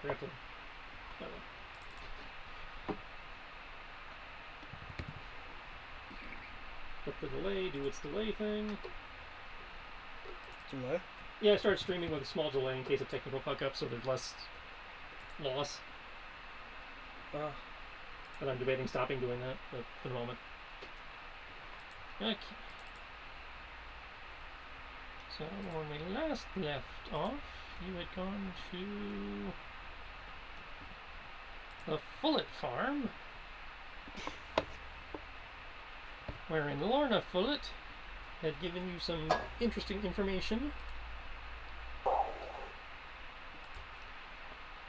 forgot to... Put the delay, do its delay thing. Delay? Yeah, I started streaming with a small delay in case of technical fuck-up, so there's less loss. But I'm debating stopping doing that for the moment. Okay. So when we last left off, you had gone to the Fullett farm, wherein Lorna Fullett had given you some interesting information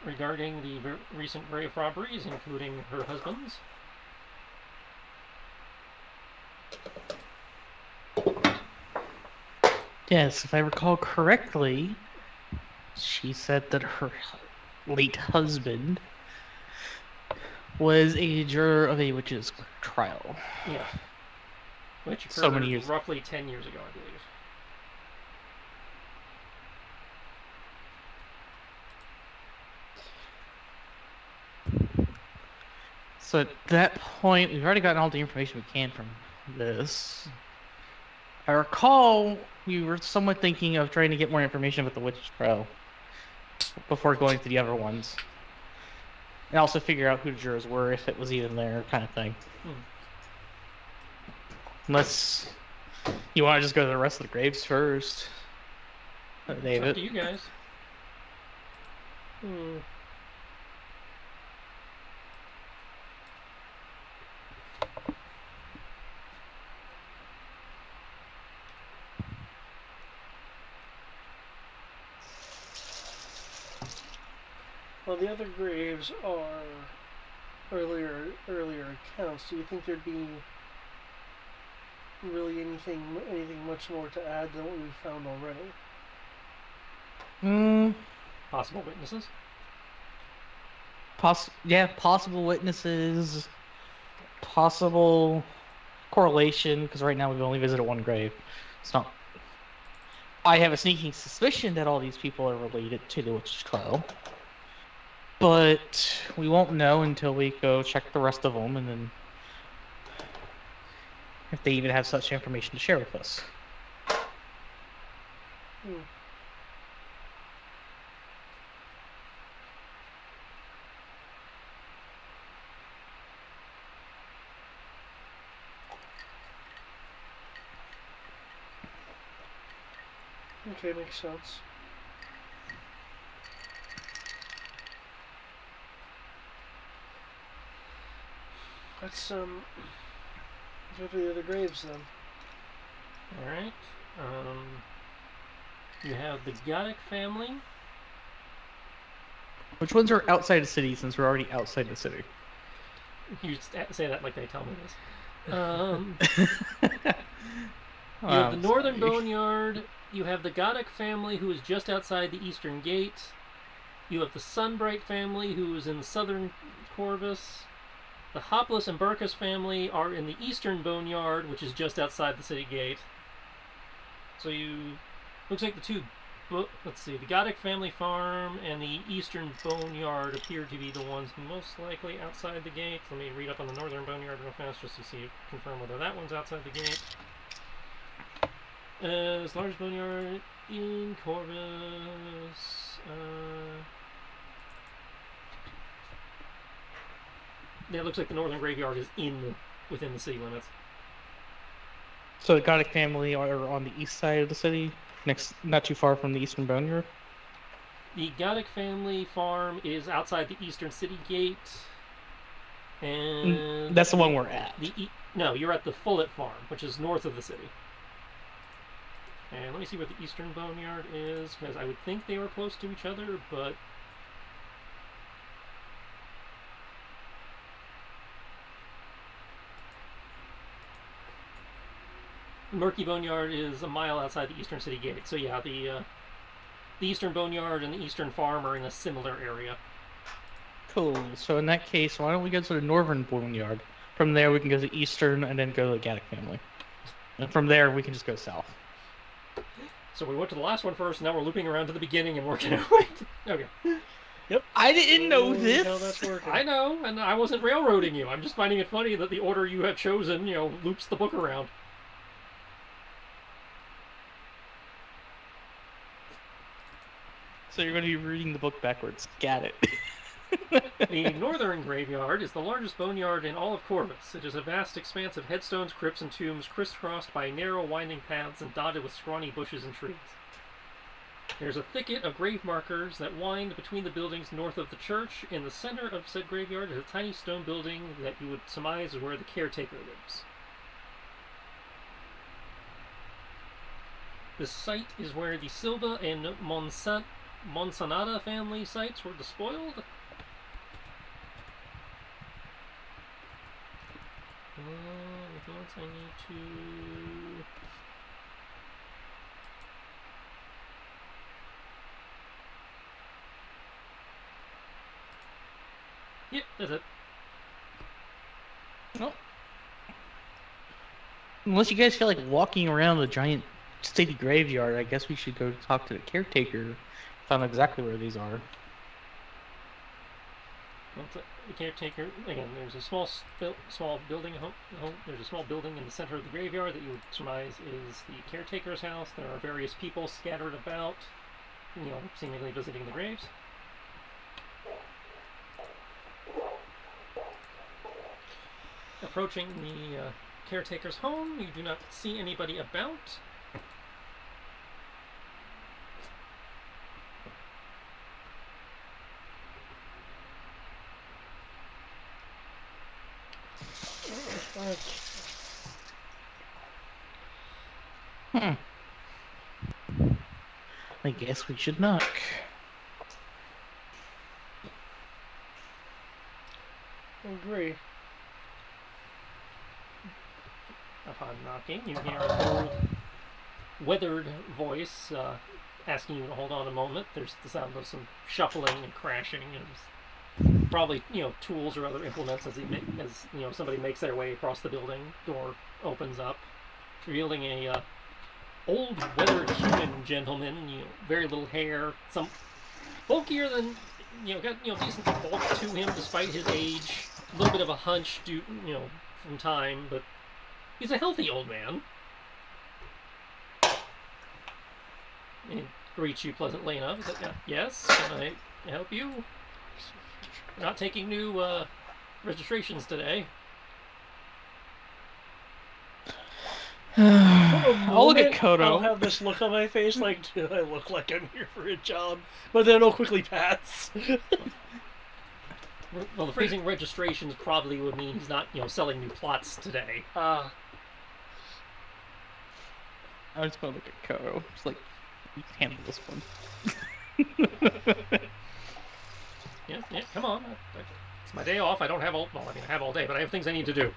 regarding the recent grave robberies, including her husband's. Yes, if I recall correctly, she said that her late husband was a juror of a witch's trial. Yeah. Which occurred So many years. Roughly 10 years ago, I believe. So at that point, we've already gotten all the information we can from this. I recall we were somewhat thinking of trying to get more information about the witch's trial before going to the other ones. And also figure out who the jurors were, if it was even there, kind of thing. Unless you want to just go to the rest of the graves first. David. It's up to you guys. Well, the other graves are earlier accounts. Do you think there'd be really anything much more to add than what we've found already? Possible witnesses? Possible witnesses. Possible correlation, because right now we've only visited one grave. It's not. I have a sneaking suspicion that all these people are related to the witch's trial. But we won't know until we go check the rest of them, and then if they even have such information to share with us. Okay, makes sense. Let's go to the other graves then. Alright. You have the Goddick family. Which ones are outside the city, since we're already outside the city? You say that like they tell me this. You have the Northern Boneyard. You have the Goddick family, who is just outside the Eastern Gate. You have the Sunbright family, who is in the Southern Corvus. The Hopless and Burkus family are in the Eastern Boneyard, which is just outside the city gate. So looks like the two, let's see, the Goddick family farm and the Eastern Boneyard appear to be the ones most likely outside the gate. Let me read up on the Northern Boneyard real fast just to confirm whether that one's outside the gate. Large Boneyard in Corvus. It looks like the Northern Graveyard is within the city limits. So the Goddick family are on the east side of the city, not too far from the Eastern Boneyard? The Goddick family farm is outside the Eastern City Gate. And that's the one we're at. No, you're at the Fullett farm, which is north of the city. And let me see what the Eastern Boneyard is, because I would think they were close to each other, but... Murky Boneyard is a mile outside the Eastern City Gate. So yeah, the Eastern Boneyard and the Eastern Farm are in a similar area. Cool. So in that case, why don't we go to the Northern Boneyard? From there, we can go to the Eastern and then go to the Goddick family. And from there, we can just go south. So we went to the last one first, now we're looping around to the beginning and working our way. Okay. Yep. I didn't know this. How that's working. I know, and I wasn't railroading you. I'm just finding it funny that the order you have chosen, loops the book around. So you're going to be reading the book backwards. Got it. The northern graveyard is the largest boneyard in all of Corvus. It is a vast expanse of headstones, crypts, and tombs crisscrossed by narrow, winding paths and dotted with scrawny bushes and trees. There's a thicket of grave markers that wind between the buildings north of the church. In the center of said graveyard is a tiny stone building that you would surmise is where the caretaker lives. This site is where the Silva and Monsanada family sites were despoiled. I need to... Yep, that's it. Well, unless you guys feel like walking around the giant city graveyard, I guess we should go talk to the caretaker, find out exactly where these are. Well, the caretaker, again, there's a small building. There's a small building in the center of the graveyard that you would surmise is the caretaker's house. There are various people scattered about, seemingly visiting the graves. Approaching the caretaker's home, you do not see anybody about. I guess we should knock. I agree. Upon knocking, you hear an old, weathered voice asking you to hold on a moment. There's the sound of some shuffling and crashing, and probably tools or other implements as somebody makes their way across the building. Door opens up, revealing a old, weathered human gentleman. Very little hair, some bulkier than got decent bulk to him despite his age. A little bit of a hunch due from time, but he's a healthy old man. He greets you pleasantly enough. He's like, yes, can I help you? Not taking new registrations today. I'll look at Kodo. I'll have this look on my face like, do I look like I'm here for a job? But then I'll quickly pass. Well, the phrasing registrations probably would mean he's not, selling new plots today. I just want to look at Kodo. It's like, you can handle this one. Yeah, come on. It's my day off. I don't have I have all day, but I have things I need to do.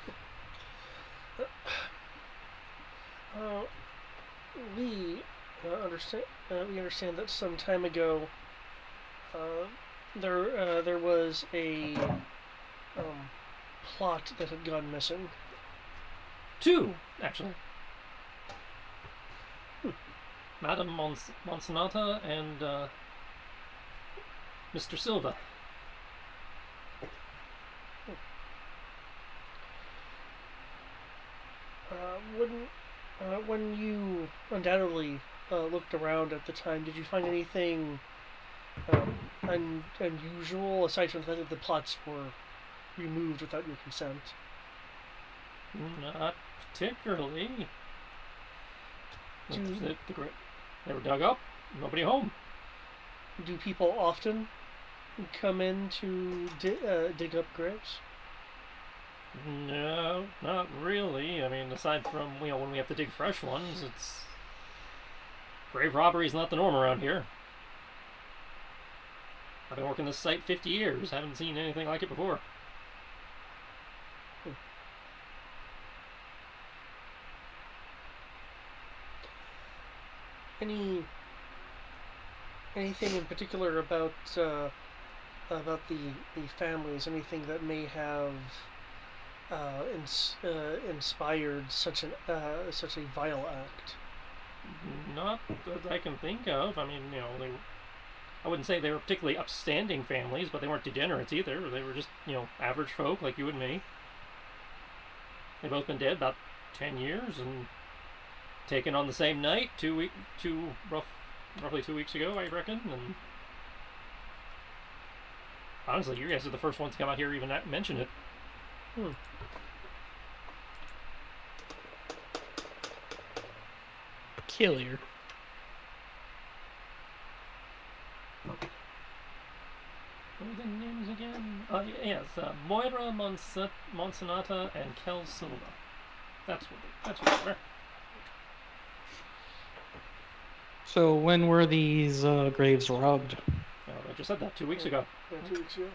We understand that some time ago, there was a plot that had gone missing. 2, actually. Madame Monsanata and Mr. Silva. When you undoubtedly looked around at the time, did you find anything unusual aside from the fact that the plots were removed without your consent? Not particularly. They were dug up. Nobody home. Do people often come in to dig up graves? No, not really. I mean, aside from when we have to dig fresh ones, grave robbery is not the norm around here. I've been working this site 50 years. Haven't seen anything like it before. Anything in particular about the families? Anything that may have inspired such a vile act? Not that I can think of. I mean, I wouldn't say they were particularly upstanding families, but they weren't degenerates either. They were just, average folk like you and me. They've both been dead about 10 years and taken on the same night, roughly 2 weeks ago, I reckon. And honestly, you guys are the first ones to come out here even mention it. Peculiar. What are the names again? Yes, Moira Monsanata and Kel Silva. That's what they were. So when were these graves robbed? Oh, I just said that 2 weeks ago. Yeah, 2 weeks ago.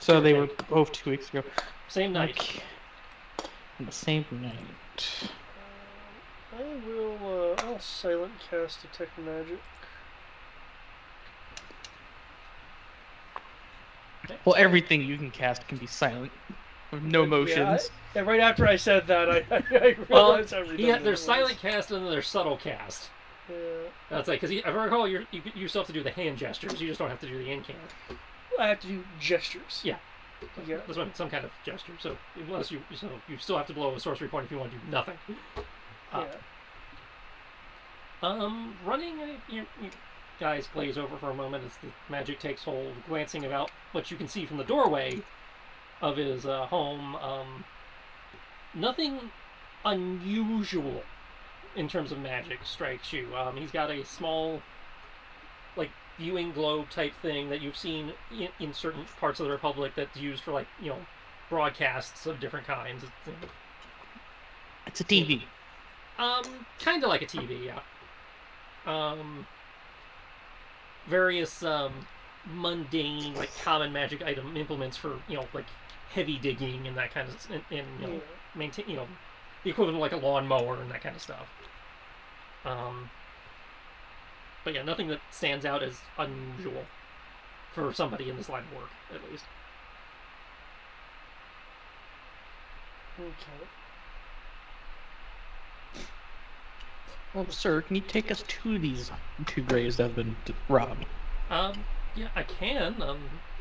So they were both 2 weeks ago. Same night. Okay. On the same night. I'll silent cast Detect Magic. Well, everything you can cast can be silent, with no motions. Yeah, right after I said that, I realized how redundant it there's was. silent cast and then there's subtle cast. Yeah. That's like, because if I recall, you still have to do the hand gestures. You just don't have to do the incant. I have to do gestures. Yeah. Yeah. That's what, some kind of gesture. So unless you still have to blow a sorcery point if you want to do nothing. Running. You guys glaze over for a moment as the magic takes hold, glancing about what you can see from the doorway of his home. Nothing unusual in terms of magic strikes you. He's got a small, like, viewing globe type thing that you've seen in certain parts of the Republic that's used for, like, broadcasts of different kinds. It's a TV. Kind of like a TV, yeah. Various mundane, like, common magic item implements for, like, heavy digging and that kind of, and maintain, the equivalent of like a lawnmower and that kind of stuff. But yeah, nothing that stands out as unusual for somebody in this line of work, at least. Okay. Well, sir, can you take us to these 2 graves that have been robbed? Yeah, I can.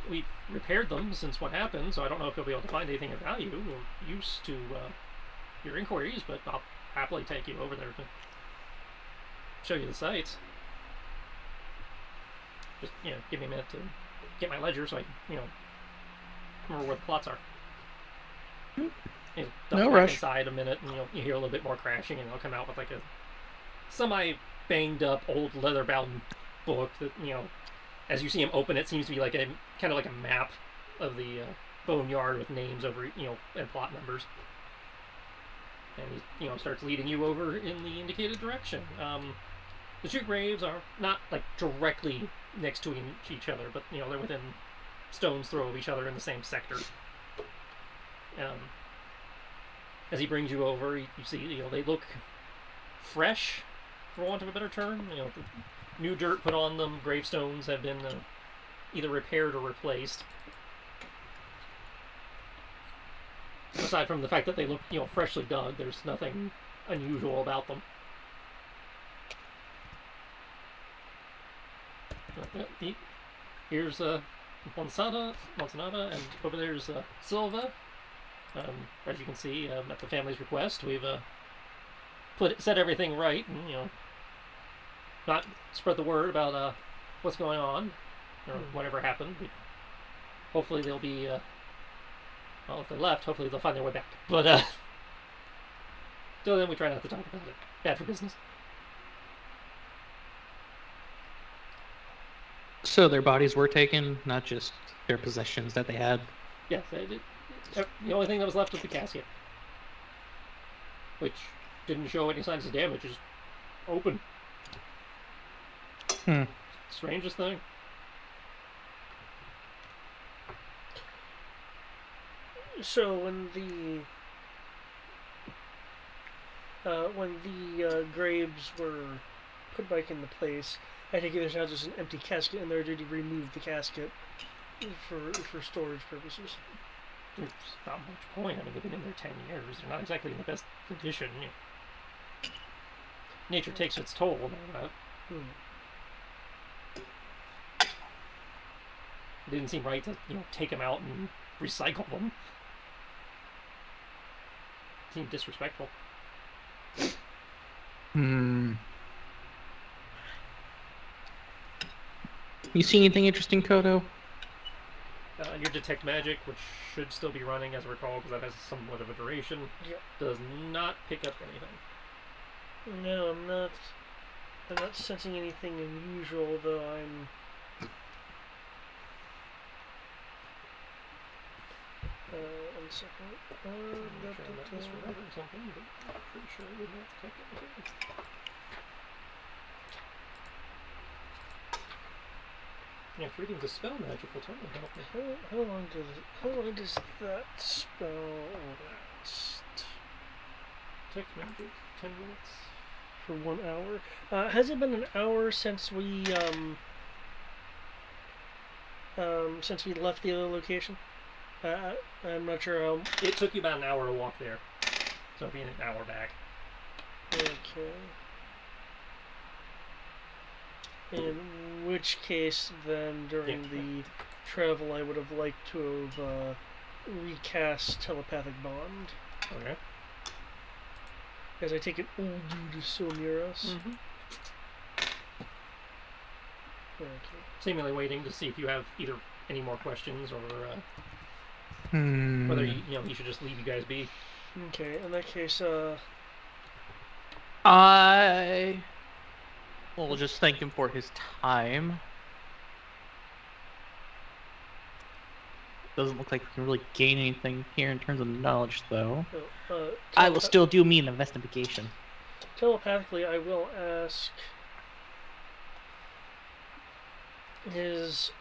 We've repaired them since what happened, so I don't know if you'll be able to find anything of value or use to your inquiries, but I'll happily take you over there to show you the sites. Just, give me a minute to get my ledger so I can, remember where the plots are. No rush. Inside a minute, and you hear a little bit more crashing, and they'll come out with like a semi-banged up old leather-bound book that, as you see him open it, seems to be like a kind of like a map of the boneyard with names over, and plot numbers. And he, starts leading you over in the indicated direction. The 2 graves are not like directly next to each other, but they're within stone's throw of each other in the same sector. As he brings you over, you see, they look fresh, for want of a better term. The new dirt put on them, gravestones have been either repaired or replaced. Aside from the fact that they look, freshly dug, there's nothing unusual about them. Here's Monsanata, and over there's Silva. As you can see, at the family's request, we've set everything right, and not spread the word about what's going on or whatever happened. Hopefully they'll be well, if they left, hopefully they'll find their way back. But till then, we try not to talk about it. Bad for business. So their bodies were taken, not just their possessions that they had? Yes, the only thing that was left was the casket, which didn't show any signs of damage, just open. Strangest thing. So when the graves were put back into place, I think there's now just an empty casket in there. Did you remove the casket for storage purposes? There's not much point. I mean, they've been in there 10 years. They're not exactly in the best condition. Nature takes its toll. It didn't seem right to, take them out and recycle them. It seemed disrespectful. You see anything interesting, Kodo? Your detect magic, which should still be running, as I recall, because that has somewhat of a duration, does not pick up anything. No, I'm not sensing anything unusual, though I'm... one second. I'm sure I'm not misremembering something, but I'm pretty sure I would not detect anything. Yeah, reading the spell magic will totally help me. How long does that spell last? Detect magic, 10 minutes. For 1 hour? Has it been an hour since we left the other location? I'm not sure how... It took you about an hour to walk there. So it'll be an hour back. Okay. In which case, then, during the travel, I would have liked to have recast Telepathic Bond. Okay. As I take it, old dude is so near us. Mm-hmm. Okay. Seemingly waiting to see if you have either any more questions or Hmm. whether he should just leave you guys be. Okay, in that case, I will just thank him for his time. Doesn't look like we can really gain anything here in terms of knowledge, though. I will still do me an investigation. Telepathically, I will ask, is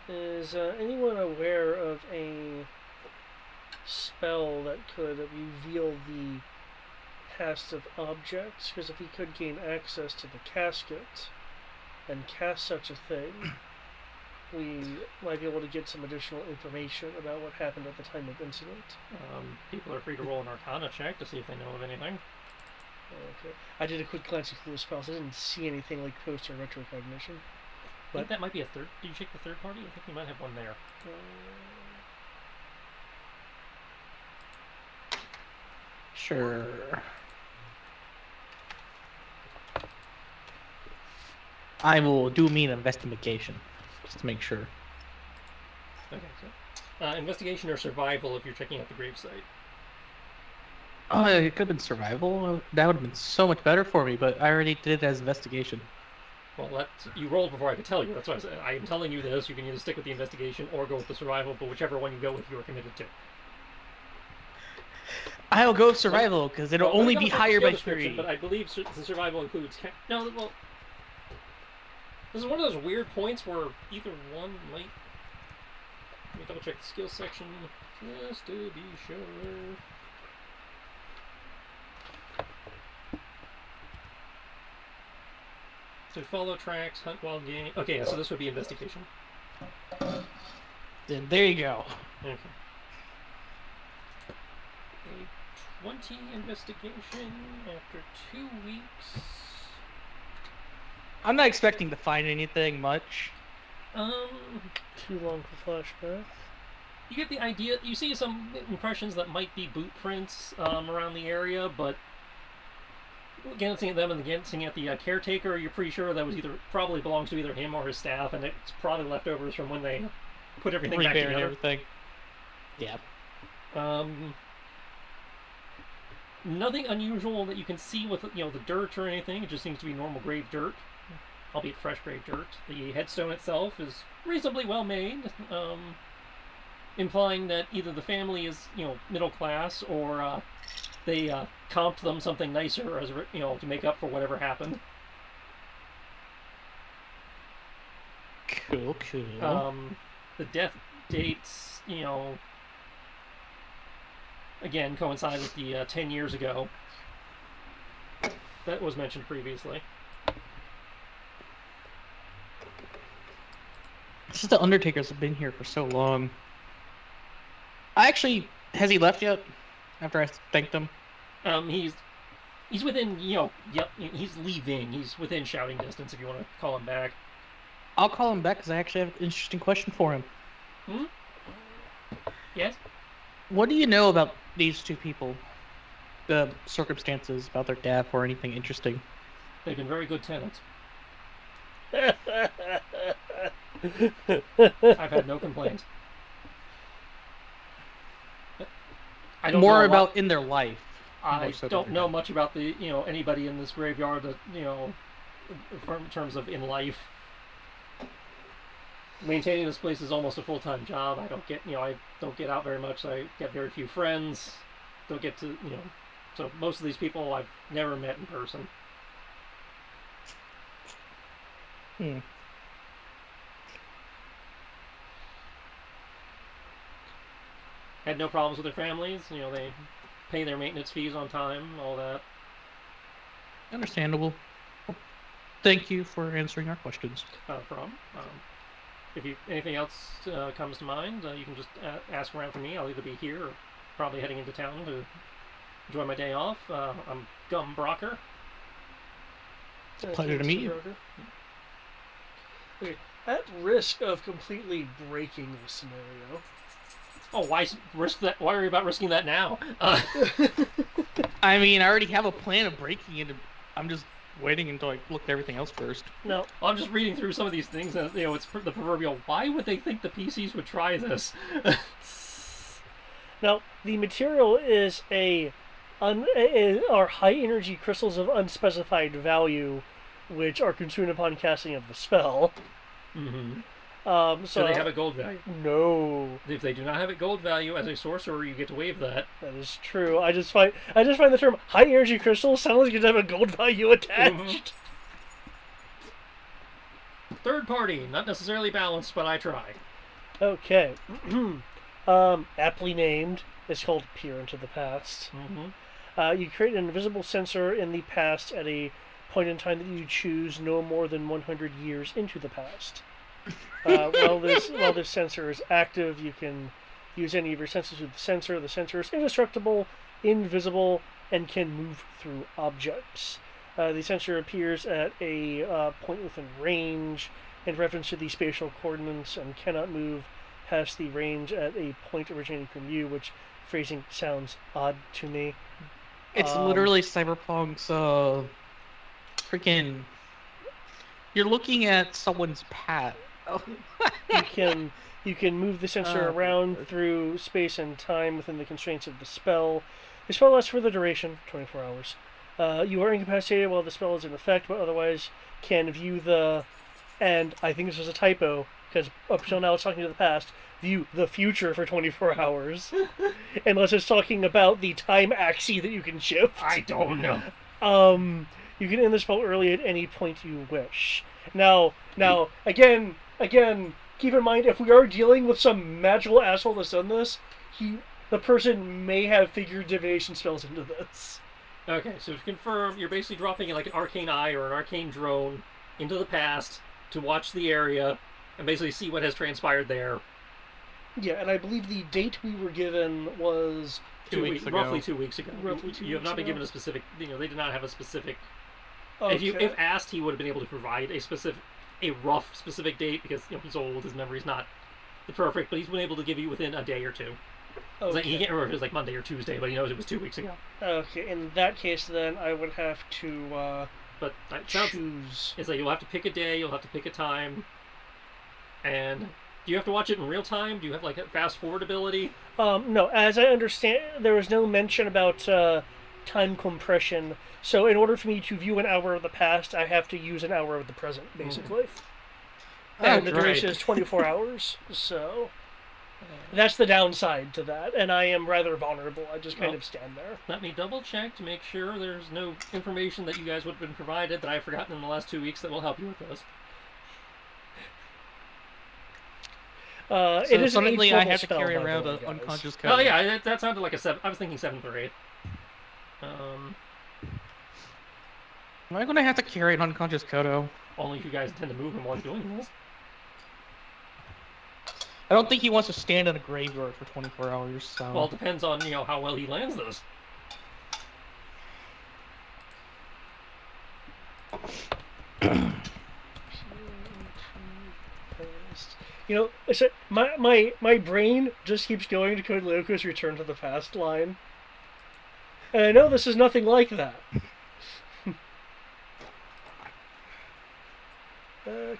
anyone aware of a spell that could reveal the past of objects? Because if we could gain access to the casket and cast such a thing, we might be able to get some additional information about what happened at the time of incident. People are free to roll an Arcana check to see if they know of anything. Okay. I did a quick glance through the spells. I didn't see anything like post or retrocognition. I think that might be a third. Did you check the third party? I think we might have one there. Sure. I will do me an investigation, just to make sure. Okay, so investigation or survival if you're checking out the gravesite. Oh, it could have been survival. That would have been so much better for me, but I already did it as investigation. Well, you rolled before I could tell you. That's why I am telling you this. You can either stick with the investigation or go with the survival, but whichever one you go with, you are committed to. I'll go survival because it'll only be higher by 3. But I believe the survival includes... No, well... This is one of those weird points where either one might... Let me double check the skills section just to be sure. So follow tracks, hunt wild game... Okay, so this would be investigation. Then there you go. Okay. A 20 investigation after 2 weeks. I'm not expecting to find anything much. Too long for flashback. You get the idea. You see some impressions that might be boot prints around the area, but glancing at them and glancing at the caretaker, you're pretty sure that was probably belongs to either him or his staff, and it's probably leftovers from when they put everything back together. Everything. Yeah. Nothing unusual that you can see with the dirt or anything. It just seems to be normal grave dirt, albeit fresh grave dirt. The headstone itself is reasonably well made, implying that either the family is middle class or they comped them something nicer as to make up for whatever happened. Cool. The death dates, again, coincide with the 10 years ago. That was mentioned previously. Since the Undertakers have been here for so long. Has he left yet? After I thanked him? He's within, he's leaving. He's within shouting distance if you want to call him back. I'll call him back because I actually have an interesting question for him. Hmm? Yes? What do you know about these two people? The circumstances about their death or anything interesting? They've been very good tenants. I've had no complaints. I don't More know about in their life. I So don't know much about the anybody in this graveyard that in terms of in life. Maintaining this place is almost a full-time job. I don't get out very much. So I get very few friends. Don't get to so most of these people I've never met in person. Had no problems with their families. They pay their maintenance fees on time, all that. Understandable. Thank you for answering our questions. Not a problem. If anything else comes to mind, you can just ask around for me. I'll either be here or probably heading into town to enjoy my day off. I'm Gum Brocker. Pleasure to meet you. Okay. At risk of completely breaking the scenario. Oh, why risk that? Why worry about risking that now? I mean, I already have a plan of breaking it. I'm just waiting until I look at everything else first. No, I'm just reading through some of these things, and it's the proverbial. Why would they think the PCs would try this? Now, the material is are high energy crystals of unspecified value, which are consumed upon casting of the spell. Mm-hmm. So do they have a gold value? No. If they do not have a gold value as a sorcerer, you get to waive that. That is true. I just find the term high energy crystal sounds like it have a gold value attached. Mm-hmm. Third party, not necessarily balanced, but I try. Okay. Aptly named. It's called Peer into the Past. Mm-hmm. You create an invisible sensor in the past at a point in time that you choose no more than 100 years into the past. While this sensor is active, you can use any of your senses with the sensor. The sensor is indestructible, invisible, and can move through objects. The sensor appears at a point within range in reference to the spatial coordinates and cannot move past the range at a point originating from you, which phrasing sounds odd to me. It's literally Cyberpunk's freaking. You're looking at someone's path. You can move the sensor around through space and time within the constraints of the spell. The spell lasts for the duration, 24 hours. You are incapacitated while the spell is in effect, but otherwise can view the... And I think this was a typo, because up until now it's talking to the past. View the future for 24 hours. Unless it's talking about the time axis that you can shift. I don't know. You can end the spell early at any point you wish. Now, again, keep in mind, if we are dealing with some magical asshole that's done this, the person may have figured divination spells into this. Okay, so to confirm, you're basically dropping like an arcane eye or an arcane drone into the past to watch the area and basically see what has transpired there. Yeah, and I believe the date we were given was... 2 weeks ago. Roughly 2 weeks ago. You have not been given a specific... they did not have a specific... Okay. If asked, he would have been able to provide a rough specific date because he's old, his memory's not the perfect, but he's been able to give you within a day or two. Okay. He can't remember if it was like Monday or Tuesday, but he knows it was 2 weeks ago. Okay, in that case, then I would have to choose. It's like you'll have to pick a day, you'll have to pick a time, and do you have to watch it in real time? Do you have like a fast forward ability? No, as I understand, there was no mention about time compression. So in order for me to view an hour of the past, I have to use an hour of the present, basically. And the duration is 24 hours, so that's the downside to that, and I am rather vulnerable. I just kind of stand there. Let me double check to make sure there's no information that you guys would have been provided that I've forgotten in the last 2 weeks that will help you with this. It is suddenly I have to spell, carry around an unconscious code. Oh yeah, that sounded like a 7. I was thinking 7th or 8th. Am I going to have to carry an unconscious Kodo? Only if you guys intend to move him while doing this. I don't think he wants to stand in a graveyard for 24 hours, so... Well, it depends on, how well he lands this. You know, it's a, my brain just keeps going to Code Lyrica's Return to the Past line. And I know this is nothing like that.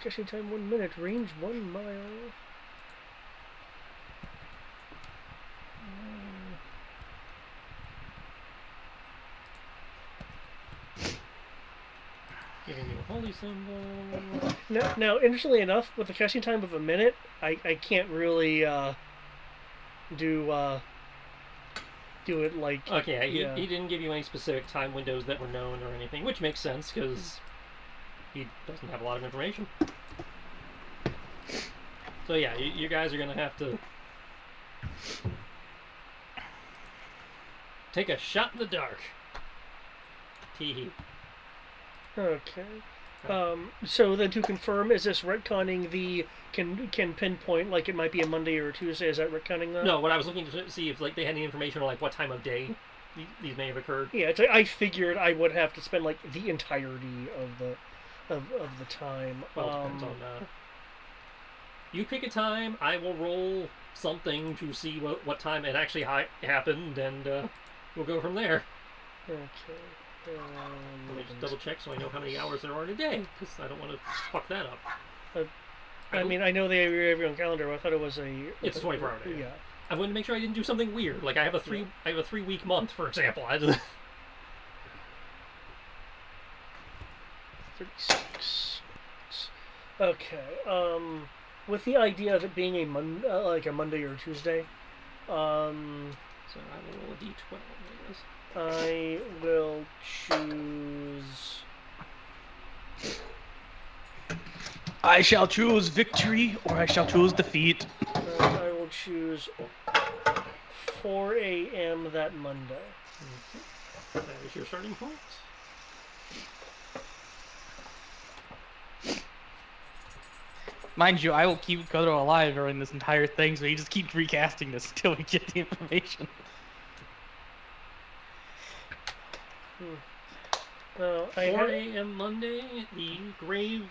Caching time 1 minute, range 1 mile. Giving you a holy symbol. Now, interestingly enough, with the caching time of a minute, I can't really do it like... Okay, he didn't give you any specific time windows that were known or anything, which makes sense, because he doesn't have a lot of information. So yeah, you guys are going to have to take a shot in the dark. Tee-hee. Okay. So then to confirm, is this retconning the can pinpoint like it might be a Monday or a Tuesday? Is that retconning that? No, what I was looking to see if like they had any information on like what time of day these may have occurred. Yeah, I figured I would have to spend like the entirety of the time. Well, it depends on. You pick a time. I will roll something to see what time it actually happened, and we'll go from there. Okay. Let me just double check so I know how many hours there are in a day, because I don't want to fuck that up. I mean, I know they have your every on calendar. But I thought it was a. It's a 24-hour day. Yeah. I wanted to make sure I didn't do something weird. Like I have a 3-week month, for example. 36. Okay. With the idea of it being a like a Monday or a Tuesday, so I will roll a d12. I guess. I will choose. I shall choose victory, or I shall choose defeat. I will choose 4 a.m. that Monday. Okay. That is your starting point. Mind you, I will keep Kodo alive during this entire thing, so you just keep recasting this until we get the information. 4 a.m. Monday, the grave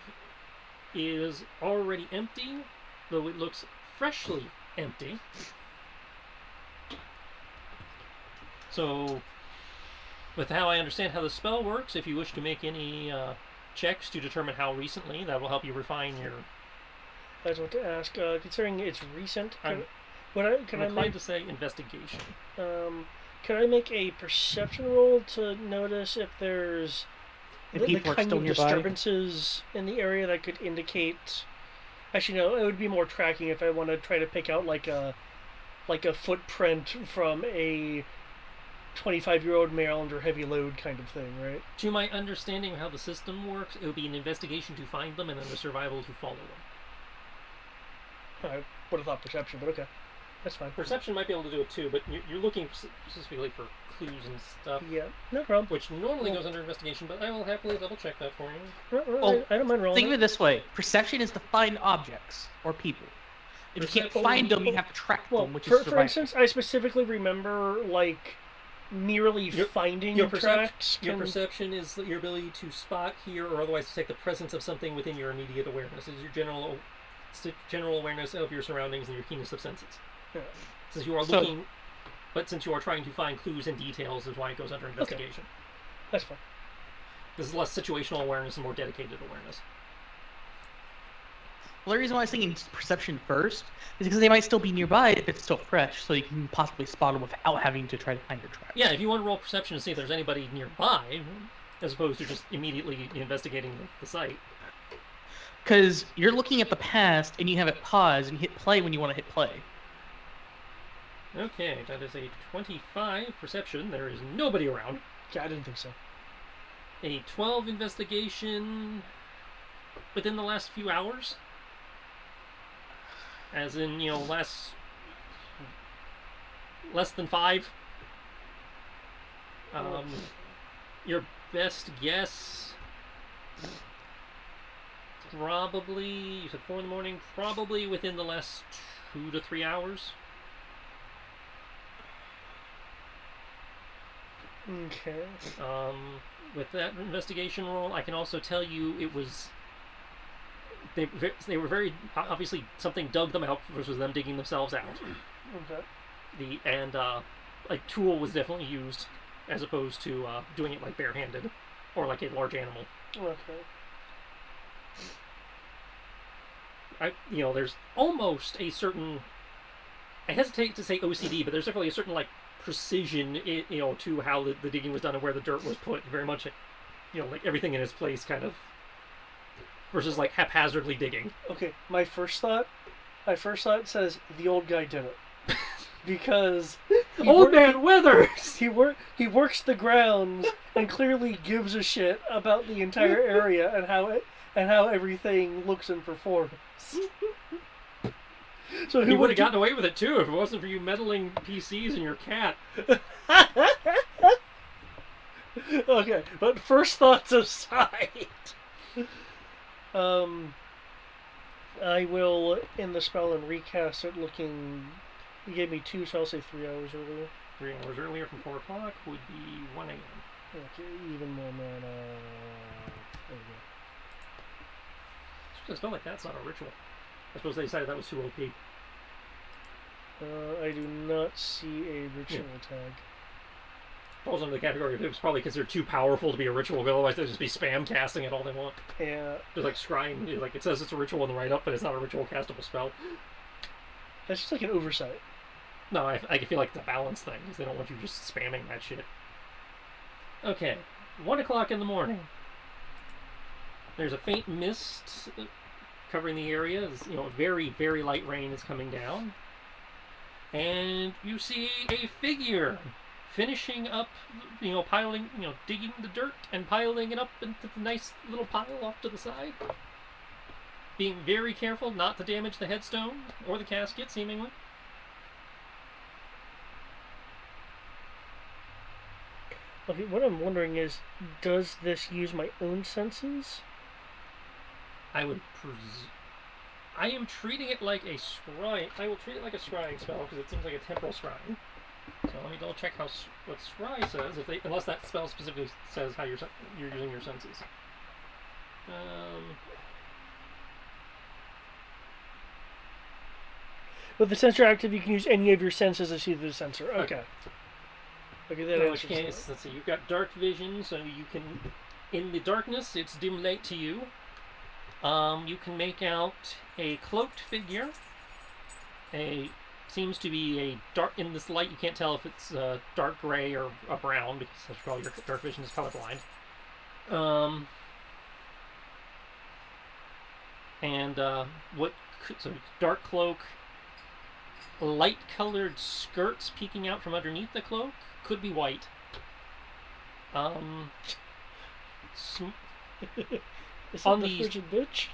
is already empty, though it looks freshly empty. So, with how I understand how the spell works, if you wish to make any checks to determine how recently, that will help you refine your... I was about to ask, considering it's recent, I'm inclined to say investigation. Can I make a perception roll to notice if there's the kind of disturbances in the area that could indicate? Actually, no. It would be more tracking if I want to try to pick out like a footprint from a 25-year-old male under heavy load kind of thing, right? To my understanding of how the system works, it would be an investigation to find them and then a survival to follow them. I would have thought perception, but okay. That's fine. Perception might be able to do it too, but you're looking specifically for clues and stuff. Yeah, no problem. Which normally goes under investigation, but I will happily double check that for you. Well, I don't mind rolling. Think of it this way: perception is to find objects or people. If you can't find them, you have to track them, which is survival. For instance, I specifically remember like merely finding your tracks. Your perception is your ability to spot, hear, or otherwise detect the presence of something within your immediate awareness. It is your general awareness of your surroundings and your keenness of senses. Yeah. Since you are looking, but since you are trying to find clues and details, is why it goes under investigation. Okay. That's fine. This is less situational awareness and more dedicated awareness. Well, the reason why I was thinking perception first is because they might still be nearby if it's still fresh, so you can possibly spot them without having to try to find your tracks. Yeah, if you want to roll perception to see if there's anybody nearby, as opposed to just immediately investigating the site. Because you're looking at the past and you have it paused and you hit play when you want to hit play. Okay, that is a 25 perception. There is nobody around. Yeah, I didn't think so. A 12 investigation within the last few hours. As in, less than 5. Your best guess, probably, you said 4 in the morning, probably within the last 2 to 3 hours. Okay. With that investigation roll, I can also tell you it was they were very obviously something dug them out versus them digging themselves out. Okay. Like tool was definitely used as opposed to doing it like barehanded or like a large animal. Okay. There's almost a certain. I hesitate to say OCD, but there's definitely a certain like precision, to how the digging was done and where the dirt was put. Very much, like everything in its place, kind of. Versus like haphazardly digging. Okay, my first thought says the old guy did it because Old Man Withers. He works the grounds and clearly gives a shit about the entire area and how everything looks and performs. So he would have gotten away with it too if it wasn't for you meddling PCs and your cat. Okay, but first thoughts aside, I will end the spell and recast it looking. You gave me 2, so I'll say 3 hours earlier. 3 hours earlier from 4 o'clock would be 1 a.m. Okay, even more mana. There we A spell like that's not a ritual. I suppose they decided that was too OP. I do not see a ritual tag. Falls under the category of it was probably because they're too powerful to be a ritual, but otherwise they'd just be spam casting it all they want. Yeah. Just like scrying, like it says it's a ritual in the write-up, but it's not a ritual castable spell. That's just like an oversight. No, I feel like it's a balance thing, because they don't want you just spamming that shit. Okay, 1 o'clock in the morning. There's a faint mist covering the area. Very, very light rain is coming down. And you see a figure finishing up, piling, digging the dirt and piling it up into the nice little pile off to the side. Being very careful not to damage the headstone or the casket, seemingly. Okay, what I'm wondering is, does this use my own senses? I am treating it like a scrying. I will treat it like a scrying spell because it seems like a temporal scrying. So let me double check what scry says, unless that spell specifically says how you're using your senses. With the sensor active, you can use any of your senses to see the sensor. Okay. Okay, that in which case, let's see. You've got dark vision, so you can, in the darkness, it's dim light to you. You can make out a cloaked figure. Seems to be a dark. In this light, you can't tell if it's dark gray or a brown because after all, your dark vision is colorblind. So dark cloak, light-colored skirts peeking out from underneath the cloak. Could be white. On the frigid bitch.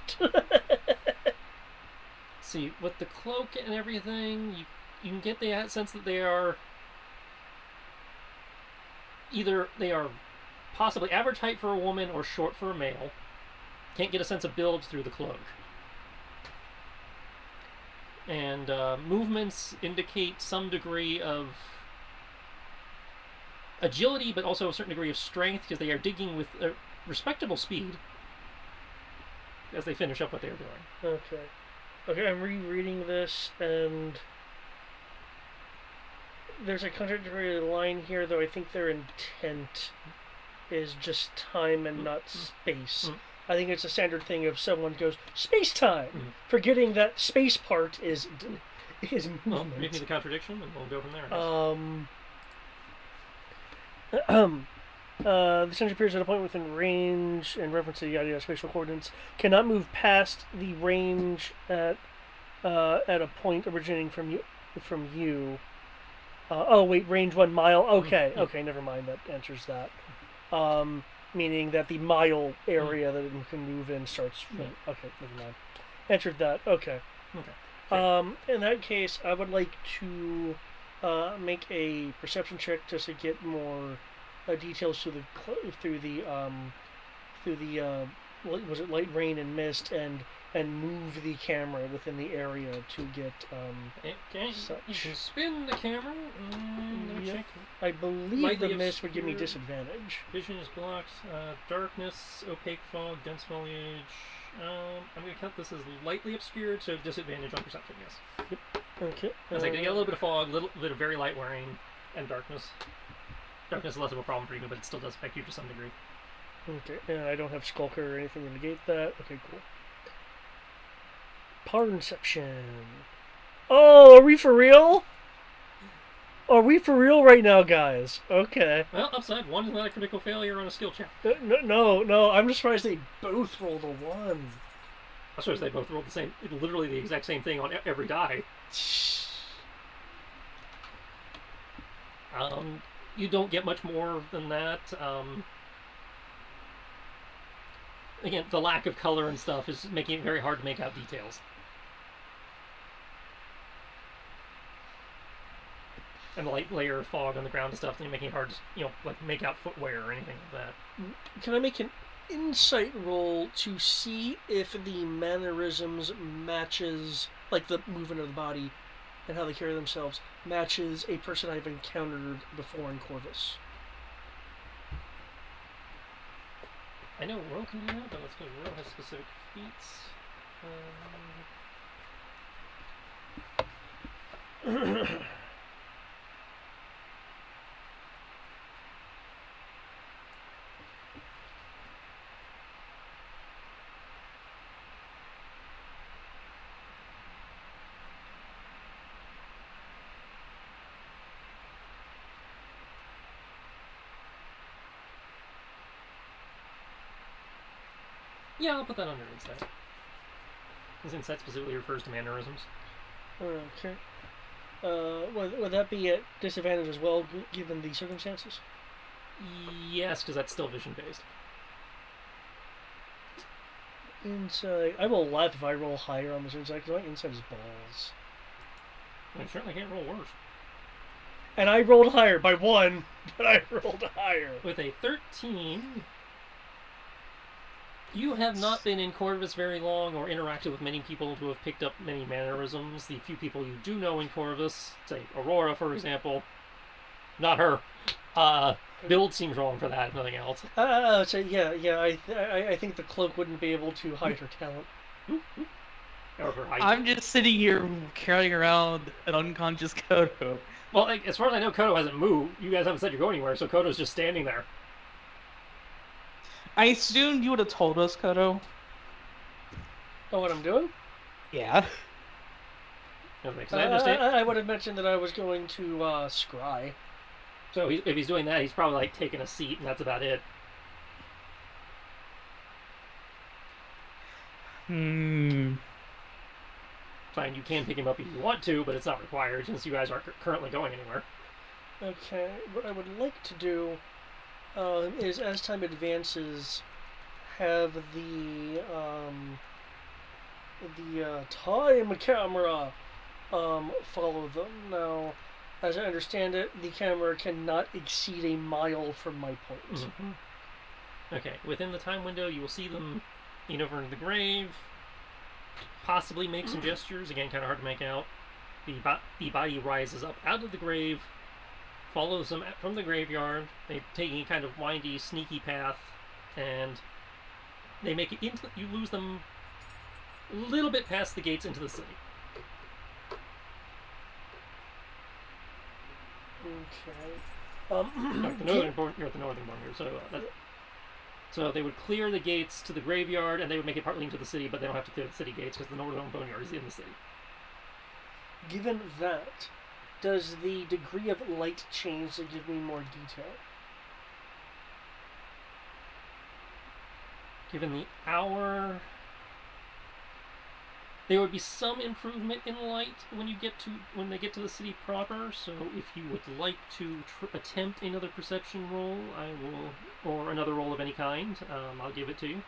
See, with the cloak and everything, you can get the sense that they are possibly average height for a woman or short for a male. Can't get a sense of build through the cloak. And movements indicate some degree of agility, but also a certain degree of strength because they are digging with a respectable speed as they finish up what they're doing. Okay, I'm rereading this, and there's a contradictory line here, though I think their intent is just time and not space. I think it's a standard thing if someone goes, space-time, forgetting that space part is movement. Well, read me the contradiction, and we'll go from there. The sensor appears at a point within range, in reference to the yada spatial coordinates, cannot move past the range at a point originating from you. Range 1 mile. Okay, never mind. That answers that. Meaning that the mile area that it can move in starts from... Okay, never mind. Answered that. Okay. In that case, I would like to make a perception check just to get more details through the was it light, rain, and mist, and move the camera within the area to get okay. Such. You can spin the camera. Let me check. I believe the mist would give me disadvantage. Vision is blocked. Darkness, opaque fog, dense foliage. I'm going to count this as lightly obscured, so disadvantage on perception, yes. Yep. Okay. I was like, you get a little bit of fog, a little bit of very light wearing, and darkness. Darkness is less of a problem for you, but it still does affect you to some degree. Okay, and I don't have Skulker or anything to negate that. Okay, cool. Perception. Oh, are we for real? Are we for real right now, guys? Okay. Well, upside, one is not a critical failure on a skill check. No. I'm just surprised they both rolled a 1. I'm surprised they both rolled the same, literally the exact same thing on every die. You don't get much more than that. Again, the lack of color and stuff is making it very hard to make out details. And the light layer of fog on the ground and stuff, making it hard to, like make out footwear or anything like that. Can I make an insight roll to see if the mannerisms matches, like the movement of the body and how they carry themselves, matches a person I've encountered before in Corvus? I know Ro can do that, but let's go. Ro has specific feats. Yeah, I'll put that under insight. Because insight specifically refers to mannerisms. Okay. Would that be at disadvantage as well, given the circumstances? Yes, because that's still vision-based. Insight. I will laugh if I roll higher on this insight, because my insight is balls. I certainly can't roll worse. And I rolled higher by 1, but I rolled higher. With a 13... You have not been in Corvus very long or interacted with many people who have picked up many mannerisms. The few people you do know in Corvus, say Aurora, for example, not her. Build seems wrong for that, if nothing else. So yeah. I think the cloak wouldn't be able to hide her talent. Or her height. I'm just sitting here carrying around an unconscious Kodo. Well, as far as I know, Kodo hasn't moved. You guys haven't said you're going anywhere, so Kodo's just standing there. I assumed you would have told us, Kodo. Oh, what I'm doing? Yeah. I would have mentioned that I was going to scry. So if he's doing that, he's probably like taking a seat, and that's about it. Fine, you can pick him up if you want to, but it's not required since you guys aren't currently going anywhere. Okay, what I would like to do is, as time advances, have the time camera follow them. Now, as I understand it, the camera cannot exceed a mile from my point. Mm-hmm. Okay, within the time window, you will see them lean over into the grave, possibly make some gestures. Again, kind of hard to make out. The body rises up out of the grave, follows them from the graveyard. They take a kind of windy, sneaky path, and they make it into. You lose them a little bit past the gates into the city. Okay. You're at the northern border, so they would clear the gates to the graveyard, and they would make it partly into the city, but they don't have to clear the city gates because the northern boneyard is in the city. Given that, does the degree of light change to give me more detail? Given the hour, there would be some improvement in light when they get to the city proper. So if you would like to attempt another perception roll, I will, or another roll of any kind, I'll give it to you.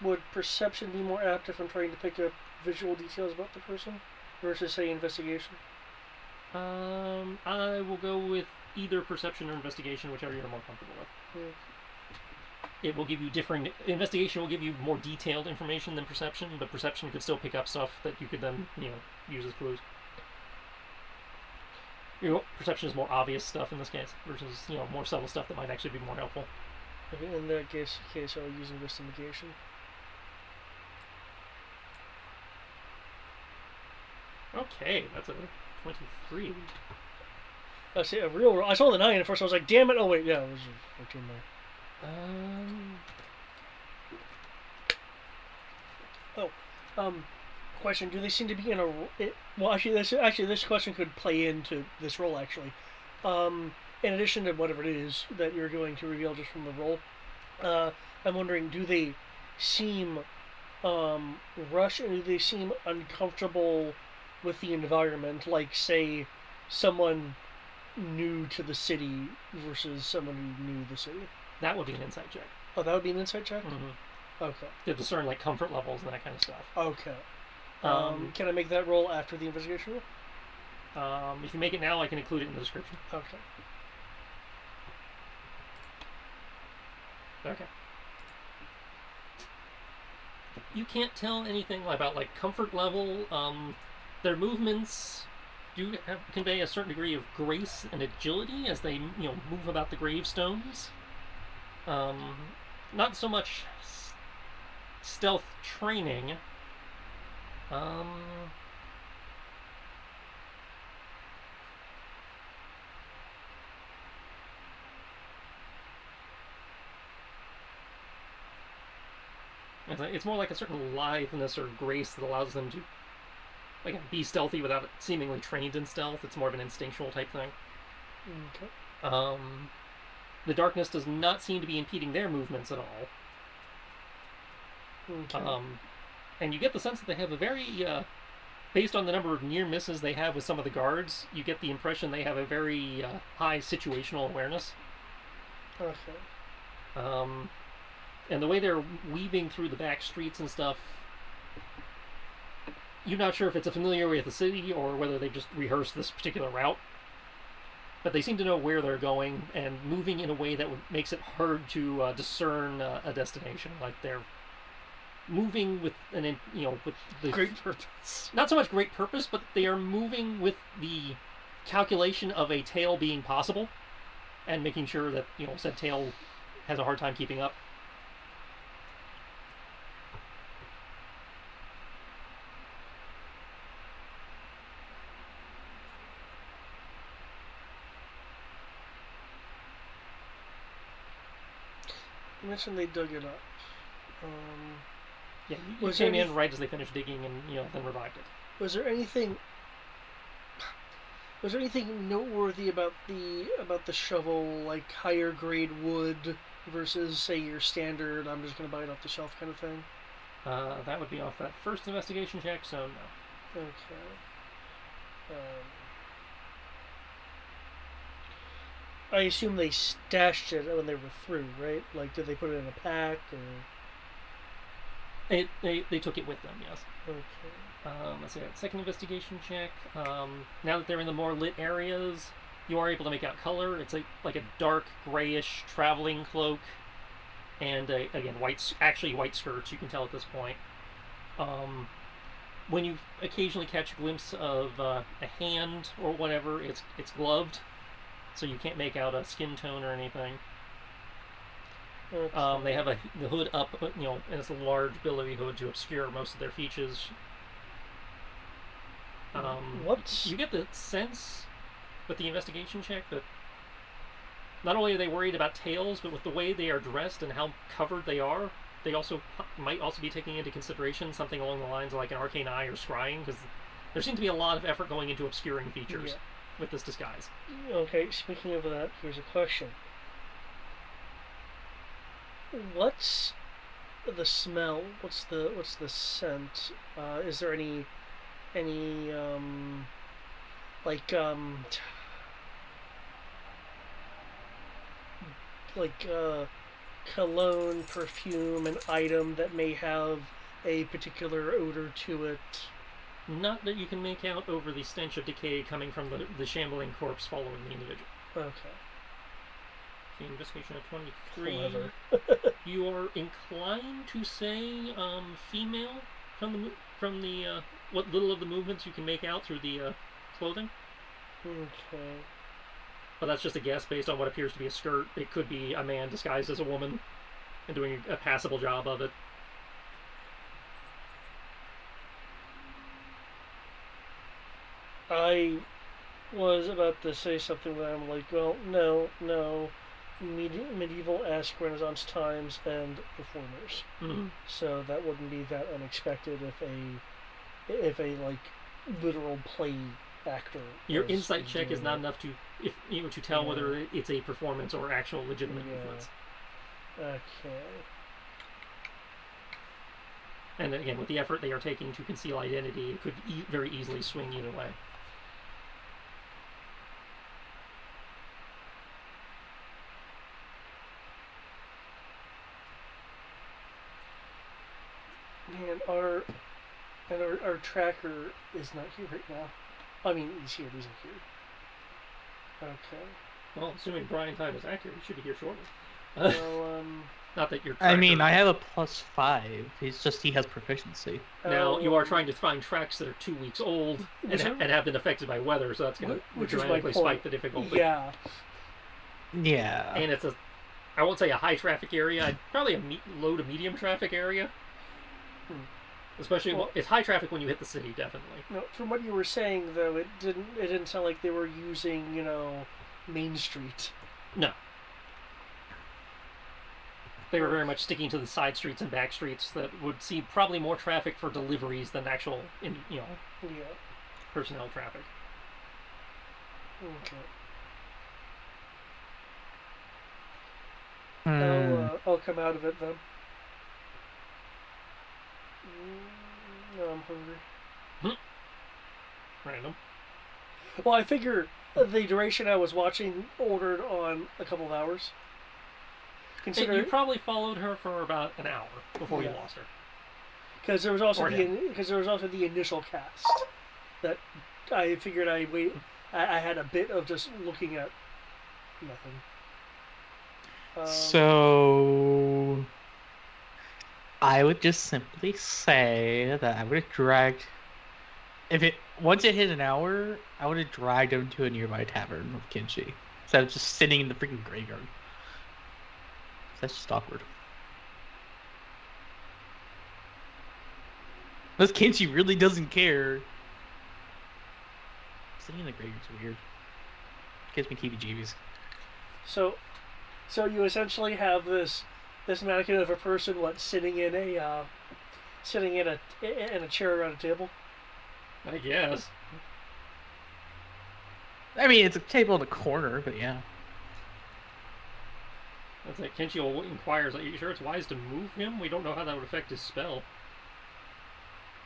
Would perception be more apt if I'm trying to pick up visual details about the person versus, say, investigation? I will go with either perception or investigation, whichever you're more comfortable with. It will give you investigation will give you more detailed information than perception, but perception could still pick up stuff that you could then, use as clues. Perception is more obvious stuff in this case versus, more subtle stuff that might actually be more helpful. Okay, in that case I'll use investigation. Okay, that's a 23. I see a real roll. I saw the 9 at first. I was like, damn it. Oh, wait. Yeah, it was a 14 there. Question: do they seem to be in a? Well, this question could play into this role actually. In addition to whatever it is that you're going to reveal just from the role, I'm wondering: do they seem rushed, and do they seem uncomfortable with the environment? Like, say, someone new to the city versus someone who knew the city. That would be an insight check. Oh, that would be an insight check. Mm-hmm. Okay. To discern like comfort levels and that kind of stuff. Okay. Can I make that roll after the investigation roll? If you make it now, I can include it in the description. Okay. Okay. You can't tell anything about like comfort level. Their movements do convey a certain degree of grace and agility as they move about the gravestones. Not so much stealth training. It's more like a certain litheness or grace that allows them to be stealthy without seemingly trained in stealth. It's more of an instinctual type thing. Okay. The darkness does not seem to be impeding their movements at all. Okay. And you get the sense that they have a very, based on the number of near misses they have with some of the guards, you get the impression they have a very high situational awareness. Okay. And the way they're weaving through the back streets and stuff, you're not sure if it's a familiar way of the city or whether they just rehearsed this particular route. But they seem to know where they're going and moving in a way that makes it hard to discern a destination. Like they're moving with with the great purpose. Not so much great purpose, but they are moving with the calculation of a tail being possible, and making sure that said tail has a hard time keeping up. You mentioned they dug it up. Yeah, you came in right as they finished digging, and then revived it. Was there anything noteworthy about the shovel, like higher grade wood versus, say, your standard I'm just gonna buy it off the shelf kind of thing? That would be off that first investigation check, so no. Okay. I assume they stashed it when they were through, right? Like, did they put it in a pack, or? They took it with them, yes. Okay. Let's see, that second investigation check. Now that they're in the more lit areas, you are able to make out color. It's like a dark grayish traveling cloak, and again white skirts. You can tell at this point. When you occasionally catch a glimpse of a hand or whatever, it's gloved, so you can't make out a skin tone or anything. Okay. They have the hood up, and it's a large billowy hood to obscure most of their features. You get the sense with the investigation check that not only are they worried about tails, but with the way they are dressed and how covered they are, they might also be taking into consideration something along the lines of like an arcane eye or scrying, because there seems to be a lot of effort going into obscuring features with this disguise. Okay, speaking of that, here's a question. What's the smell? What's the scent? Is there any cologne, perfume, an item that may have a particular odor to it? Not that you can make out over the stench of decay coming from the shambling corpse following the individual. Okay. The investigation of 23. Clever. You are inclined to say female from the what little of the movements you can make out through the clothing. Okay. But that's just a guess based on what appears to be a skirt. It could be a man disguised as a woman and doing a passable job of it. I was about to say something that I'm like, well, no, medieval-esque Renaissance times and performers. Mm-hmm. So that wouldn't be that unexpected if a like literal play actor. Your insight check is not enough to to tell whether it's a performance or actual legitimate movements. Okay. And again, with the effort they are taking to conceal identity, it could very easily swing either way. And our tracker is not here right now. I mean, he's here, but he's not here. Okay. Well, assuming Brian time is accurate, he should be here shortly. Well, not that you're. I mean, I have a +5. It's just he has proficiency. Now you are trying to find tracks that are 2 weeks old and have been affected by weather, so that's going to dramatically spike the difficulty. Yeah. Yeah. And it's I won't say a high traffic area, probably a low to medium traffic area. Especially, it's high traffic when you hit the city, definitely. No, from what you were saying though, it didn't sound like they were using, Main Street. No. They were very much sticking to the side streets and back streets that would see probably more traffic for deliveries than actual, personnel traffic. Okay. I'll come out of it then. No, I'm hungry. Random. Well, I figure the duration I was watching ordered on a couple of hours. You probably followed her for about an hour before you lost her. Because there was also the initial cast that I figured I had a bit of just looking at nothing. So I would just simply say that I would have dragged. Once it hit an hour, I would have dragged him to a nearby tavern with Kenshi instead of just sitting in the freaking graveyard. That's just awkward. Unless Kenshi really doesn't care. Sitting in the graveyard's weird. Gives me heebie-jeebies. So you essentially have this mannequin of a person sitting in a chair around a table. I guess. I mean, it's a table in the corner, but yeah. That's like Kenshi inquires, are you sure it's wise to move him? We don't know how that would affect his spell.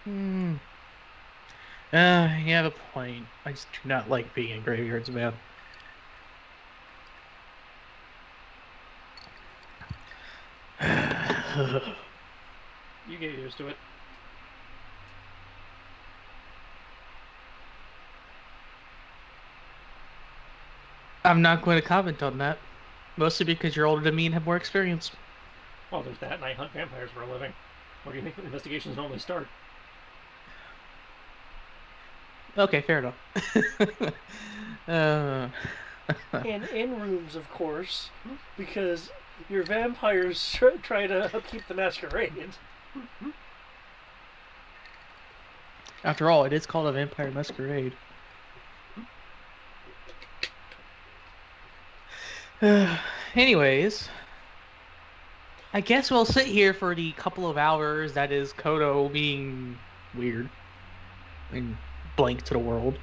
You have a point. I just do not like being in graveyards, man. You get used to it. I'm not going to comment on that. Mostly because you're older than me and have more experience. Well, there's that, and I hunt vampires for a living. Where do you think investigations normally start? Okay, fair enough. And in rooms, of course, because your vampires try to upkeep the masquerade. After all, it is called a vampire masquerade. Anyways, I guess we'll sit here for the couple of hours that is Kodo being weird and blank to the world.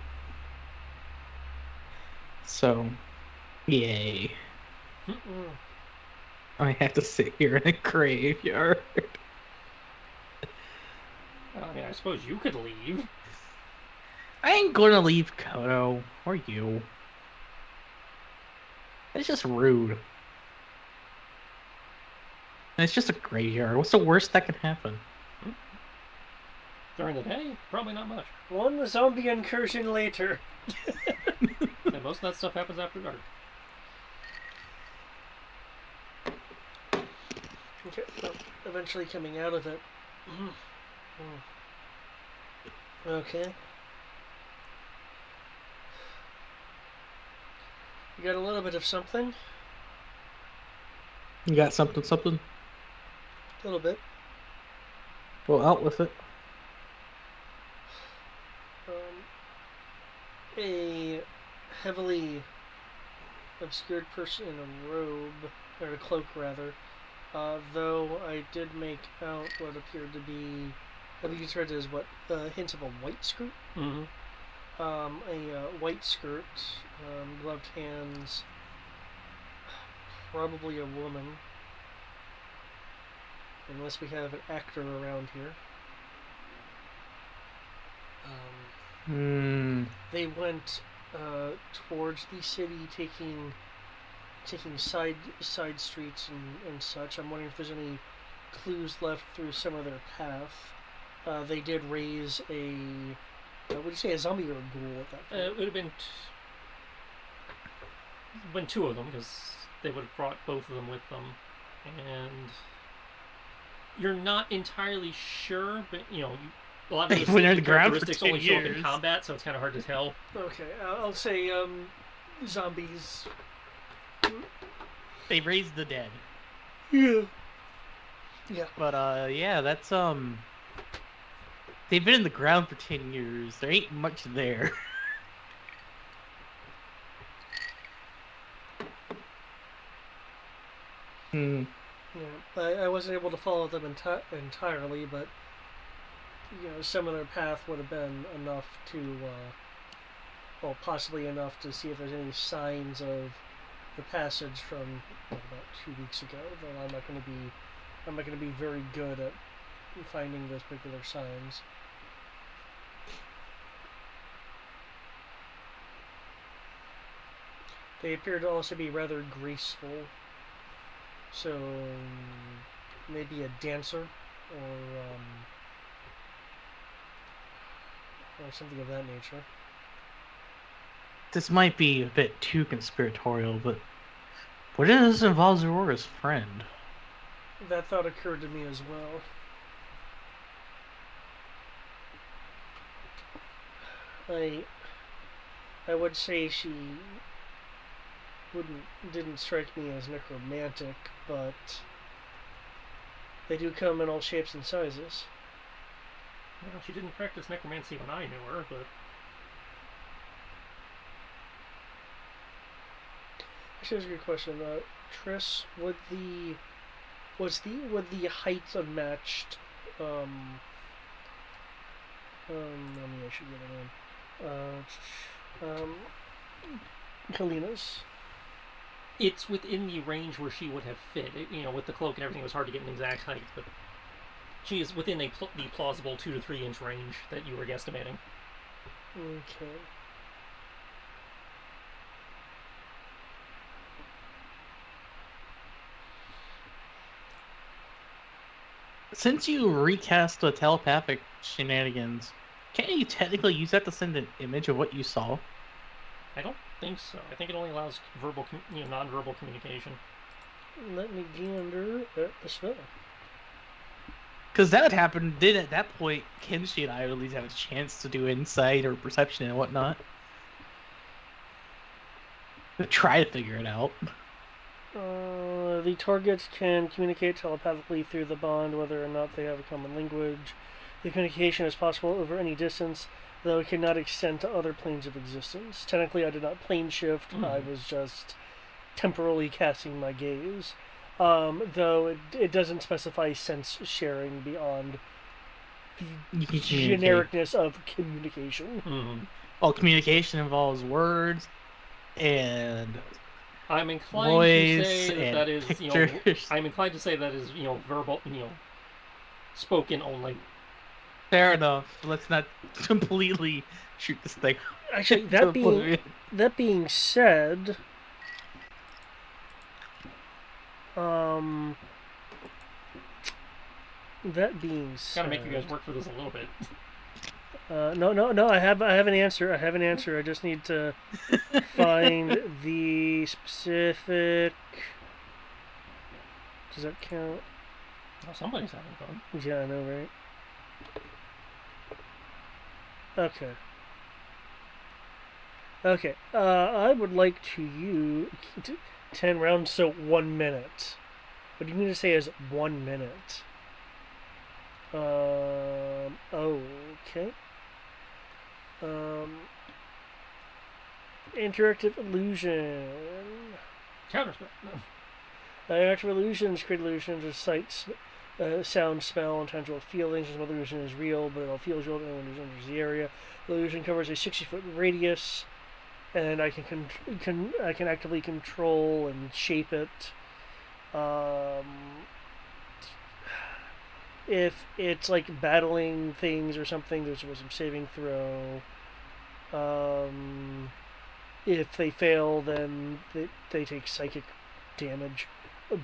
So, yay. I have to sit here in a graveyard. I mean, I suppose you could leave. I ain't gonna leave Kodo, or you. It's just rude. And it's just a graveyard. What's the worst that can happen? During the day? Probably not much. One zombie incursion later. And most of that stuff happens after dark. Okay, well, eventually coming out of it. Okay. You got a little bit of something? You got something? A little bit. Well, out with it. a heavily obscured person in a robe, or a cloak rather, though I did make out what appeared to be, I think it's read as what, hints of a white skirt. Mm-hmm. A white skirt, gloved hands, probably a woman, unless we have an actor around here. They went towards the city, taking side streets and such. I'm wondering if there's any clues left through some of their path. They did raise a, what would you say, a zombie or a ghoul at that point? It would have been two of them, because they would have brought both of them with them, and you're not entirely sure, but a lot of those characteristics only show up in combat, so it's kind of hard to tell. Okay, I'll say zombies. They raised the dead. Yeah. Yeah. But yeah, that's they've been in the ground for 10 years. There ain't much there. Yeah, I wasn't able to follow them entirely, but some of their path would have been enough to, well, possibly enough to see if there's any signs of the passage from about 2 weeks ago. Though I'm not going to be very good at finding those particular signs. They appear to also be rather graceful. So maybe a dancer or something of that nature. This might be a bit too conspiratorial, but what if this involves Aurora's friend? That thought occurred to me as well. I would say she didn't strike me as necromantic, but they do come in all shapes and sizes. Well, she didn't practice necromancy when I knew her, but actually, that's a good question. Triss, would the height of matched I should get it in. Kalina's. It's within the range where she would have fit. With the cloak and everything, it was hard to get an exact height, but she is within the plausible 2 to 3 inch range that you were guesstimating. Okay. Since you recast the telepathic shenanigans, can't you technically use that to send an image of what you saw? I don't think so. I think it only allows verbal, non-verbal communication. Let me gander at the spell. Because that would happen. Then at that point, Kenshi and I would at least have a chance to do insight or perception and whatnot. To try to figure it out. The targets can communicate telepathically through the bond, whether or not they have a common language. The communication is possible over any distance, though it cannot extend to other planes of existence. Technically, I did not plane shift. I was just temporarily casting my gaze. Though it doesn't specify sense sharing beyond the genericness of communication. Mm-hmm. Well, communication involves words and I'm inclined to say that is I'm inclined to say that is verbal, spoken only. Fair enough. Let's not completely shoot this thing. Actually, that being said, Gotta make you guys work for this a little bit. No. I have an answer. I just need to find the specific. Does that count? Oh, somebody's having fun. Yeah, I know, right? Okay. I would like to use 10 rounds, so 1 minute. What do you mean to say is 1 minute? Okay. Interactive illusion. Counterspell. No. Interactive illusions create illusions of sight, sound, smell, and tangible feelings. Some illusion is real, but it all feels real when it enters the area. The illusion covers a 60-foot radius, and I can actively control and shape it. If it's like battling things or something, there's a wisdom saving throw. If they fail, then they take psychic damage.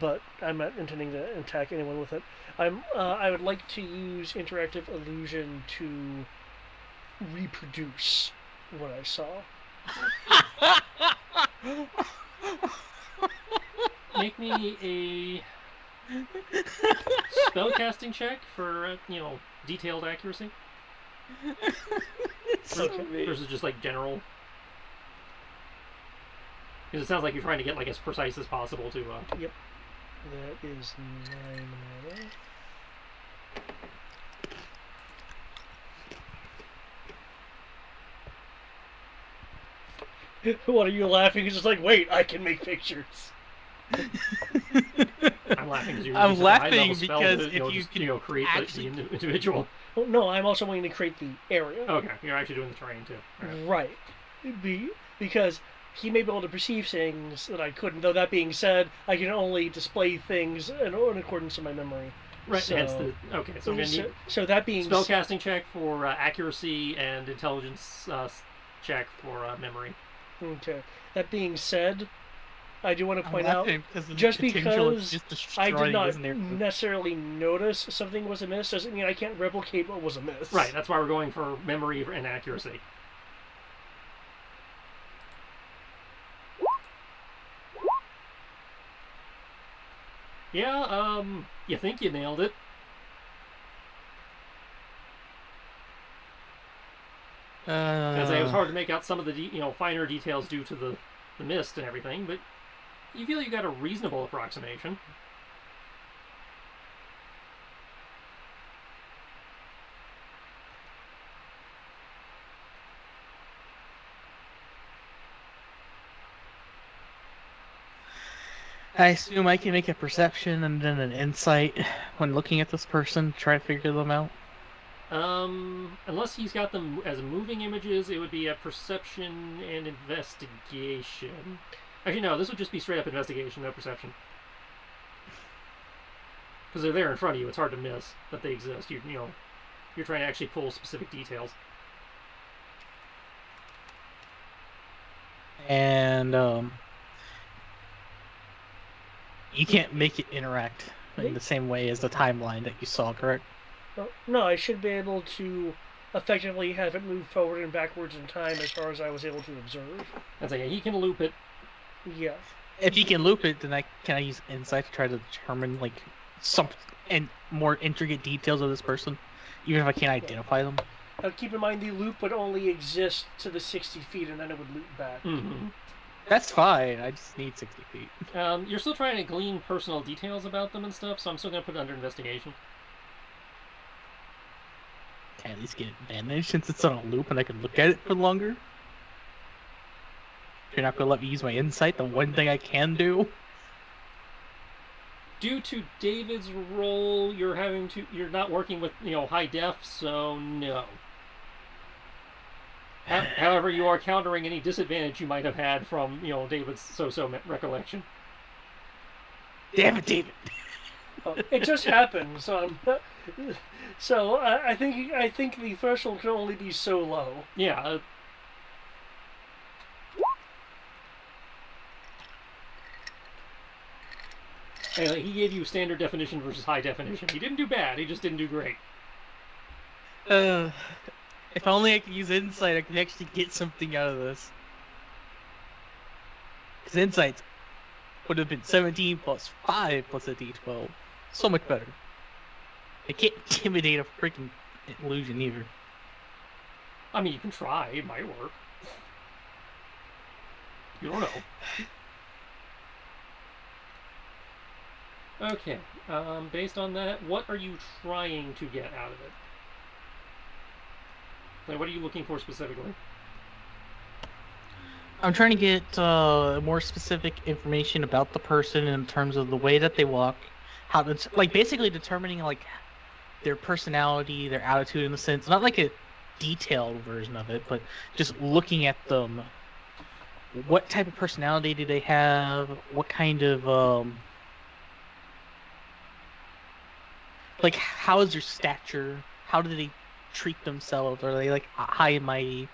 But I'm not intending to attack anyone with it. I would like to use interactive illusion to reproduce what I saw. Make me a spellcasting check for detailed accuracy. Versus just like general. Because it sounds like you're trying to get like as precise as possible to. Yep. That is 9 mana. What are you laughing? It's just like, wait, I can make pictures. I'm laughing because I'm laughing because if you can create the individual. Oh, no, I'm also wanting to create the area. Okay, you're actually doing the terrain too. Right. Because he may be able to perceive things that I couldn't. Though that being said, I can only display things in accordance to my memory. Right. So, hence the So I'm gonna need that being spellcasting check for accuracy and intelligence check for memory. Okay. That being said, I do want to point out, because just because I did not necessarily notice something was amiss doesn't mean I can't replicate what was amiss. Right, that's why we're going for memory and accuracy. Yeah, you think you nailed it. Because it was hard to make out some of the finer details due to the mist and everything, but you feel you got a reasonable approximation. I assume I can make a perception and then an insight when looking at this person, try to figure them out. Unless he's got them as moving images, it would be a perception and investigation. Actually, no, this would just be straight up investigation, no perception. Because they're there in front of you, it's hard to miss that they exist. You're trying to actually pull specific details. And, you can't make it interact in the same way as the timeline that you saw, correct? No, I should be able to effectively have it move forward and backwards in time as far as I was able to observe. That's like, he can loop it. Yeah. If he can loop it, then can I use insight to try to determine like some more intricate details of this person, even if I can't identify them? Keep in mind the loop would only exist to the 60 feet, and then it would loop back. Mm-hmm. That's fine. I just need 60 feet. You're still trying to glean personal details about them and stuff, so I'm still going to put it under investigation. Can I at least get advantage since it's on a loop and I can look at it for longer? If you're not going to let me use my insight, the one thing I can do? Due to David's role, you're not working with, high def, so no. However, you are countering any disadvantage you might have had from, David's so-so recollection. Damn it, David! It just happened, so I think the threshold can only be so low. Yeah. Anyway, he gave you standard definition versus high definition. He didn't do bad. He just didn't do great. If only I could use insight, I could actually get something out of this. Because insight would have been 17 plus 5 plus a d12. So much better. I can't intimidate a freaking illusion either. I mean, you can try. It might work. You don't know. Okay. Based on that, what are you trying to get out of it? Like, what are you looking for specifically? I'm trying to get more specific information about the person in terms of the way that they walk, how to like basically determining like their personality, their attitude in the sense, not like a detailed version of it, but just looking at them. What type of personality do they have? What kind of like how is their stature? How do they treat themselves? Are they like high and mighty,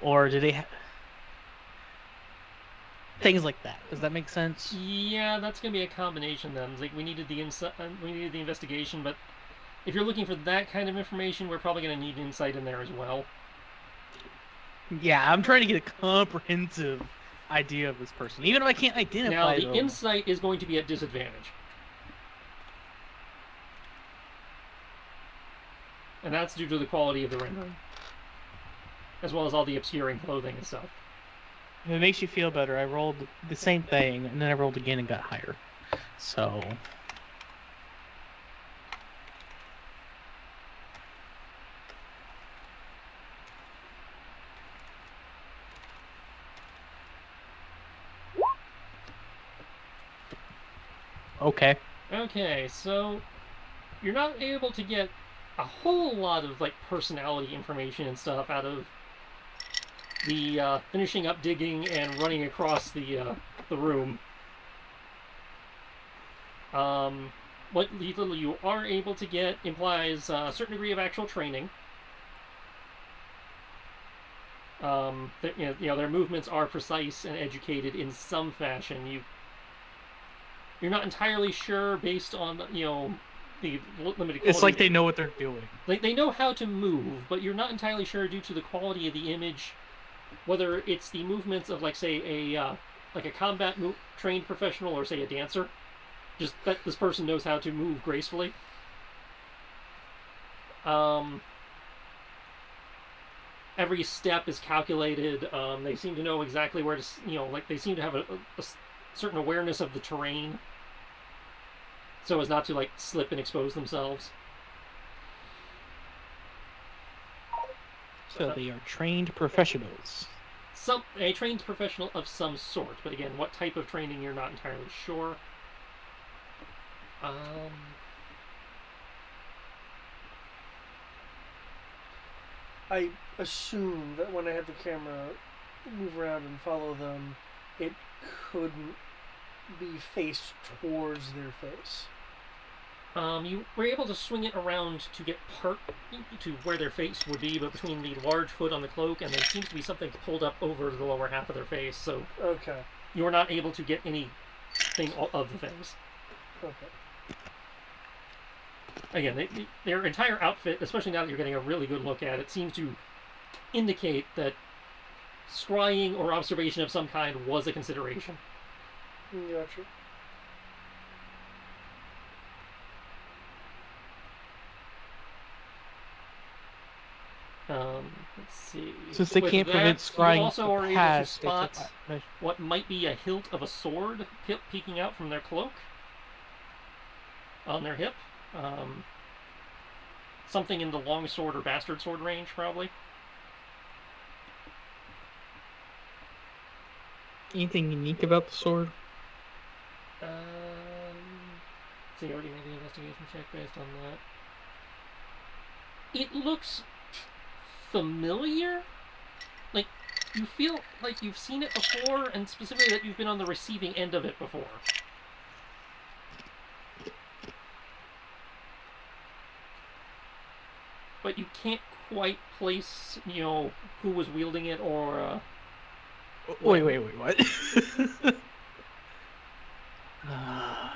or do they things like that? Does that make sense? Yeah, that's gonna be a combination then. Like we needed the we needed the investigation, but if you're looking for that kind of information, we're probably gonna need insight in there as well. Yeah, I'm trying to get a comprehensive idea of this person, even if I can't Now, identify the them. insight is going to be at disadvantage. And that's due to the quality of the rendering, as well as all the obscuring clothing and stuff. If it makes you feel better, I rolled the same thing, and then I rolled again and got higher. So... Okay. Okay, so you're not able to get a whole lot of like personality information and stuff out of the finishing up digging and running across the room. What little you are able to get implies a certain degree of actual training. Their movements are precise and educated in some fashion. You're not entirely sure based on the limited. It's like they know what they're doing. They know how to move, but you're not entirely sure due to the quality of the image whether it's the movements of like say a combat trained professional or say a dancer. Just that this person knows how to move gracefully. Every step is calculated. They seem to know exactly where to, they seem to have a certain awareness of the terrain, so as not to like slip and expose themselves. So they are trained professionals. A trained professional of some sort, but again, what type of training you're not entirely sure. I assume that when I have the camera move around and follow them, it couldn't be faced towards their face. You were able to swing it around to get part to where their face would be, but between the large hood on the cloak and there seems to be something pulled up over the lower half of their face, so okay, you were not able to get anything of the face. Okay. Again, their entire outfit, especially now that you're getting a really good look at it, seems to indicate that scrying or observation of some kind was a consideration. Gotcha. Let's see. Since they can't prevent scrying, you also are able to spot they what might be a hilt of a sword peeking out from their cloak on their hip. Something in the long sword or bastard sword range, probably. Anything unique about the sword? So you already made the investigation check based on that. It looks familiar. Like, you feel like you've seen it before, and specifically that you've been on the receiving end of it before. But you can't quite place, who was wielding it or... Wait, what?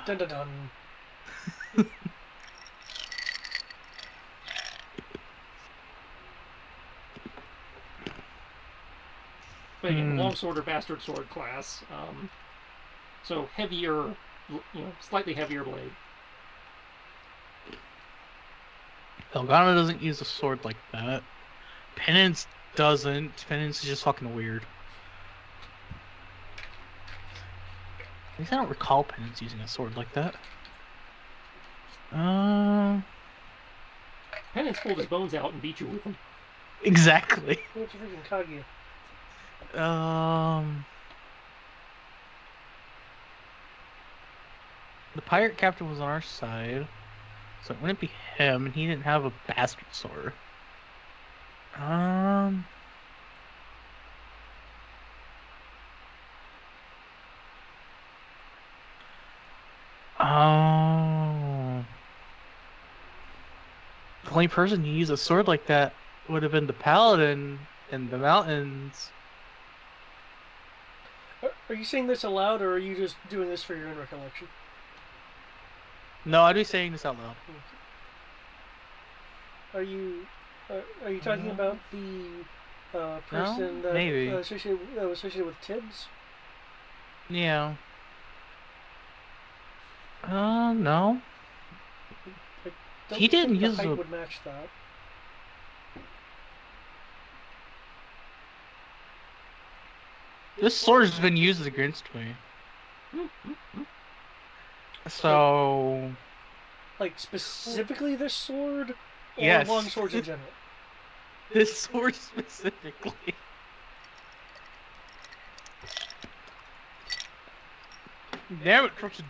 Dun dun dun. But again, longsword or bastard sword class. So heavier, slightly heavier blade. Elgana doesn't use a sword like that. Penance doesn't. Penance is just fucking weird. At least I don't recall Penance using a sword like that. Penance pulled his bones out and beat you with them. Exactly. What's freaking Kaguya? The pirate captain was on our side, so it wouldn't be him, and he didn't have a bastard sword. Oh. The only person who used a sword like that would have been the paladin in the mountains. Are you saying this aloud, or are you just doing this for your own recollection? No, I'd be saying this out loud. Are you talking about the person No? that Maybe. was associated with Tibbs? Yeah. No. Don't He didn't think the use height a... would match that. This sword has been used against me. So... Like, specifically this sword? Or yes. long swords in general? This sword specifically. Damn it, Crooked.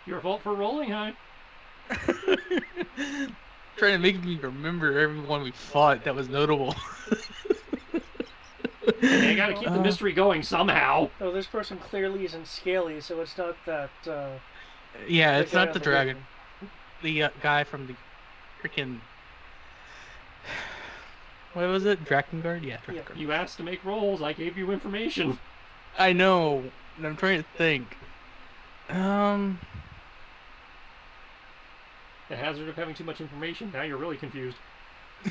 Your fault for rolling high. Trying to make me remember everyone we fought that was notable. Hey, I gotta keep the mystery going somehow. Oh, this person clearly isn't scaly, so it's not that. Yeah, it's not the the dragon. The guy from the freaking. What was it? Drakengard? Yeah, Drakengard. You asked to make rolls. I gave you information. I know, and I'm trying to think. The hazard of having too much information. Now you're really confused.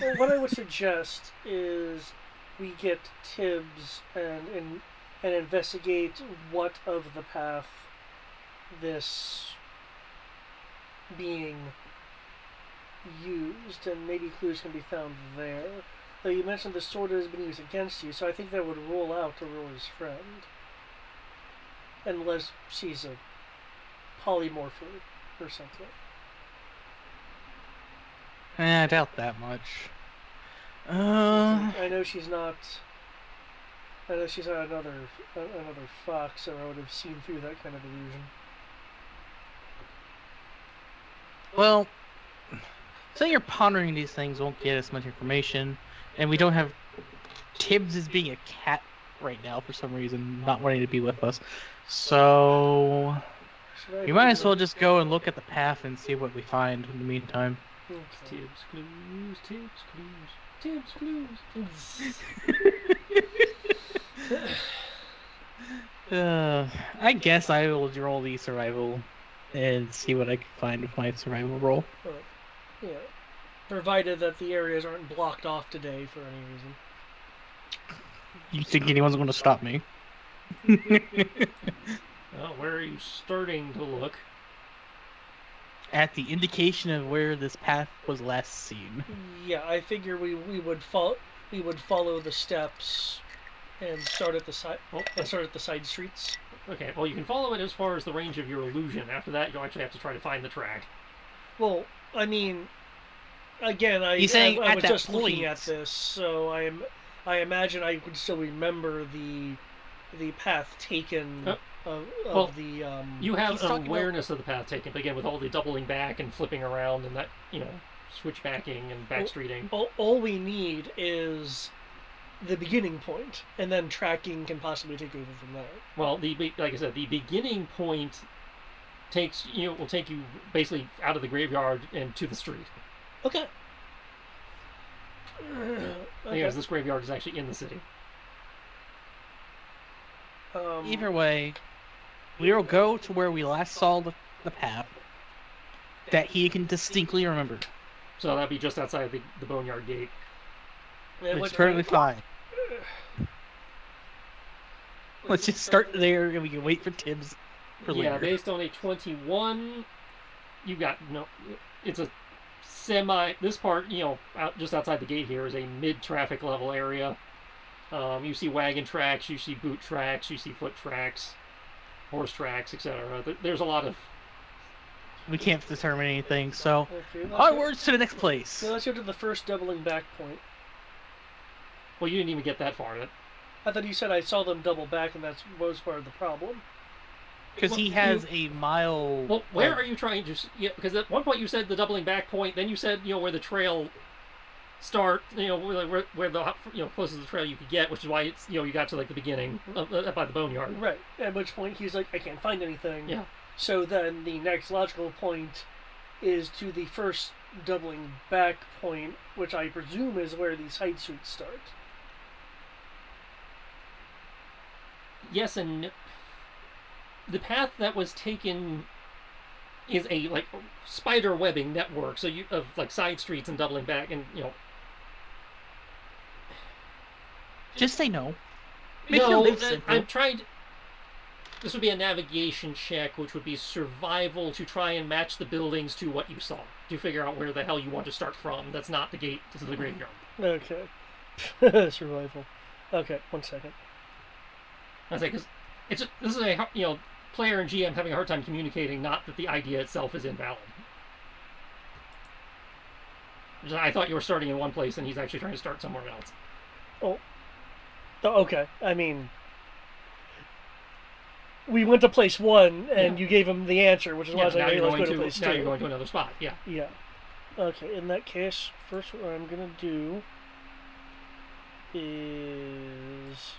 Well, what I would suggest is we get Tibbs and investigate what of the path this being used, and maybe clues can be found there. Though you mentioned the sword has been used against you, so I think that would rule out Aurora's friend. Unless she's a polymorpher or something. I doubt that much. I know she's not another fox, or I would have seen through that kind of illusion. Well, saying you're pondering these things won't get us much information, and we don't have Tibbs as being a cat right now for some reason, not wanting to be with us. So you might as well just go and look at the path and see what we find in the meantime. Okay. Tibbs clues, Tibbs clues, Tibbs clues. I guess I will roll the survival and see what I can find with my survival roll. Yeah, provided that the areas aren't blocked off today for any reason. You think anyone's going to stop me? Well, where are you starting to look? At the indication of where this path was last seen. Yeah, I figure we would follow the steps and start at the side side streets. Okay, well you can follow it as far as the range of your illusion. After that, you'll actually have to try to find the track. Well, I mean, again, I was just looking at this, so I imagine I could still remember the path taken. You have an awareness of the path taken, but again, with all the doubling back and flipping around and that, switch backing and backstreeting. All we need is the beginning point, and then tracking can possibly take over from there. Well, like I said, the beginning point will take you basically out of the graveyard and to the street. Okay. Because this graveyard is actually in the city. Either way, we will go to where we last saw the path that he can distinctly remember. So that'd be just outside the Boneyard Gate. Which is perfectly fine. Let's just start there and we can wait for Tibbs for later. Yeah, based on a 21, you got it's a semi. This part, just outside the gate here is a mid-traffic level area. You see wagon tracks, you see boot tracks, you see foot tracks, horse tracks, etc. There's a lot of... We can't determine anything, so onwards to the next place. So let's go to the first doubling back point. Well, you didn't even get that far. I thought you said I saw them double back, and that was part of the problem. Because he has a mile. Well, where are you trying to? Yeah, because at one point you said the doubling back point. Then you said where the trail start. Where the closest to the trail you could get, which is why it's you got to like the beginning by the boneyard. Right. At which point he's like, I can't find anything. Yeah. So then the next logical point is to the first doubling back point, which I presume is where the side streets start. Yes, and the path that was taken is a like spider webbing network, so of like side streets and doubling back, and Just say no. I'm trying to. This would be a navigation check, which would be survival to try and match the buildings to what you saw. To figure out where the hell you want to start from. That's not the gate to the graveyard. Okay. Survival. Okay, 1 second. I say because this is a player and GM having a hard time communicating, not that the idea itself is invalid. I thought you were starting in one place and he's actually trying to start somewhere else. Oh, okay. I mean, we went to place 1 and you gave him the answer, which is why I was like, hey, let's go to place 2. Now you're going to another spot, yeah. Yeah. Okay, in that case, first what I'm going to do is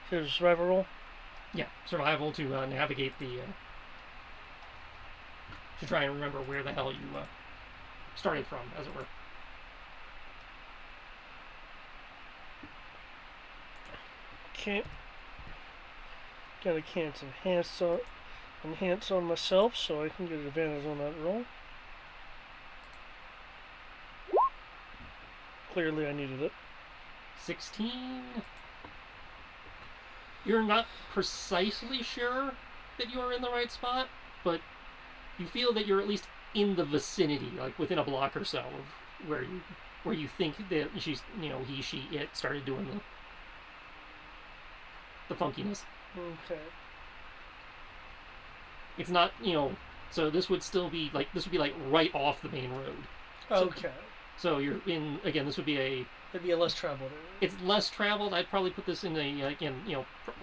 survival roll? Yeah, survival to navigate the... to try and remember where the hell you started from, as it were. Okay. Gotta cancel enhance on myself so I can get advantage on that roll. Clearly I needed it. 16. You're not precisely sure that you are in the right spot, but you feel that you're at least in the vicinity, like within a block or so of where you think that she's, he, she, it started doing the funkiness. Okay. It's not, so this would be right off the main road. Okay. So you're in, again, this would be it'd be a less traveled area. It's less traveled. I'd probably put this in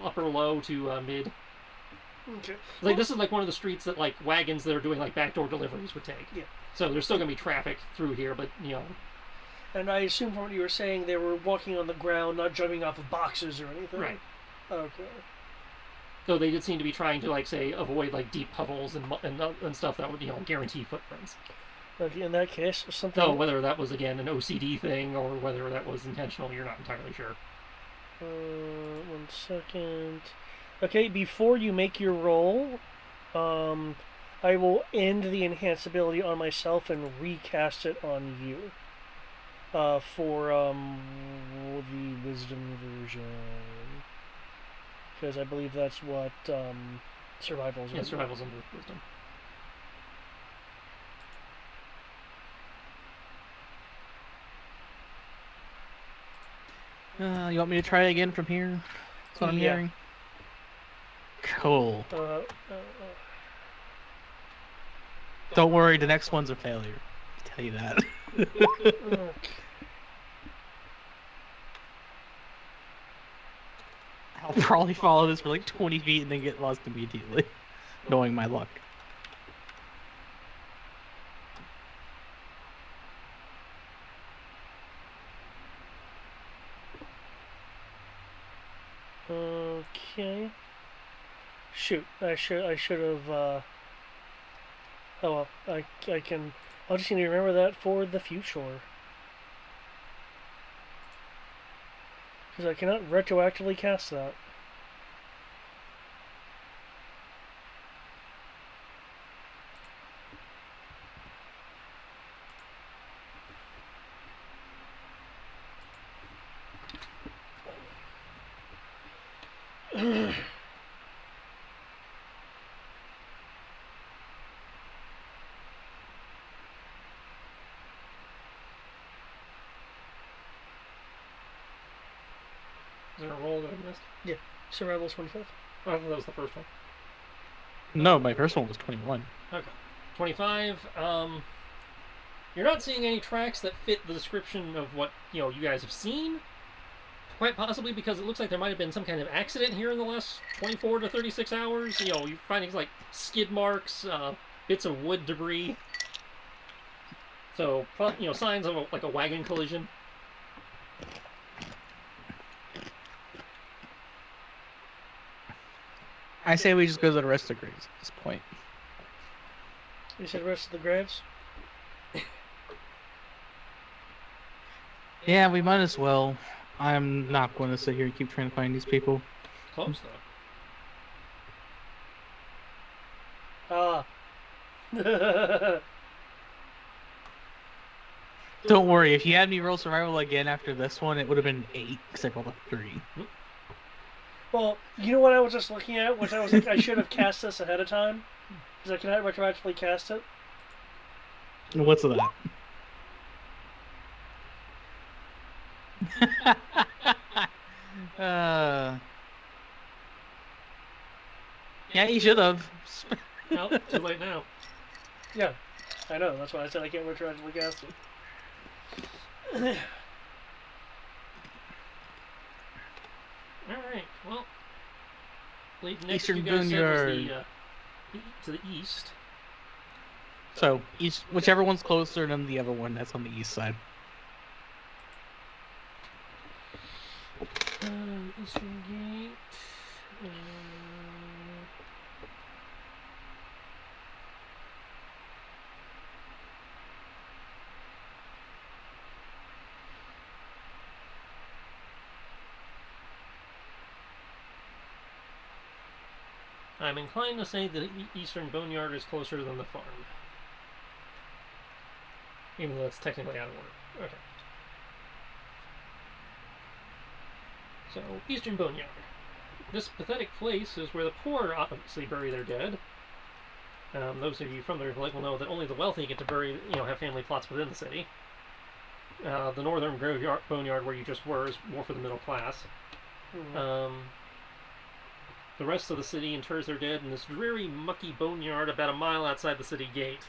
upper low to mid. Okay. This is like one of the streets that like wagons that are doing like backdoor deliveries would take. Yeah. So there's still gonna be traffic through here, but And I assume from what you were saying, they were walking on the ground, not jumping off of boxes or anything. Right. Okay. Though they did seem to be trying to avoid like deep puddles and stuff that would guarantee footprints. Okay, in that case, something. So whether that was again an OCD thing or whether that was intentional, you're not entirely sure. 1 second. Okay, before you make your roll, I will end the enhance ability on myself and recast it on you. For the wisdom version. Because I believe that's what survival's under. Yeah, survival's under wisdom. You want me to try again from here? That's what I'm hearing. Cool. Don't worry, the next one's a failure. I tell you that. Okay. I'll probably follow this for like 20 feet and then get lost immediately, knowing my luck. Okay. Shoot, I should have. Oh well, I can. I'll just need to remember that for the future. Because I cannot retroactively cast that. Is there a roll that I missed? Yeah, survival's 25. Oh, I thought that was the first one. No, my first one was 21. Okay. 25. You're not seeing any tracks that fit the description of what you guys have seen. Quite possibly because it looks like there might have been some kind of accident here in the last 24 to 36 hours. You know, you're finding like skid marks, bits of wood debris. So, you know, signs of like a wagon collision. I say we just go to the rest of the graves at this point. You said rest of the graves? Yeah, we might as well. I'm not going to sit here and keep trying to find these people. Close, Ah. Don't worry, if you had me roll survival again after this one, it would have been 8, because I rolled a 3. Well, you know what I was just looking at? Was I was like, I should have cast this ahead of time? Because I cannot retroactively cast it. What's that? Yeah, you should have. No, too late now. Yeah, I know. That's why I said I can't retroactively cast it. Alright, well. Next Eastern you guys said was Boneyard. to the east. So, whichever one's closer than the other one, that's on the east side. Eastern Gate. I'm inclined to say that the Eastern Boneyard is closer than the farm. Even though it's technically out of order. Okay. So, Eastern Boneyard. This pathetic place is where the poor obviously bury their dead. Those of you from there will know that only the wealthy get to bury, have family plots within the city. The northern boneyard where you just were is more for the middle class. Mm-hmm. The rest of the city inters their dead in this dreary, mucky boneyard about a mile outside the city gate.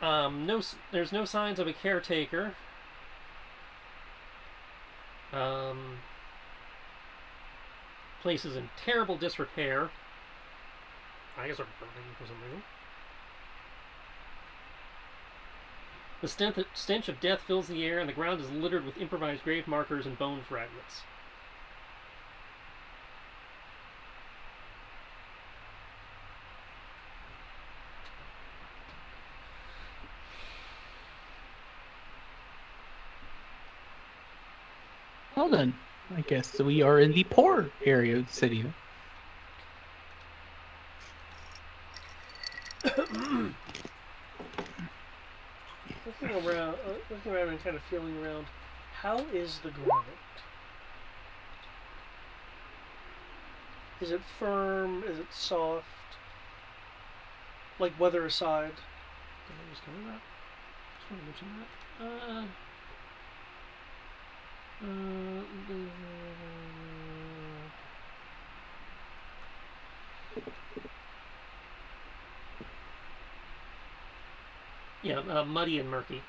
There's no signs of a caretaker. Place is in terrible disrepair. I guess they're burning for some reason. The stench of death fills the air, and the ground is littered with improvised grave markers and bone fragments. Well then, I guess we are in the poor area of the city. Looking around and kind of feeling around, how is the ground? Is it firm? Is it soft? Like weather aside. Did I just cover that? Just want to mention that. Yeah, muddy and mucky.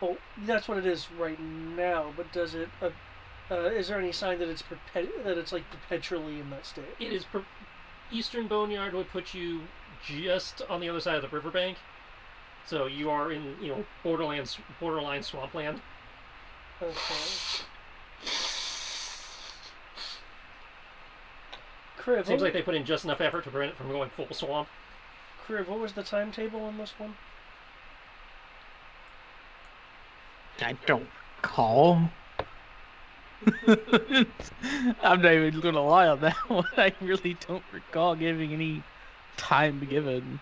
Oh, that's what it is right now. But does it? Is there any sign that it's like perpetually in that state? It is. Eastern Boneyard would put you just on the other side of the riverbank, so you are in borderline swampland. Okay. Kriv, seems like they put in just enough effort to prevent it from going full swamp. Kriv, what was the timetable on this one? I don't recall. I'm not even gonna lie on that one. I really don't recall giving any time given.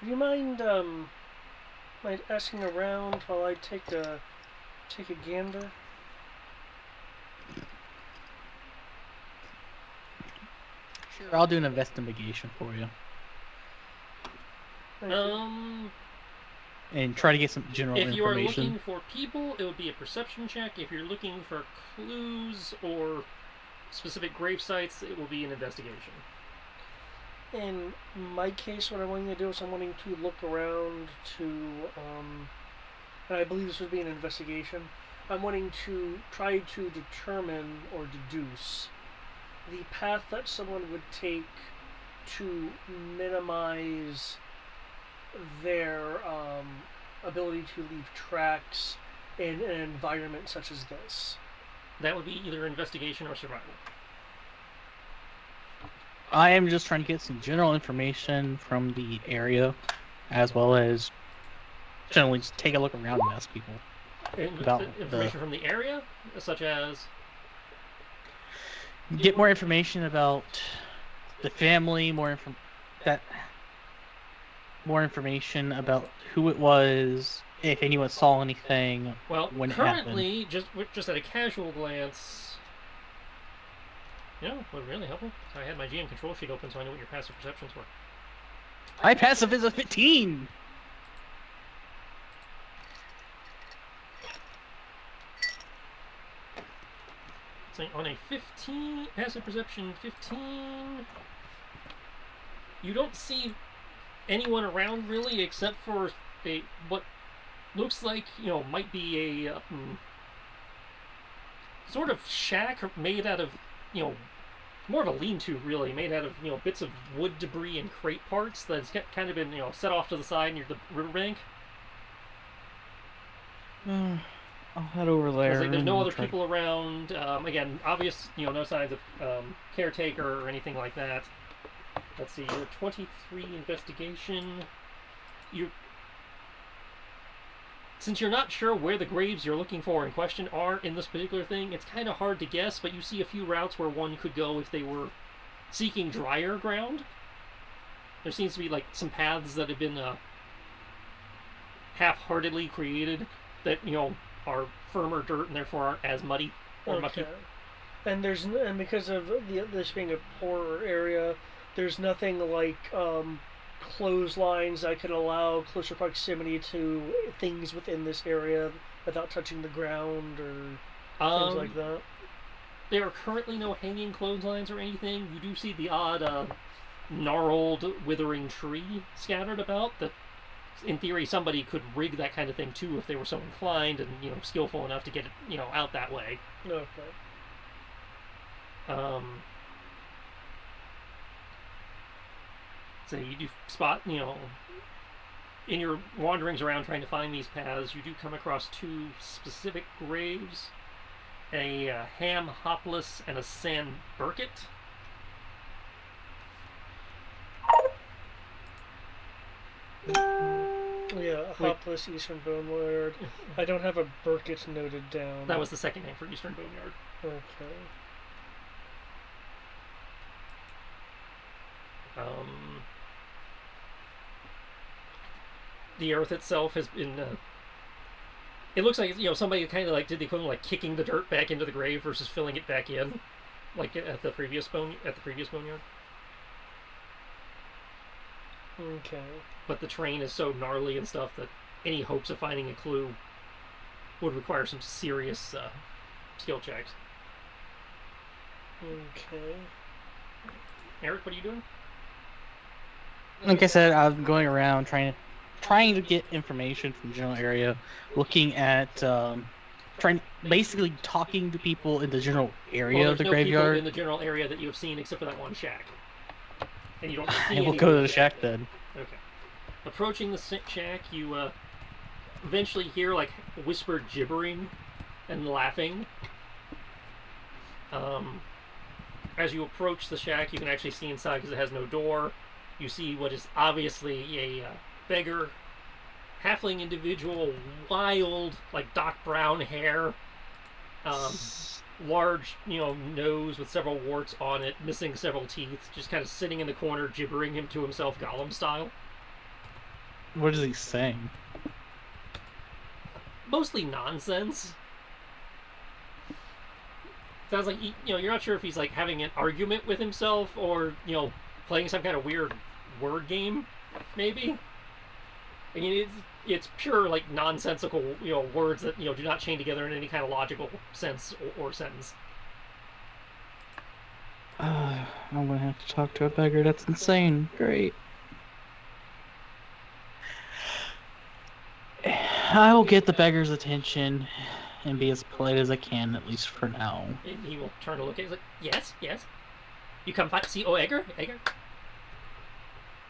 Do you mind asking around while I take a gander? Sure, I'll do an investigation for you. And try to get some general information. If you are looking for people, it would be a perception check. If you're looking for clues or specific grave sites, it will be an investigation. in my case, what I'm wanting to do is I'm wanting to look around to, and I believe this would be an investigation. I'm wanting to try to determine or deduce the path that someone would take to minimize their ability to leave tracks in an environment such as this. That would be either investigation or survival. I am just trying to get some general information from the area, as well as generally just take a look around and ask people about information from the area, such as get more information about the family, more information about who it was, if anyone saw anything. Well, when currently, it happened. just at a casual glance. You know, what really helpful? I had my GM control sheet open so I knew what your passive perceptions were. My passive is a 15! So on a 15, passive perception 15, you don't see anyone around really except for what looks like, might be a sort of shack made out of, more of a lean-to, really, made out of, bits of wood debris and crate parts that's kind of been, set off to the side near the riverbank. I'll head over there. There's no other people around. Again, obvious, no signs of caretaker or anything like that. Let's see, you're 23 investigation. Since you're not sure where the graves you're looking for in question are in this particular thing, it's kind of hard to guess, but you see a few routes where one could go if they were seeking drier ground. There seems to be, some paths that have been half-heartedly created that, are firmer dirt and therefore aren't as muddy or mucky. And because of this being a poorer area, there's nothing like clotheslines that could allow closer proximity to things within this area without touching the ground or things like that. There are currently no hanging clotheslines or anything. You do see the odd gnarled, withering tree scattered about that, in theory, somebody could rig that kind of thing too if they were so inclined and, skillful enough to get it, out that way. Okay. So you do spot, in your wanderings around trying to find these paths, you do come across two specific graves, a Ham Hopless and a San Burkett. Yeah, a Hopless Eastern Boneyard. I don't have a Burkett noted down. That was the second name for Eastern Boneyard. Okay. The earth itself has been. It looks like somebody kind of did the equivalent kicking the dirt back into the grave versus filling it back in, like at the previous boneyard. Okay. But the terrain is so gnarly and stuff that any hopes of finding a clue would require some serious skill checks. Okay. Eric, what are you doing? Like I said, I'm going around trying to get information from the general area, looking at basically talking to people in the general area of the graveyard. People in the general area that you have seen except for that one shack. And you don't see we'll go to the shack then. Okay. Approaching the shack, you eventually hear whispered gibbering and laughing. As you approach the shack, you can actually see inside because it has no door. You see what is obviously a beggar, halfling individual, wild, Doc Brown hair, large, nose with several warts on it, missing several teeth, just kind of sitting in the corner, gibbering him to himself, Gollum style. What is he saying? Mostly nonsense. Sounds like you're not sure if he's having an argument with himself or playing some kind of weird word game, maybe. I mean, it's pure nonsensical words that do not chain together in any kind of logical sense or sentence. I'm gonna have to talk to a beggar. That's insane. Great. I will get the beggar's attention and be as polite as I can, at least for now. And he will turn to look at you. He's like, yes, yes. You come see Egger? Egger?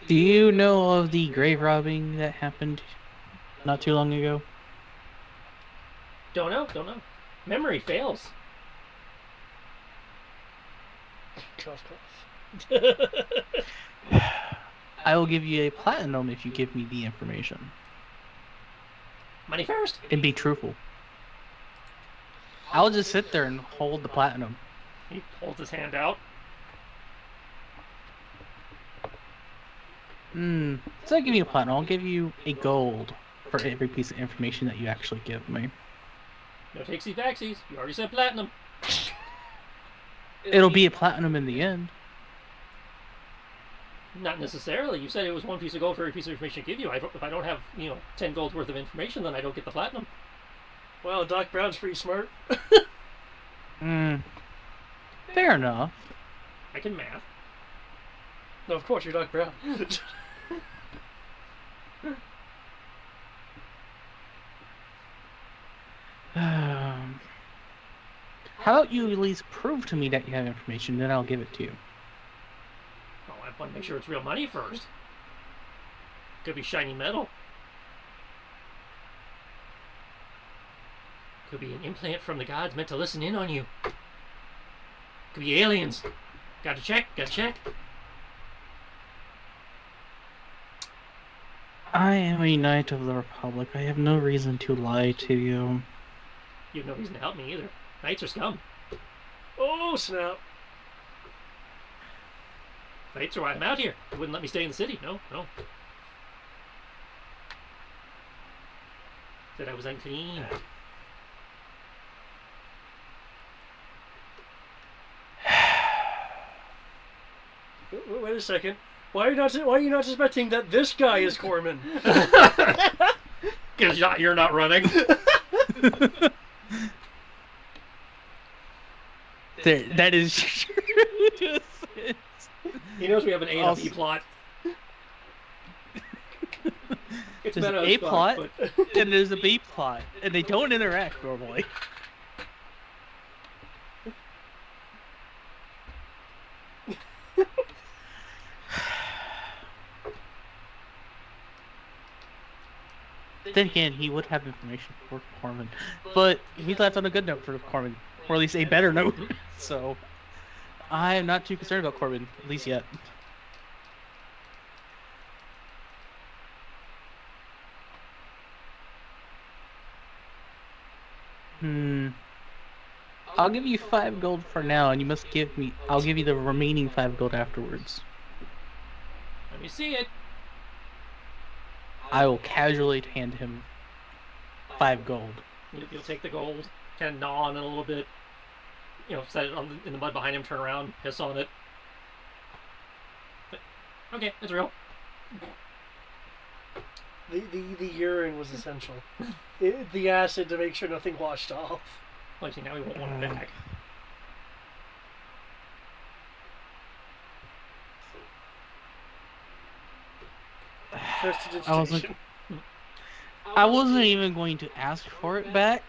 Do you know of the grave robbing that happened not too long ago? Don't know. Memory fails. Cough. I will give you a platinum if you give me the information. Money first. And be truthful. I'll just sit there and hold the platinum. He holds his hand out. So I give you a platinum. I'll give you a gold for every piece of information that you actually give me. No takesies backsies. You already said platinum. It'll be a platinum in the end. Not necessarily. You said it was 1 piece of gold for every piece of information I give you. If I don't have, 10 gold worth of information, then I don't get the platinum. Well, Doc Brown's pretty smart. Fair enough. I can math. No, of course, you're Doc Brown. How about you at least prove to me that you have information, then I'll give it to you. Oh, I want to make sure it's real money first. Could be shiny metal. Could be an implant from the gods meant to listen in on you. Could be aliens. Gotta check. I am a knight of the Republic. I have no reason to lie to you. You have no reason to help me either. Knights are scum. Oh, snap. Knights are why I'm out here. They wouldn't let me stay in the city. No. Said I was unclean. Wait a second. Why are you not suspecting that this guy is Corman? Because you're not running. That is true. He knows we have an A and a B plot. It's There's an A plot and there's a B plot, and they don't interact normally. Then again, he would have information for Corman, but he left on a good note for Corman, or at least a better note. So I am not too concerned about Corman, at least yet. I'll give you 5 gold for now, and you must give me. I'll give you the remaining 5 gold afterwards. Let me see it. I will casually hand him 5 gold. You'll take the gold, kind of gnaw on it a little bit. Set it in the mud behind him, turn around, piss on it. But, okay, it's real. The urine was essential. The acid to make sure nothing washed off. Well, see, now we won't want it back. I wasn't even going to ask for it back,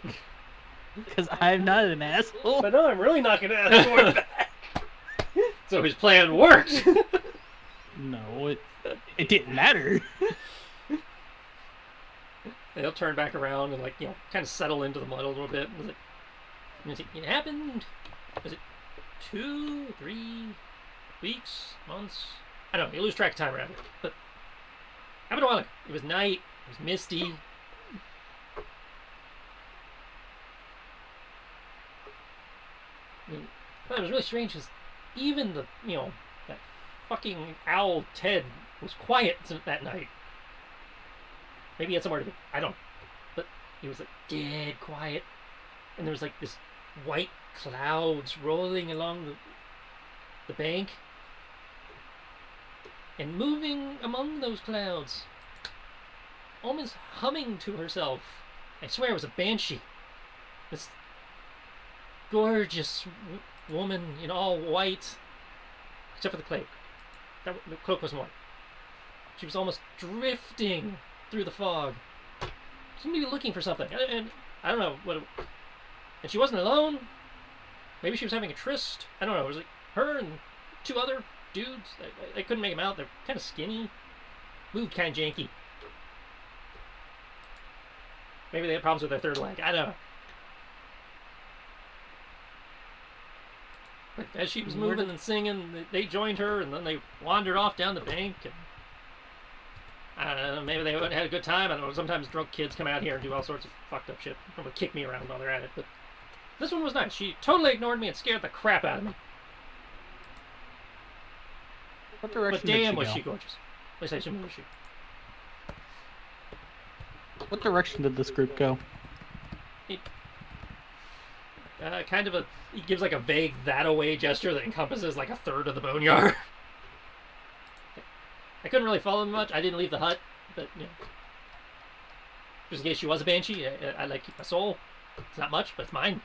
because I'm not an asshole. But no, I'm really not going to ask for it back. So his plan worked. No, it didn't matter. They'll turn back around and kind of settle into the mud a little bit. It happened. Was it 2, 3 weeks, months? I don't know. You lose track of time around here. But happened a while ago. It was night. It was misty. But it was really strange because even that fucking owl Ted was quiet that night. Maybe he had somewhere to be. I don't know. But he was dead quiet. And there was this white clouds rolling along the bank. And moving among those clouds. Almost humming to herself. I swear it was a banshee. This gorgeous woman in all white. except for the cloak. The cloak was white. She was almost drifting through the fog. She seemed to be looking for something, and I don't know what. And she wasn't alone. Maybe she was having a tryst. I don't know. It was like her and two other dudes. I couldn't make them out. They're kind of skinny. Moved kind of janky. Maybe they had problems with their third leg. I don't know. But as she was moving and singing, they joined her, and then they wandered off down the bank. And I don't know. Maybe they had a good time. I don't know. Sometimes drunk kids come out here and do all sorts of fucked up shit. Probably kick me around while they're at it. But this one was nice. She totally ignored me and scared the crap out of me. What direction But damn, did was she she go? gorgeous. At least I assume was she. What direction did this group go? Kind of he gives like a vague that-away gesture that encompasses like a third of the boneyard. I couldn't really follow him much. I didn't leave the hut, but you know, just in case she was a banshee, I like keep my soul. It's not much, but it's mine.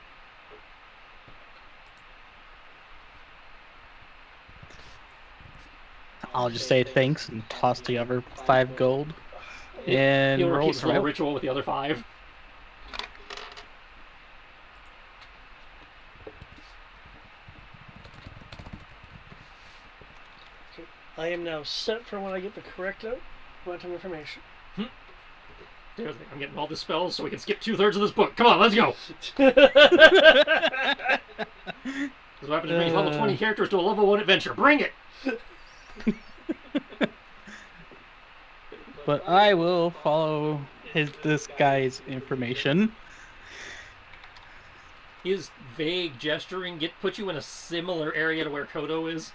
I'll just say thanks and toss the other 5 gold. And You'll roll repeat the full survival. ritual with the other 5. I am now set for when I get the correct amount of information. Seriously, I'm getting all the spells so we can skip 2/3 of this book. Come on, let's go. This is what happens when you level 20 characters to a level 1 adventure. Bring it. But I will follow this guy's information. His vague gesturing put you in a similar area to where Kodo is.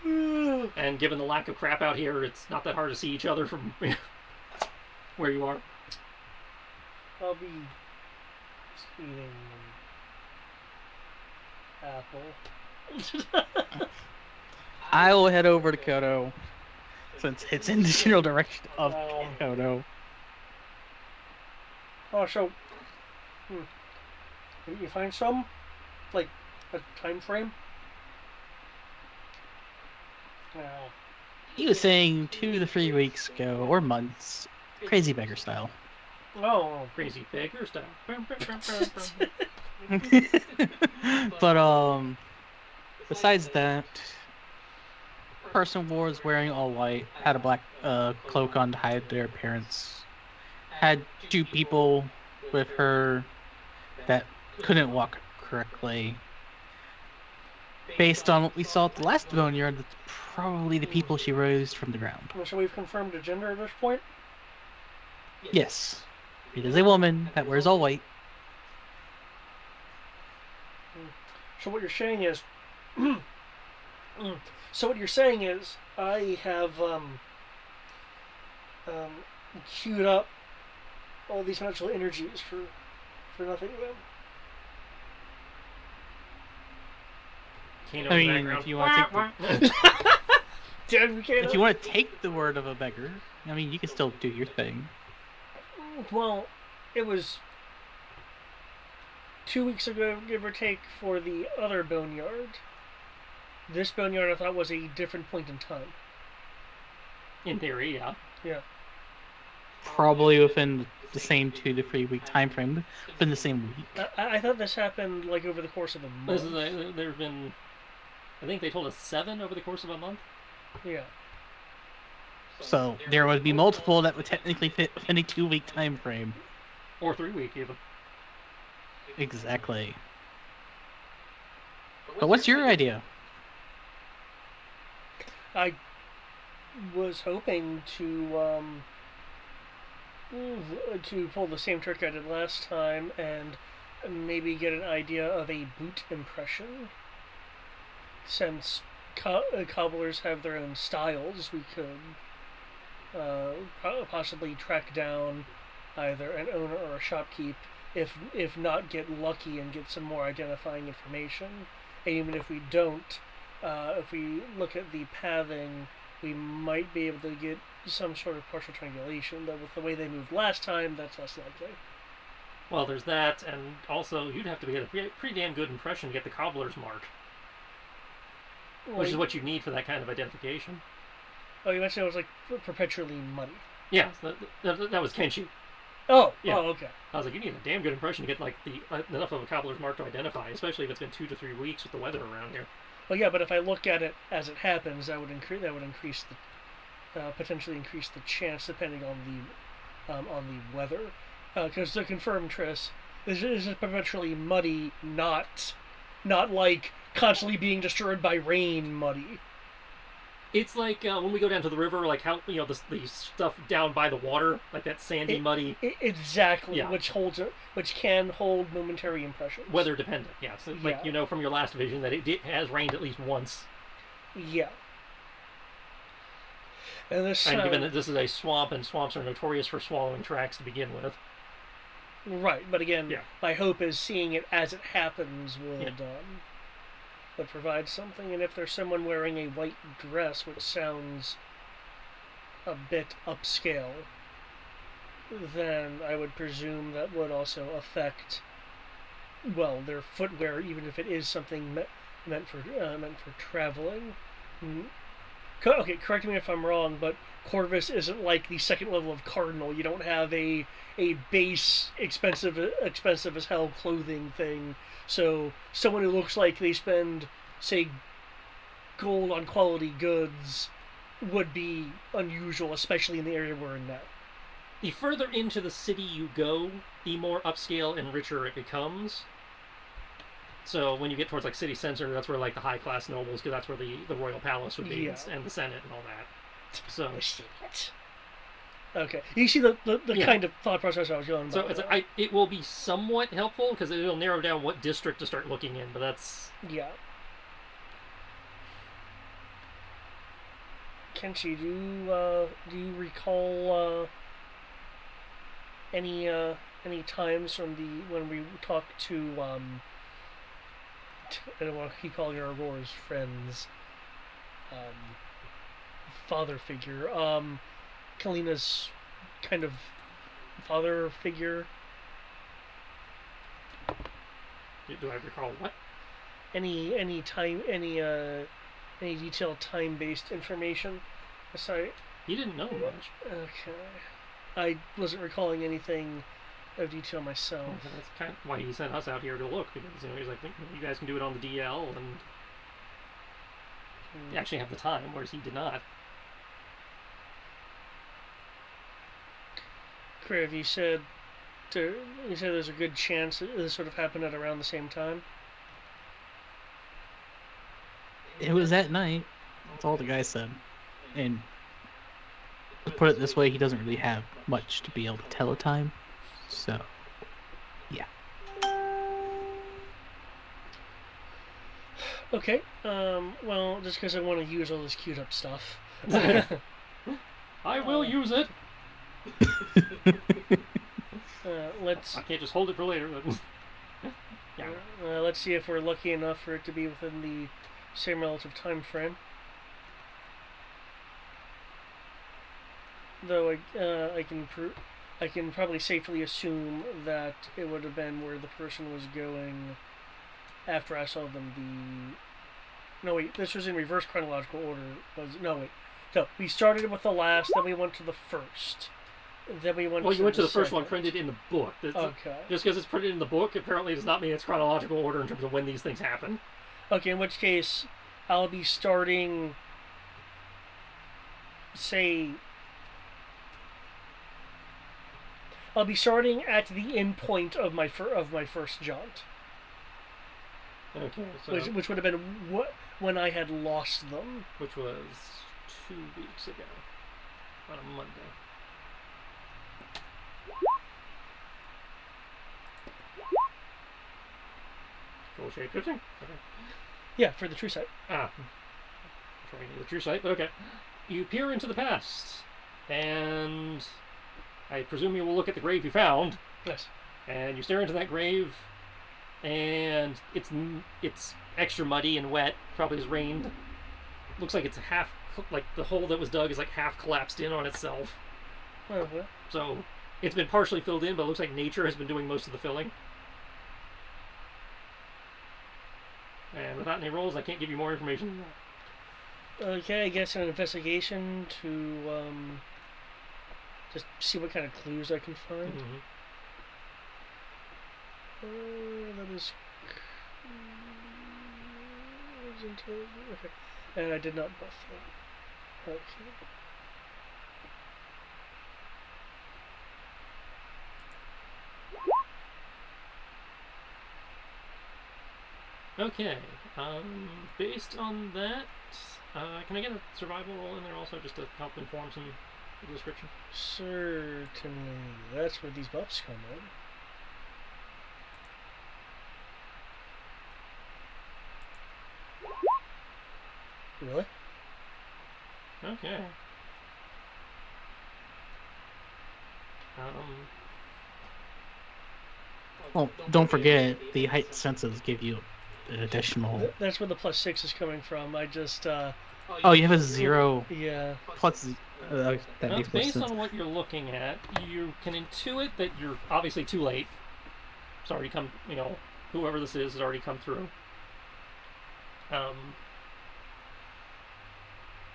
And given the lack of crap out here, it's not that hard to see each other from where you are. I'll be eating an apple. I will head over to Kodo, since it's in the general direction of Kodo. Oh, so you find some, like a time frame? Well, He was saying 2 to 3 weeks ago, or months, crazy beggar style. oh, Crazy beggar style. But besides that, person was wearing all white, had a black cloak on to hide their appearance, had 2 people with her that couldn't walk correctly. Based on what we saw at the last boneyard, that's probably the people she rose from the ground. so we've confirmed a gender at this point? Yes, it is a woman that wears all white. So what you're saying is, I have queued up all these natural energies for nothing then. Kano I in the mean, background. if you want to If if you want to take the word of a beggar, I mean, you can still do your thing. Well, it was 2 weeks ago, give or take, for the other boneyard. This boneyard I thought was a different point in time. In theory, yeah. Yeah. Probably within the same 2 to 3 week time frame, within the same week. I thought this happened like over the course of a month. There have been, I think they told us 7 over the course of a month. Yeah. So there would be multiple that would technically fit within a 2 week time frame. Or 3 week even. Exactly. But what's your idea? I was hoping to pull the same trick I did last time and maybe get an idea of a boot impression. Since cobblers have their own styles, we could possibly track down either an owner or a shopkeep, if not get lucky and get some more identifying information. And even if we don't, if we look at the pathing, we might be able to get some sort of partial triangulation, though with the way they moved last time, that's less likely. Well, there's that, and also you'd have to get a pretty damn good impression to get the cobbler's mark. which is what you need for that kind of identification. Oh, you mentioned it was like perpetually muddy. Yeah, that was Kenshi. Oh, yeah. Oh, okay. I was like, you need a damn good impression to get like enough of a cobbler's mark to identify, especially if it's been 2 to 3 weeks with the weather around here. Well, yeah, but if I look at it as it happens, that would increase the potentially increase the chance depending on the weather, because the confirmed Triss is perpetually muddy, not like constantly being destroyed by rain muddy. It's like when we go down to the river, like how the stuff down by the water, like that sandy, muddy. Exactly, yeah. which can hold momentary impressions. Weather dependent, yeah. So, like from your last vision that it has rained at least once. Yeah. And given that this is a swamp, and swamps are notorious for swallowing tracks to begin with. Right, but again, my hope is seeing it as it happens would provide something. And if there's someone wearing a white dress, which sounds a bit upscale, then I would presume that would also affect, well, their footwear, even if it is something meant for traveling. Okay, correct me if I'm wrong, but Corvus isn't like the second level of Cardinal. You don't have a base expensive as hell clothing thing. So someone who looks like they spend, say, gold on quality goods would be unusual, especially in the area we're in now. The further into the city you go, the more upscale and richer it becomes. So when you get towards like city center, that's where like the high class nobles, because that's where the royal palace would be, and the senate and all that. So okay, you see the kind of thought process I was going about. So it will be somewhat helpful because it will narrow down what district to start looking in, but that's Kenshi, do you recall any times from when we talked to I don't want to keep calling her Aurora's friends, father figure, Kalina's kind of father figure? Do I recall what? Any detailed time-based information? Sorry. He didn't know much. Okay. I wasn't recalling anything of detail myself. Okay, that's kind of why he sent us out here to look, because he's like, you guys can do it on the DL, and you actually have the time, whereas he did not. Kriv, you said there's a good chance that this would have happened at around the same time? It was at night. That's all the guy said. And to put it this way, he doesn't really have much to be able to tell a time. So, yeah. Okay. Well, just because I want to use all this queued up stuff. I will use it. I can't just hold it for later. Yeah. Let's see if we're lucky enough for it to be within the same relative time frame. Though I can probably safely assume that it would have been where the person was going after I saw them. No, wait, this was in reverse chronological order. So we started with the last, then we went to the first. Then we went. Well, you went to the second. first one printed in the book. Okay. Just because it's printed in the book, apparently does not mean it's chronological order in terms of when these things happen. Okay, in which case, I'll be starting, at the end point of my first jaunt. Okay, so which would have been when I had lost them. Which was 2 weeks ago, on a Monday. Full shade 15? Okay. Yeah, for the true sight. Trying the true sight, but okay. You peer into the past, and I presume you will look at the grave you found. Yes. And you stare into that grave, and it's extra muddy and wet. Probably has rained. Looks like it's like the hole that was dug is like half collapsed in on itself. Okay. So it's been partially filled in, but it looks like nature has been doing most of the filling. And without any rolls, I can't give you more information than that. Okay, I guess an investigation to just see what kind of clues I can find. Mm-hmm. That is. Okay. And I did not buff that. Okay. Okay. Based on that, can I get a survival roll in there also, just to help inform some description? Certainly. That's where these buffs come in. Really? Okay. Well, don't forget the height senses give you an additional. That's where the +6 is coming from. I just. Oh, you have a 0. Yeah. Plus. That makes more Based sense. on what you're looking at, you can intuit that you're obviously too late. It's already come, whoever this is has already come through.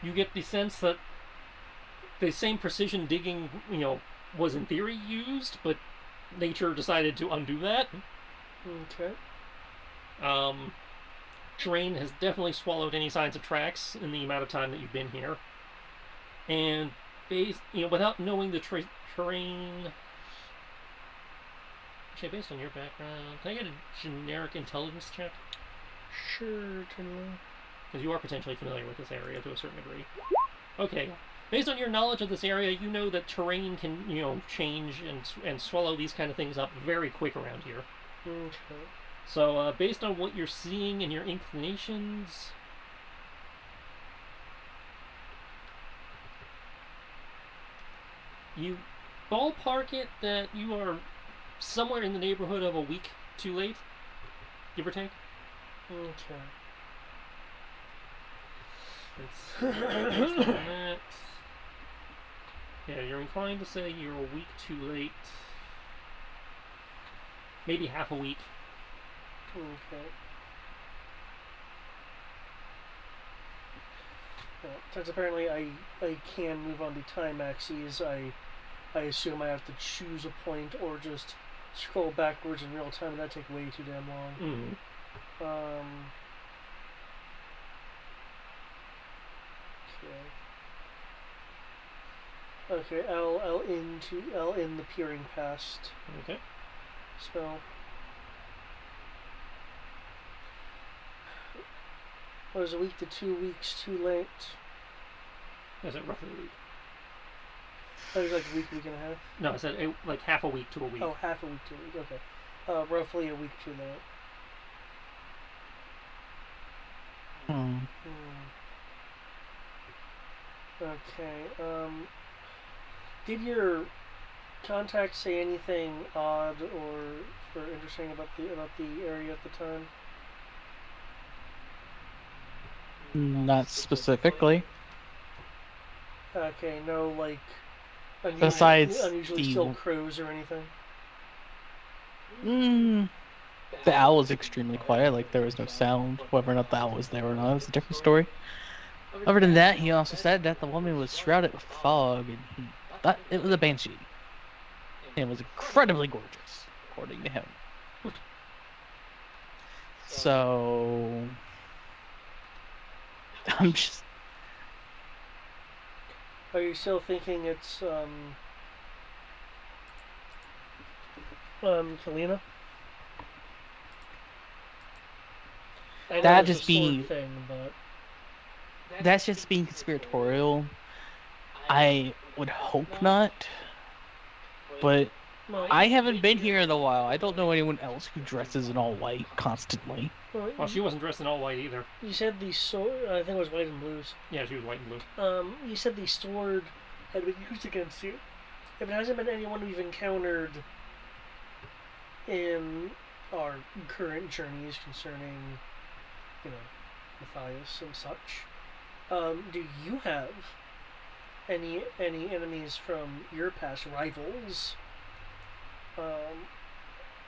You get the sense that the same precision digging, was in theory used, but nature decided to undo that. Okay. Terrain has definitely swallowed any signs of tracks in the amount of time that you've been here. And without knowing the terrain, actually, based on your background, can I get a generic intelligence check? Certainly. Because you are potentially familiar with this area to a certain degree. Okay. Based on your knowledge of this area, you know that terrain can, change and swallow these kind of things up very quick around here. Okay. So, based on what you're seeing and your inclinations, you ballpark it that you are somewhere in the neighborhood of a week too late, give or take. Okay. Based on that, yeah, you're inclined to say you're a week too late. Maybe half a week. Okay. Well, since apparently I can move on to time axes, I assume I have to choose a point or just scroll backwards in real time, and that take way too damn long. Mm-hmm. Okay. Okay, I'll end the peering past. Okay. Spell. What was a week to 2 weeks too late? I said roughly a week. That was like a week and a half? No, I said like half a week to a week. Oh, half a week to a week, okay. Roughly a week too late. Okay, did your contact say anything odd or interesting about the area at the time? Not specifically. Okay, no, like, Besides unusually still crows or anything? The owl was extremely quiet, like there was no sound. Whether or not the owl was there or not, it was a different story. Other than that, he also said that the woman was shrouded with fog, and he thought it was a banshee. And it was incredibly gorgeous, according to him. So... I'm just... Are you still thinking it's, Kalina? That just being... thing, but... That's just being conspiratorial. I would hope not. But I haven't been here in a while. I don't know anyone else who dresses in all white constantly. Well, she wasn't dressed in all white either. You said the sword... I think it was white and blues. Yeah, she was white and blue. You said the sword had been used against you. If it hasn't been anyone we've encountered in our current journeys concerning, Matthias and such, do you have any enemies from your past rivals,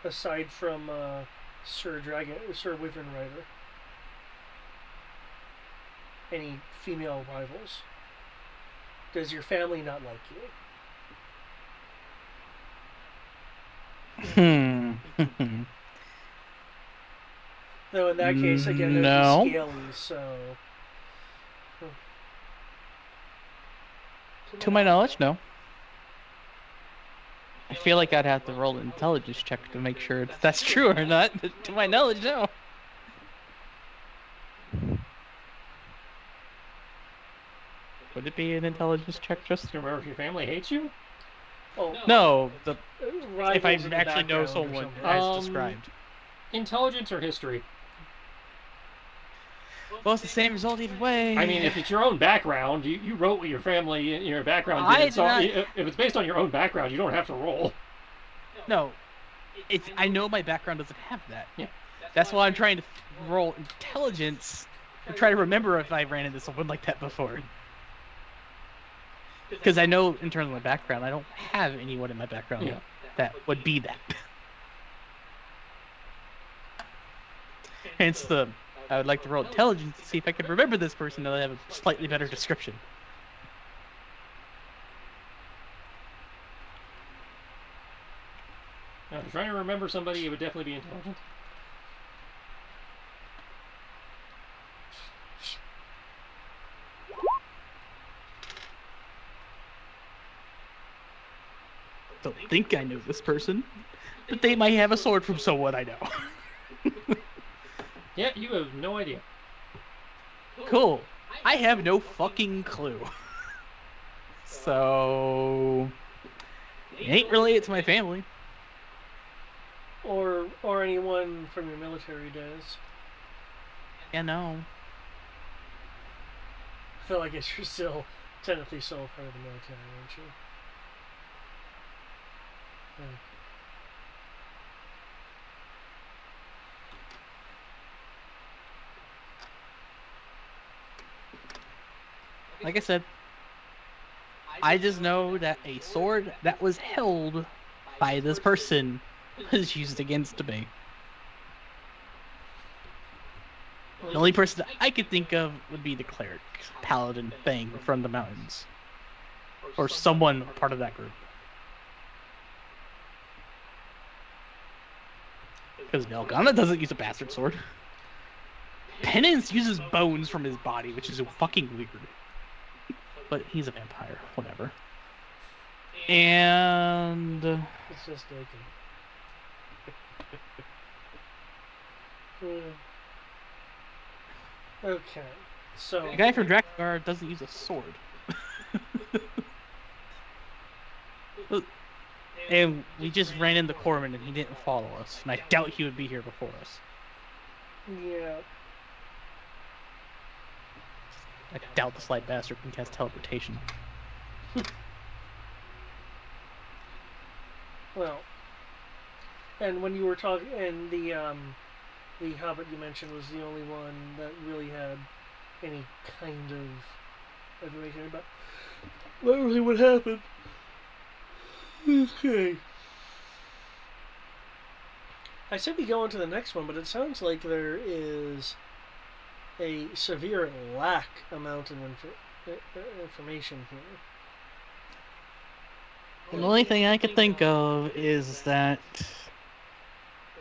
aside from Sir Wyvern Rider? any female rivals? Does your family not like you? Though in that case, again, it would No. be scaly, so... To my knowledge, no. I feel like I'd have to roll an intelligence check to make sure if that's true or not. But to my knowledge, no. Would it be an intelligence check just to remember if your family hates you? Oh, no? If I rivals in the actually know background or someone something. as described. Intelligence or history? Well, it's the same result either way. I mean, if it's your own background, you wrote what your family, your background did. So if it's based on your own background, you don't have to roll. No, I know my background doesn't have that. Yeah. That's why I'm trying to roll intelligence and try to remember if I ran into someone like that before. Because I know in terms of my background, I don't have anyone in my background that would be that. Hence I would like to roll intelligence to see if I can remember this person, though I have a slightly better description. Now, if you're trying to remember somebody, it would definitely be intelligence. Don't think I know this person, but they might have a sword from someone I know. Yeah, you have no idea. Cool. I have no fucking clue. So... it ain't related to my family. Or anyone from your military days. Yeah, no. I feel like you're still technically still a part of the military, aren't you? Yeah. Like I said, I just know that a sword that was held by this person was used against me. The only person that I could think of would be the cleric, paladin thing from the mountains. Or someone part of that group. Because Nelgana doesn't use a bastard sword. Penance uses bones from his body, which is fucking weird. But he's a vampire, whatever. And... it's just joking. Okay, so... the guy from Drakengard doesn't use a sword. And we just ran into Corman and he didn't follow us. And I doubt he would be here before us. Yeah. I doubt the slight bastard can cast teleportation. Well, and when you were talking, and the Hobbit you mentioned was the only one that really had any kind of information about literally what happened. Okay. I said we go on to the next one, but it sounds like there is a severe lack amount of information here. The only thing I could think of is that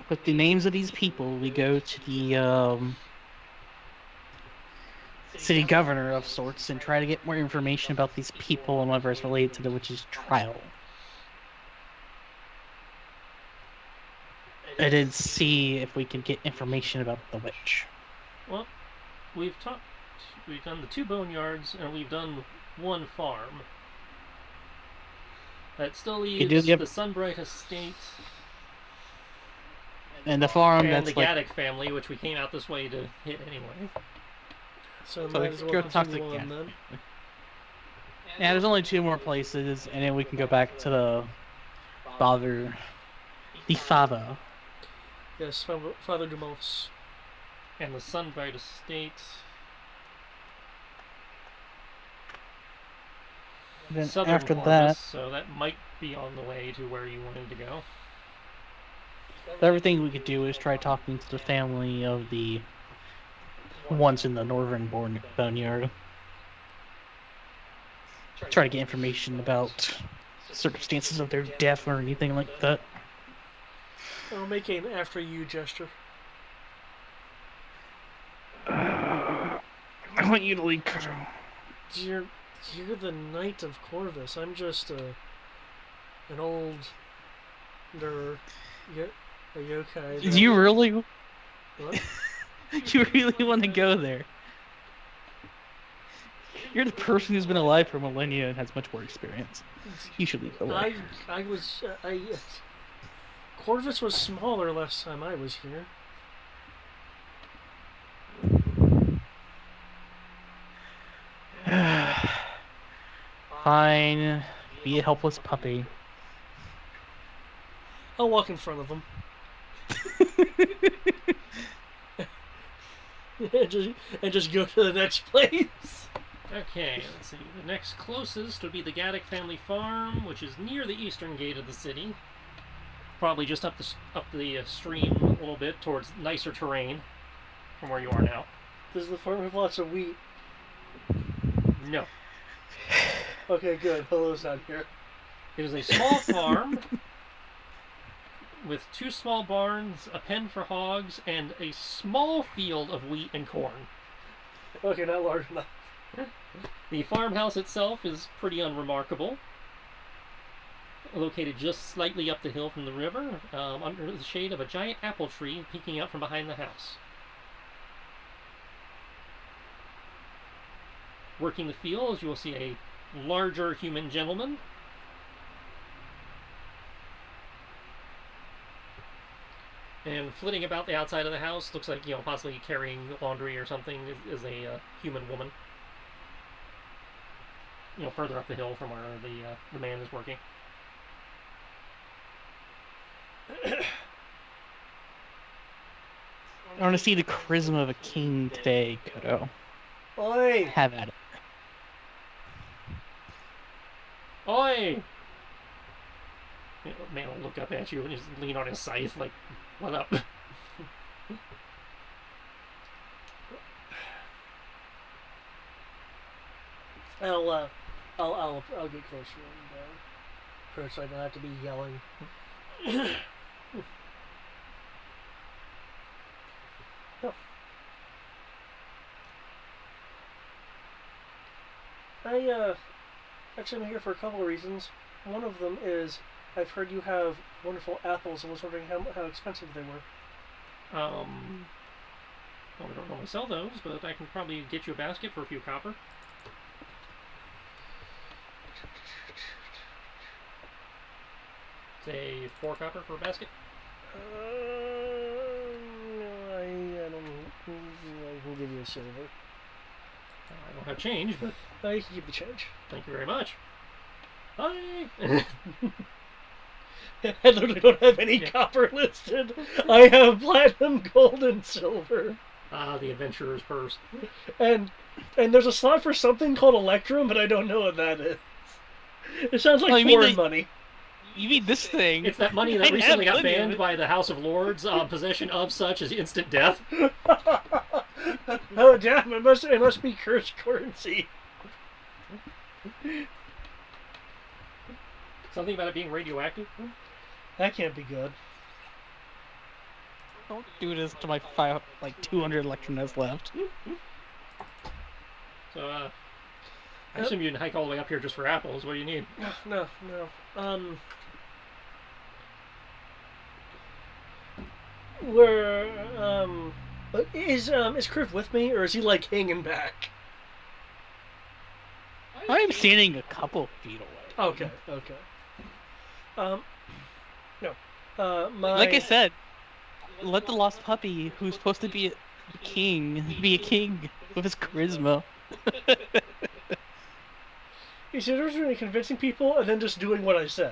with the names of these people, we go to the city governor of sorts and try to get more information about these people and whatever is related to the witch's trial. And then see if we can get information about the witch. Well, we've done the 2 boneyards, and we've done 1 farm. That still leaves the Sunbright Estate and the farm and that's the Gaddock family, which we came out this way to hit anyway. So we might as can well go talk to the continue on Gaddock then. Yeah, there's only 2 more places, and then we can go back to the father. Yes, Father Dumont. And the Sunbright Estate. Then Southern after Corvus, that, so that might be on the way to where you wanted to go. everything we could do is try talking to the family of the once in the northern boneyard. Try to get information about circumstances of their death or anything like that. I'll make an after you gesture. I want you to lead, Kuro. You're the Knight of Corvus. I'm just an old a yokai. Do you really? What? You really want to go there? You're the person who's been alive for millennia and has much more experience. You should leave the way. Corvus was smaller last time I was here. Fine. Be a helpless puppy. I'll walk in front of them. and just go to the next place. Okay, let's see. The next closest would be the Gaddock family farm, which is near the eastern gate of the city. Probably just up the stream a little bit towards nicer terrain from where you are now. Does the farm have lots of wheat? No. Okay, good. Hello's not here. It is a small farm with 2 small barns, a pen for hogs, and a small field of wheat and corn. Okay, not large enough. The farmhouse itself is pretty unremarkable. Located just slightly up the hill from the river, under the shade of a giant apple tree peeking out from behind the house. Working the fields, you will see a larger human gentleman. And flitting about the outside of the house, looks like, possibly carrying laundry or something, is a human woman. Further up the hill from where the man is working. I want to see the charisma of a king today, Kuro. Oi! Have at it. Oi! Man will look up at you and just lean on his scythe like, what up? I'll get closer and approach so I don't have to be yelling. Oh. Actually I'm here for a couple of reasons. One of them is I've heard you have wonderful apples and was wondering how expensive they were. Well, we don't normally sell those, but I can probably get you a basket for a few copper. Say 4 copper for a basket? No, I can give you a silver. I don't have change, but... You can keep the change. Thank you very much. Bye! I literally don't have any copper listed. I have platinum, gold, and silver. Ah, the adventurer's purse. And there's a slot for something called Electrum, but I don't know what that is. It sounds like foreign money. You mean this thing? It's that money that recently got banned by the House of Lords. Possession of such as instant death. Oh damn! It must be cursed currency. Something about it being radioactive? That can't be good. Don't do this to my 200 electrones left. So, I assume you didn't hike all the way up here just for apples. What do you need? No. Is Kriv with me, or is he like hanging back? I'm standing a couple feet away. Okay. No. Like I said, let the lost puppy, who's supposed to be a king with his charisma. You see, there's really convincing people and then just doing what I say.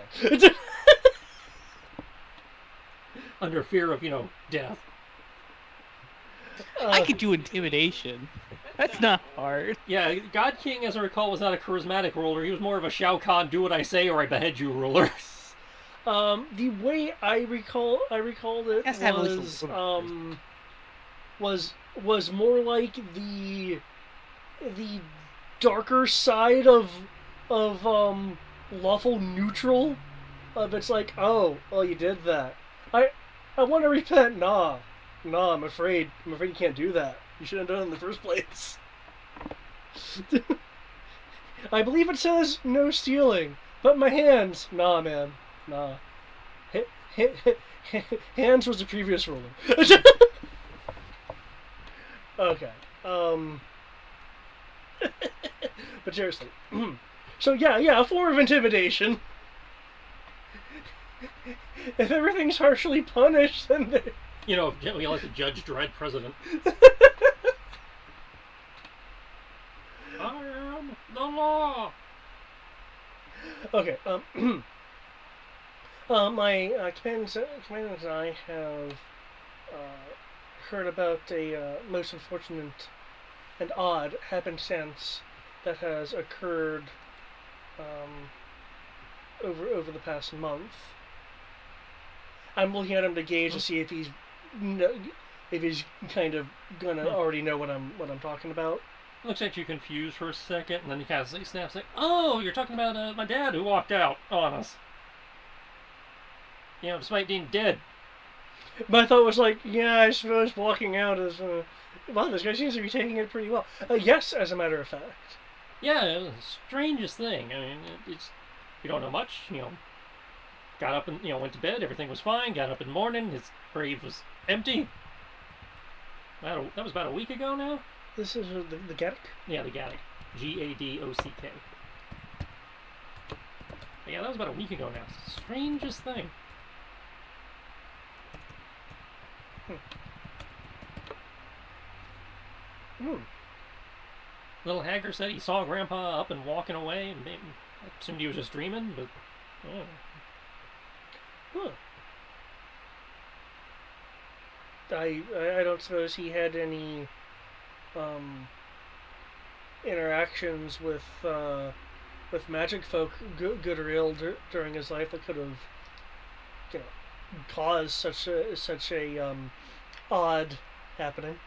Under fear of, death. I could do intimidation. That's not hard. Yeah, God King, as I recall, was not a charismatic ruler. He was more of a Shao Kahn, do what I say or I behead you ruler. The way I recalled it was was more like the darker side of lawful neutral. Of it's like, oh, you did that. I want to repent. Nah, I'm afraid you can't do that. You shouldn't have done it in the first place. I believe it says no stealing, but my hands, nah, man, nah. Hands was the previous ruler. Okay. But seriously. So yeah, a form of intimidation. If everything's harshly punished, then they... You know, we like the Judge Dredd president. I am the law. Okay. My commanders and I have heard about a most unfortunate and odd happenstance that has occurred over the past month. I'm looking at him to gauge to see if he's kind of gonna already know what I'm talking about. Looks like you're confused for a second, and then he kind of snaps like, "Oh, you're talking about my dad who walked out on us. You know, despite being dead." My thought was like, yeah, I suppose walking out is... wow, this guy seems to be taking it pretty well. Yes, as a matter of fact. Yeah, it was the strangest thing. I mean, it's... You don't know much, you know. Got up and, went to bed, everything was fine. Got up in the morning, his grave was empty. That was about a week ago now? This is the Gaddock? Yeah, the Gaddock. G-A-D-O-C-K. Yeah, that was about a week ago now. It's the strangest thing. Little Hagger said he saw Grandpa up and walking away, and maybe, I assumed he was just dreaming, but... I don't suppose he had any interactions with magic folk, good or ill, during his life that could have, caused such a odd happening.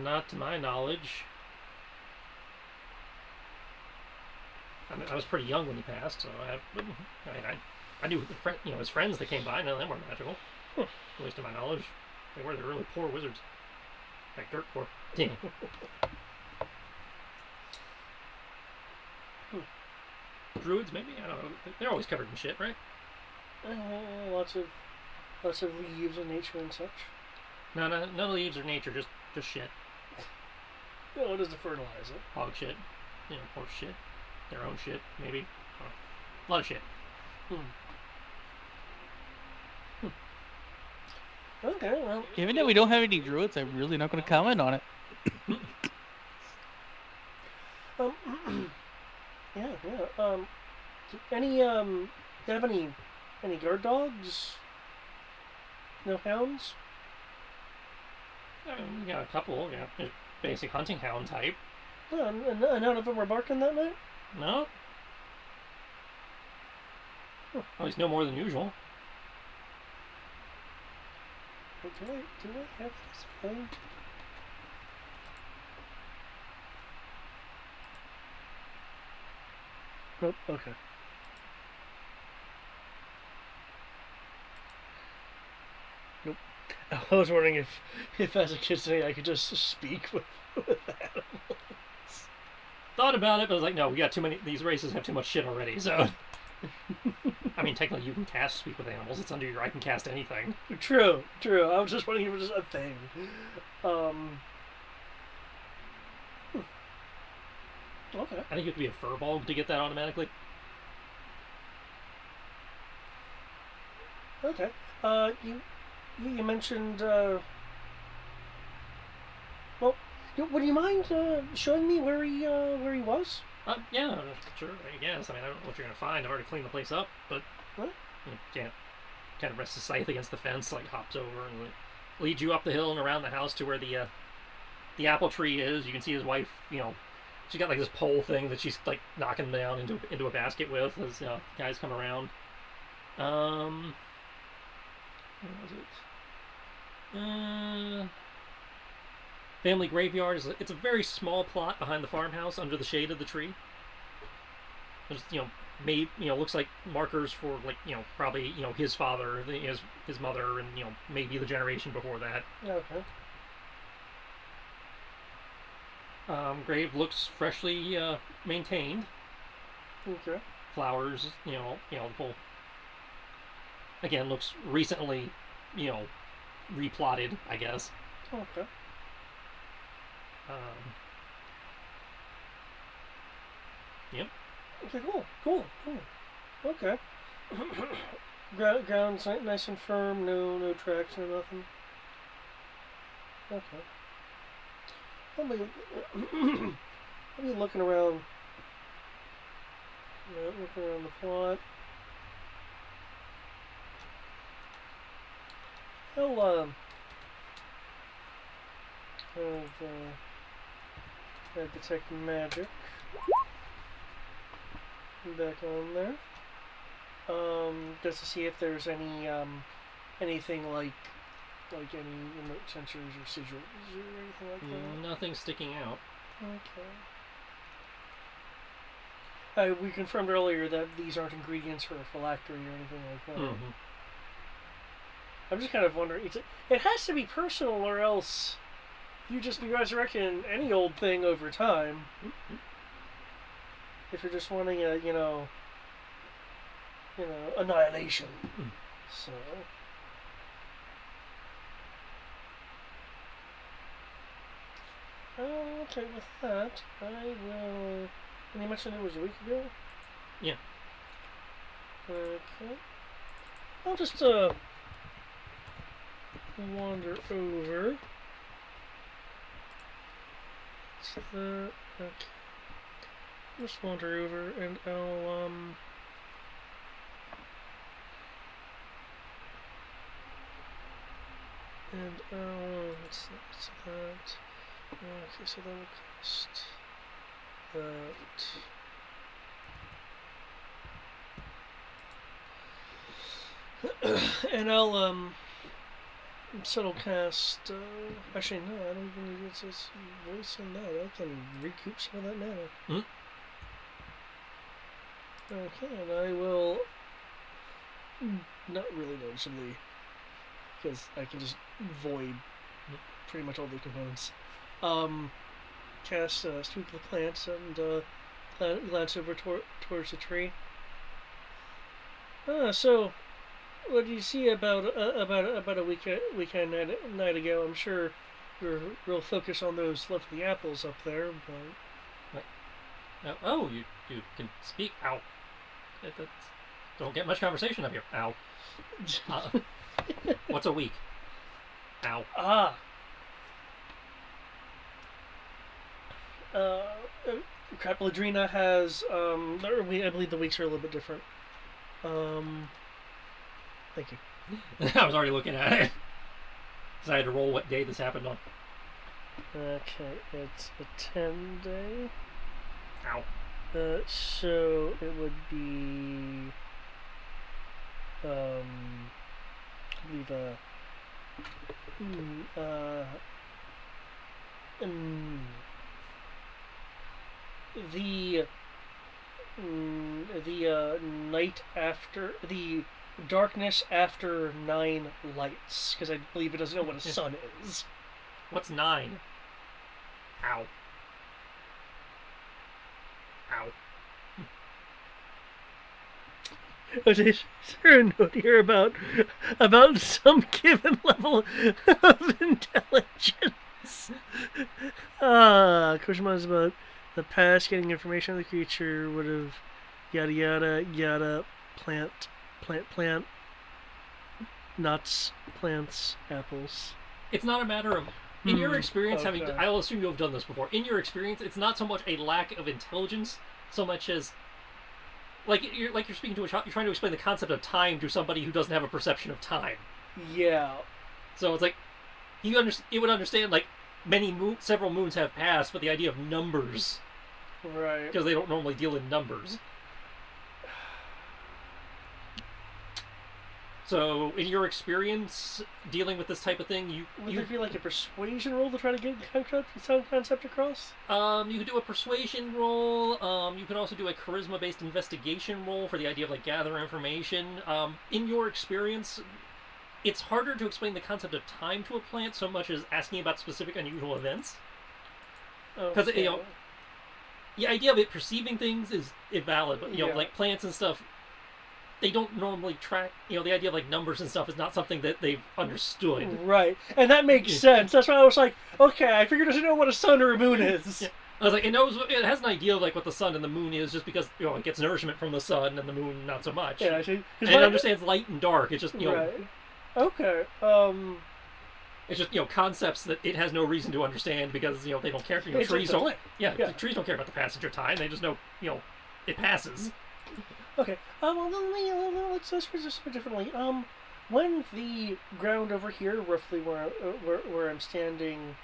Not to my knowledge. I mean, I was pretty young when he passed, so I knew his friends that came by. None of them were magical, at least to my knowledge. They're really poor wizards, like dirt poor. Druids, maybe, I don't know. They're always covered in shit, right? Lots of leaves and nature and such. No, none of leaves or nature, just shit. What is the fertilizer? Hog shit, horse shit, their own shit, maybe. A lot of shit. Okay, well... Given that we don't have any druids, I'm really not going to comment on it. Yeah. Any, you have any guard dogs? No hounds? We got a couple, basic hunting hound type. And none of them were barking that night? No. Always no more than usual. Do I have this thing? Nope, okay. Nope. I was wondering if as a kid today I could just speak with animals. Thought about it, but I was like, no, we got too many. These races have too much shit already, so. I mean, technically, you can cast speak with animals. It's under your I can cast anything. True. I was just wondering if it was just a thing. Okay. I think you have to be a furball to get that automatically. Okay. You mentioned. Well, would you mind showing me where he was? Yeah, sure, I guess. I mean, I don't know what you're going to find. I've already cleaned the place up, but... What? You can't kind of rest his scythe against the fence, like, hops over and leads you up the hill and around the house to where the apple tree is. You can see his wife, she's got, like, this pole thing that she's, like, knocking down into a basket with as guys come around. Where was it? family graveyard it's a very small plot behind the farmhouse under the shade of the tree. There's looks like markers for probably his father, his mother, and maybe the generation before that. Okay. Grave looks freshly maintained. Okay. Flowers, the full. Again, looks recently, replotted, I guess. Okay. Yep. Okay, cool. Okay. Ground's nice and firm, no tracks, no nothing. Okay. I'll be looking around. Looking around the plot. I'll have detect magic back on there. Just to see if there's anything like any remote sensors or sigils or anything like that. Nothing sticking out. Okay. We confirmed earlier that these aren't ingredients for a phylactery or anything like that. Mm-hmm. I'm just kind of wondering. It has to be personal, or else you just be resurrecting any old thing over time. Mm-hmm. If you're just wanting a, annihilation. Mm. So. Okay, with that, I will. And you mentioned it was a week ago? Yeah. Okay. I'll just wander over to the. Okay. Just wander over and I'll what's that? Okay, so that will cost that. And I'll subtle cast. Actually, no, I don't even need its voice on that. I can recoup some of that mana. Mm-hmm. Okay, and I will. Not really noticeably, because I can just void pretty much all the components. Cast Sweep the Plants and glance over towards the tree. So what did you see about a weekend night ago? I'm sure you're real focused on those lovely apples up there, but. Oh, you can speak. Ow. Don't get much conversation up here. Ow. What's a week? Ow. Ah. Ladrina has I believe the weeks are a little bit different. Thank you. I was already looking at it. So I had to roll what day this happened on. Okay, it's a 10-day. Ow. So it would be I believe the night after the darkness after 9 lights, because I believe it doesn't know what a sun is. What's 9? Ow. Ow. Is there a note here about some given level of intelligence? Question is about the past, getting information on the creature would have yada yada yada plant nuts, plants, apples. It's not a matter of in your experience okay. I'll assume you have done this before. In your experience, it's not so much a lack of intelligence so much as you're speaking to a child. You're trying to explain the concept of time to somebody who doesn't have a perception of time. Yeah. So it's like he would understand several moons have passed, but the idea of numbers, right? Because they don't normally deal in numbers. So, in your experience dealing with this type of thing, would there be like a persuasion roll to try to get the sound concept across? You could do a persuasion roll. You could also do a charisma-based investigation roll for the idea of like gather information. In your experience, it's harder to explain the concept of time to a plant so much as asking about specific unusual events. Because Okay. the idea of it perceiving things is invalid, but like plants and stuff, they don't normally track. The idea of like numbers and stuff is not something that they've understood. Right, and that makes sense. That's why I was like, okay, I figured I should know what a sun or a moon is. Yeah. I was like, it has an idea of like what the sun and the moon is, just because it gets nourishment from the sun and the moon not so much. Yeah, see, and it understands light and dark. It's just Right. Okay. It's just concepts that it has no reason to understand because they don't care. Trees don't. Yeah, trees don't care about the passage of time. They just know it passes. Okay. Let's phrase this a bit differently. When the ground over here, roughly where I'm standing,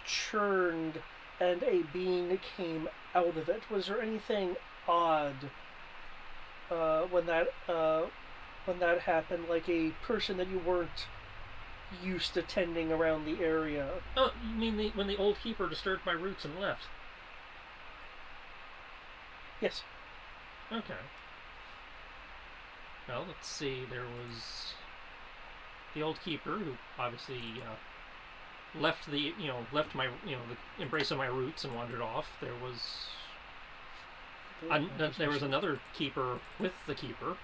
churned and a being came out of it. Was there anything odd when that happened? Like a person that you weren't used to tending around the area? Oh, you mean when the old keeper disturbed my roots and left? Yes. Okay. Well, let's see. There was the old keeper who obviously left my the embrace of my roots and wandered off. There was another keeper with the keeper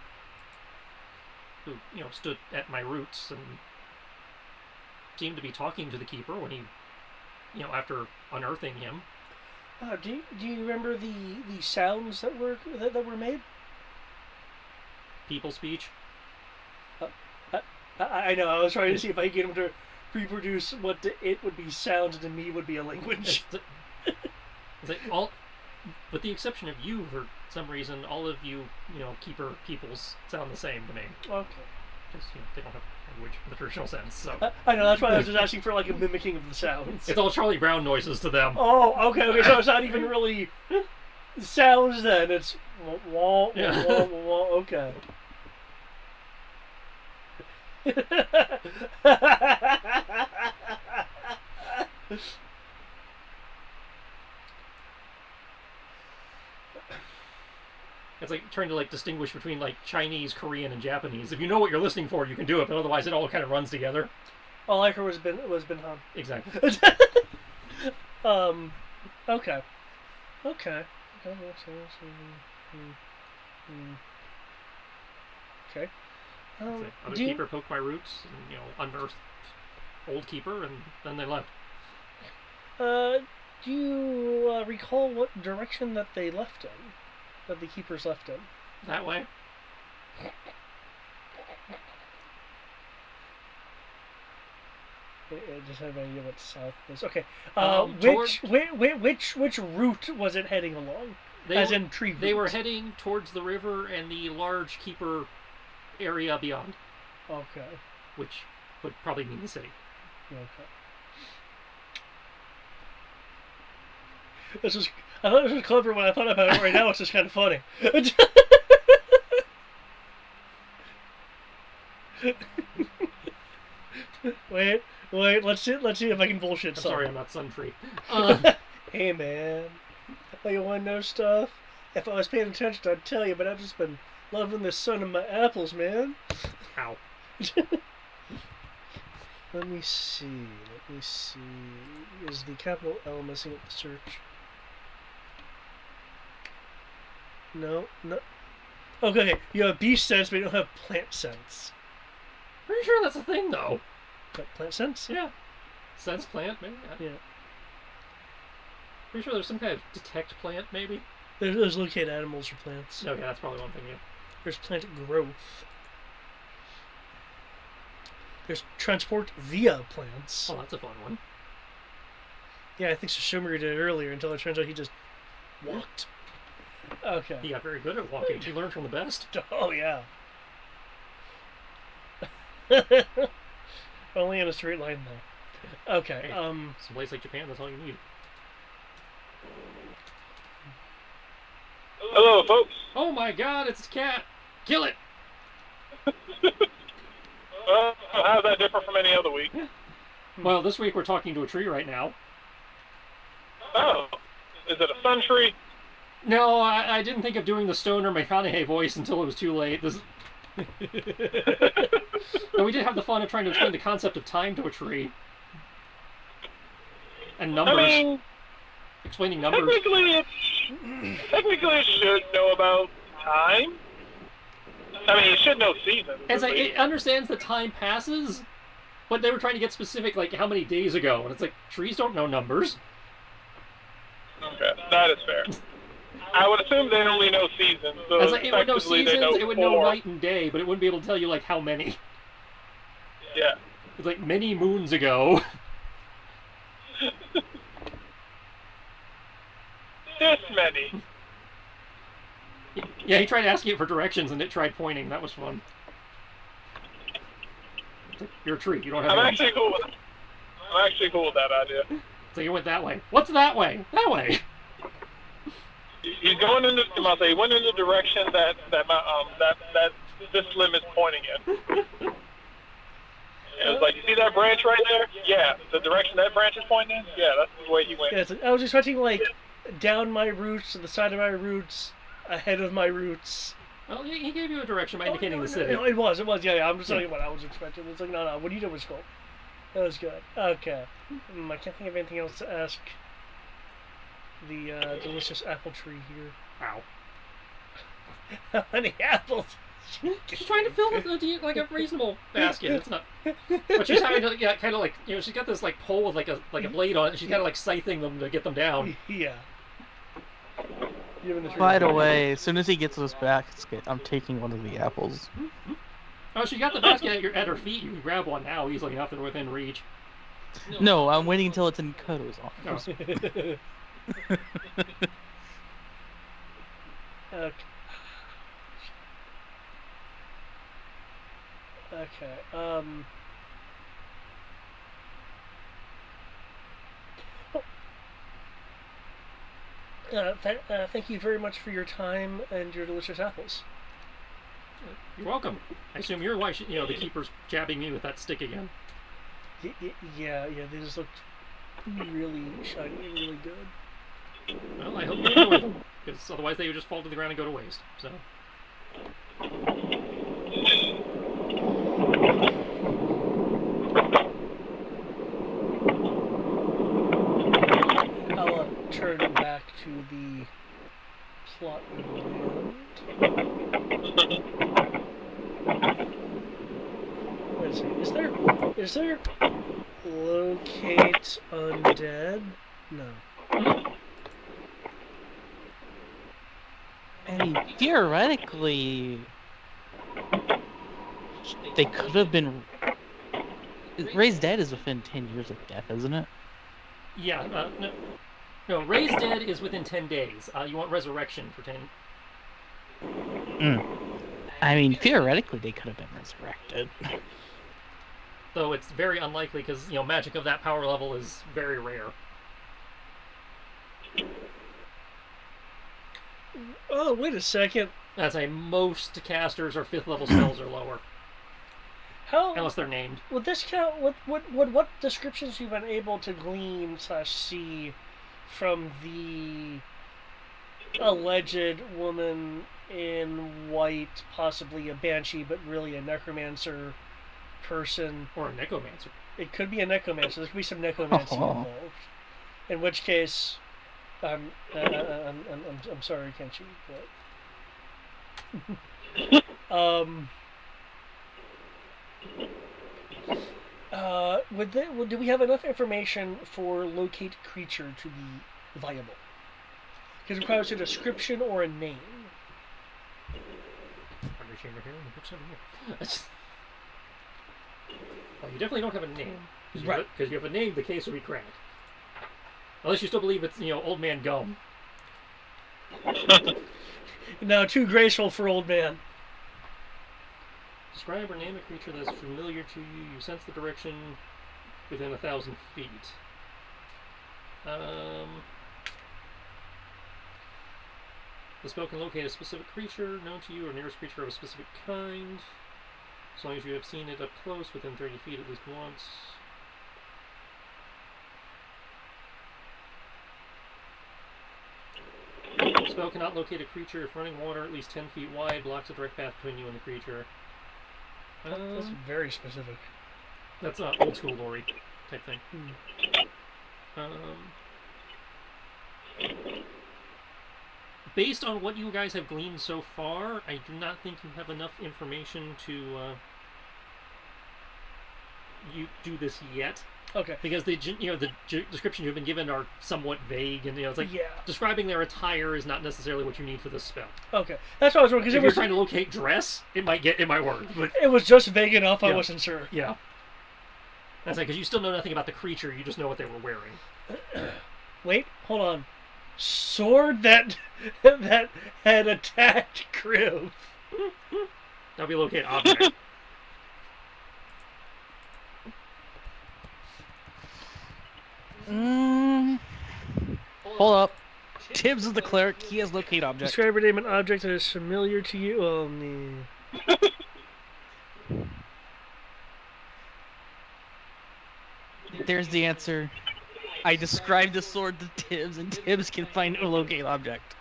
who stood at my roots and seemed to be talking to the keeper when he after unearthing him. Do you remember the sounds that were made? People speech. I know. I was trying to see if I could get him to reproduce what to it would be sound and to me would be a language. It's like all, with the exception of you, for some reason, all of you keeper peoples sound the same to me. Okay. Because they don't have language in the traditional sense. So I know, that's why I was just asking for like a mimicking of the sounds. It's all Charlie Brown noises to them. Oh, okay. So it's not even really sounds then. It's wah, Yeah. wah, wah, okay. It's like trying to distinguish between Chinese, Korean, and Japanese. If you know what you're listening for, you can do it, but otherwise it all kind of runs together. All I heard was Ben Han. Exactly. Okay. Okay. Okay. Other keeper poked my roots and unearthed old keeper, and then they left. Do you recall what direction that they left in? That the keepers left in? That way. I just have an idea what south is. Okay. Which route was it heading along? In tree route? They were heading towards the river and the large keeper area beyond. Okay. Which would probably mean the city. Okay. I thought this was clever when I thought about it. Right now, it's just kind of funny. Wait. Let's see if I can bullshit something. Sorry, I'm not Suntree. Hey, man. Oh, you want to know stuff? If I was paying attention, I'd tell you. But I've just been loving the sun of my apples, man. Ow. Let me see. Is the capital L messing up the search? No. Okay, you have beast sense, but you don't have plant sense. Pretty sure that's a thing, though. Plant sense? Yeah. Sense plant, maybe? Yeah. Pretty sure there's some kind of detect plant, maybe? There's locate animals or plants. Okay, that's probably one thing, yeah. There's plant growth. There's transport via plants. Oh, that's a fun one. Yeah, I think Sashimura did it earlier until it turns out he just walked. Okay. He got very good at walking. He learned from the best. Oh, yeah. Only in a straight line, though. Okay. Hey, someplace like Japan, that's all you need. Hello, folks. Oh my God, it's a cat! Kill it! How's that different from any other week? Well, this week we're talking to a tree right now. Oh, is it a sun tree? No, I didn't think of doing the Stoner McConaughey voice until it was too late. But we did have the fun of trying to explain the concept of time to a tree. And numbers. I mean, explaining numbers. Technically it should know about time. I mean, it should know seasons. It's like, it understands that time passes, but they were trying to get specific, like how many days ago. And it's like, trees don't know numbers. Okay, that is fair. I would assume they only know seasons. So like, it would know seasons, it would know 4. night and day, but it wouldn't be able to tell you, like, how many. Yeah. It's like many moons ago. This many. Yeah, he tried asking it for directions, and it tried pointing. That was fun. You're a tree. You don't have. I'm actually cool with that idea. So you went that way. What's that way? That way. He's going in the. He went in the direction that this limb is pointing in. It was like, you see that branch right there? Yeah, the direction that branch is pointing in. Yeah, that's the way he went. Yeah, I was expecting like down my roots, to the side of my roots, ahead of my roots. Well, he gave you a direction by indicating the city. No, it was. Yeah. I'm just telling you what I was expecting. It's like, no, what you did was cool. That was good. Okay. I can't think of anything else to ask the delicious apple tree here. Ow. How many apples? She's trying to fill like a reasonable basket. It's not, but she's having to kind of like she's got this like pole with like a blade on it. And she's kind of like scything them to get them down. Yeah. By the way, as soon as he gets this basket, I'm taking one of the apples. Oh, she got the basket at her feet. You can grab one now easily enough that they're within reach. No, I'm waiting until it's in Koto's arms. Okay. Okay. Thank you very much for your time and your delicious apples. You're welcome. I assume you're why the keeper's jabbing me with that stick again. Yeah. They just looked really shiny and really good. Well, I hope you enjoy them, because otherwise they would just fall to the ground and go to waste. So. I'll turn back to the plot of land. Wait a second. Is there locate undead? No. I mean, theoretically, they could have been. Raised dead is within 10 years of death, isn't it? Yeah, no. Raised dead is within 10 days. You want resurrection for 10. I mean, theoretically, they could have been resurrected. Though it's very unlikely because magic of that power level is very rare. Oh, wait a second. That's most casters or 5th level spells or lower. How? Unless they're named. Would this count? What descriptions you've been able to glean / see from the alleged woman in white, possibly a banshee, but really a necromancer person, or a necromancer? It could be a necromancer. There could be some necromancy involved. In which case, I'm sorry, Kenshi, but do we have enough information for locate creature to be viable? Because it requires a description or a name. Chamber here and the books over here. Well, you definitely don't have a name. Right. Because you have a name, the case will be cracked. Unless you still believe it's, Old Man Gum. No, too graceful for old man. Describe or name a creature that is familiar to you. You sense the direction within 1,000 feet. The spell can locate a specific creature known to you or nearest creature of a specific kind, as long as you have seen it up close within 30 feet at least once. The spell cannot locate a creature if running water at least 10 feet wide blocks a direct path between you and the creature. That's very specific. That's not old school lore type thing. Based on what you guys have gleaned so far, I do not think you have enough information to you do this yet. Okay. Because the description you've been given are somewhat vague, and it's like describing their attire is not necessarily what you need for this spell. Okay, that's what I was wondering. If you're trying to locate dress, it might work. But it was just vague enough. I wasn't sure. Yeah. That's like because you still know nothing about the creature. You just know what they were wearing. Wait, hold on. Sword that had attacked Kriv. That'll be locate object. Hold up. Tibbs is the cleric. He has locate object. Describe or name an object that is familiar to you. Oh, no. There's the answer. I described the sword to Tibbs, and Tibbs can find a locate object.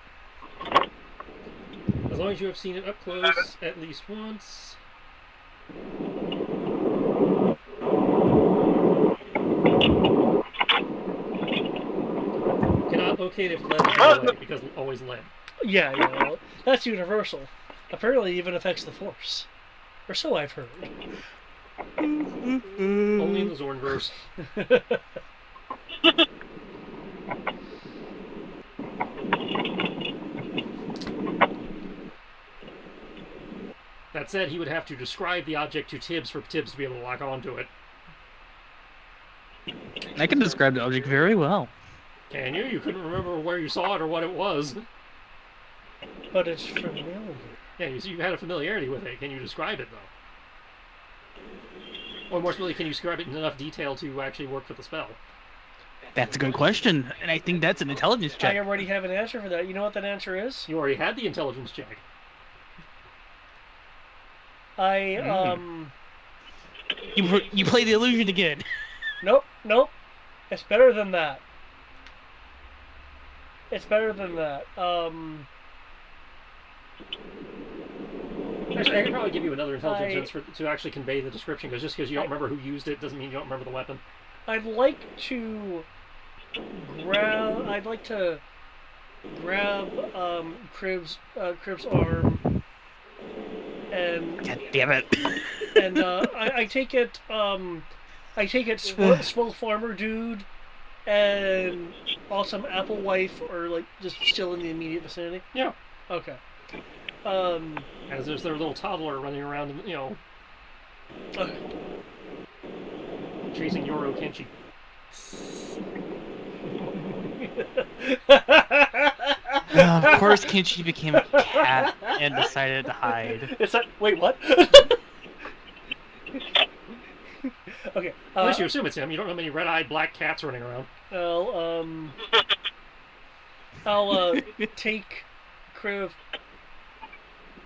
As long as you have seen it up close at least once. Cannot locate if lead is away, because always lead. Yeah, well, that's universal. Apparently even affects the Force. Or so I've heard. Only in the Zornverse. That said, he would have to describe the object to Tibbs for Tibbs to be able to lock onto it. I can describe the object very well. Can you? You couldn't remember where you saw it or what it was. But it's familiar. Yeah, you had a familiarity with it. Can you describe it, though? Or more specifically, can you describe it in enough detail to actually work for the spell? That's a good question, and I think that's an intelligence check. I already have an answer for that. You know what that answer is? You already had the intelligence check. You play the illusion again. Nope. It's better than that. Actually, I could probably give you another intelligence to actually convey the description, because just because you don't remember who used it doesn't mean you don't remember the weapon. I'd like to grab Kriv's arm and God damn it! And I take it Swole Farmer Dude and Awesome Apple Wife are like just still in the immediate vicinity. Yeah. Okay. As there's their little toddler running around, Okay. chasing Yoro Kenshi. Of course, Kenshi became a cat and decided to hide. Wait, what? Okay. At least you assume it's him. You don't know many red-eyed black cats running around. Well, I'll take Kriv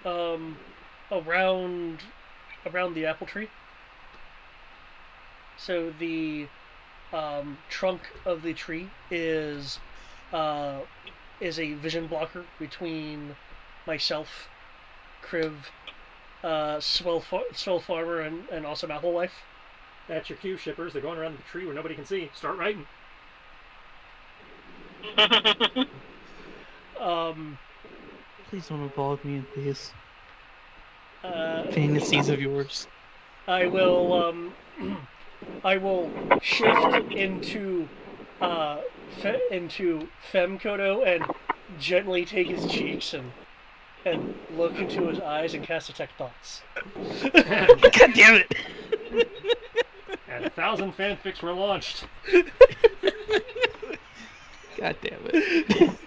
around the apple tree. So the trunk of the tree is a vision blocker between myself, Kriv, Swell Farmer, and Awesome Apple Wife. That's your cue, shippers. They're going around the tree where nobody can see. Start writing. Please don't involve me in these fantasies of yours. I will shift into Femkodo and gently take his cheeks and look into his eyes and cast Detect Thoughts. God damn it! And 1,000 fanfics were launched. God damn it.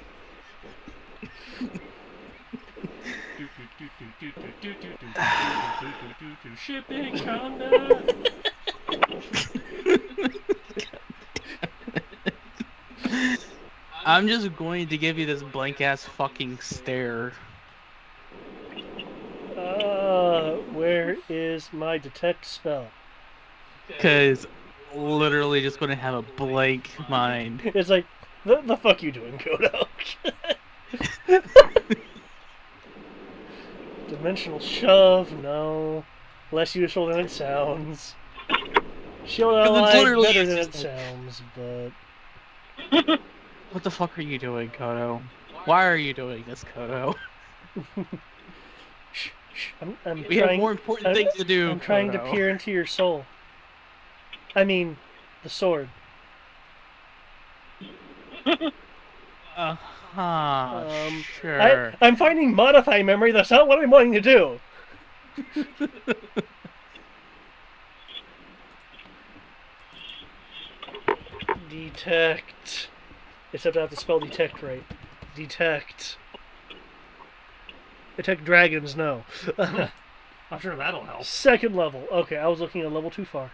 Shipping combat. I'm just going to give you this blank ass fucking stare. Where is my detect spell? Because literally just going to have a blank mind. It's like, the fuck you doing, Kodo? Dimensional shove, no. Less useful than it sounds. Shield ally, better than it sounds, but... What the fuck are you doing, Kodo? Why are you doing this, Kodo? Shh. We have more important things to do, I'm trying to Kodo. peer into your soul. I mean, the sword. Sure. I'm finding modify memory. That's not what I'm wanting to do. Detect. Except I have to spell detect right. Detect. Detect dragons, no. I'm sure that'll help. Second level. Okay, I was looking at a level too far.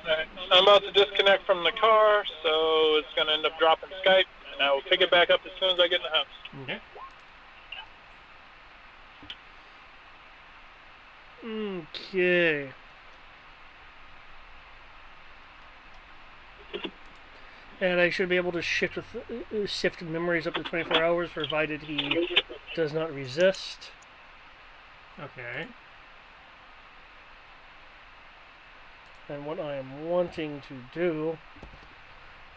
Alright, I'm about to disconnect from the car, so it's going to end up dropping Skype, and I will pick it back up as soon as I get in the house. Okay. Okay. And I should be able to sift memories up to 24 hours, provided he does not resist. Okay. And what I am wanting to do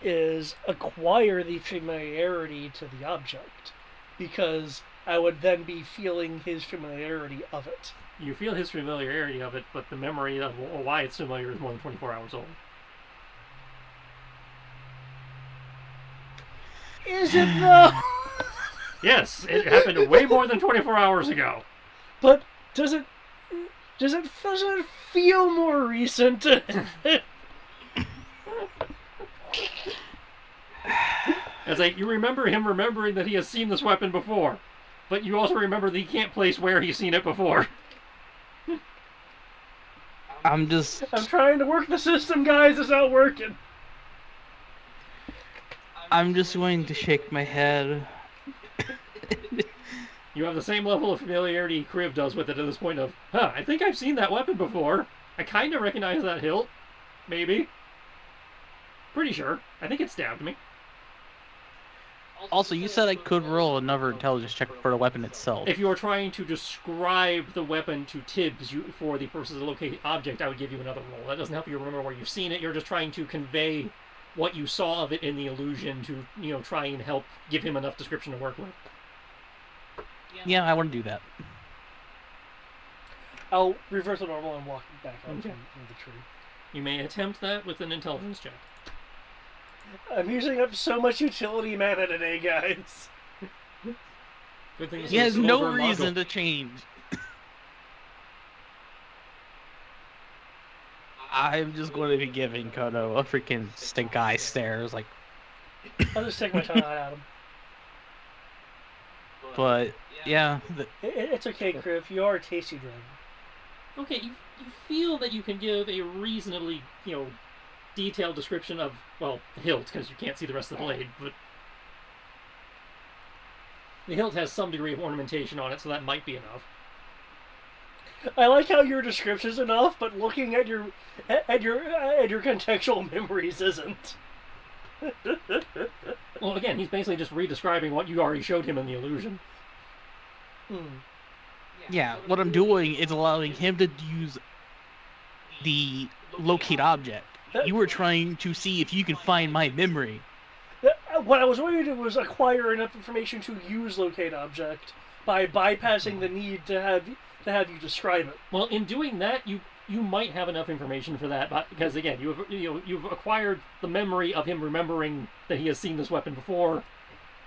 is acquire the familiarity to the object, because I would then be feeling his familiarity of it. You feel his familiarity of it, but the memory of why it's familiar is more than 24 hours old. Is it though? Yes, it happened way more than 24 hours ago. But does it feel more recent? It's like, you remember him remembering that he has seen this weapon before, but you also remember that he can't place where he's seen it before. I'm trying to work the system, guys. It's not working. I'm just going to shake my head. You have the same level of familiarity Kriv does with it at this point of, I think I've seen that weapon before. I kind of recognize that hilt. Maybe. Pretty sure. I think it stabbed me. Also, you said I could roll another intelligence check for the weapon itself. If you were trying to describe the weapon to Tibbs for the purposes of locate object, I would give you another roll. That doesn't help you remember where you've seen it. You're just trying to convey what you saw of it in the illusion to, try and help give him enough description to work with. Yeah, I want to do that. I'll reverse the normal and walk back out Okay. from the tree. You may attempt that with an intelligence check. I'm using up so much utility mana today, guys. Good thing He has no reason to change. I'm just going to be giving Kodo a freaking stink eye stare. It's like, I'll just take my tongue out at him. but yeah, It's okay, Kriv. You are a tasty dragon. Okay, you feel that you can give a reasonably, detailed description of, well, the hilt, because you can't see the rest of the blade, but the hilt has some degree of ornamentation on it, so that might be enough. I like how your description's enough, but looking at your contextual memories isn't. Well, again, he's basically just re-describing what you already showed him in the illusion. Yeah, what I'm doing is allowing him to use the locate object. You were trying to see if you can find my memory. What I was wanting to do was acquire enough information to use locate object by bypassing the need to have you describe it. Well, in doing that, you might have enough information for that, because again, you've acquired the memory of him remembering that he has seen this weapon before,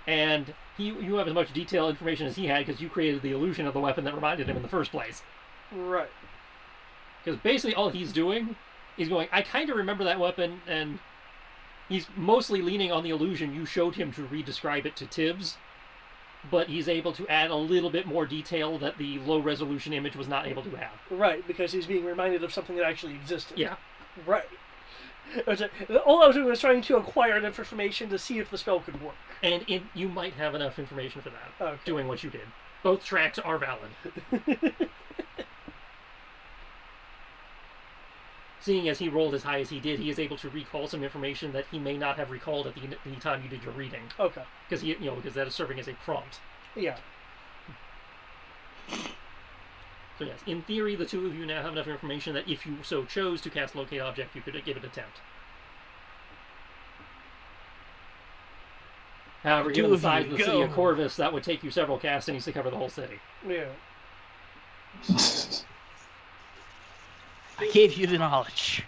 and you have as much detailed information as he had because you created the illusion of the weapon that reminded him in the first place. Right. Because basically all he's doing, he's going, I kind of remember that weapon, and he's mostly leaning on the illusion you showed him to re-describe it to Tibbs, but he's able to add a little bit more detail that the low-resolution image was not able to have. Right, because he's being reminded of something that actually existed. Yeah. Right. All I was doing was trying to acquire enough information to see if the spell could work. And you might have enough information for that, Okay. doing what you did. Both tracks are valid. Seeing as he rolled as high as he did, he is able to recall some information that he may not have recalled at the time you did your reading. Okay. Because because that is serving as a prompt. Yeah. So yes, in theory, the two of you now have enough information that if you so chose to cast Locate Object, you could give it an attempt. However, given the size of the city of Corvus, that would take you several castings to cover the whole city. Yeah. I gave you the knowledge.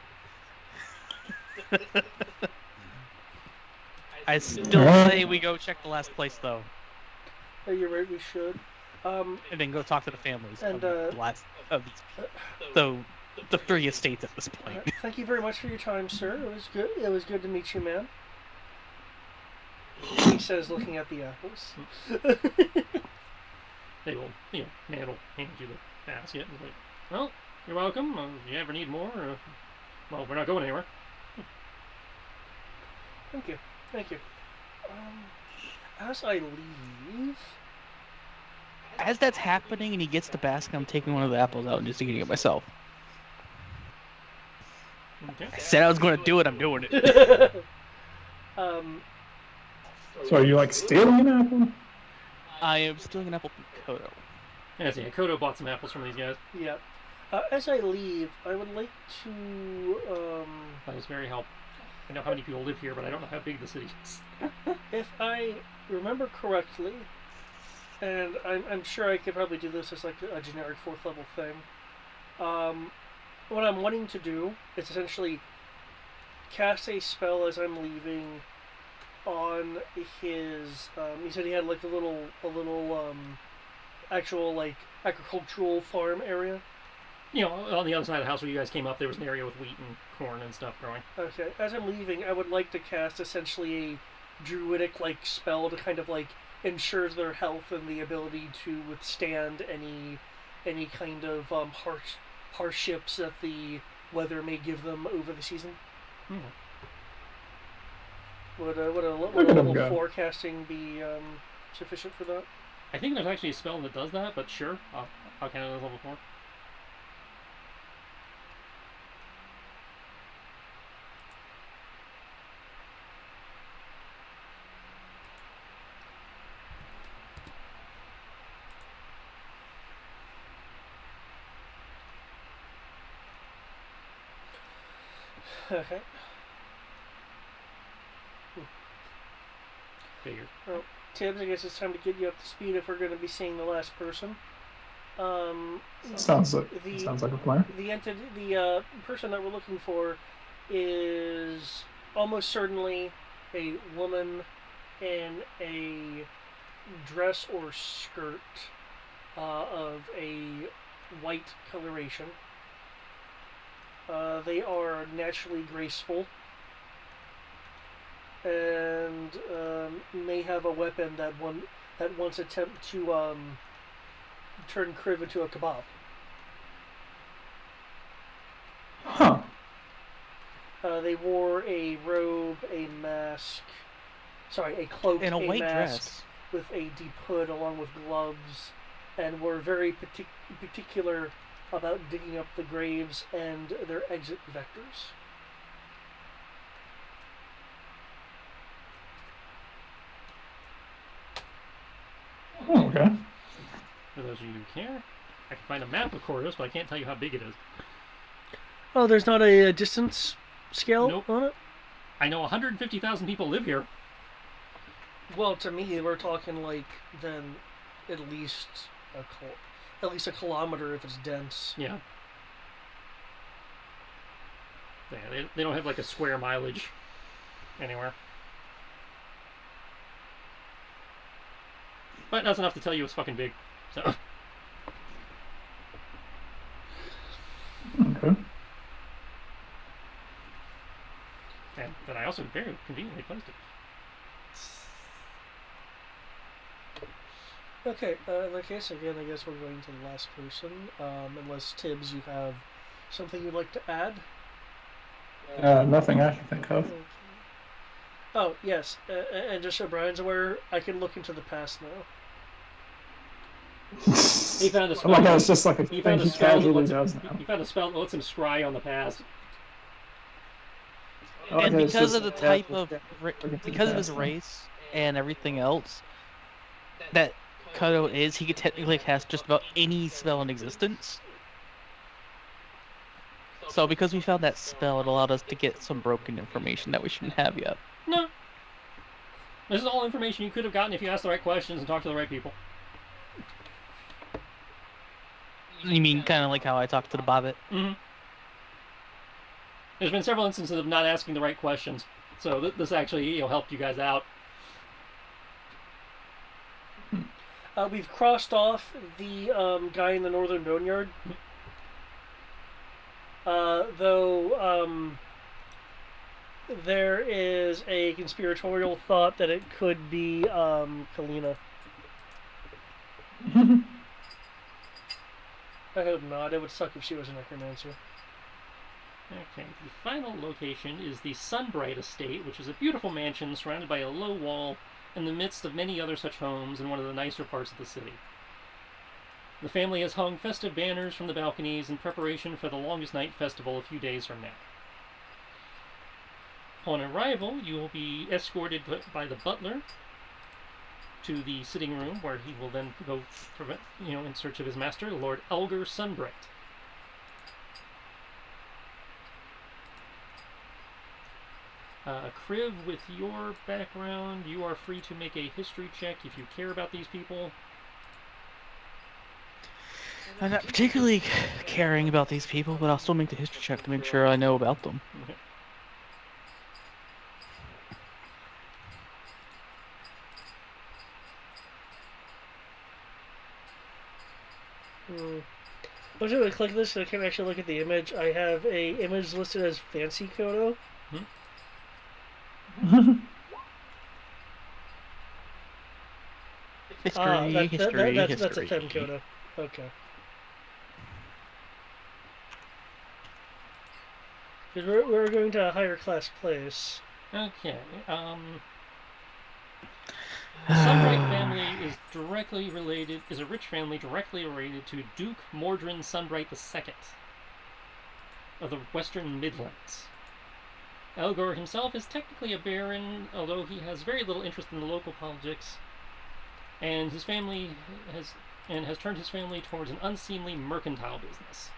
I still say we go check the last place, though. Yeah, you're right, we should. And then go talk to the families and, of the last of the 3 estates at this point. Thank you very much for your time, sir. It was good. It was good to meet you, man. He says, looking at the apples. They will, man will hand you the basket. And like, well, you're welcome. If you ever need more, well, we're not going anywhere. Thank you. Thank you. As I leave... As that's happening and he gets the basket, I'm taking one of the apples out and just eating it myself. Okay. I said I was going to do it, I'm doing it. So are you like stealing an apple? I am stealing an apple from Kodo. Yeah, see, Kodo bought some apples from these guys. Yeah. As I leave, I would like to... That was very helpful. I know how many people live here, but I don't know how big the city is. If I remember correctly, and I'm sure I could probably do this as like a generic 4th level thing, what I'm wanting to do is essentially cast a spell as I'm leaving on his... he said he had like a little actual like agricultural farm area. On the other side of the house where you guys came up, there was an area with wheat and corn and stuff growing. Okay, as I'm leaving, I would like to cast essentially a druidic like spell to kind of like ensures their health and the ability to withstand any kind of hardships that the weather may give them over the season. Mm-hmm. Would a level 4 casting be sufficient for that? I think there's actually a spell that does that, but sure, I'll count it as level 4. Okay. Figured. Well, Tibbs, I guess it's time to get you up to speed if we're going to be seeing the last person. Sounds like a plan. The person that we're looking for is almost certainly a woman in a dress or skirt of a white coloration. They are naturally graceful and may have a weapon that once attempt to turn Kriv into a kebab. Huh. They wore a robe, a cloak, and a white mask dress with a deep hood along with gloves, and were very particular about digging up the graves and their exit vectors. Oh, okay. For those of you who care, I can find a map of Corvus, but I can't tell you how big it is. Oh, there's not a distance scale on it? I know 150,000 people live here. Well, to me, we're talking like then at least a kilometer if it's dense. Yeah. Yeah, they don't have like a square mileage anywhere. But that's enough to tell you it's fucking big. So. Okay. But I also very conveniently placed it. Okay, in that case, again, I guess we're going to the last person. Unless, Tibbs, you have something you'd like to add? Nothing I can think of. Oh, yes, and just so Brian's aware, I can look into the past now. He found a Oh spell. my god, it's just like a He thing found a he spell that casually lets does him, now. he found a spell that lets him scry on the past. Oh, And okay, it's because just of the casually type of looking through because the of his past now. race and everything else that Kodo is, he could technically cast just about any spell in existence. So because we found that spell, it allowed us to get some broken information that we shouldn't have yet. No. This is all information you could have gotten if you asked the right questions and talked to the right people. You mean kind of like how I talked to the Bobbit? Mm-hmm. There's been several instances of not asking the right questions, so this actually helped you guys out. We've crossed off the guy in the northern boneyard. Though there is a conspiratorial thought that it could be Kalina. I hope not. It would suck if she was a necromancer. Okay, the final location is the Sunbright Estate, which is a beautiful mansion surrounded by a low wall in the midst of many other such homes in one of the nicer parts of the city. The family has hung festive banners from the balconies in preparation for the longest night festival a few days from now. Upon arrival, you will be escorted by the butler to the sitting room, where he will then go, in search of his master, Lord Elgar Sunbright. Kriv, with your background, you are free to make a history check if you care about these people. I'm not particularly caring about these people, but I'll still make the history check to make sure I know about them. Okay. I'm just going to click this so I can actually look at the image. I have a image listed as Fancy Kodo. History. That's a Fem Kodo. Okay. Because we're going to a higher class place. Okay. The Sunbright family is a rich family directly related to Duke Mordrin Sunbright II of the Western Midlands. Elgar himself is technically a baron, although he has very little interest in the local politics, and his family has turned his family towards an unseemly mercantile business.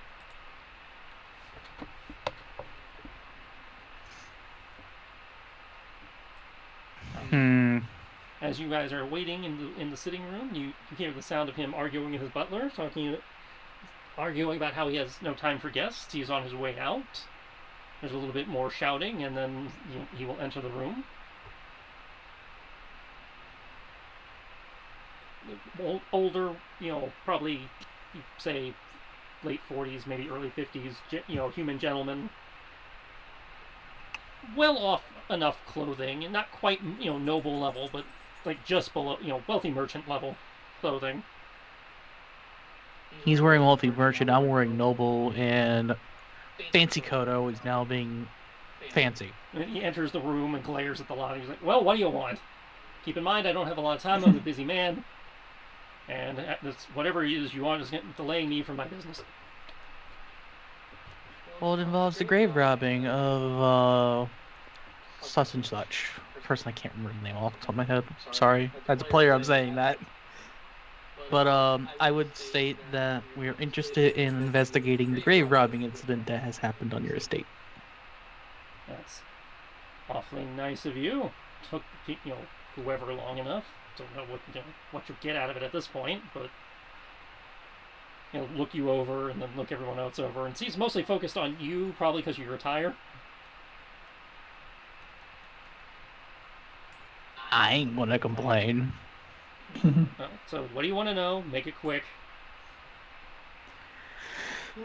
As you guys are waiting in the sitting room, you hear the sound of him arguing with his butler, arguing about how he has no time for guests. He's on his way out. There's a little bit more shouting, and then he will enter the room. Older, probably say late 40s, maybe early 50s, human gentleman. Well off enough clothing, and not quite noble level, but like just below wealthy merchant level clothing. He's wearing wealthy merchant. I'm wearing noble, and Fancy Kodo is now being fancy. And he enters the room and glares at the lot. He's like, "Well, what do you want? Keep in mind, I don't have a lot of time. I'm a busy man, and whatever it is you want is delaying me from my business." Well, it involves the grave robbing of such and such. Person I can't remember the name off the top of my head. Sorry, as a player, I'm saying that. But I would state that we are interested in investigating the grave robbing incident that has happened on your estate. That's awfully nice of you. Took whoever long enough. Don't know what you'll get out of it at this point, but look you over and then look everyone else over, and he's mostly focused on you, probably because you retire. I ain't gonna complain. So, what do you want to know? Make it quick.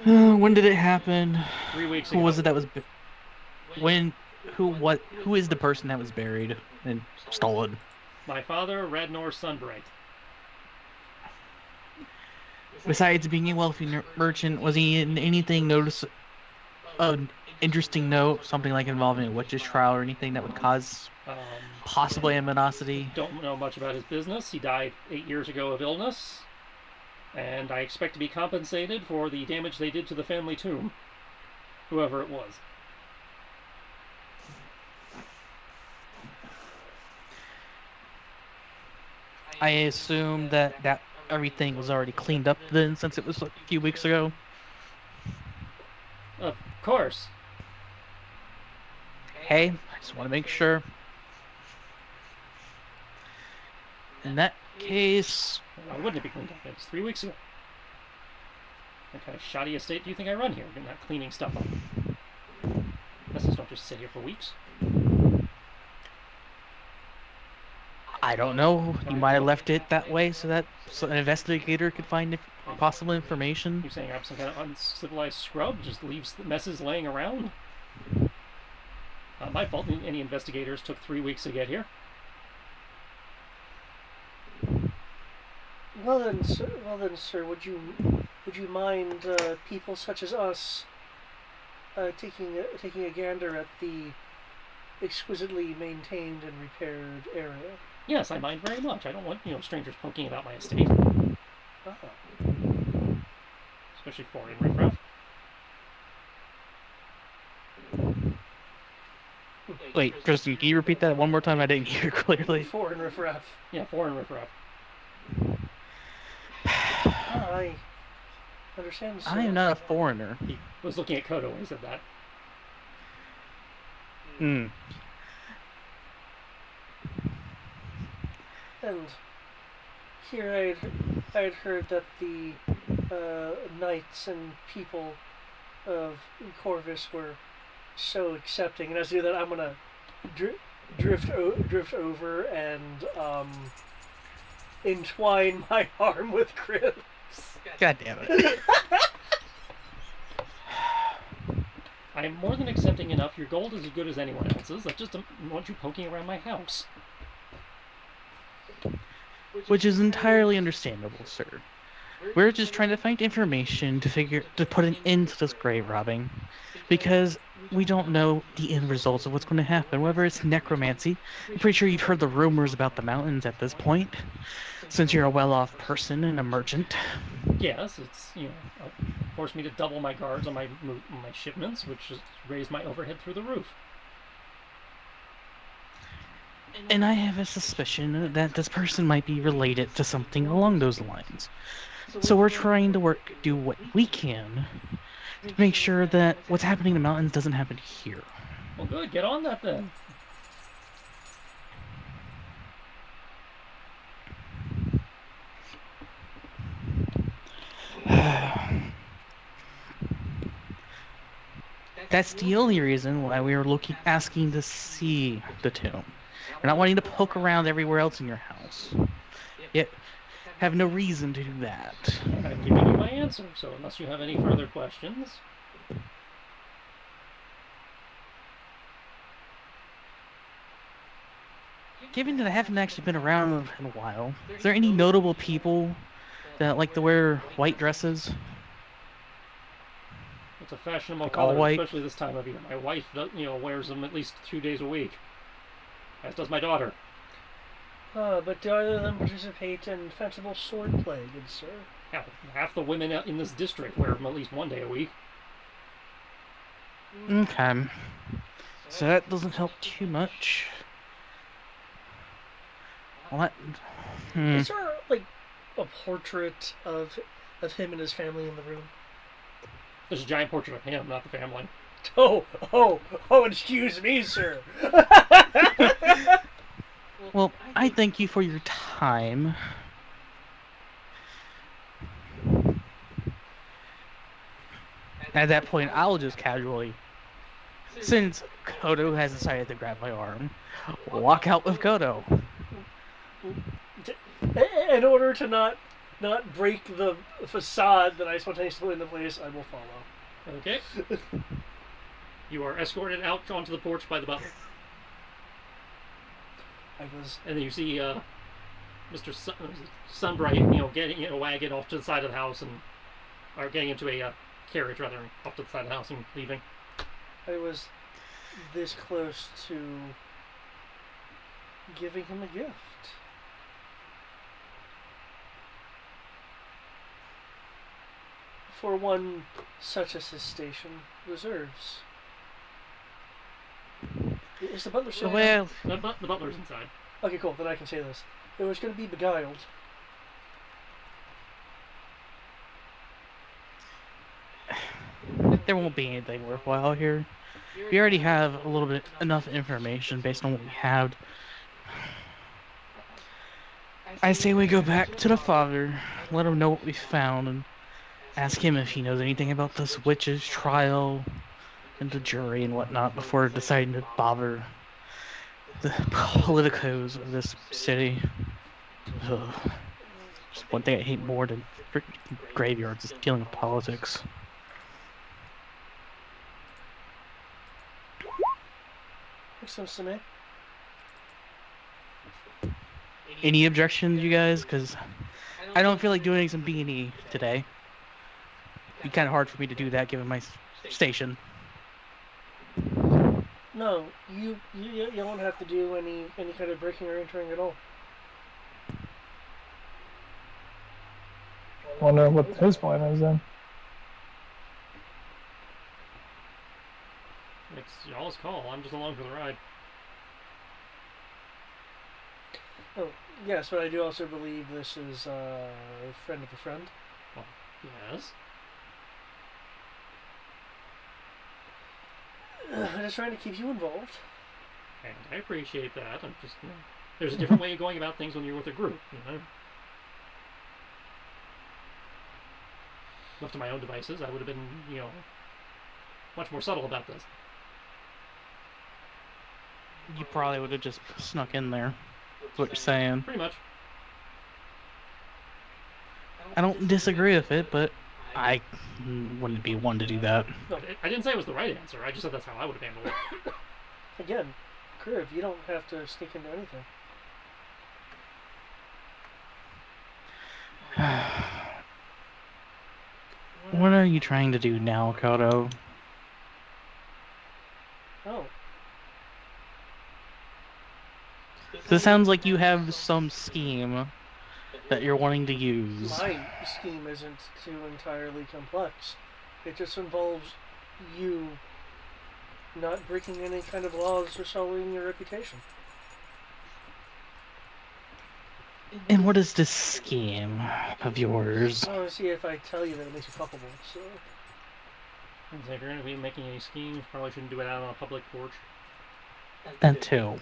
When did it happen? 3 weeks ago. Who was it that was? When? Who? What? Who is the person that was buried and stolen? My father, Radnor Sunbright. Besides being a wealthy merchant, was he in anything notice an interesting note, something like involving a witch's trial or anything that would cause possible animosity? Don't know much about his business. He died 8 years ago of illness, and I expect to be compensated for the damage they did to the family tomb, whoever it was. I assume that everything was already cleaned up then, since it was a few weeks ago. Of course. Hey, I just want to make sure. In that case, Why wouldn't it be cleaned up? It's 3 weeks ago. What kind of shoddy estate do you think I run here? You're not cleaning stuff up. Messes don't just sit here for weeks. I don't know. You might have left it that way so that an investigator could find possible information. You're saying I'm some kind of uncivilized scrub? Just leaves the messes laying around? Not my fault. Any investigators took 3 weeks to get here. Well then, sir, would you mind people such as us taking a gander at the exquisitely maintained and repaired area? Yes, I mind very much. I don't want, strangers poking about my estate. Ah. Especially foreign riffraff. Wait, Tristan, can you repeat that one more time? I didn't hear clearly. Foreign riffraff. Yeah, foreign riffraff. I understand, sir. I am not a foreigner. He was looking at Kodo when he said that. Hmm. And here I'd heard that the knights and people of Corvus were so accepting, and as I do that, I'm gonna drift over and entwine my arm with Chris. God damn it. I'm more than accepting enough. Your gold is as good as anyone else's. I just don't want you poking around my house. Which is entirely understandable, sir. We're just trying to find information to put an end to this grave robbing, because we don't know the end results of what's going to happen. Whether it's necromancy, I'm pretty sure you've heard the rumors about the mountains at this point, since you're a well-off person and a merchant. Yes, it's forced me to double my guards on my shipments, which has raised my overhead through the roof. And I have a suspicion that this person might be related to something along those lines. So we're trying to do what we can to make sure that what's happening in the mountains doesn't happen here. Well, good. Get on that then. That's the only reason why we were asking to see the tomb. We're not wanting to poke around everywhere else in your house. Yet, have no reason to do that. I've given you my answer, so unless you have any further questions... Given that I haven't actually been around in a while, is there any notable people that like to wear white dresses? It's a fashionable Like all color, white? especially this time of year. My wife, wears them at least 2 days a week. As does my daughter. But do either of them participate in fanciful sword play, good sir? Half the women in this district wear them at least 1 day a week. Okay. So that doesn't help too much. What? Is there, like, a portrait of him and his family in the room? There's a giant portrait of him, not the family. Oh, excuse me, sir. Well, I thank you for your time. At that point, I'll just casually, since Kodo has decided to grab my arm, walk out with Kodo. In order to not break the facade that I spontaneously put into place, I will follow. Okay. You are escorted out onto the porch by the butler. I was... And then you see Mr. Sunbright, getting in a wagon off to the side of the house or getting into a carriage rather, off to the side of the house and leaving. I was this close to giving him a gift. For one such as his station deserves. Is the butler still Well, The butler's inside. Okay, cool. Then I can say this. It was going to be beguiled. there won't be anything worthwhile here. We already have a little bit enough information based on what we have. I say we go back to the father, let him know what we found, and ask him if he knows anything about this witch's trial and the jury and whatnot before deciding to bother the politicos of this city. Ugh. Just one thing I hate more than graveyards is dealing with politics. Makes sense to me. Any objections, you guys? Because I don't feel like doing some B&E today. It'd be kind of hard for me to do that given my station. No, you don't have to do any kind of breaking or entering at all. Wonder what his plan is then. It's y'all's call. I'm just along for the ride. Oh, yes, but I do also believe this is a friend of a friend. Well, yes. I'm just trying to keep you involved. And I appreciate that. I'm just, there's a different way of going about things when you're with a group, Left to my own devices, I would have been, much more subtle about this. You probably would have just snuck in there. That's what you're saying. Pretty much. I don't disagree with it, but I wouldn't be one to do that. No, I didn't say it was the right answer. I just said that's how I would have handled it. Again, Crib, you don't have to sneak into anything. What are you trying to do now, Kodo? Oh. This sounds like you have some scheme that you're wanting to use. My scheme isn't too entirely complex. It just involves you not breaking any kind of laws or sullying your reputation. And what is this scheme of yours? I want to see if I tell you that it makes you culpable, so... And so if you're going to be making any schemes, probably shouldn't do it out on a public porch. That too.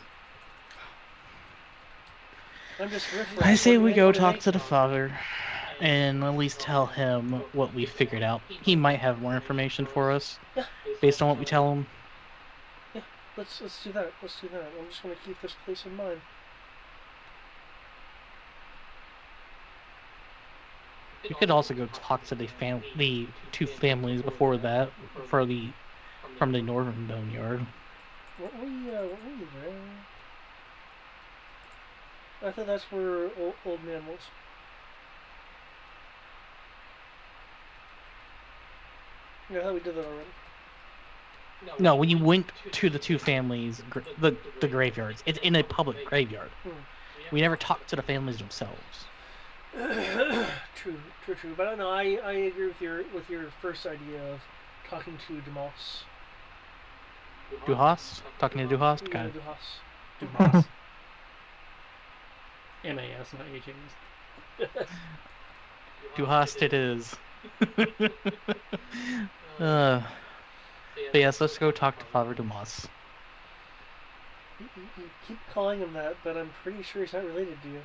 I'm just riffing. I say we go talk to the father and at least tell him what we figured out. He might have more information for us Yeah. based on what we tell him. Yeah, let's do that. Let's do that. I'm just going to keep this place in mind. We could also go talk to the two families before that, from the northern boneyard. What were you there? I thought that's where old man was. Yeah, I thought we did that already. No, when you went to the two families, the graveyards, it's in a public graveyard. We never talked to the families themselves. True. But I don't know. I agree with your first idea of talking to Demos. Duhas? Talking to Duhas? Yeah, Okay. Duhas. Dumas. M-A-S, not H-A-S. Duhast it is. But yes, let's go talk to Father Dumas. You keep calling him that, but I'm pretty sure he's not related to you.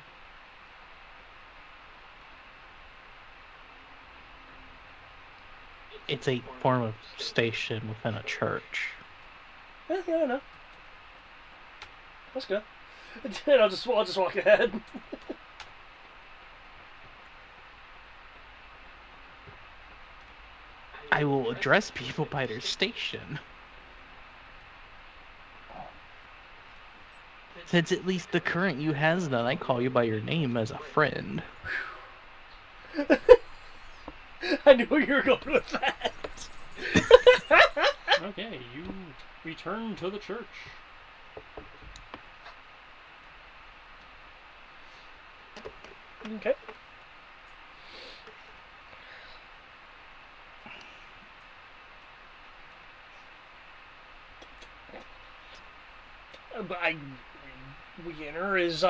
It's a form of station within a church. Yeah, I know. Let's go. And I'll just walk ahead. I will address people by their station. since at least the current you has none, I call you by your name as a friend. I knew you were going with that. Okay, you return to the church. Okay. We enter. Is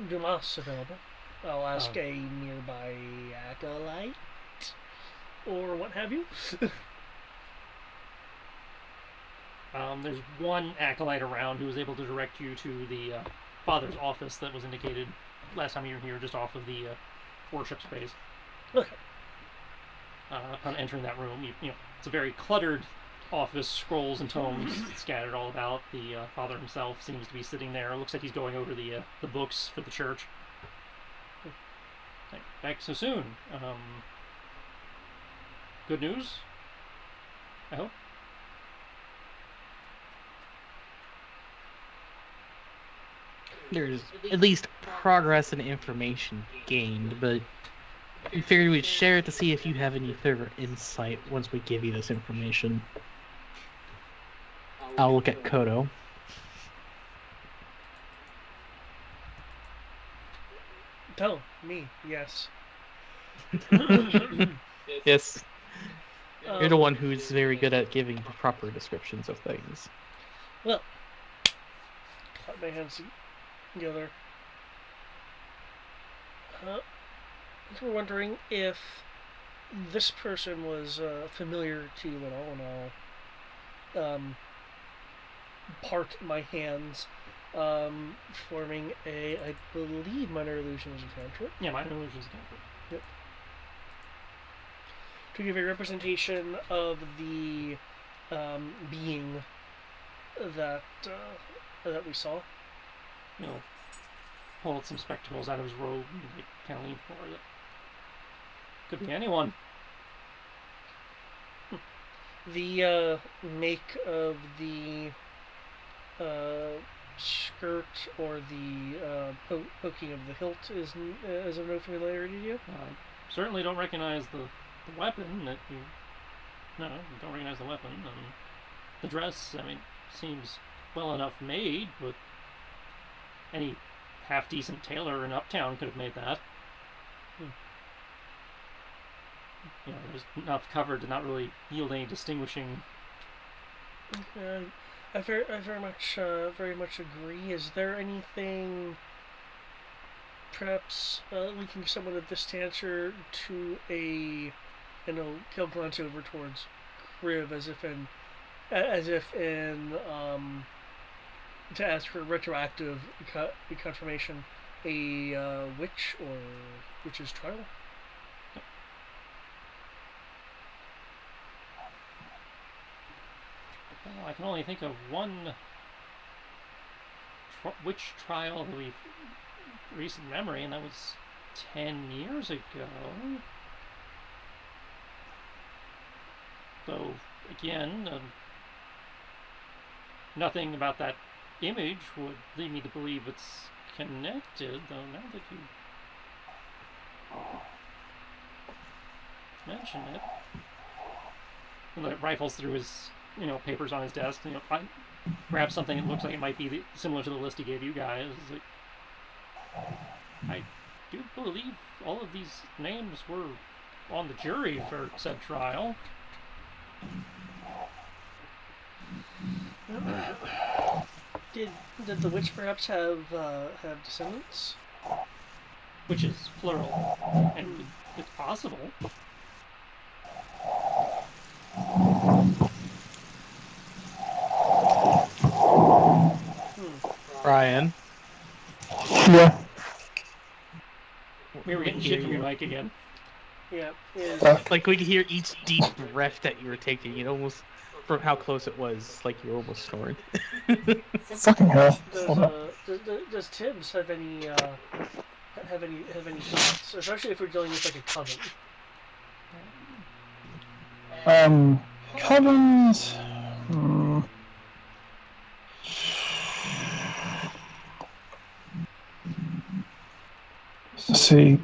Dumas available? I'll ask a nearby acolyte or what have you. There's one acolyte around who was able to direct you to the father's office that was indicated last time you were here, just off of the worship space. Okay. On entering that room, you know it's a very cluttered office, scrolls and tomes scattered all about. The father himself seems to be sitting there. It looks like he's going over the books for the church. Back so soon. Good news, I hope. There's at least progress and information gained, but we figured we'd share it to see if you have any further insight once we give you this information. I'll look at Kodo. Tell me, yes. Yes. You're the one who's very good at giving proper descriptions of things. Well, clap my hands together. We're wondering if this person was familiar to you at all, and I'll part my hands, forming a, I believe, minor illusions encounter. Yeah, minor illusions encounter. Yep. To give a representation of the being that we saw. You know, pulled some spectacles out of his robe and like, kind of leaned forward. Could be anyone. The make of the skirt or the poking of the hilt is of no familiarity to you? Certainly don't recognize the weapon that you... No, you don't recognize the weapon. The dress, I mean, seems well enough made, but any half-decent tailor in Uptown could have made that. You know, there's enough covered to not really yield any distinguishing... I very much agree. Is there anything, perhaps, linking someone of this stature to a, he'll glance over towards Kriv as if in, to ask for retroactive confirmation, a witch or witch's trial? Well, I can only think of one witch trial that we've recent memory, and that was 10 years ago. Though, again, nothing about that image would lead me to believe it's connected, though now that you mention it. And it rifles through his, papers on his desk, grabs something that looks like it might be similar to the list he gave you guys. Like, I do believe all of these names were on the jury for said trial. Did the witch perhaps have descendants? Which is plural, and it's possible. Brian. Yeah. We were getting shit from your mic again. Yeah. Like we could hear each deep breath that you were taking. It almost, from how close it was, like you were almost snoring. Fucking hell. Does Tibbs have any thoughts, especially if we're dealing with like a coven? Covens. see,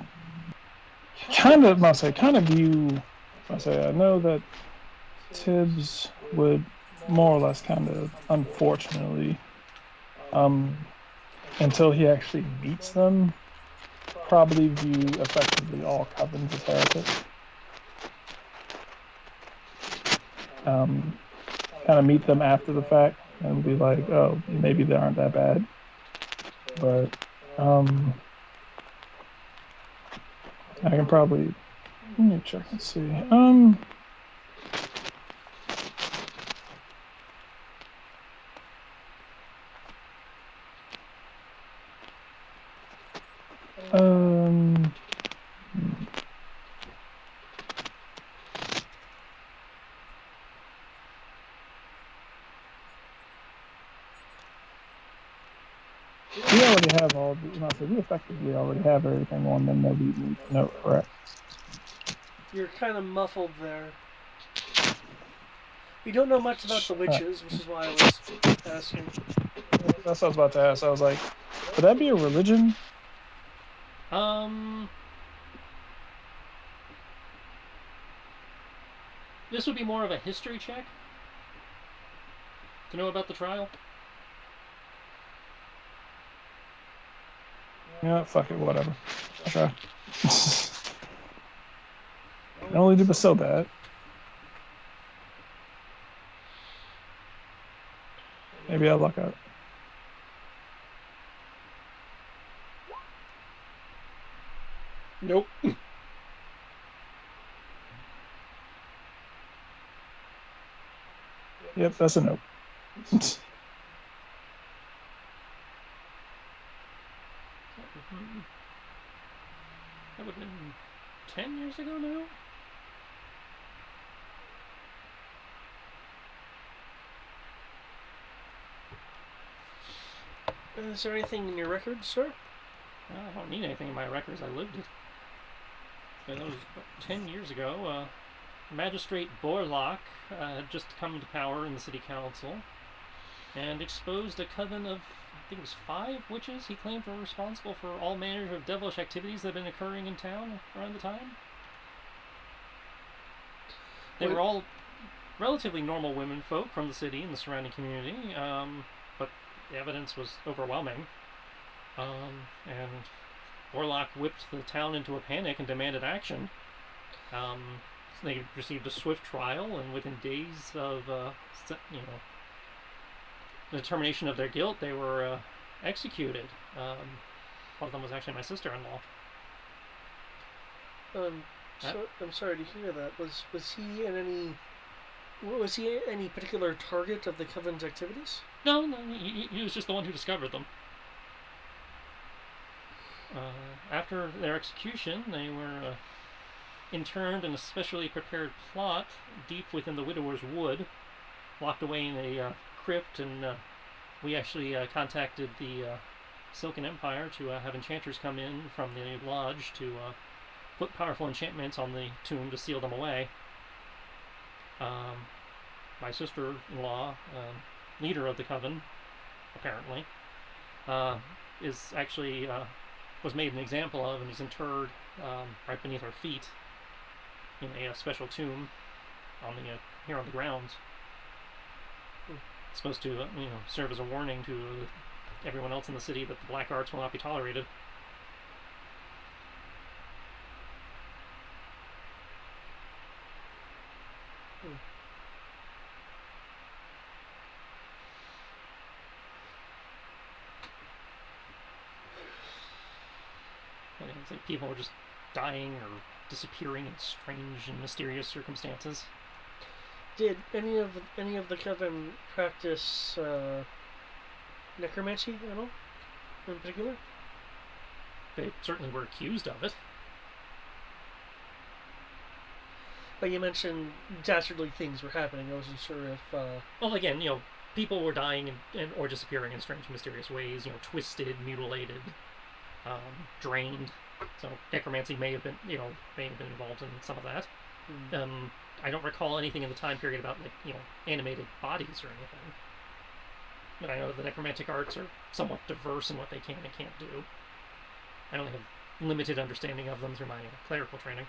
kind of view. I know that Tibbs would more or less kind of, unfortunately, until he actually meets them, probably view effectively all covens as heretics. Kind of meet them after the fact and be like, oh, maybe they aren't that bad. But I can probably, let me check and see. We already have all the, we effectively already have everything on them that we need to know, correct? You're kind of muffled there. We don't know much about the witches, which is why I was asking. That's what I was about to ask. I was like, would that be a religion? This would be more of a history check to know about the trial. Yeah, fuck it, whatever. I'll try. I only do but so bad. Maybe I'll luck out. Nope. Yep, that's a nope. That would have been 10 years ago now? Is there anything in your records, sir? I don't need anything in my records. I lived it. That was 10 years ago. Magistrate Borlock had just come into power in the city council and exposed a coven of, I think it was 5 witches he claimed were responsible for all manner of devilish activities that had been occurring in town around the time. They were all relatively normal women folk from the city and the surrounding community, but the evidence was overwhelming. And Borlock whipped the town into a panic and demanded action. They received a swift trial, and within days of the determination of their guilt, they were executed. One of them was actually my sister-in-law. I'm sorry to hear that. Was he any particular target of the coven's activities? No, he was just the one who discovered them. After their execution, they were interned in a specially prepared plot deep within the widower's wood, locked away in a crypt, and we actually contacted the Silken Empire to have enchanters come in from the lodge to put powerful enchantments on the tomb to seal them away. My sister-in-law, leader of the coven, apparently, is actually was made an example of, and is interred right beneath our feet in a special tomb on the here on the grounds. It's supposed to serve as a warning to everyone else in the city that the black arts will not be tolerated. It's like people were just dying or disappearing in strange and mysterious circumstances. Did any of the coven practice necromancy at all, in particular? They certainly were accused of it. But you mentioned dastardly things were happening. I wasn't sure if. Well, again, people were dying and or disappearing in strange, mysterious ways. Twisted, mutilated, drained. So necromancy may have been involved in some of that. I don't recall anything in the time period about animated bodies or anything. But I know the necromantic arts are somewhat diverse in what they can and can't do. I only have limited understanding of them through my clerical training.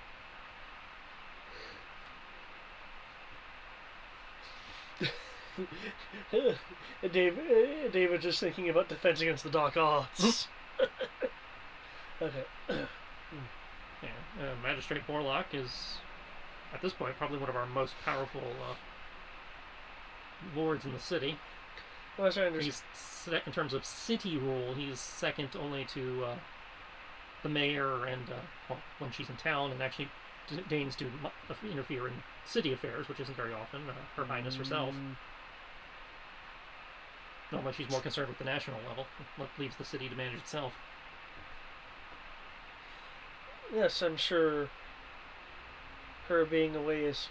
David just thinking about Defense Against the Dark Arts. Okay. Yeah, Magistrate Borlock is, at this point, probably one of our most powerful lords in the city. Well, he's in terms of city rule, he's second only to the mayor and when she's in town and actually deigns to interfere in city affairs, which isn't very often. Her Highness herself. Normally, she's more concerned with the national level. Leaves the city to manage itself. Yes, I'm sure her being away is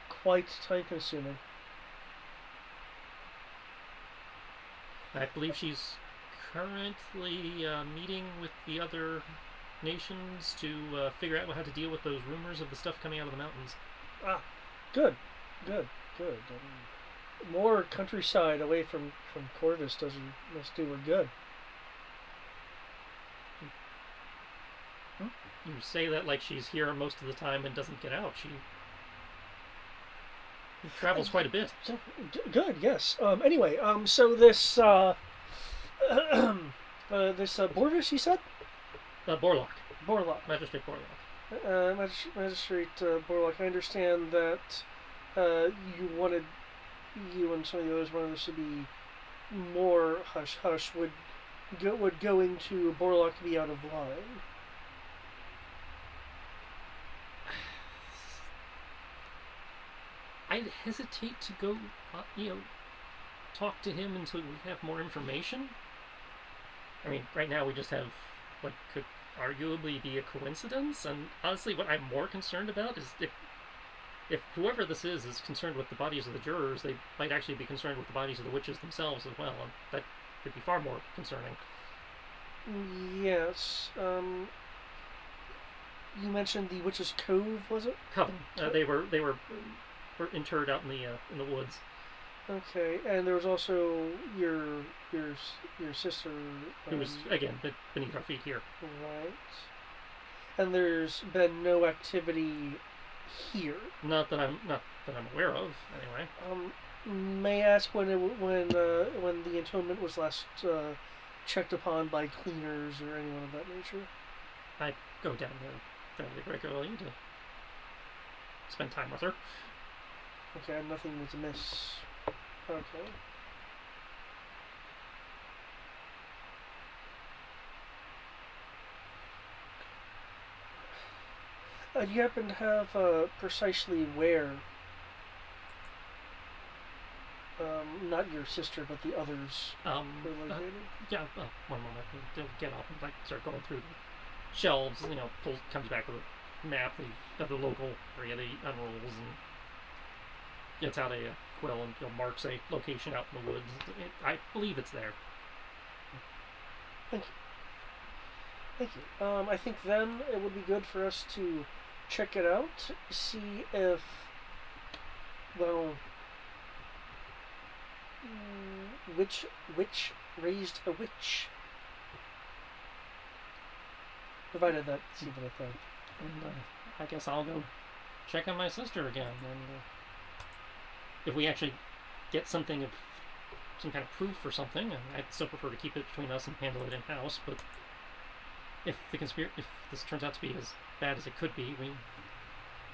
quite time-consuming. I believe she's currently meeting with the other nations to figure out how to deal with those rumors of the stuff coming out of the mountains. Ah, good. More countryside away from Corvus must do her good. You say that like she's here most of the time and doesn't get out. She travels quite a bit. Good, yes. Anyway, so this this Borvis, you said? Borlock. Magistrate Borlock. Magistrate Borlock, I understand that you and some of the others wanted this to be more hush-hush. Would going to Borlock be out of line? I'd hesitate to go, talk to him until we have more information. I mean, right now we just have what could arguably be a coincidence, and honestly, what I'm more concerned about is if whoever this is concerned with the bodies of the jurors, they might actually be concerned with the bodies of the witches themselves as well, and that could be far more concerning. Yes. You mentioned the Witch's Cove, was it? Coven. They were interred out in the woods. Okay, and there was also your sister, who was again beneath our feet here. Right. And there's been no activity here. Not that I'm aware of, anyway. May I ask when the entombment was last checked upon by cleaners or anyone of that nature? I go down there fairly regularly to spend time with her. Okay, nothing was amiss. Okay. Do you happen to have precisely where, not your sister, but the others were located? Yeah, one moment. They'll get up and start going through the shelves, comes back with a map of the local area. They unrolls and gets out a quill and marks a location out in the woods. I believe it's there. Thank you. I think then it would be good for us to check it out, see if, which witch raised a witch. Provided that seems like a thing. And I guess I'll go check on my sister again. And if we actually get something of some kind of proof or something, I'd still prefer to keep it between us and handle it in house. But if this turns out to be as bad as it could be,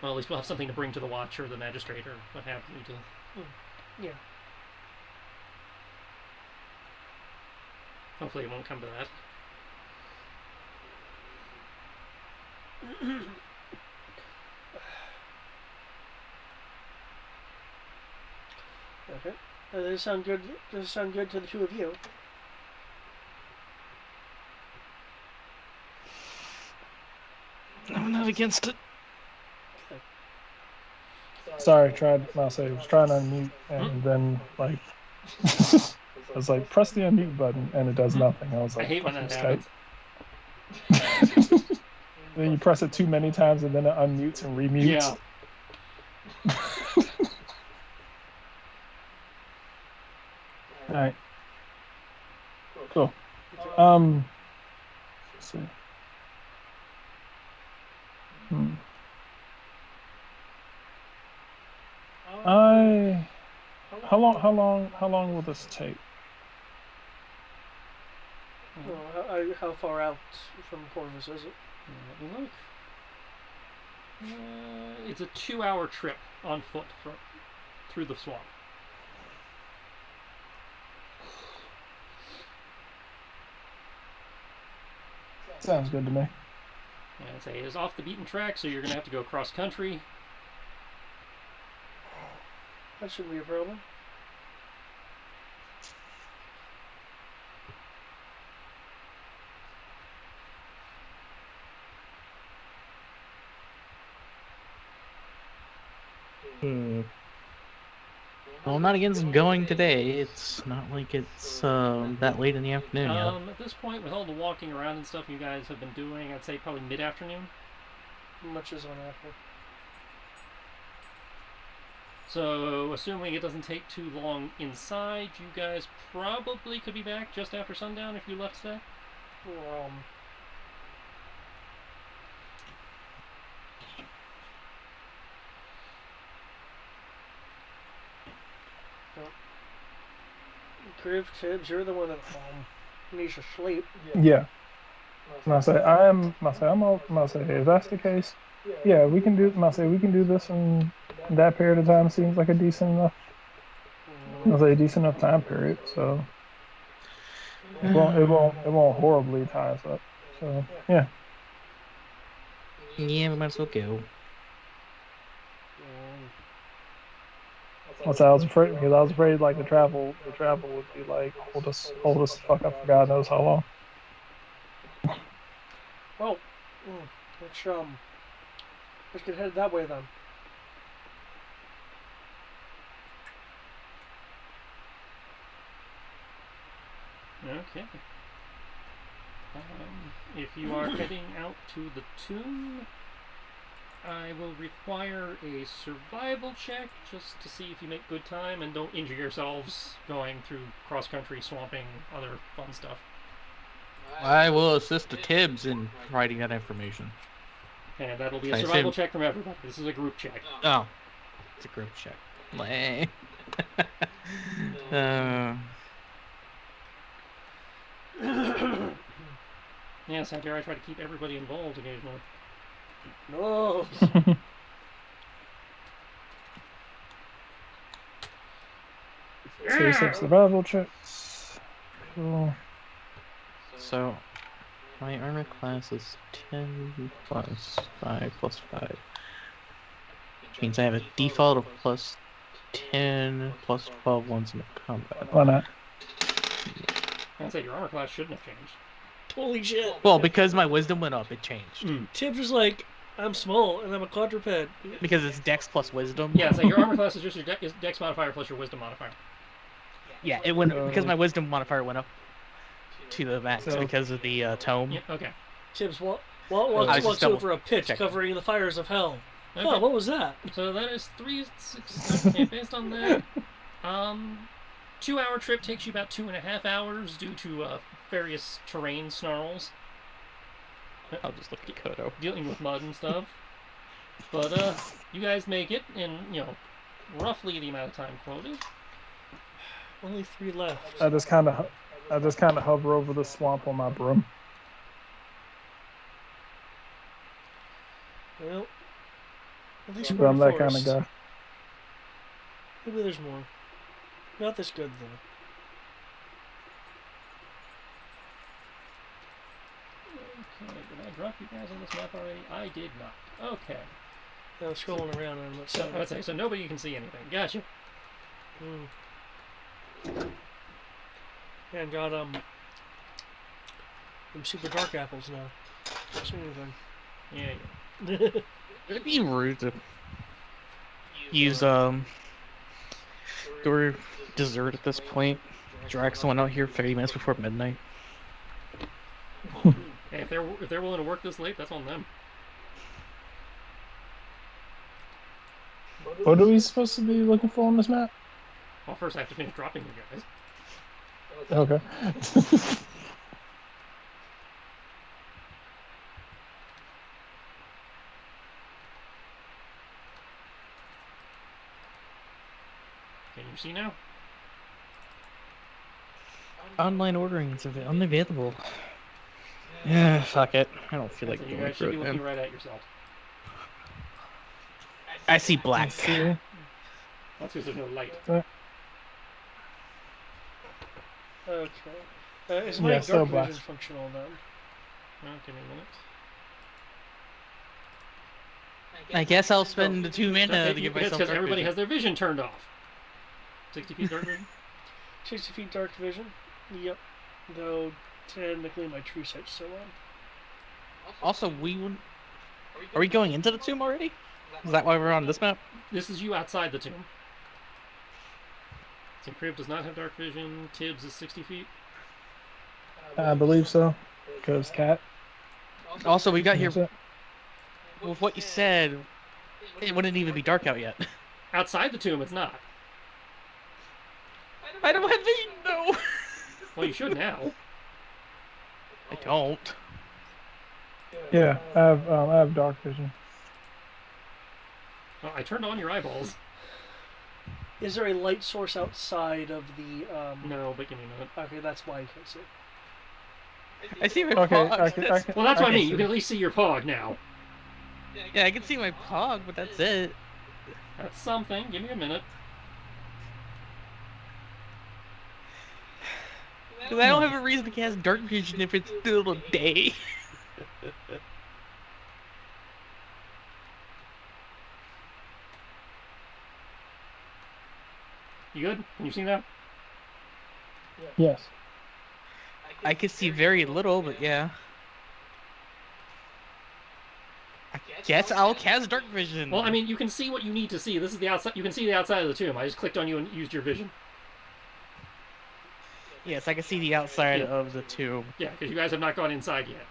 at least we'll have something to bring to the watch or the magistrate or what have you to. Yeah. Hopefully, it won't come to that. Okay. Does it sound good? Does it sound good to the two of you? I'm not against it. Okay. Sorry, was trying to unmute, and then I was like, press the unmute button, and it does nothing. I was like, I hate when that happens. Then you press it too many times, and then it unmutes and remutes. Yeah. All right. Cool. Let's see. How long will this take? Well, how far out from Corvus is it? Let me look. It's a 2-hour trip on foot through the swamp. Sounds good to me. And I'd say it is off the beaten track, so you're going to have to go cross country. That shouldn't be a problem. Well, I'm not against going today. It's not like it's that late in the afternoon yet. At this point, with all the walking around and stuff you guys have been doing, I'd say probably mid-afternoon. Much is on after. So, assuming it doesn't take too long inside, you guys probably could be back just after sundown if you left today. Griff, Tibbs, you're the one at home. Needs to sleep. Yeah. If that's the case, yeah, we can do this in that period of time. Seems like a decent enough time period. So it won't horribly tie us up. So yeah. Yeah, we might as well go. I was afraid like the travel would be like hold us the fuck up for God knows how long. Well, let's get headed that way then. Okay. If you are heading out to the tomb, I will require a survival check just to see if you make good time and don't injure yourselves going through cross-country, swamping, other fun stuff. I will assist the Tibbs in providing that information. And that'll be a survival check from everybody. This is a group check. Oh. It's a group check. Yeah, Santiago, I try to keep everybody involved occasionally. No. 6 survival checks. Cool. So, my armor class is 10 plus 5 plus 5. Which means I have a default of plus 10 plus 12 once in the combat. Why not? I'd say your armor class shouldn't have changed. Holy shit. Well, because my wisdom went up, it changed. Tibbs is like, I'm small and I'm a quadruped. Because it's dex plus wisdom. Yeah, so your armor class is just your dex modifier plus your wisdom modifier. Yeah, it went because my wisdom modifier went up to the max because of the tome. Yeah, okay. Tibbs walks over a pit covering the fires of hell. Okay. Oh, what was that? So that is 3 success. Okay, based on that, 2-hour trip takes you about 2.5 hours due to various terrain snarls. I'll just look at Kodo. Dealing with mud and stuff. But you guys make it in, roughly the amount of time quoted. Only 3 left. I just kind of hover over the swamp on my broom. Well, at least I'm that kind of guy. Maybe there's more. Not this good though. Okay, did I drop you guys on this map already? I did not. Okay. I was scrolling around and let's see. So nobody can see anything. Gotcha. Yeah, and got them super dark apples now. Don't see anything. Yeah. It'd be rude to use door dessert at this point. Drag someone out here 30 minutes before midnight. Hey, if they're willing to work this late, that's on them. What are we supposed to be looking for on this map? Well, first I have to finish dropping you guys. Okay. see now? Online ordering is unavailable. Yeah, fuck it. I don't feel like So you going guys should through be it. looking Man. right at yourself. I see I black. see. That's because there's no light. Okay. Is my Yeah, still dark black. vision functional then? Oh, give me a minute. I guess I'll spend the 2 mana Okay, to give it's myself because dark everybody vision. has their vision turned off. 60 feet dark vision? 60 feet dark vision? Yep. Though, technically my true sight's still on. Also, are we going into the tomb already? Is that why we're on this map? This is you outside the tomb. So Crib does not have dark vision. Tibbs is 60 feet. I believe so. Because cat. Also, we got here That's it. with what you said. It wouldn't even be dark out yet. Outside the tomb, it's not. I don't have vision, though. Well, you should now. I don't. Yeah, I have dark vision. Well, I turned on your eyeballs. Is there a light source outside of the, No, but give me a minute. Okay, that's why you can't see. I see my Okay, pog. I can. Well, that's what I can mean. You see. can at least see your pog now. Yeah, I can see my pog, but that's it. That's something. Give me a minute. Because I don't have a reason to cast dark vision if it's still a day. You good? Can you see that? Yes. I can see very little, but yeah. I guess I'll cast dark vision. Well, I mean, you can see what you need to see. This is the outside. You can see the outside of the tomb. I just clicked on you and used your vision. Yes, I can see the outside Yeah. of the tomb. Yeah, because you guys have not gone inside yet.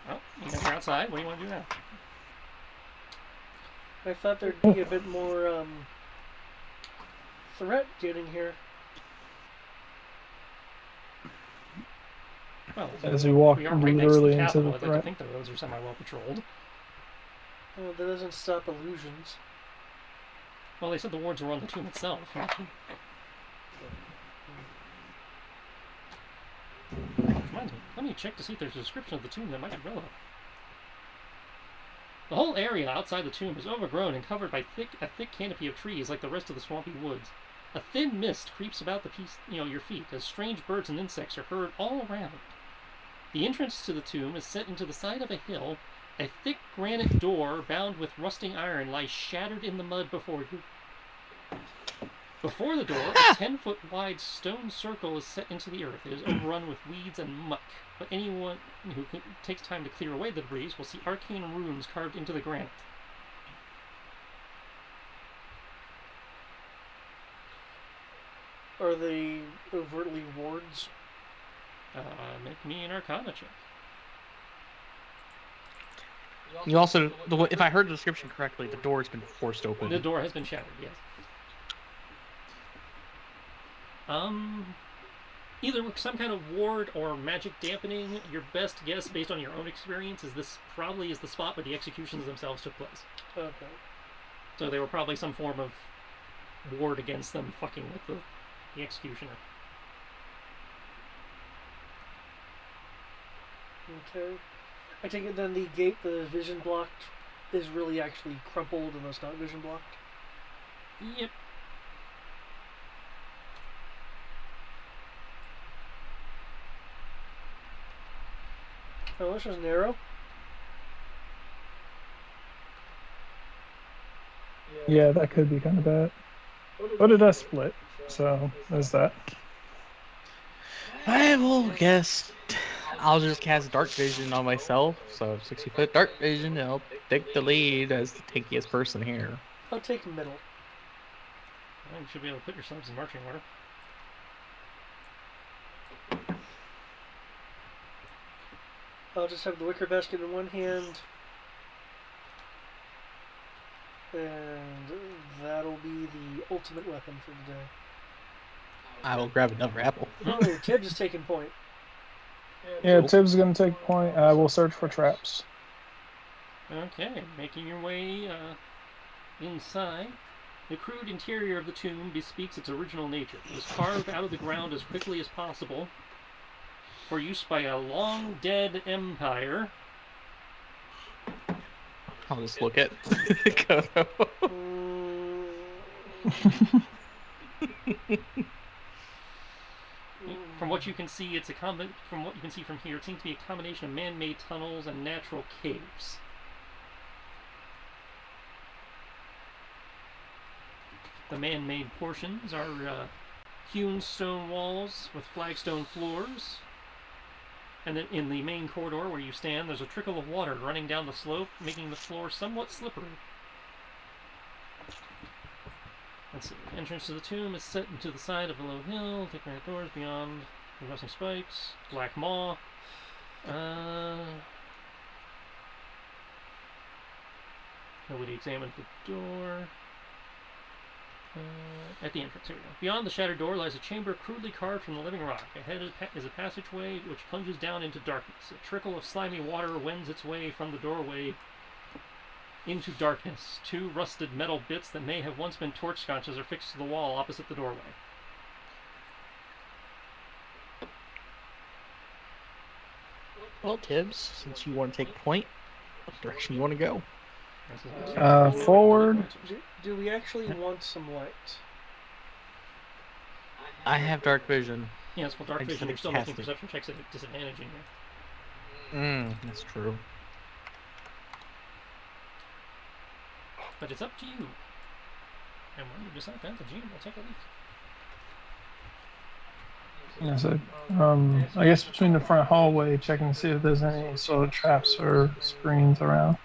Well, you guys are outside. What do you want to do now? I thought there'd be a bit more, threat getting here. Well, As we walk we are right next to literally the into capital. the I'd like to threat. think the roads are semi-well patrolled. That doesn't stop illusions. Well, they said the wards were on the tomb itself. Reminds me, let me check to see if there's a description of the tomb that might be relevant. The whole area outside the tomb is overgrown and covered by a thick canopy of trees like the rest of the swampy woods. A thin mist creeps about your feet as strange birds and insects are heard all around. The entrance to the tomb is set into the side of a hill. A thick granite door bound with rusting iron lies shattered in the mud before you. Before the door, a 10-foot wide stone circle is set into the earth. It is overrun with weeds and muck, but anyone who takes time to clear away the debris will see arcane runes carved into the granite. Are they overtly wards? Make me an Arcana check. You also, if I heard the description correctly, the door's been forced open. The door has been shattered, yes. Either with some kind of ward or magic dampening, your best guess, based on your own experience, is this probably is the spot where the executions themselves took place. Okay. So they were probably some form of ward against them fucking with the executioner. Okay. I take it then the gate that is vision blocked is really actually crumpled and it's not vision blocked? Yep. Oh, this was narrow. Yeah, that could be kind of bad. But it does split, so there's that. I will guess I'll just cast dark vision on myself. So 60-foot dark vision, and I'll take the lead as the tankiest person here. I'll take middle. Well, you should be able to put yourselves in marching order. I'll just have the wicker basket in one hand, And that'll be the ultimate weapon for the day. I will grab another apple. Oh, Tibbs is taking point. Yeah, Cool. Tibbs is going to take point. I will search for traps. Okay, making your way inside. The crude interior of the tomb bespeaks its original nature. It was carved out of the ground as quickly as possible for use by a long-dead empire. I'll just look at. From what you can see, from what you can see from here, it seems to be a combination of man-made tunnels and natural caves. The man-made portions are hewn stone walls with flagstone floors. And then in the main corridor where you stand, there's a trickle of water running down the slope, making the floor somewhat slippery. Let's see. The entrance to the tomb is set into the side of a low hill, thick granite doors beyond the rusting spikes, black maw. Nobody examined the door. At the entrance, here we go. Beyond the shattered door lies a chamber crudely carved from the living rock. Ahead is a passageway which plunges down into darkness. A trickle of slimy water wends its way from the doorway into darkness. Two rusted metal bits that may have once been torch sconces are fixed to the wall opposite the doorway. Well, Tibbs, since you want to take point, what direction you want to go? Forward. Do we actually want some light? I have dark vision. Yes, well, dark I just vision, you're still cast making it. perception checks at a disadvantage in here. That's true. But it's up to you. And when you decide that, the GM will take a leak. Yeah, so, I guess between the front hallway, checking to see if there's any sort of traps or screens around.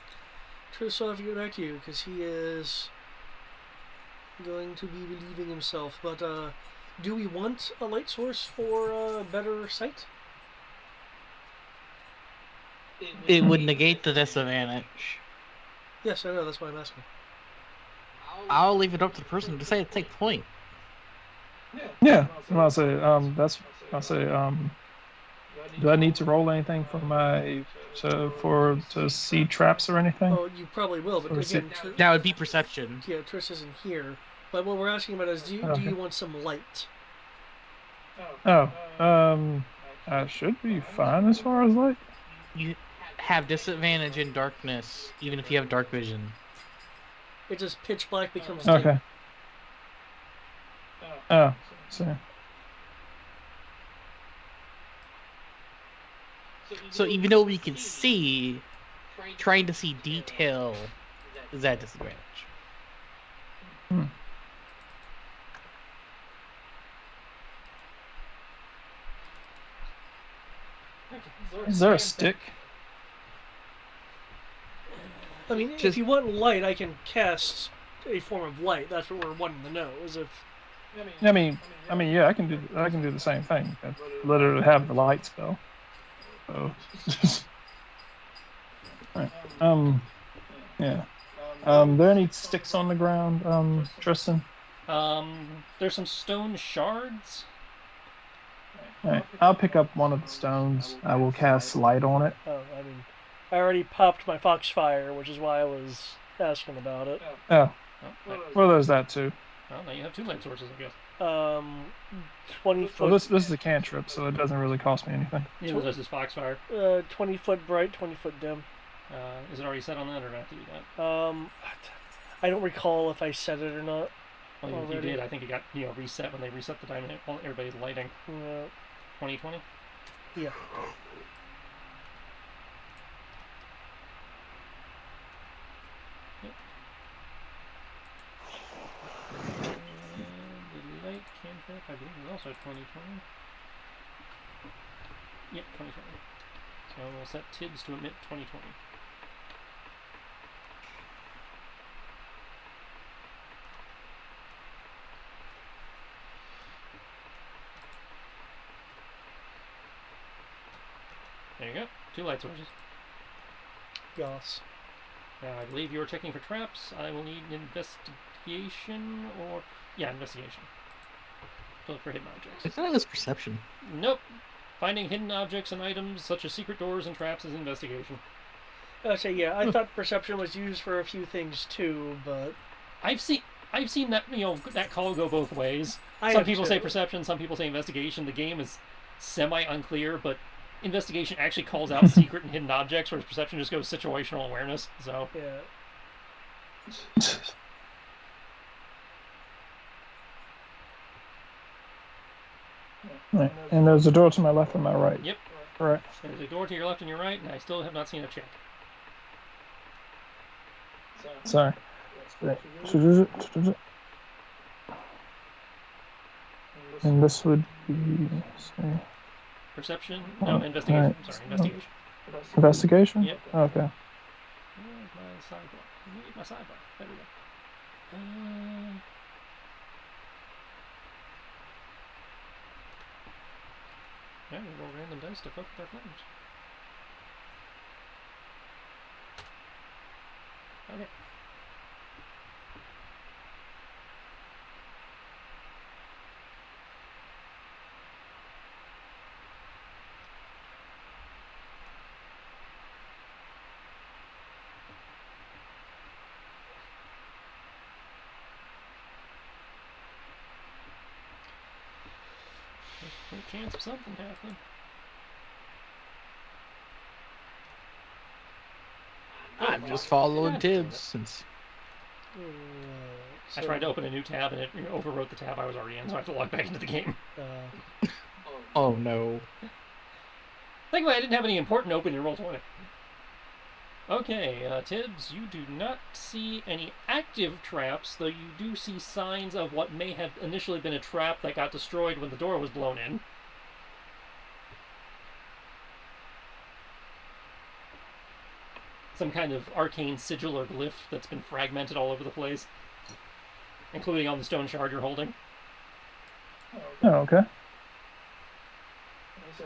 Triss will have to get back to you because he is going to be relieving himself. But do we want a light source for better sight? It would negate the disadvantage. Yes, I know. That's why I'm asking. I'll leave it up to the person to say to take point. Yeah, and I'll say, do I need to roll anything for to see traps or anything? Oh, you probably will, but Or again, That would be perception. yeah, Triss isn't here. But what we're asking about is, do you want some light? Oh, I should be fine as far as light. You have disadvantage in darkness, even if you have dark vision. It just pitch black becomes dim. Okay. Oh, so So even though we can see, trying to see detail is at disadvantage. is there a stick? I mean, if you want light, I can cast a form of light. That's what we're wanting to know. Is if I mean, yeah, I can do the same thing. I literally have the light spell. So, right. Yeah. There any sticks on the ground, Tristan? There's some stone shards. Alright, I'll pick up one of the stones. I will cast light on it. I mean, I already popped my foxfire, which is why I was asking about it. Oh, Oh, well, there's that too. well, now you have two light sources, I guess. 20 foot. Well, this is a cantrip, so it doesn't really cost me anything. Neither does this Foxfire. 20 foot bright, 20 foot dim. Is it already set on that, or do I have to do that? I don't recall if I said it or not. Well, if you Already. did, I think it got reset when they reset the diamond. Everybody's lighting. 2020. Yeah. The light cantrip, I believe, is also 2020. Yep, 2020. So we'll set Tibbs to emit 2020. There you go. Two light sources. Yas. I believe you are checking for traps. I will need an investigation or... Yeah, investigation. Look for hidden objects. I thought it was perception. Nope. Finding hidden objects and items such as secret doors and traps is investigation. I thought perception was used for a few things too, but I've seen that that call go both ways. I Some have people too. say perception, some people say investigation. The game is semi-unclear, but investigation actually calls out secret and hidden objects, whereas perception just goes situational awareness. So yeah. Right. And there's a door to my left and my right. Yep. Correct. There's a door to your left and your right, and I still have not seen a check. Sorry. And this would be, say, Perception? No, investigation. right. Sorry, investigation. Investigation? Yep. Okay. Where's my sidebar? Let me get my sidebar. There we go. Yeah, we roll random dice to fuck with our flames. Okay. There's a chance of something happening. I'm just following Tibbs since. I tried to open a new tab and it overwrote the tab I was already in, so I have to log back into the game. Oh no. Thankfully, I didn't have any important open in Roll20. Okay, Tibbs, you do not see any active traps, though you do see signs of what may have initially been a trap that got destroyed when the door was blown in. Some kind of arcane sigil or glyph that's been fragmented all over the place, including on the stone shard you're holding. Oh, okay.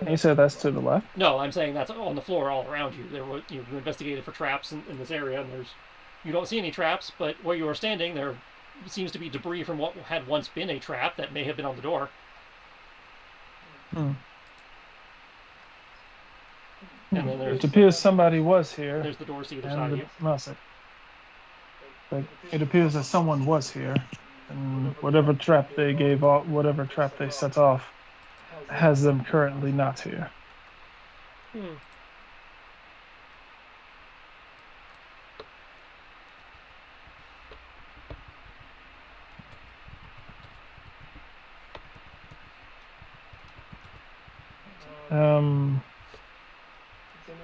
You said that's to the left? No, I'm saying that's on the floor all around you. You investigated for traps in this area, and you don't see any traps, but where you are standing, there seems to be debris from what had once been a trap that may have been on the door. Hmm. And then It appears somebody was here. There's the doors to either and side of you. It appears that someone was here, and whatever trap they gave off, whatever trap they set off, has them currently not here.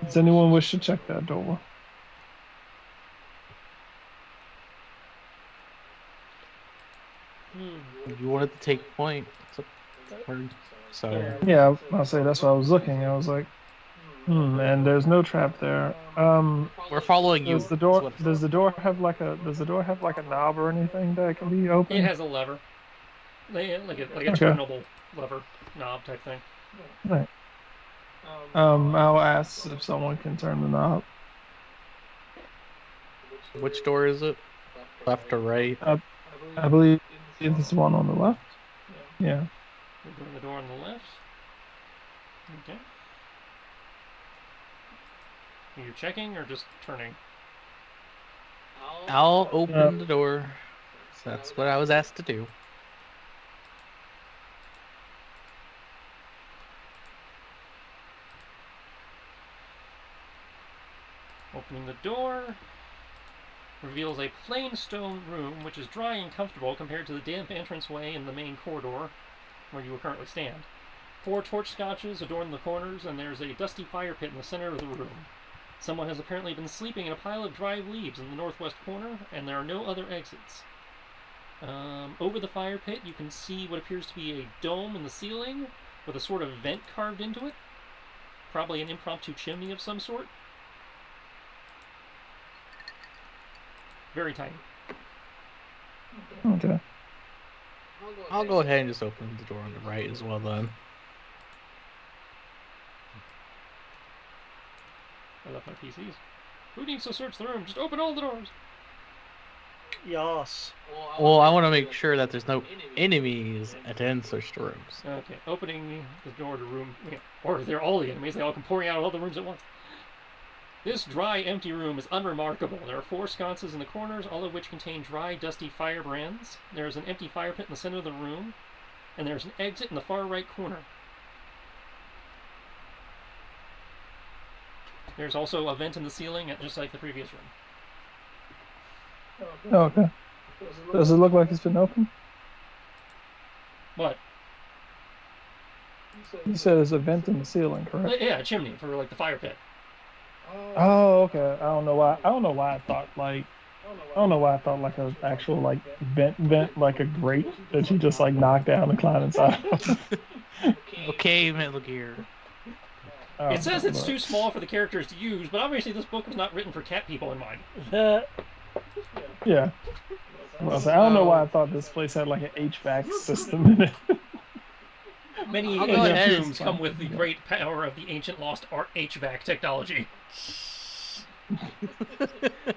Does anyone wish to check that door? You wanted to take point. So Yeah, I'll say that's why I was looking. I was like, and there's no trap there. we're following you. Does the door have like a knob or anything that can be opened? It has a lever, like a turnable lever knob type thing. Right. I'll ask if someone can turn the knob. Which door is it? Left or right? I believe it's the one on the left. Yeah. We're doing the door on the left. Okay. Are you checking or just turning? I'll open the door. That's what I was asked to do. Opening the door reveals a plain stone room which is dry and comfortable compared to the damp entranceway in the main corridor where you will currently stand. 4 torch scotches adorn the corners, and there's a dusty fire pit in the center of the room. Someone has apparently been sleeping in a pile of dry leaves in the northwest corner, and there are no other exits. Over the fire pit, you can see what appears to be a dome in the ceiling with a sort of vent carved into it. Probably an impromptu chimney of some sort. Very tiny. Okay. I'll go ahead and just open the door on the right as well then. I left my PCs. Who needs to search the room? Just open all the doors. Yas. Well, I want to make sure that there's no enemies at the search the rooms. Okay, opening the door to room... or they're all the enemies. They all come pouring out of all the rooms at once. This dry, empty room is unremarkable. There are 4 sconces in the corners, all of which contain dry, dusty firebrands. There is an empty fire pit in the center of the room, and there's an exit in the far right corner. There's also a vent in the ceiling, just like the previous room. Oh, okay. Does it look like it's been open? What? You said there's a vent in the ceiling, correct? Yeah, a chimney for like the fire pit. Oh, okay. I don't know why I thought like an actual like vent like a grate that you just like knock down and climb inside. Okay, Metal Gear. Oh, It says it's too small for the characters to use, but obviously this book was not written for cat people in mind. Yeah. Well, I don't know why I thought this place had like an HVAC system in it. Many I'll go ahead. ancient tombs come with the great power of the ancient lost art HVAC technology.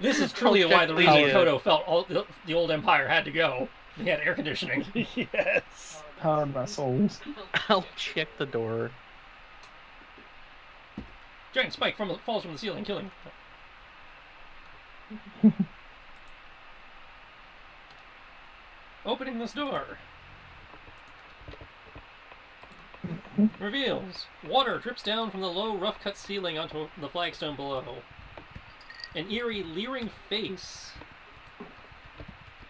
This is truly why the reason Kodo felt the old empire had to go. They had air conditioning. Yes. Powered by souls. I'll check the door. Giant spike falls from the ceiling, killing. Opening this door reveals water drips down from the low, rough-cut ceiling onto the flagstone below. An eerie, leering face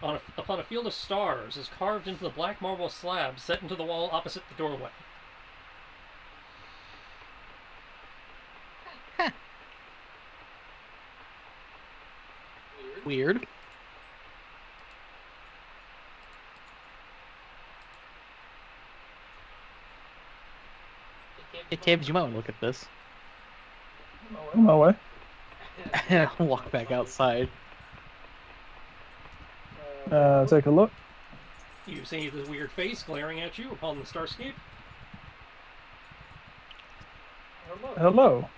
upon a field of stars is carved into the black marble slab set into the wall opposite the doorway. Weird. Hey, Tibbs, you might want to look at this. On my way. And I'll walk back outside. Take a look. You see the weird face glaring at you upon the starscape. Hello.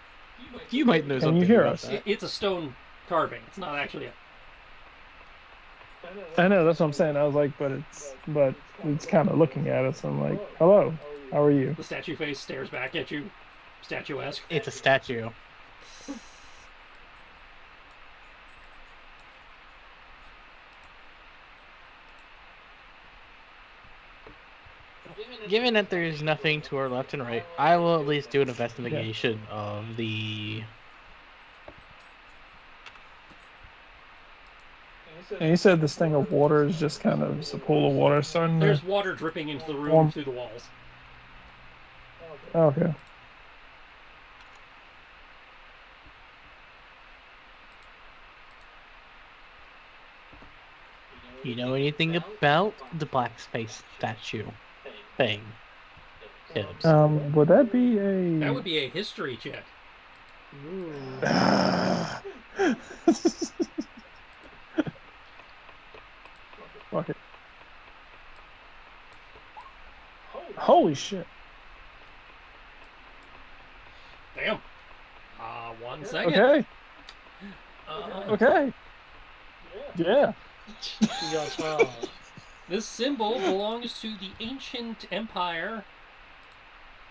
You might know Can something you hear about us? that. It's a stone carving. It's not actually a... I know, that's what I'm saying. I was like, but it's kind of looking at us. I'm like, hello, how are you? The statue face stares back at you, statuesque. It's a statue. Given that there's nothing to our left and right, I will at least do an investigation of the... And you said this thing of water is just kind of just a pool of water starting to... There's water dripping into the room through the walls. Okay. You know anything about the black space statue thing? Tibbs? Would that be a... That would be a history check. Fuck it. Holy shit. Damn. 1 second. Okay. Okay. Yeah. This symbol belongs to the ancient empire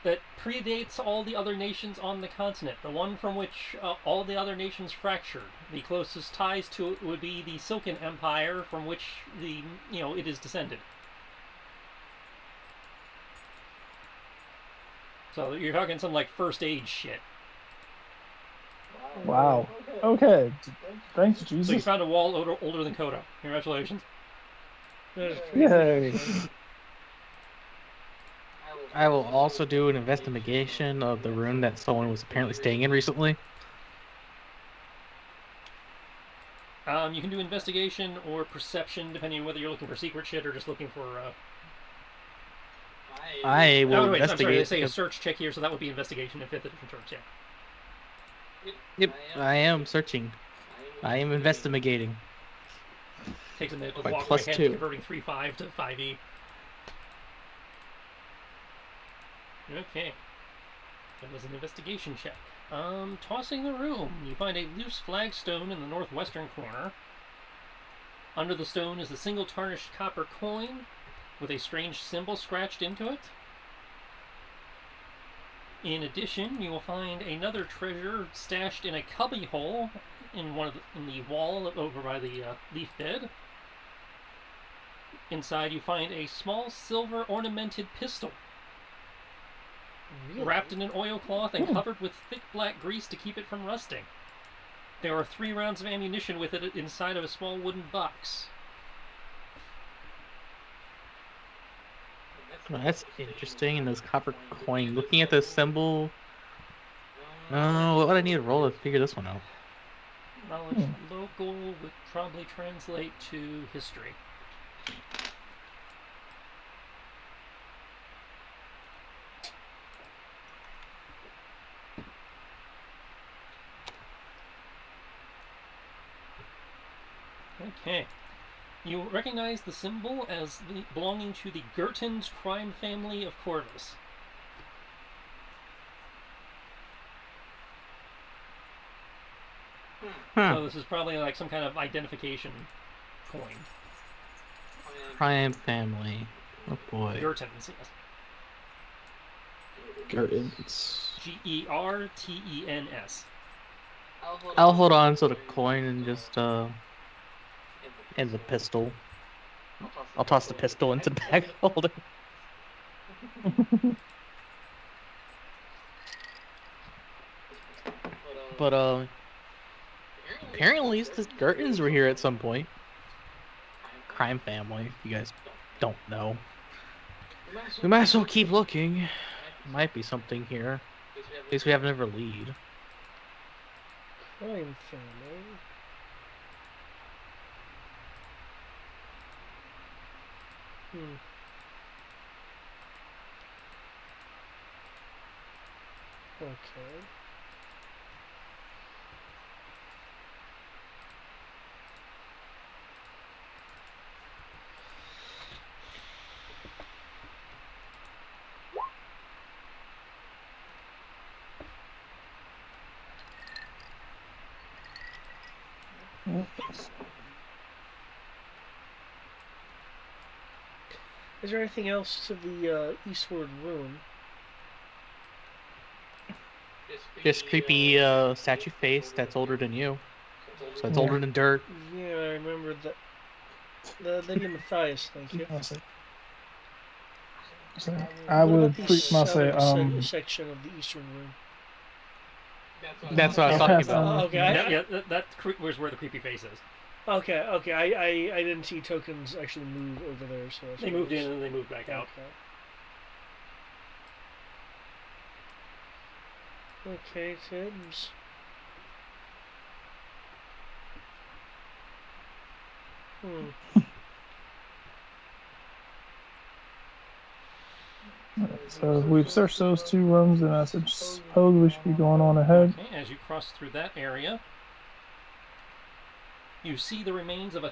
that predates all the other nations on the continent, the one from which all the other nations fractured. The closest ties to it would be the Silken Empire, from which it is descended. So you're talking some like first age shit. Wow. Okay. Thanks, Jesus. So you found a wall older than Kodo. Congratulations. Yay. I will also do an investigation of the room that someone was apparently staying in recently. You can do investigation or perception, depending on whether you're looking for secret shit or just looking for... I will wait, I'm investigate. sorry, they say a search check here, so that would be investigation in 5th edition terms, yeah. Yep, I am searching. I am investigating. Takes a minute to By walk plus my head 2. converting 3.5 to 5e. Okay. That was an investigation check. Tossing the room, you find a loose flagstone in the northwestern corner. Under the stone is a single tarnished copper coin with a strange symbol scratched into it. In addition, you will find another treasure stashed in a cubby hole in the wall over by the leaf bed. Inside, you find a small silver ornamented pistol. Really? Wrapped in an oilcloth and covered with thick black grease to keep it from rusting. There are 3 rounds of ammunition with it inside of a small wooden box. Well, that's interesting. And this copper coin. Looking at this symbol. What would I need to roll to figure this one out? Knowledge local would probably translate to history. Okay. You recognize the symbol as belonging to the Gertons crime family of Corvus. So this is probably like some kind of identification coin. Crime family. Oh boy. Gertons, yes. Gertons. Gertens. I'll hold on to the coin and just and the pistol. I'll toss the pistol into the bag holder. But apparently the Gertons were here at some point. Crime family, if you guys don't know. We might as well keep looking. Might be something here. At least we have another lead. Crime family. Okay. Is there anything else to the eastward room? Just creepy statue face that's older than you. So it's older than dirt. Yeah, I remember that. The Lady Matthias, thank you. I What would about the freak myself. southern section of the eastern room. That's what I was talking about. Oh, okay. Yeah, that was where the creepy face is. Okay. I didn't see tokens actually move over there, so They moved in and they moved back out. Okay, Tibbs. So we've searched those 2 rooms, and I suppose we should be going on ahead. Okay, as you cross through that area, you see the remains of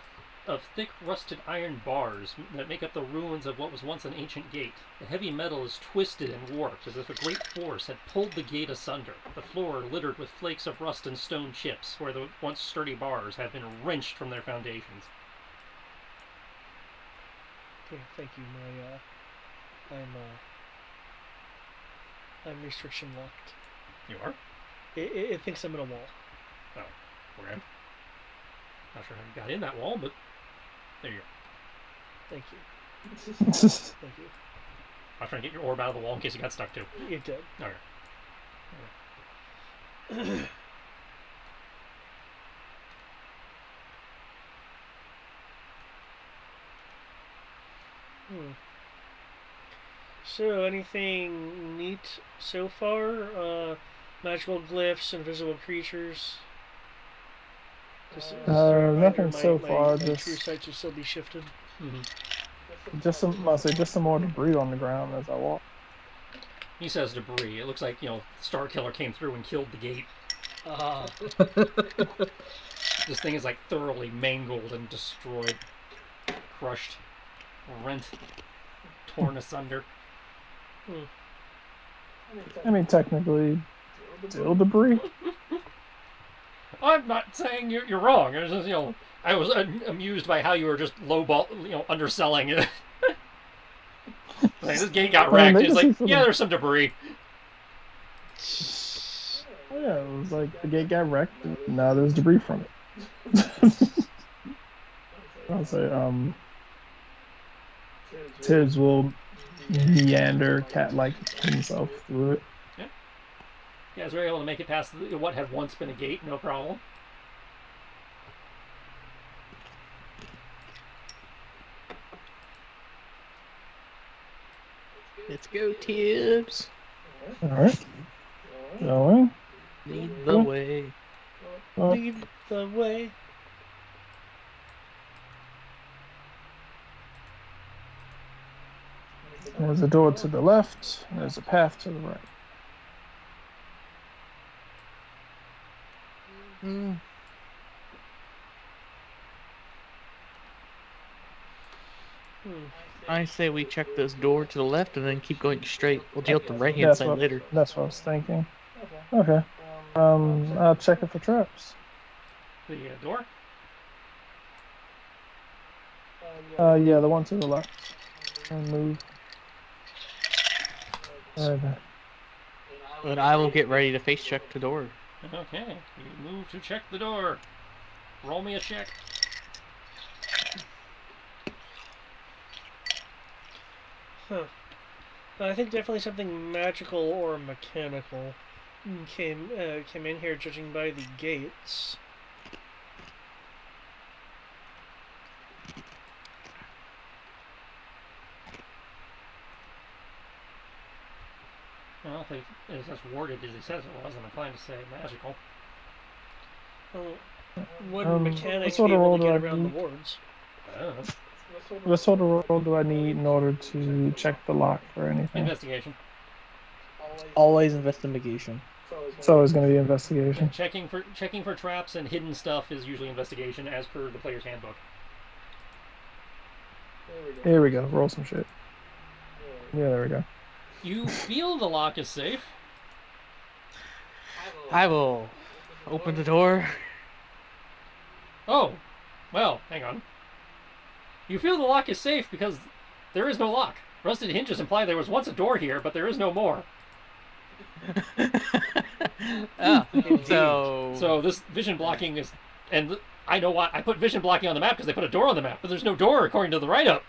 thick rusted iron bars that make up the ruins of what was once an ancient gate. The heavy metal is twisted and warped as if a great force had pulled the gate asunder. The floor littered with flakes of rust and stone chips where the once sturdy bars have been wrenched from their foundations. Okay, thank you. I'm restriction locked. You are? It thinks I'm in a wall. Oh, okay. Not sure how you got in that wall, but there you go. Thank you. Thank you. I was trying to get your orb out of the wall in case you got stuck too. It did. Okay. So, anything neat so far? Magical glyphs, invisible creatures? Nothing so far. My Just true sights will still be shifted. just some more debris on the ground as I walk. He says debris. It looks like, Star Killer came through and killed the gate. This thing is like thoroughly mangled and destroyed, crushed, rent, torn asunder. I mean, technically, Still debris. I'm not saying you're wrong. It was just, I was amused by how you were just lowball, underselling it. Like, this gate got wrecked. It's like, yeah, there's some debris. Yeah, it was like the gate got wrecked. And now there's debris from it. I'll say, Tibbs will meander cat-like himself through it. Yeah. You guys were able to make it past what had once been a gate, no problem. Let's go, Tibbs. Alright. Going. Lead the way. Lead the way. There's a door to the left. And there's a path to the right. I say we check this door to the left and then keep going straight. We'll deal with the right-hand side later. That's what I was thinking. Okay. I'll check it for traps. The door? Yeah, the one to the left. And move. Right there. And I will get ready to face check the door. Okay. You move to check the door. Roll me a check. Huh. I think definitely something magical or mechanical came in here, judging by the gates. Well, if it's as worded as he says it was, I'm inclined to say magical. Well, would mechanics what be sort of able roll to do get I around the need? wards? I don't know. What sort of roll do I need in order to check the lock for anything? Investigation. Always investigation. It's always going to be investigation. Checking for traps and hidden stuff is usually investigation, as per the player's handbook. Here we go. Roll some shit. Yeah, there we go. You feel the lock is safe. I will open the door. Oh, well, hang on. You feel the lock is safe because there is no lock. Rusted hinges imply there was once a door here, but there is no more. So this vision blocking is, and I know why I put vision blocking on the map because they put a door on the map, but there's no door according to the write-up.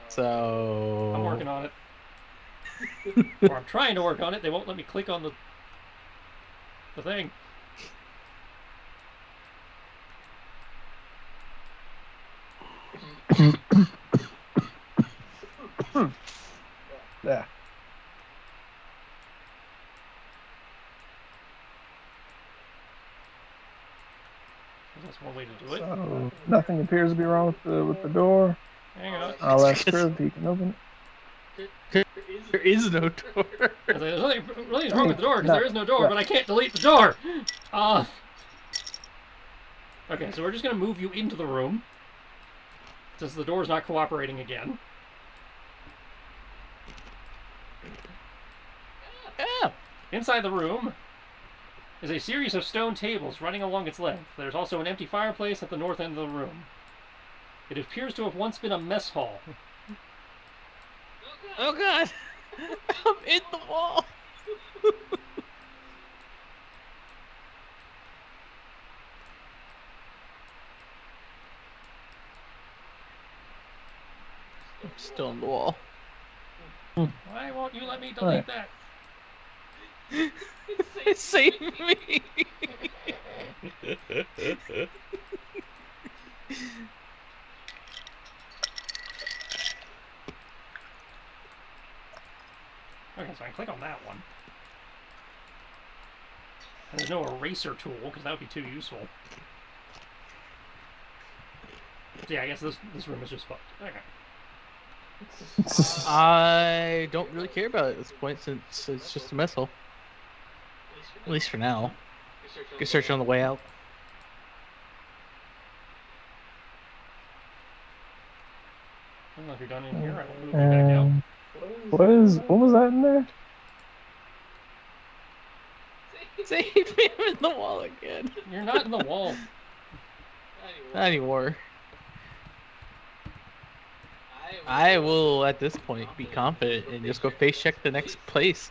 So I'm working on it. Or I'm trying to work on it. They won't let me click on the thing. Yeah. That's one way to do it. So, nothing appears to be wrong with the door. Hang on. I'll ask Chris if he can open it. there is no door. There's nothing really wrong with the door because there is no door, but I can't delete the door. Okay, so we're just going to move you into the room since the door's not cooperating again. Yeah. Inside the room is a series of stone tables running along its length. There's also an empty fireplace at the north end of the room. It appears to have once been a mess hall. Oh god! I'm in the wall! I'm still in the wall. Why won't you let me delete that? Save me! Okay, so I can click on that one. And there's no eraser tool, because that would be too useful. So yeah, I guess this room is just fucked. Okay. I don't really care about it at this point since it's just a mess hole. At least for now. You can search on the way out. Well, if you're done in here, I will move you back out. And what was that in there? Save him in the wall again. You're not in the wall. Not anymore. I will, at this point, be confident and just go face check the next place.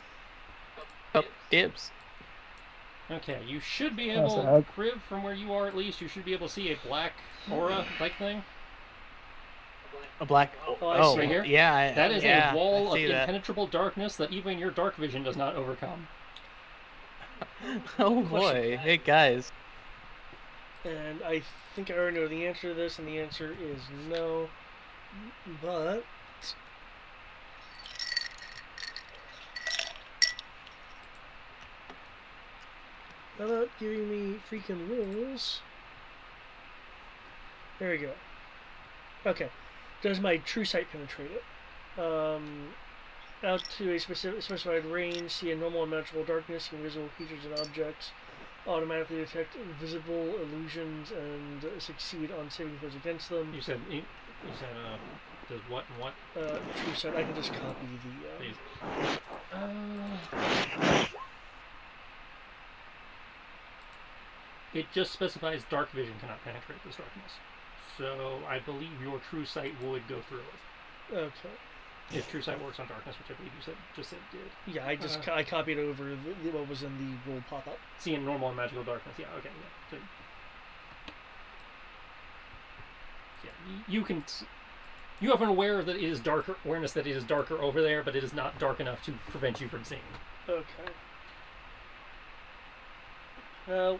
Up dibs. Okay, you should be Oh, so able, Kriv, from where you are at least, you should be able to see a black aura-like thing. A black. Oh, I see. Right here? Yeah. That is yeah, a wall I of see that. impenetrable darkness that even your dark vision does not overcome. Oh boy. Hey guys. And I think I already know the answer to this, and the answer is no. But how about giving me freaking rules? There we go. Okay. Does my true sight penetrate it? Out to a specified range, see a normal and magical darkness, invisible creatures and objects, automatically detect visible illusions and succeed on saving throws against them. You said does what and what? True sight. I can just copy the. Please. It just specifies dark vision cannot penetrate this darkness. So I believe your true sight would go through it. Okay. If true sight works on darkness, which I believe you just said did. Yeah, I copied over what was in the rule pop-up. Seeing normal and magical darkness. Yeah. Okay. Yeah. So, yeah. You can. You have an awareness that it is darker over there, but it is not dark enough to prevent you from seeing. Okay. Now,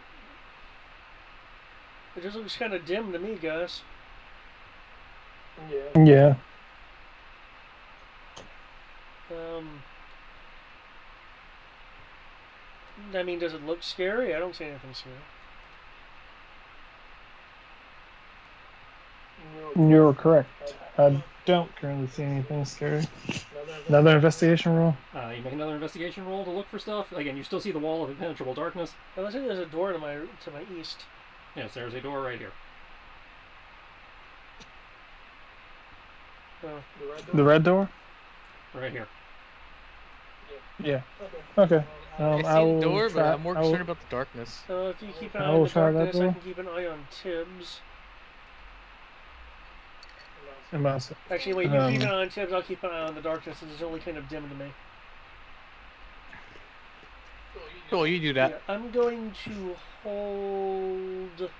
it just looks kind of dim to me, guys. Yeah. I mean, does it look scary? I don't see anything scary. You're correct. I don't currently see anything scary. Another investigation roll? You make another investigation roll to look for stuff. Again, you still see the wall of impenetrable darkness. It looks like there's a door to my east. Yes, there's a door right here. Oh. The red door? Right here. Yeah. Okay. I see the door, but I'm more concerned about the darkness. So if you keep an eye I on will the try that darkness, I door. can keep an eye on Tibbs. Actually, wait, you keep an eye on Tibbs, I'll keep an eye on the darkness, since it's only kind of dim to me. Cool, you do that. Yeah, I'm going to hold...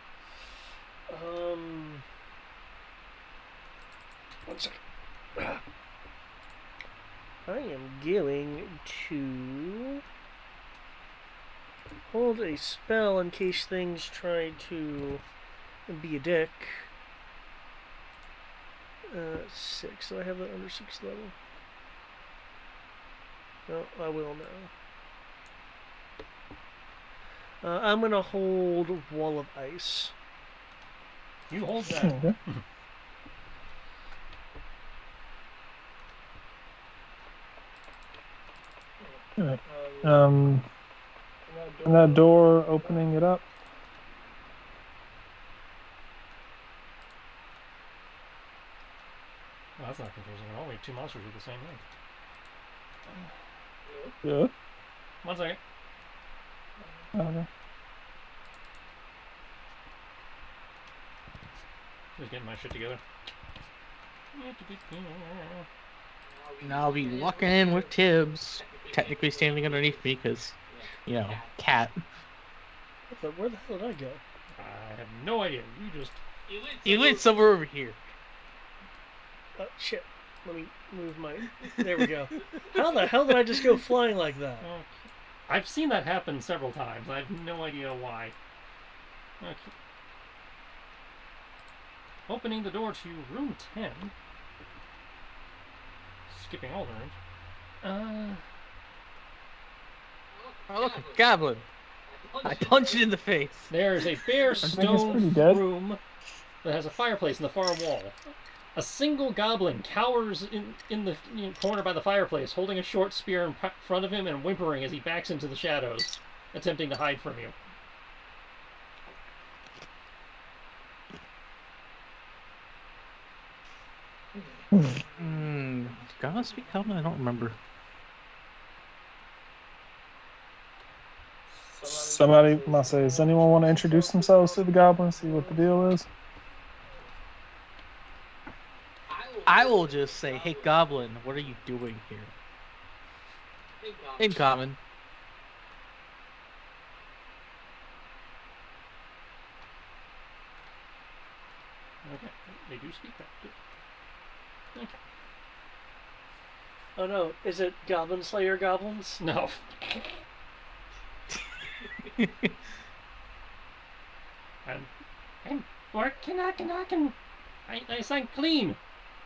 1 second. I am going to hold a spell in case things try to be a dick. 6. So I have that under 6th level. No, I will now. I'm gonna hold Wall of Ice. You hold that. Okay. Alright. And that door, opening it up. Well, that's not confusing at all. We have two monsters with the same name. Yeah. 1 second. Okay. Just getting my shit together. Now I'll be walking in with Tibbs, technically standing underneath me because, you know, cat. But where the hell did I go? I have no idea. You went somewhere over here. Shit. Let me move my... There we go. How the hell did I just go flying like that? Okay. I've seen that happen several times. I have no idea why. Okay. Opening the door to room 10. Skipping all the rooms. Oh, look, a goblin. I punched it in the face. There is a bare stone room that has a fireplace in the far wall. A single goblin cowers in the corner by the fireplace, holding a short spear in front of him and whimpering as he backs into the shadows, attempting to hide from you. Gotta speak Common? I don't remember. Somebody must say, does anyone want to introduce themselves to the goblin, see what the deal is? I will just say, hey, Goblin, what are you doing here? In Common. Okay, they do speak that. Good. Okay. Oh no, is it Goblin Slayer goblins? No. I'm working. I sang clean.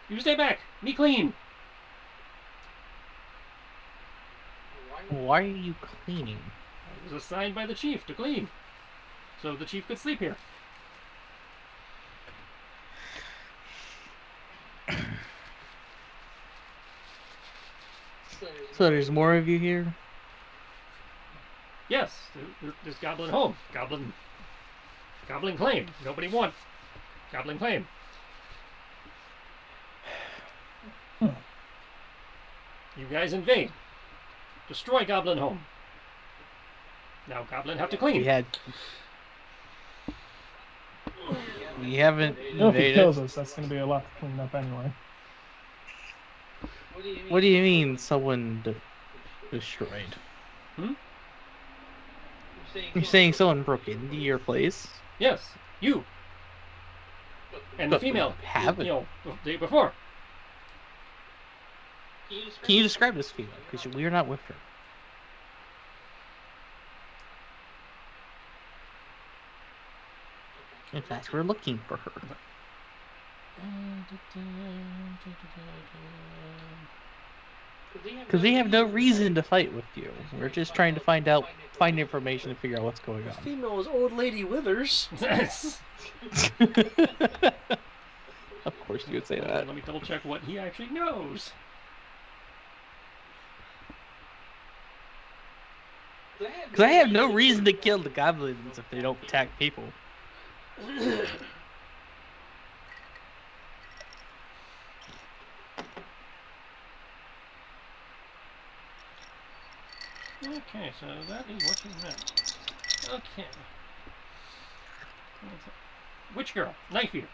You stay back. Me clean. Why are you cleaning? I was assigned by the chief to clean, so the chief could sleep here. So there's more of you here? Yes, there's Goblin home. Goblin claim. Nobody won. Goblin claim. You guys invade. Destroy Goblin home. Now Goblin have to clean. We haven't You know, if he invaded. kills us, that's going to be a lot to clean up anyway. What do you mean someone destroyed? You're saying someone broke into your place? Yes, you. And the female. Haven't. The day before. Can you describe this female? Because we're not with her. In fact, we're looking for her. Because we have no reason to fight with you. We're just trying to find information to figure out what's going The on. female is Old Lady Withers. Of course you would say that. Let me double check what he actually knows. Because I have no reason to kill the goblins if they don't attack people. Okay, so that is what he meant. Okay. Witch girl, knife eater.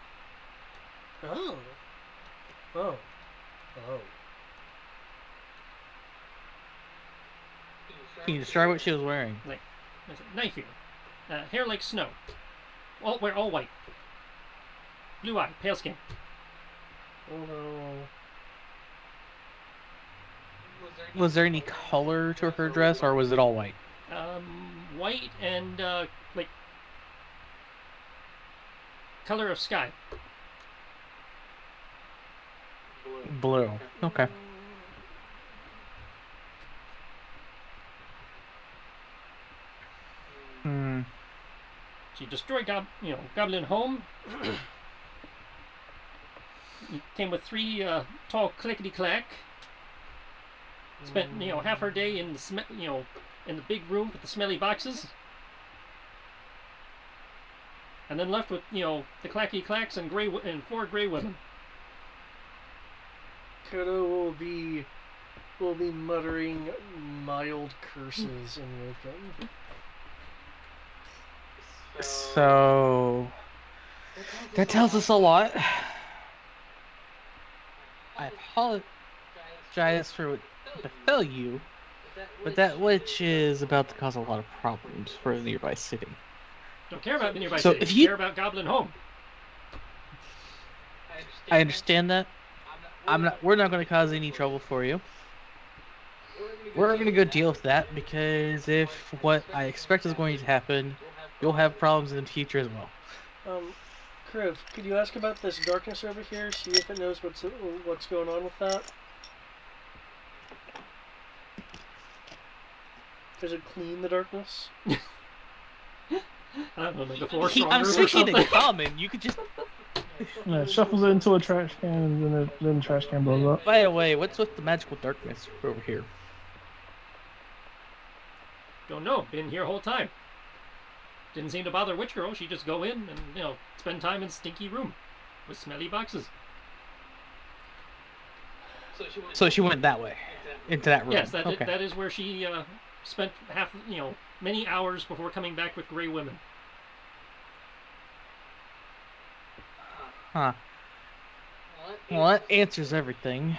Oh. Oh. Oh. Can you describe what she was wearing? Knife eater. Hair like snow. All white. Blue eye, pale skin. Oh no. Was there any color to her dress, or was it all white? White and like color of sky. Blue. Okay. She destroyed Goblin home. Came with 3 tall clickety-clack. Spent half her day in the in the big room with the smelly boxes, and then left with the clacky clacks and 4 gray women. Kodo will be muttering mild curses in Wiccan. So that tells us a lot. I apologize for what befell you, but that witch is about to cause a lot of problems for the nearby city. Don't care about the nearby city. If you care about Goblin home. I understand that. We're not going to cause any trouble for you. We're going to go deal with that, because if what I expect is going to happen, you'll have problems in the future as well. Kriv, could you ask about this darkness over here? See if it knows what's going on with that. Does it clean the darkness? I don't know, like the floor stronger I'm or speaking something. in common. You could just. Yeah, it shuffles it into a trash can, and then the trash can blows up. By the way, what's with the magical darkness over here? Don't know. Been here whole time. Didn't seem to bother Witch Girl. She'd just go in and spend time in stinky room with smelly boxes. So she went that way, into that room. Yes, okay. that is where she spent many hours before coming back with gray women. Huh. Well, that answers everything.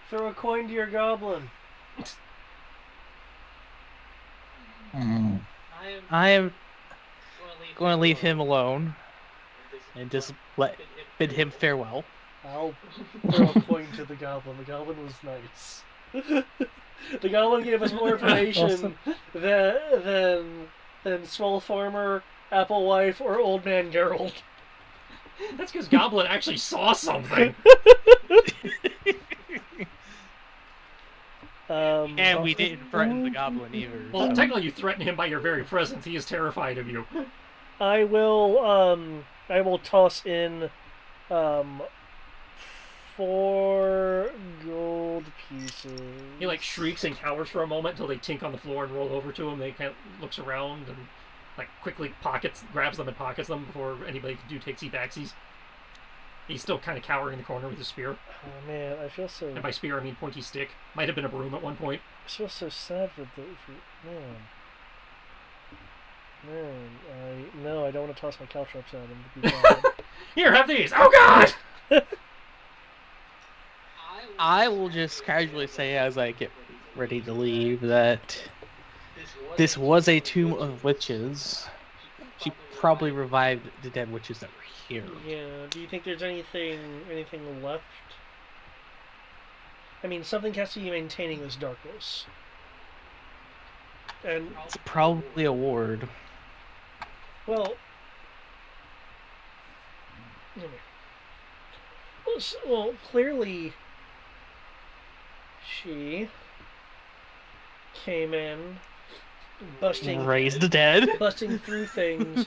Throw a coin to your goblin. I am going to leave him alone and just bid him farewell. I'll throw a coin to the goblin. The goblin was nice. The goblin gave us more information than Small Farmer, Apple Wife, or Old Man Geralt. That's because Goblin actually saw something. And we didn't threaten the goblin either. Well, so. technically you threaten him by your very presence. He is terrified of you. I will toss in 4 gold pieces. He like shrieks and cowers for a moment until they tink on the floor and roll over to him. They kind of looks around and like quickly grabs them and pockets them before anybody can do takesy backsies. He's still kind of cowering in the corner with his spear. Oh man, I feel so. And by spear I mean pointy stick. Might have been a broom at one point. I feel so sad for man. I don't want to toss my caltrops at him. To be bad. Here, have these. Oh God! I will just casually say as I get ready to leave that this was a tomb of witches. She probably revived the dead witches that were here. Yeah. Do you think there's anything left? I mean, something has to be maintaining this darkness. And it's probably a ward. Well, clearly she came in, raised the dead, busting through things.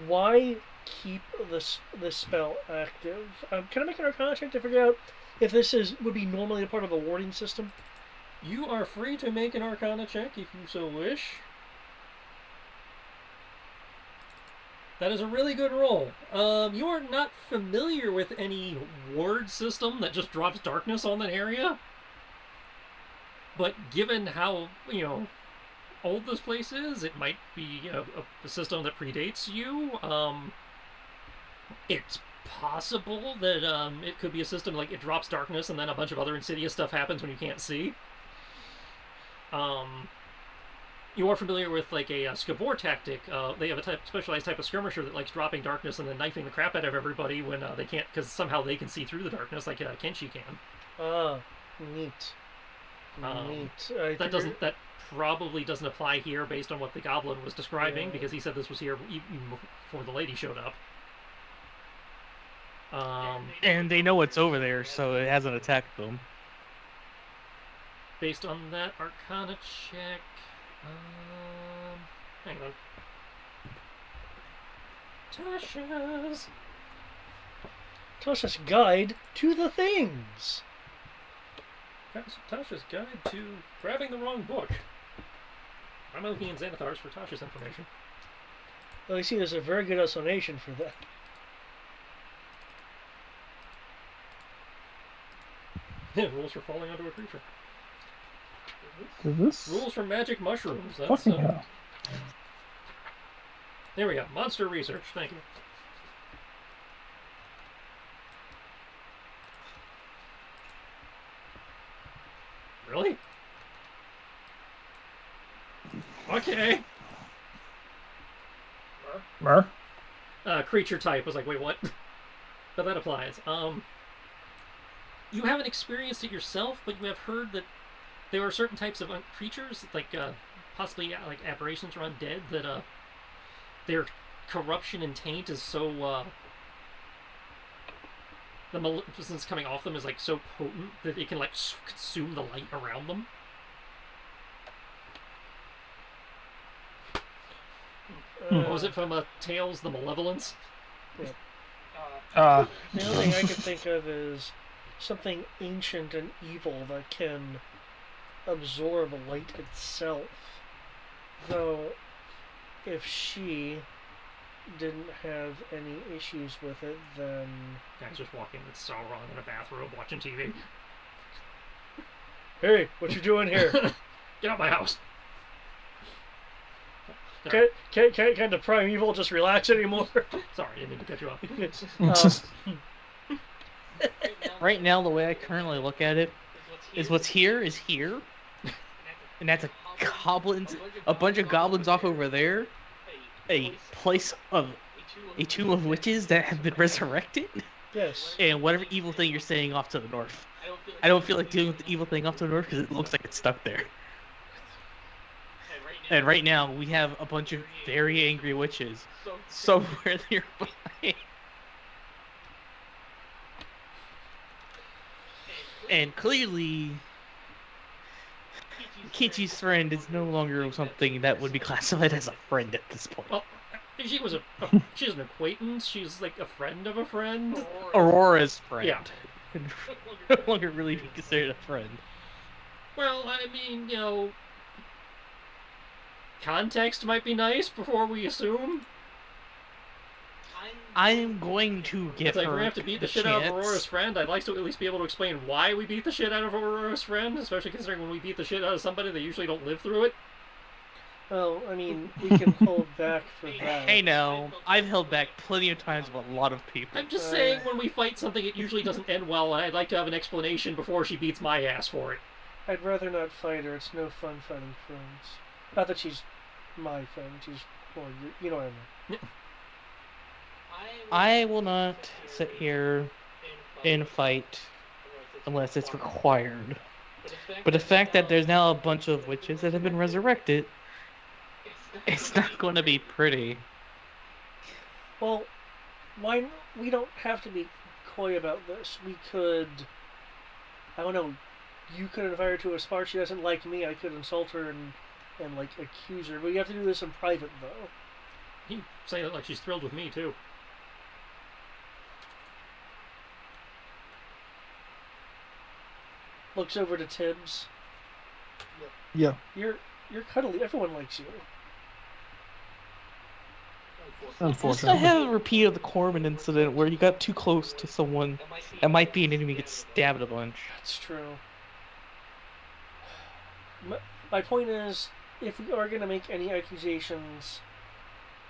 Why keep this spell active? Can I make an Arcana check to figure out if this would be normally a part of a warding system? You are free to make an Arcana check if you so wish. That is a really good roll. You are not familiar with any ward system that just drops darkness on an area. But given how, old this place is, it might be a system that predates you. It's possible that it could be a system like it drops darkness and then a bunch of other insidious stuff happens when you can't see. You are familiar with like a Skavor tactic. They have a specialized type of skirmisher that likes dropping darkness and then knifing the crap out of everybody when they can't, because somehow they can see through the darkness, like Kenshi can. Ah, neat. That probably doesn't apply here based on what the goblin was describing, because he said this was here even before the lady showed up. And they know it's over there, so it hasn't attacked them. Based on that Arcana check, hang on. Tasha's Guide to the Things. Tasha's Guide to Grabbing the Wrong Book. I'm looking in Xanathar's for Tasha's information. Well, you see, there's a very good explanation for that. Rules for falling onto a creature. Rules for magic mushrooms. That's, fucking hell. There we go. Monster research. Thank you. Really? Okay. Mer? Creature type was like, wait, what? But that applies. You haven't experienced it yourself, but you have heard that there are certain types of creatures, like possibly like aberrations or undead, that their corruption and taint is so the maleficence coming off them is like so potent that it can like consume the light around them. What was it from Tales, the Malevolence? Yeah. The only thing I can think of is something ancient and evil that can absorb light itself. Though, if she didn't have any issues with it, then Guy's just walking with so wrong in a bathrobe watching TV. hey, what you doing here? Get out my house. Can't the primeval just relax anymore? Sorry, I didn't mean to cut you off. Right now, the way I currently look at it is what's here is here, and that's a bunch of goblins off over there, a tomb of witches that have been resurrected, Yes. and whatever evil thing you're saying off to the north. I don't feel like dealing with the evil thing off to the north because it looks like it's stuck there. And right now, we have a bunch of very angry witches somewhere nearby. And clearly, Kichi's friend is no longer something that would be classified as a friend at this point. Well, she's an acquaintance. She's like a friend of a friend. Aurora's friend. Yeah. No longer really be considered a friend. Well, I mean, context might be nice before we assume. I'm going to give It's like her we're gonna have to beat the shit out of Aurora's friend. I'd like to at least be able to explain why we beat the shit out of Aurora's friend, especially considering when we beat the shit out of somebody, they usually don't live through it. Well, I mean, we can hold back for that. Hey now, I've held back plenty of times with a lot of people. I'm just saying, when we fight something, it usually doesn't end well, and I'd like to have an explanation before she beats my ass for it. I'd rather not fight her. It's no fun fighting friends. Not that she's my friend. She's, well, you know what I mean. I will not sit here and fight unless it's required. But the fact that there's now a bunch of witches that have been resurrected, it's not going to be pretty. Well, we don't have to be coy about this. We could, I don't know, you could invite her to a spar. She doesn't like me. I could insult her and like accuse her. But you have to do this in private, though. You say that like she's thrilled with me too. Looks over to Tibbs. Yeah. You're cuddly. Everyone likes you. Let's not Unfortunately. have a repeat of the Corman incident where you got too close to someone that might be an enemy gets stabbed a bunch. That's true. My point is, if we are going to make any accusations,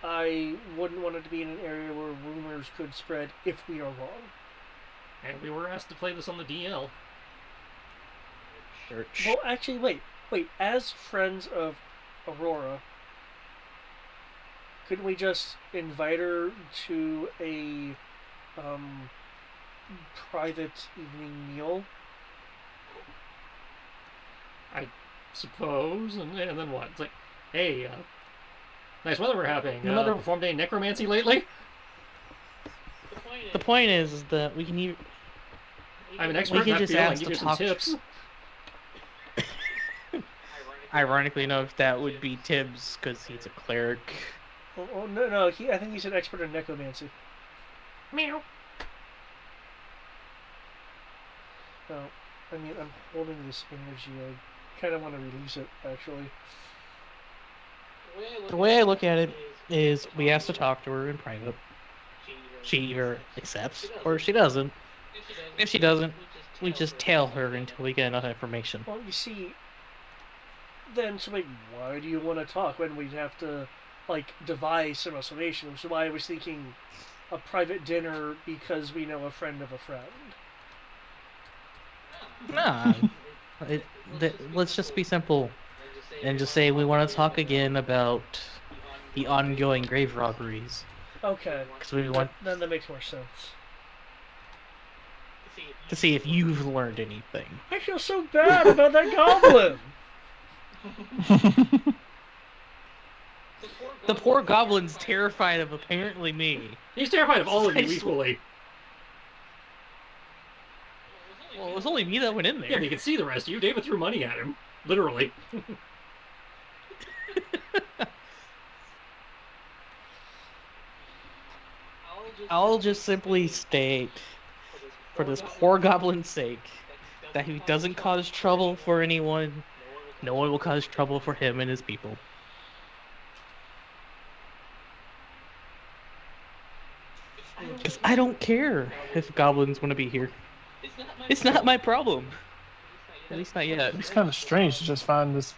I wouldn't want it to be in an area where rumors could spread if we are wrong. And we were asked to play this on the DL. Church. Well, actually, wait. As friends of Aurora, couldn't we just invite her to a private evening meal? I suppose, and then what? It's like, hey, nice weather we're having. Performed any necromancy lately? The point is that we can I'm an expert in that field. I can give you some tips. Ironically enough, that would be Tibbs because he's a cleric. Oh no! I think he's an expert in necromancy. Meow. No, I mean I'm holding this energy. I kind of want to release it, actually. The way I look at it is we ask to talk to her in private. She either accepts or she doesn't. If she doesn't, we just tail her until we get enough information. Well, you see, then so why do you want to talk when we'd have to devise some explanation? So why I was thinking a private dinner because we know a friend of a friend. Nah, let's just be simple and just say we want to talk again about the ongoing grave robberies. Okay. Because we want then that makes more sense. to see if you've learned anything. I feel so bad about that goblin. The poor goblin's terrified of apparently me. He's terrified of all of you equally. Well, it was only me that went in there. Yeah, but you can see the rest of you. David threw money at him. Literally. I'll just simply state, for this poor goblin's sake, that he doesn't cause trouble for anyone. No one will cause trouble for him and his people. Because I don't care if goblins want to be here. It's not my problem. At least not yet. It's kind of strange to just find this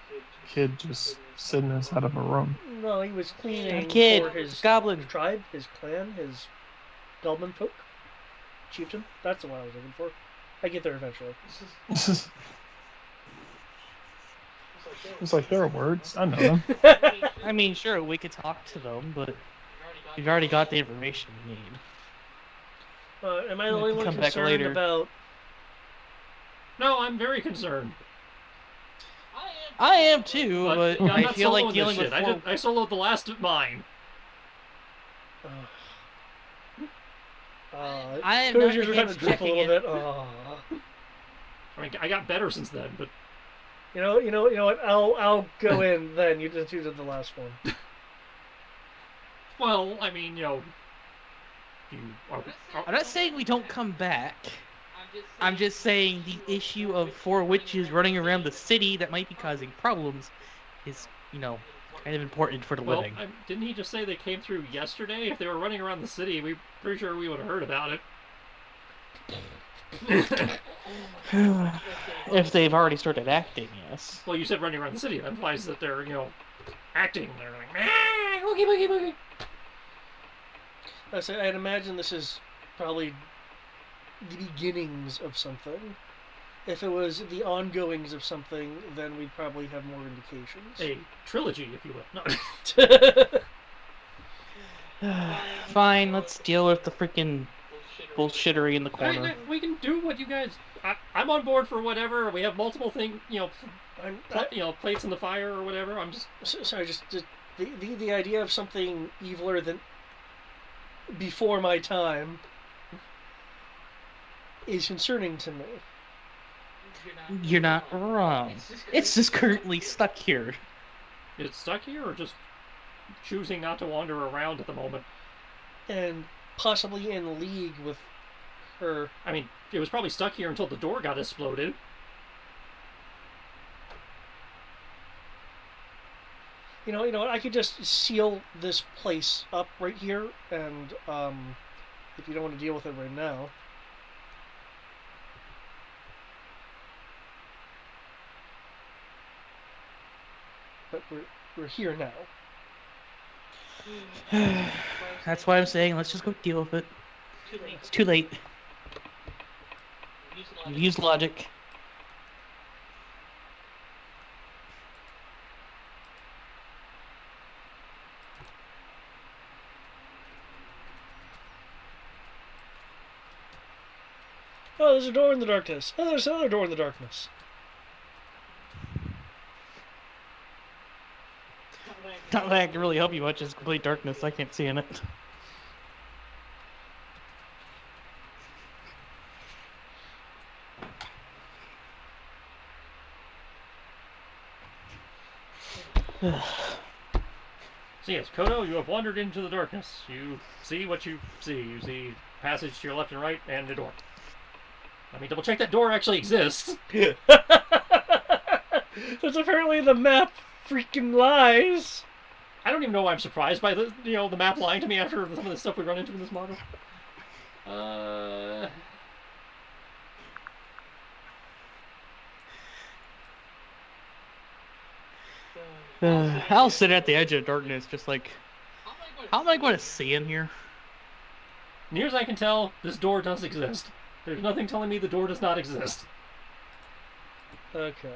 kid just sitting inside of a room. No, he was cleaning Kid, for his goblin. tribe, his clan, his goblin folk. Chieftain? That's the one I was looking for. I get there eventually. It's like there are words. I know them. I mean, sure, we could talk to them, but we've already got the information we need. Am I the only one Come back concerned later. about... No, I'm very concerned. I am too, but I'm I not feel like soloing dealing this with shit. I soloed the last of mine. I am Could not you trying to against drift a checking little it. bit? I mean, I got better since then, but You know what? I'll go in then. You did the last one. well, I mean, you are I'm not saying we don't come back. I'm just saying the issue of 4 witches running around the city that might be causing problems is, kind of important for the well, living. didn't he just say they came through yesterday? If they were running around the city, we're pretty sure we would have heard about it. If they've already started acting, yes. Well, you said running around the city. That implies that they're, acting. They're like, "Ah, boogie, boogie, boogie." I'd imagine this is probably the beginnings of something. If it was the ongoings of something, then we'd probably have more indications. A trilogy, if you will. No. Fine, let's deal with the freaking bullshittery in the corner. We can do what you guys. I'm on board for whatever. We have multiple things, plates in the fire or whatever. I'm just. Sorry, just the idea of something eviler than before my time is concerning to me. You're not wrong. It's just currently stuck here. Is it stuck here or just choosing not to wander around at the moment? And possibly in league with her. I mean, it was probably stuck here until the door got exploded. You know what? I could just seal this place up right here, and if you don't want to deal with it right now. But we're here now. That's why I'm saying let's just go deal with it. It's too late. You've used logic. Oh, there's a door in the darkness. Oh, there's another door in the darkness. Not that I can really help you much. It's complete darkness. I can't see in it. So yes, Kodo, you have wandered into the darkness. You see what you see. You see passage to your left and right, and a door. Let me double check that door actually exists. That's apparently the map freaking lies. I don't even know why I'm surprised by the the map lying to me after some of the stuff we run into in this model. I'll sit at the edge of darkness, just like, how am I going to see in here? Near as I can tell, this door does exist. There's nothing telling me the door does not exist. Okay.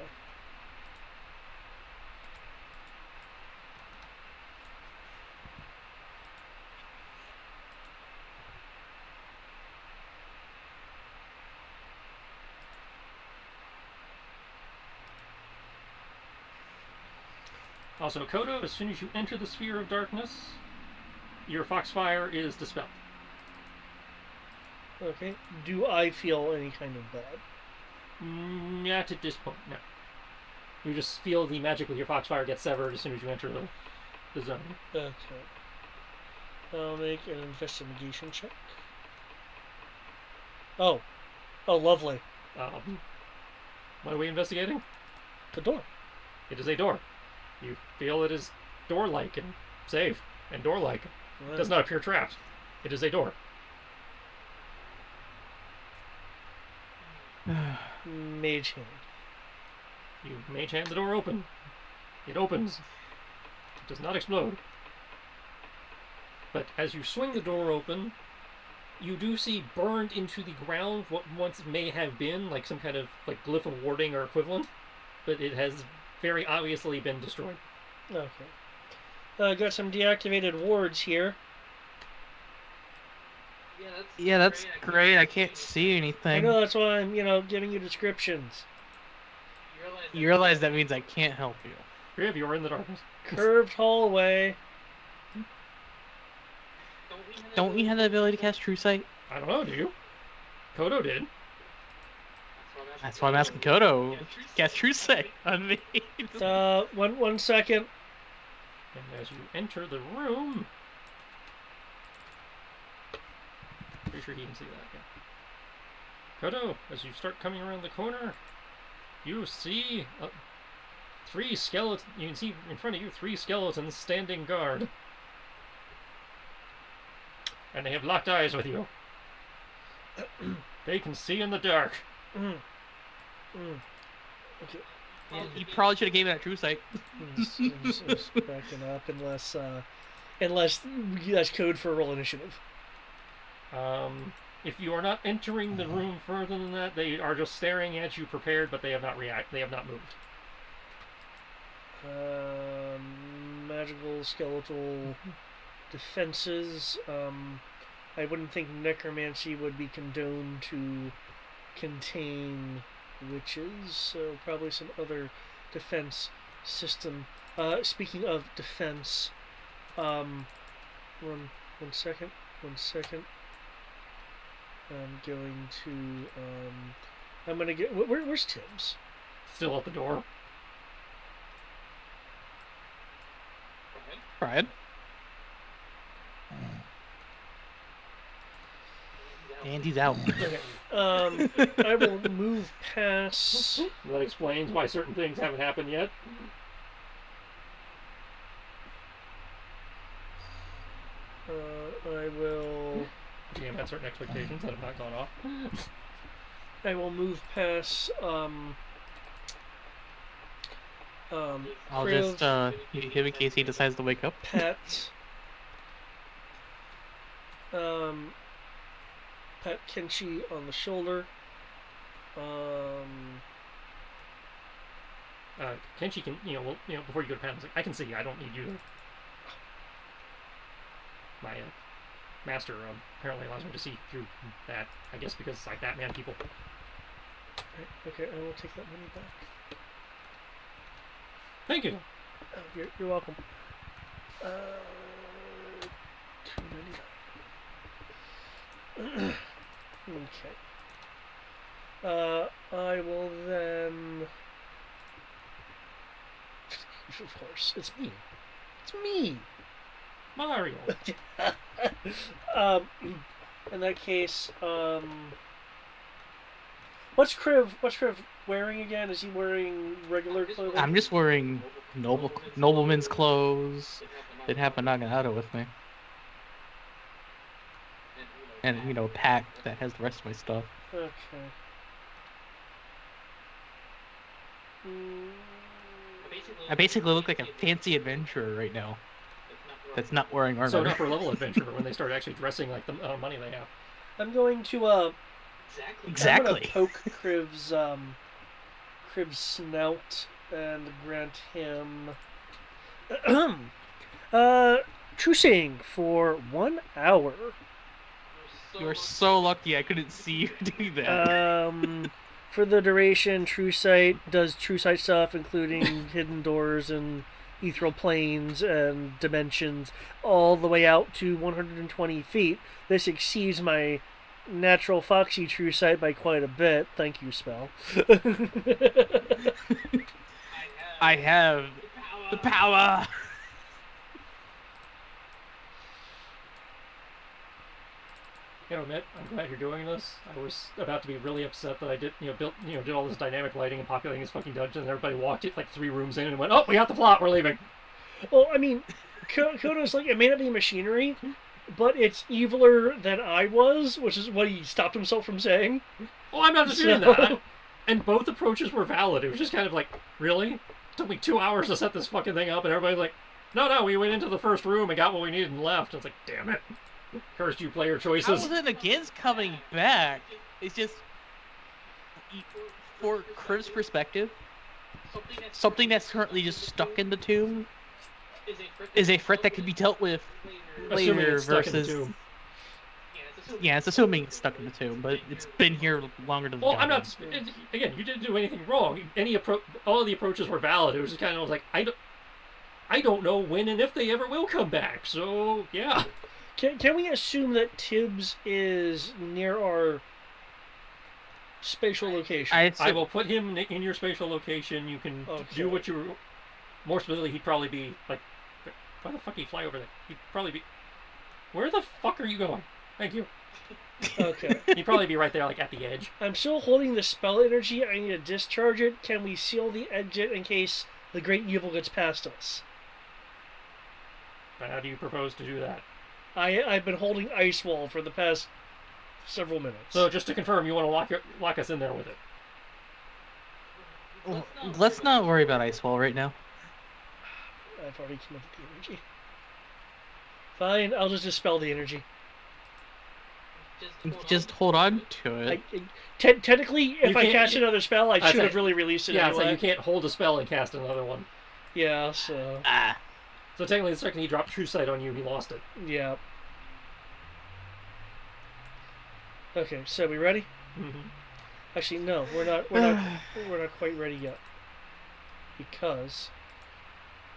Also, Kodo, as soon as you enter the sphere of darkness, your foxfire is dispelled. Okay. Do I feel any kind of bad? Not at this point, no. You just feel the magic with your foxfire get severed as soon as you enter the zone. Okay. I'll make an investigation check. Oh. Oh, lovely. What are we investigating? The door. It is a door. You feel it is door-like and safe and door-like. It does not appear trapped. It is a door. Mage hand. You mage hand the door open. It opens. It does not explode. But as you swing the door open, you do see burned into the ground what once may have been like some kind of like glyph of warding or equivalent, but it has very obviously been destroyed. Okay. Got some deactivated wards here. Yeah, that's great. I can't see I anything. know, that's why I'm, giving you descriptions. You realize that means I can't help you. Three of you are in the darkness. Curved hallway. Don't we have the ability to cast True Sight? I don't know, do you? Kodo did. That's why I'm asking Kodo. Cast True Sight on me. One second. And as you enter the room... Pretty sure he can see that, yeah. Kodo, as you start coming around the corner, you see three skeletons. You can see in front of you 3 skeletons standing guard. And they have locked eyes with you. They can see in the dark. Okay. Yeah, you probably should have gave it that True Sight. I'm just backing up unless that's code for roll initiative. If you are not entering the room further than that, they are just staring at you, prepared, but they have not They have not moved. Magical skeletal defenses. I wouldn't think necromancy would be condoned to contain witches, so probably some other defense system. Speaking of defense, one second. I'm going to get. Where's Tibbs? Still at the door. Brian? Andy's out. Okay. I will move past. That explains why certain things haven't happened yet. I will. GM had certain expectations that have not gone off. I will move past. I'll just hit him in case he decides to wake up. Pet. Pat Kenshi on the shoulder. Kenshi can, before you go to Pat, like, I can see you. I don't need you. My master apparently allows me to see through that. I guess because it's like Batman people. Okay, I will take that money back. Thank you. Oh, you're welcome. $2.99. Okay. I will then. Of course, it's me. It's me. Mario. In that case, what's Kriv wearing again? Is he wearing regular clothing? I'm just wearing nobleman's clothes. Didn't have my Naganado with me. And, a pack that has the rest of my stuff. Okay. I basically look like a fancy adventurer right now. That's not wearing armor. So an upper level adventurer when they start actually dressing like the money they have. I'm going to Exactly. I'm gonna poke Crib's snout and grant him trucing for 1 hour. You're so lucky I couldn't see you do that. For the duration, True Sight does True Sight stuff, including hidden doors and ethereal planes and dimensions, all the way out to 120 feet. This exceeds my natural Foxy True Sight by quite a bit. Thank you, spell. I have the power. Mitt, I'm glad you're doing this. I was about to be really upset that I did, did all this dynamic lighting and populating this fucking dungeon, and everybody walked it like 3 rooms in and went, "Oh, we got the plot, we're leaving." Well, I mean, Kodo's like, it may not be machinery, but it's eviler than I was, which is what he stopped himself from saying. Oh, I'm not disputing So- that. And both approaches were valid. It was just kind of like, really? It took me 2 hours to set this fucking thing up, and everybody's like, no, we went into the first room and got what we needed and left. It's like, damn it. Cursed you player I choices. wasn't against coming back. It's just, for Crib's perspective, something that's currently just stuck in the tomb is a threat that can be dealt with Assuming later it's stuck in the versus. tomb. Yeah, it's assuming it's stuck in the tomb, but it's been here longer than. Well, I'm not. Again, you didn't do anything wrong. All of the approaches were valid. It was just kind of like I don't know when and if they ever will come back. So yeah. Can we assume that Tibbs is near our spatial location? I will put him in your spatial location. You can do what you. More specifically, he'd probably be like, why the fuck did he fly over there? He'd probably be. Where the fuck are you going? Thank you. Okay. He'd probably be right there, like at the edge. I'm still holding the spell energy. I need to discharge it. Can we seal the exit in case the great evil gets past us? How do you propose to do that? I've been holding Ice Wall for the past several minutes. So just to confirm, you want to lock us in there with it? Let's not worry about Ice Wall right now. I've already committed the energy. Fine, I'll just dispel the energy. Just hold on to it. Technically, if I cast another spell, I should say- have really released it Yeah, anyway. so you can't hold a spell and cast another one. Yeah, so... So technically, the second he dropped True Sight on you, he lost it. Yeah. Okay, so we ready? Mm-hmm. Actually, no, we're not quite ready yet. Because,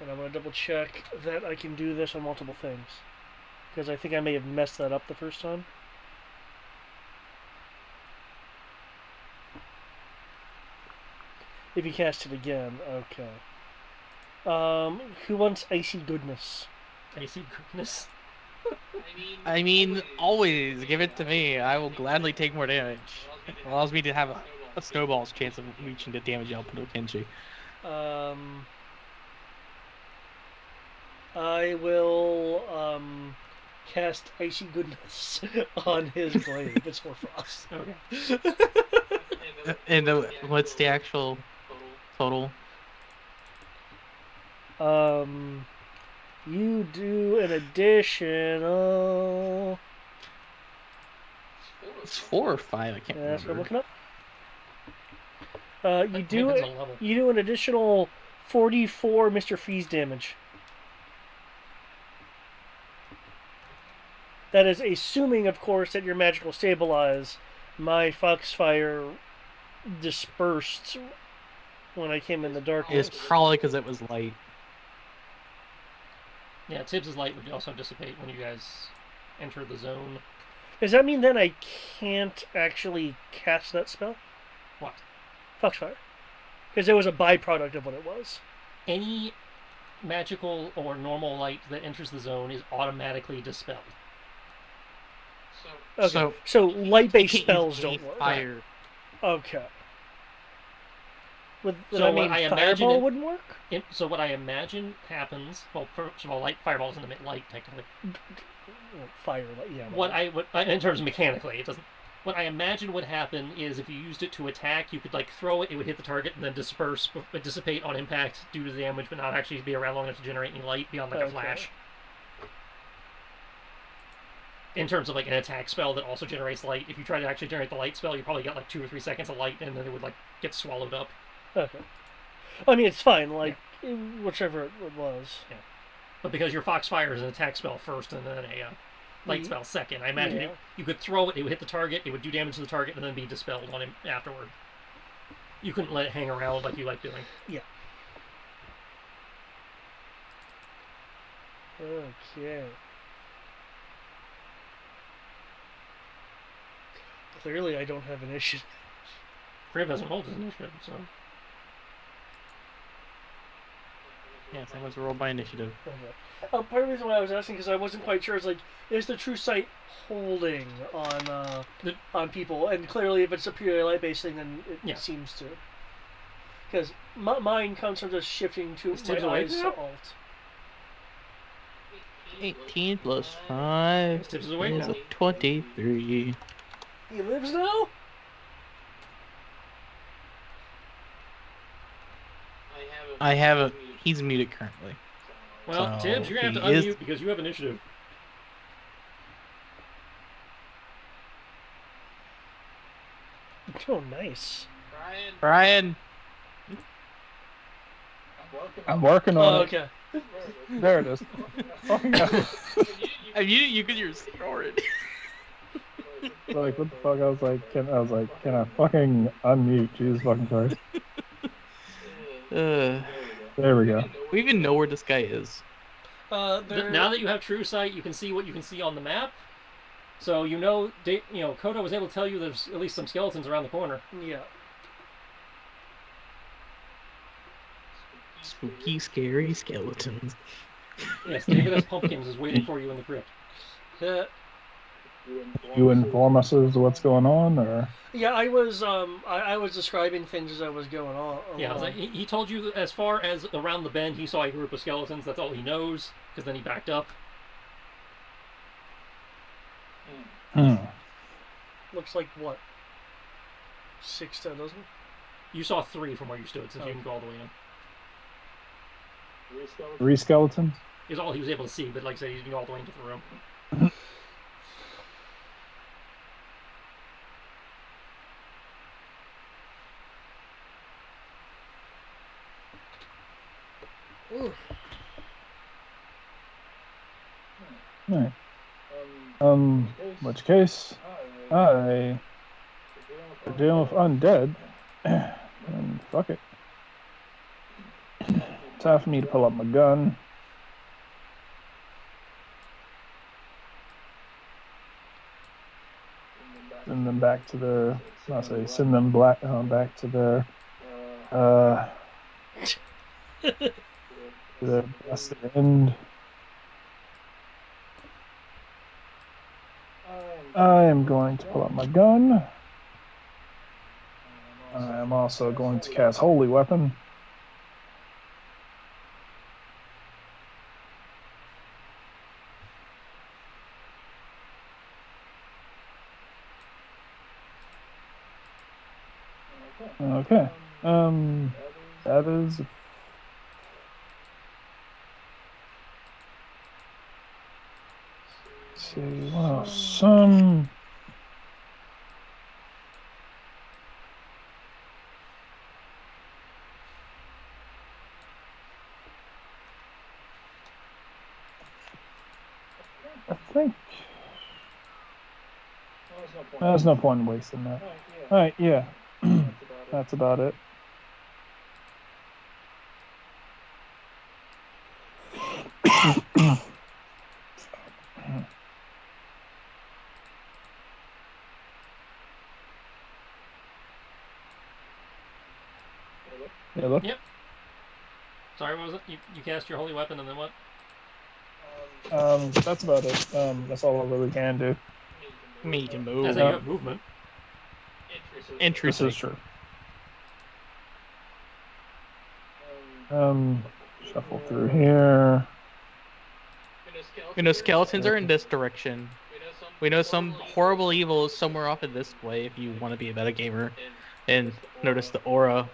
and I'm gonna double check that I can do this on multiple things, because I think I may have messed that up the first time. If you cast it again, okay. Who wants icy goodness? Icy goodness. I mean, always give it to me. I will gladly take more damage. It allows me to have a snowball's chance of reaching the damage output of Kenji. I will cast icy goodness on his blade if it's Hoarfrost. Okay. And what's the actual total? You do an additional. It's 4 or 5. I can't That's what I'm remember. looking up. You do an additional 44 Mr. Freeze damage. That is assuming, of course, that your magic will stabilize. My Foxfire dispersed when I came in the darkness. It's probably because it was light. Yeah, Tibbs' light would also dissipate when you guys enter the zone. Does that mean then I can't actually cast that spell? What? Foxfire. Because it was a byproduct of what it was. Any magical or normal light that enters the zone is automatically dispelled. Okay. So light-based You can't use spells any don't work. Fire. Okay. Would So that what mean I imagine Fireball it- wouldn't work? So what I imagine happens. Well, first of all, fireball doesn't emit light technically. Well, fire, yeah. What in terms of mechanically, it doesn't. What I imagine would happen is if you used it to attack, you could like throw it, it would hit the target and then dissipate on impact due to the damage, but not actually be around long enough to generate any light beyond like a flash. In terms of like an attack spell that also generates light, if you try to actually generate the light spell, you probably get like 2 or 3 seconds of light, and then it would like get swallowed up. Okay. I mean, it's fine. Like whichever it was. Yeah. But because your Foxfire is an attack spell first, and then a light spell second, I imagine you could throw it, it would hit the target, it would do damage to the target, and then be dispelled on him afterward. You couldn't let it hang around like you like doing. Yeah. Okay. Clearly, I don't have initiative. Crib hasn't rolled his initiative, so. Yeah, same as rolled by initiative. Okay. Part of the reason why I was asking because I wasn't quite sure is like, is the true sight holding on people? And clearly, if it's a purely light-based thing, then it seems to. Because mine comes from just shifting to my eyes to alt. 18 plus 5 Tibbs is awake is now. a 23. He lives now? I have a... He's muted currently. Well, So Tibbs, you're going to have to unmute because you have initiative. Oh, nice. Brian! I'm working on it. Okay. There it is. Fucking hell. I muted you because you're snoring. Like, what the fuck? I was like, can I fucking unmute? Jesus fucking Christ. There we go. We even know where this guy is. Now that you have true sight, you can see what you can see on the map. So Kodo was able to tell you there's at least some skeletons around the corner. Yeah. Spooky, scary skeletons. Yes, David S. Pumpkins is waiting for you in the crypt. You inform us as to what's going on, or? Yeah, I was describing things as I was going on. Yeah, he told you as far as around the bend he saw a group of skeletons. That's all he knows, because then he backed up. Looks like what? 6 to a dozen? You saw 3 from where you stood, since you didn't go all the way in. 3 skeletons? Is all he was able to see, but like I said, he didn't go all the way into the room. Right. In which case, we're dealing with undead, and fuck it. Time for me to pull up my gun. Send them back to their, send them back to their, to their best end. I am going to pull out my gun. I am also going to cast Holy Weapon. Okay. That is... Let's see, what else? I think there's no point in wasting that. Alright, yeah. That's about it. Hello? Yep. Sorry, what was it? You cast your holy weapon and then what? That's about it. That's all I really can do. Me to move. As you have movement. Interesting. This is true. Shuffle through here. We know skeletons are in this direction. We know some horrible evil is somewhere off in this way if you want to be a metagamer and notice the aura.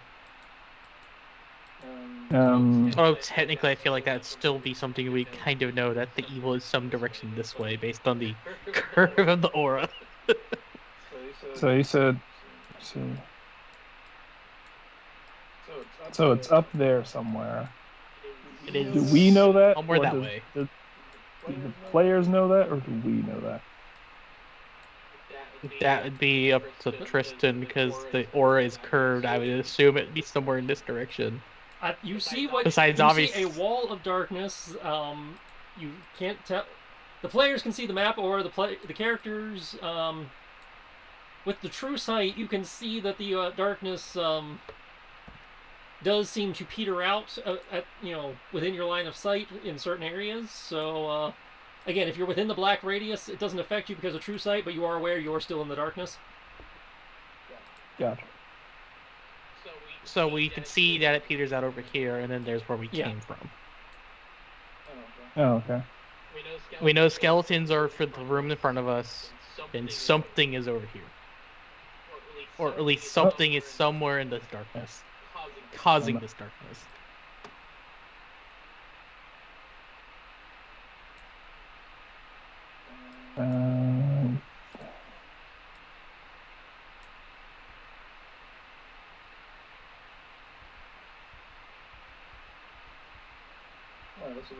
Although technically I feel like that'd still be something we kind of know, that the evil is some direction this way based on the curve of the aura. So he said, let's see. So it's up there somewhere. It is. Do we know that? Somewhere or that way. Do the players know that, or do we know that? That would be up to Tristan because the aura is curved. I would assume it'd be somewhere in this direction. You see what? Besides, you see a wall of darkness. You can't tell. The players can see the map, or the characters. With the true sight, you can see that the darkness does seem to peter out within your line of sight in certain areas. So again, if you're within the black radius, it doesn't affect you because of true sight, but you are aware you're still in the darkness. Gotcha. So we can see that it peters out over here, and then there's where we came from. Oh, okay. We know skeletons are for the room in front of us, and something is over here. Or at least something is somewhere in this darkness, causing this darkness.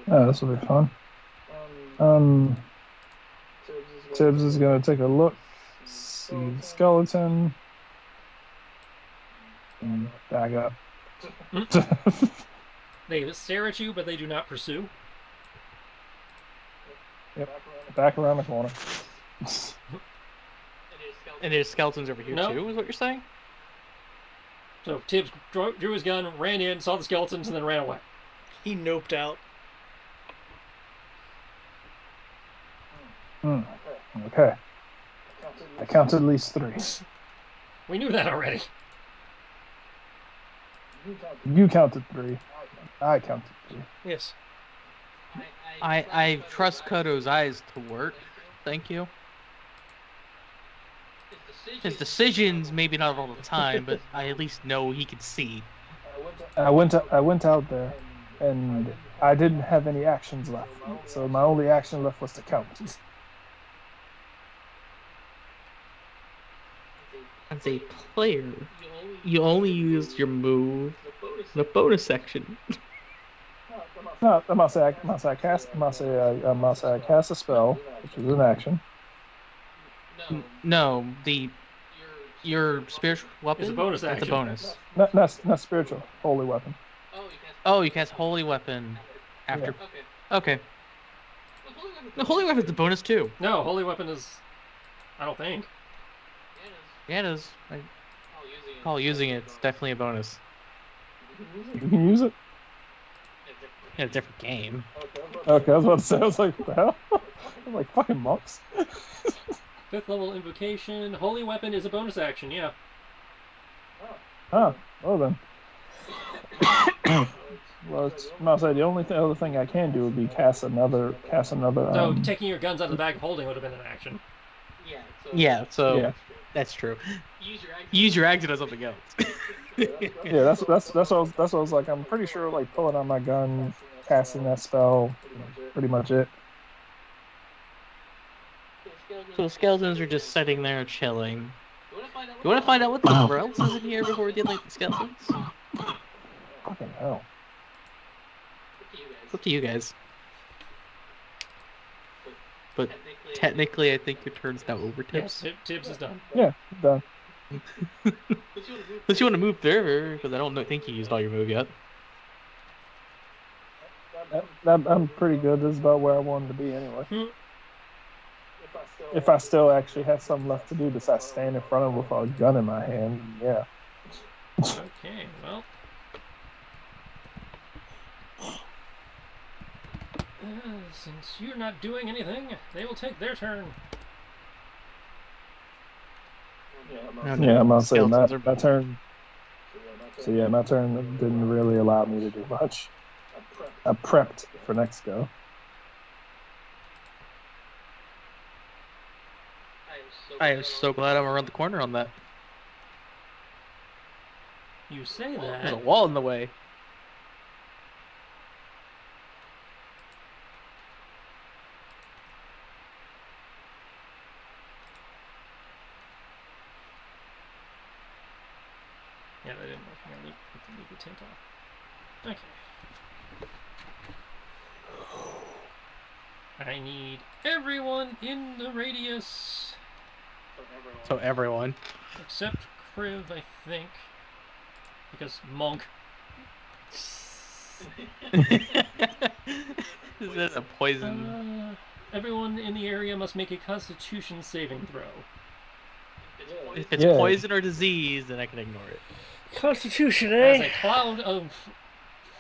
This will be fun. Tibbs is gonna take a look, see the skeleton, and back up. They stare at you, but they do not pursue. Yep, back around the corner. And there's skeletons over here too, is what you're saying? So Tibbs drew his gun, ran in, saw the skeletons, and then ran away. He noped out. Okay. I counted at least 3. We knew that already. You counted 3. I counted 3. Yes. I trust Kodo's eyes to work. Thank you. His decisions, maybe not all the time, but I at least know he can see. I went out there, and I didn't have any actions left. So my only action left was to count. As a player, you only use your move in the bonus section. No, I must say I cast a spell, which is an action. No, your spiritual weapon is a bonus action. It's a bonus. Not spiritual, holy weapon. Oh, you cast holy weapon after. Yeah. Okay. No, holy weapon's a bonus too. No, holy weapon is. I don't think. Yeah, it is. Call using it. It's definitely a bonus. You can use it. In a different game. Okay, I was about to say. I was like, what the hell? I'm like fucking monks. 5th level invocation. Holy weapon is a bonus action. Yeah. Well then. Well, I'll say the only other thing I can do would be cast another. So taking your guns out of the bag of holding would have been an action. Yeah. So that's true. Use your action on something else. Yeah, that's what I was like. I'm pretty sure like pulling out my gun, casting that spell, pretty much it. So the skeletons are just sitting there chilling. You want to find out what the else is in here before we deal with the skeletons? Fucking hell. It's up to you guys. But technically, I think your turn's now over, Tibbs. Yes, Tibbs is done. Yeah, done. Unless you want to move there, because I don't think you used all your move yet. I'm pretty good. This is about where I wanted to be anyway. If I still actually have something left to do besides stand in front of him with a gun in my hand, yeah. Okay, well. Since you're not doing anything, they will take their turn. Yeah, I'm gonna say my turn. So yeah, my turn didn't really allow me to do much. I prepped for next go. I am so glad I'm around the corner on that. You say that. There's a wall in the way. Yeah, that didn't work. I'm gonna leave the tint off. Okay. I need everyone in the radius. So everyone. Except Kriv, I think. Because Monk. Is that a poison? Everyone in the area must make a Constitution saving throw. If it's poison or disease, then I can ignore it. Constitution, As a cloud of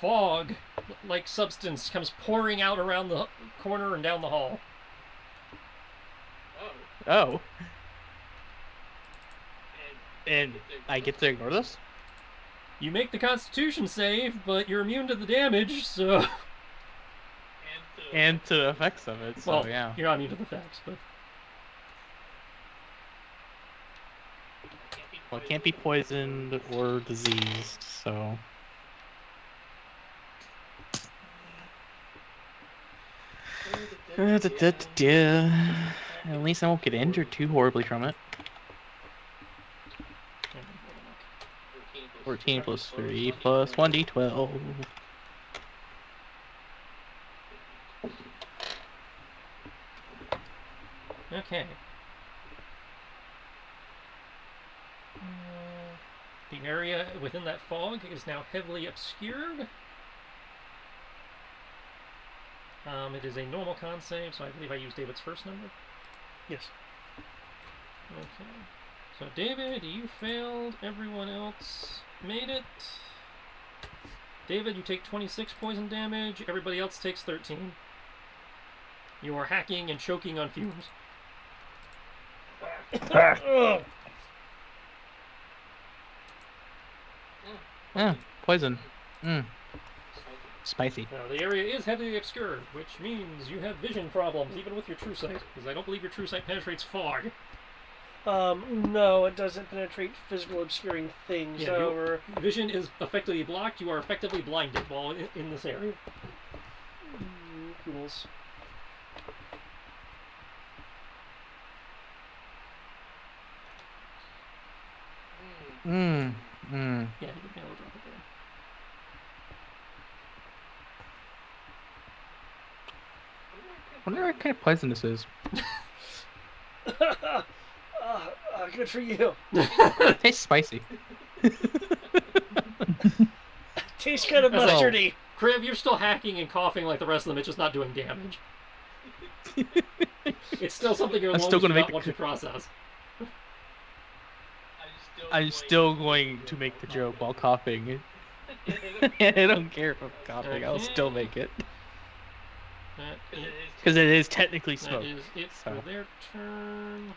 fog-like substance comes pouring out around the corner and down the hall. Oh. And I get to ignore this? You make the Constitution save, but you're immune to the damage, so... and to the effects of it. So well, yeah. you're not immune to the effects, but Well, it can't be poisoned or diseased. So. At least I won't get injured too horribly from it. 14 plus 3 plus 1d12. okay. The area within that fog is now heavily obscured. It is a normal con save, so I believe I used David's first number. Yes. Okay. So David, you failed. Everyone else made it. David, you take 26 poison damage. Everybody else takes 13. You are hacking and choking on fumes. Poison. Spicy. Now, the area is heavily obscured, which means you have vision problems, even with your true sight, because I don't believe your true sight penetrates fog. No, it doesn't penetrate physical obscuring things. Yeah, however, vision is effectively blocked. You are effectively blinded while in this area. Cools. Yeah, you can be able to drop it there. I wonder what kind of poison this is. Good for you. It tastes spicy. Tastes kind of mustardy. Kriv, you're still hacking and coughing like the rest of them. It's just not doing damage. It's still something your lungs do not want to process. I'm still going to make the joke while coughing. I don't care if I'm coughing. I'll still make it. Because it is technically smoke. That is it for their turn.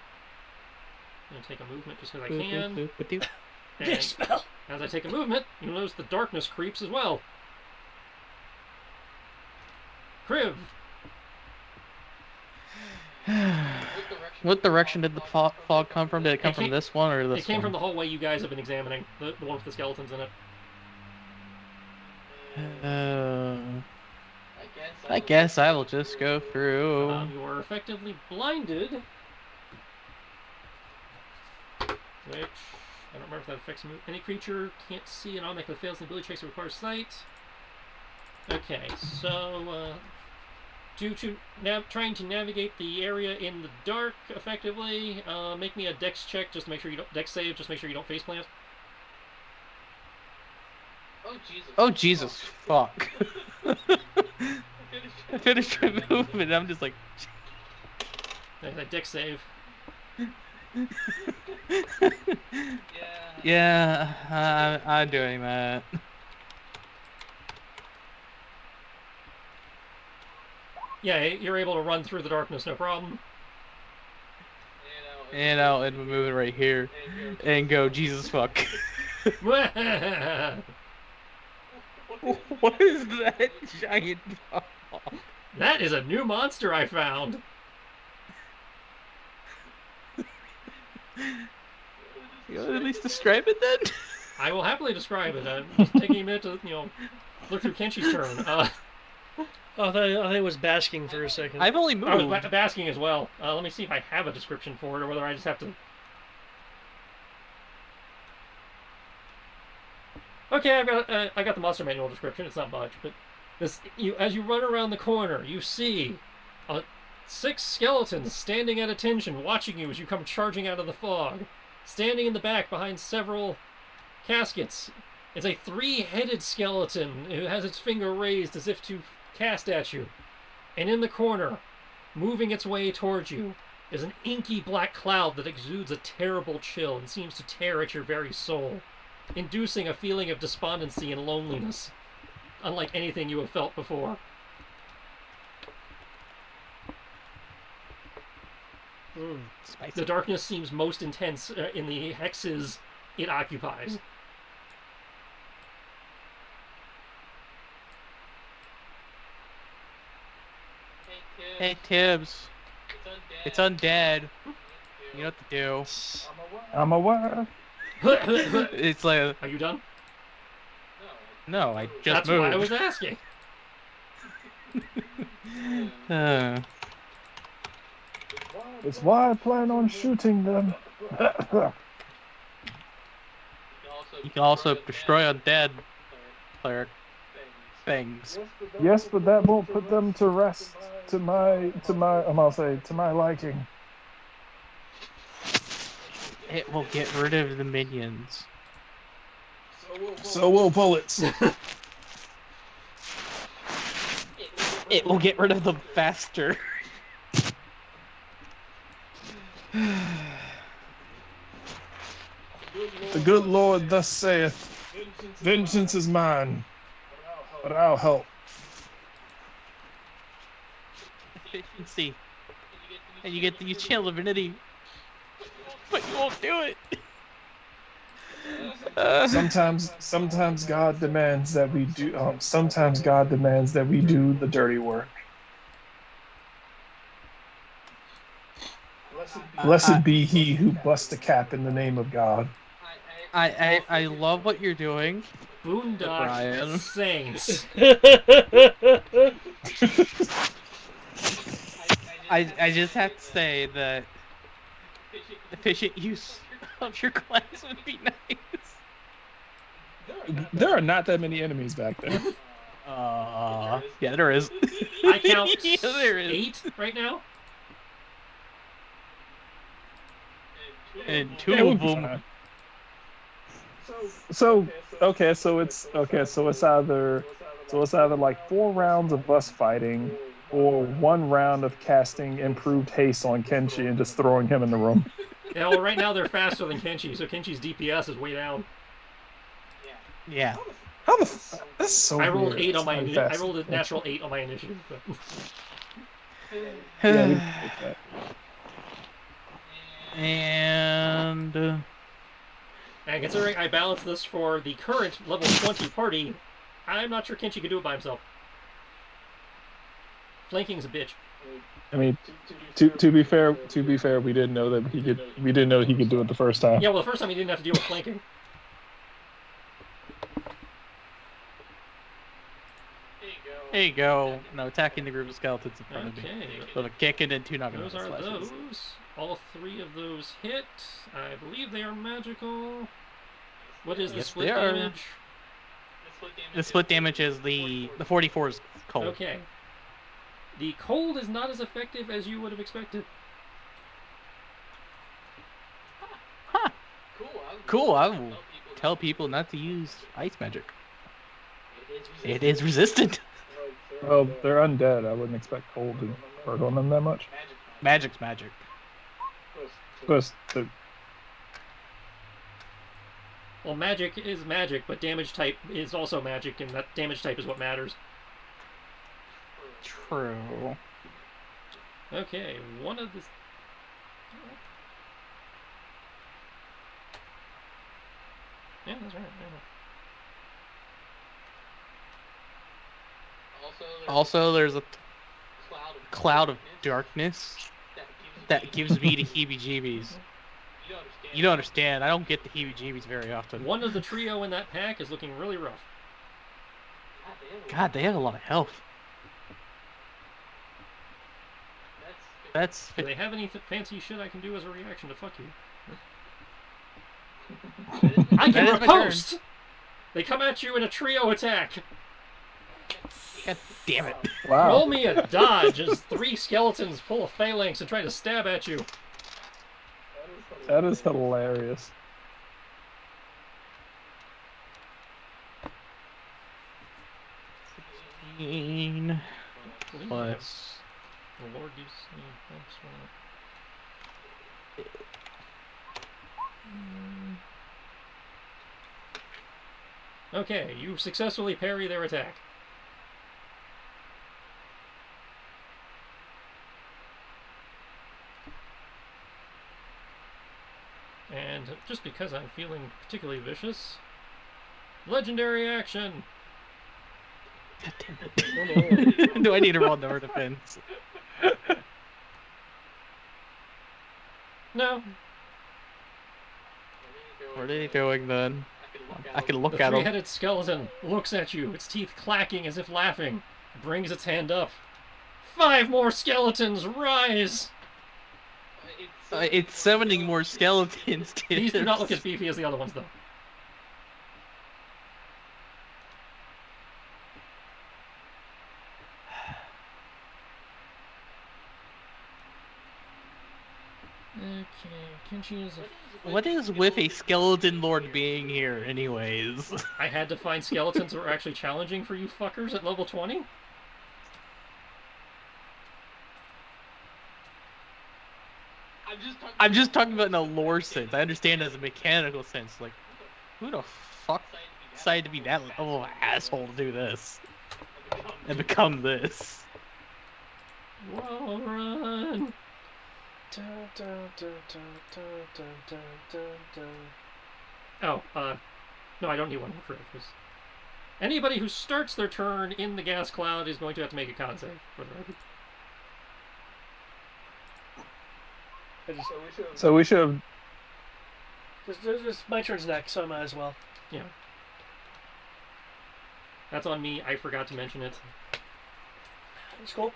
I'm going to take a movement just because I can. Big spell. As I take a movement, you'll notice the darkness creeps as well. Kriv. What direction did the fog come from? Did it come from this one or this one? It came from the hallway you guys have been examining. The one with the skeletons in it. I guess I will just go through. You are effectively blinded. Which, I don't remember if that affects any creature. Can't see an object that fails the ability checks that requires sight. Okay, so due to trying to navigate the area in the dark effectively, make me a dex check just to make sure you don't dex save, just make sure you don't faceplant. Oh Jesus! Fuck! I finished my movement. I'm just like. That dex save. Yeah, I'm doing that. Yeah, you're able to run through the darkness, no problem. And I'll move it right here and go, Jesus fuck. What is that giant dog? That is a new monster I found. You want to at least describe it then? I will happily describe it. I'm just taking a minute to, look through Kenshi's turn. I thought it was basking for a second. I've only moved. I was basking as well. Let me see if I have a description for it, or whether I just have to. Okay, I got the monster manual description. It's not much, but as you run around the corner, you see 6 skeletons standing at attention, watching you as you come charging out of the fog. Standing in the back behind several caskets, it's a 3-headed skeleton who has its finger raised as if to cast at you. And in the corner, moving its way towards you, is an inky black cloud that exudes a terrible chill and seems to tear at your very soul, inducing a feeling of despondency and loneliness, unlike anything you have felt before. The darkness seems most intense in the hexes it occupies. Hey Tibbs, it's undead. You know what to do. I'm aware. It's like, Are you done? no, I just That's moved. why I was asking. It's why I plan on shooting them. You can also destroy undead cleric things. Yes, but that won't put them to rest to my I'll say to my liking. It will get rid of the minions. So will bullets. It will get rid of them faster. The good Lord thus saith, vengeance is mine, but I'll help. Efficiency. And you get to use Channel Divinity. But you won't do it. Sometimes God demands that we do. Sometimes God demands that we do the dirty work. Blessed be he who busts a cap in the name of God. I love what you're doing, Boondock Brian. Saints. I just have to say that efficient use of your class would be nice. There are not that many enemies back there. Yeah, there is. I count Yeah, there is. 8 right now. And two Yeah, we'll of be them. fine. So it's either like 4 rounds of us fighting, or 1 round of casting improved haste on Kenshi and just throwing him in the room. Yeah, well, right now they're faster than Kenshi, so Kenshi's DPS is way down. Yeah. How the? That's so. I rolled weird. 8 on my. It's I rolled a natural 8 on my initiative. But... Yeah, we can take that. And And considering I balanced this for the current level 20 party, I'm not sure Kenshi could do it by himself. Flanking's a bitch. I mean, to be fair, we didn't know that he could. We didn't know he could do it the first time. Yeah, well, the first time he didn't have to deal with flanking. there you go. No, attacking the group of skeletons in front of me. Okay. So the kick it and 2 knocking Those are slashes. those. All 3 of those hit. I believe they are magical. What is the Yes, split they are. damage? The split damage is the 44 is cold. Okay. The cold is not as effective as you would have expected. Huh. Cool. I will tell people not to use ice magic. It is resistant. Well, they're undead. I wouldn't expect cold to hurt on them that much. Magic's magic. Plus, Well, magic is magic, but damage type is also magic, and that damage type is what matters. True. Okay, one of the... Yeah, that's right. Yeah. Also, there's a cloud of darkness that gives me the heebie-jeebies. You don't understand. I don't get the heebie-jeebies very often. One of the trio in that pack is looking really rough. God, they have a lot of health. That's Do they have any fancy shit I can do as a reaction to fuck you? I can That is my turn. riposte! They come at you in a trio attack. God damn it. wow. Roll me a dodge as 3 skeletons pull a phalanx and try to stab at you. That is hilarious. Plus. The Lord gives me Okay, you successfully parry their attack. And just because I'm feeling particularly vicious, legendary action. God damn it. Do I need to roll another defense? No. What are they doing then? I can look The at them. three-headed skeleton looks at you, its teeth clacking as if laughing, brings its hand up. 5 more skeletons, rise! It's summoning more skeletons. These do not look as beefy as the other ones, though. Okay, Kenshi is a... What is with a skeleton lord being here, anyways? I had to find skeletons that were actually challenging for you fuckers at level 20? I'm just talking about in a lore sense. I understand as a mechanical sense. Like, who the fuck decided to be that level of asshole to do this? And become this? Wall run! Oh, no, I don't need one more trip. Anybody who starts their turn in the gas cloud is going to have to make a con save, for the record. So we should have. My turn's next, so I might as well. Yeah. That's on me. I forgot to mention it. It's cool.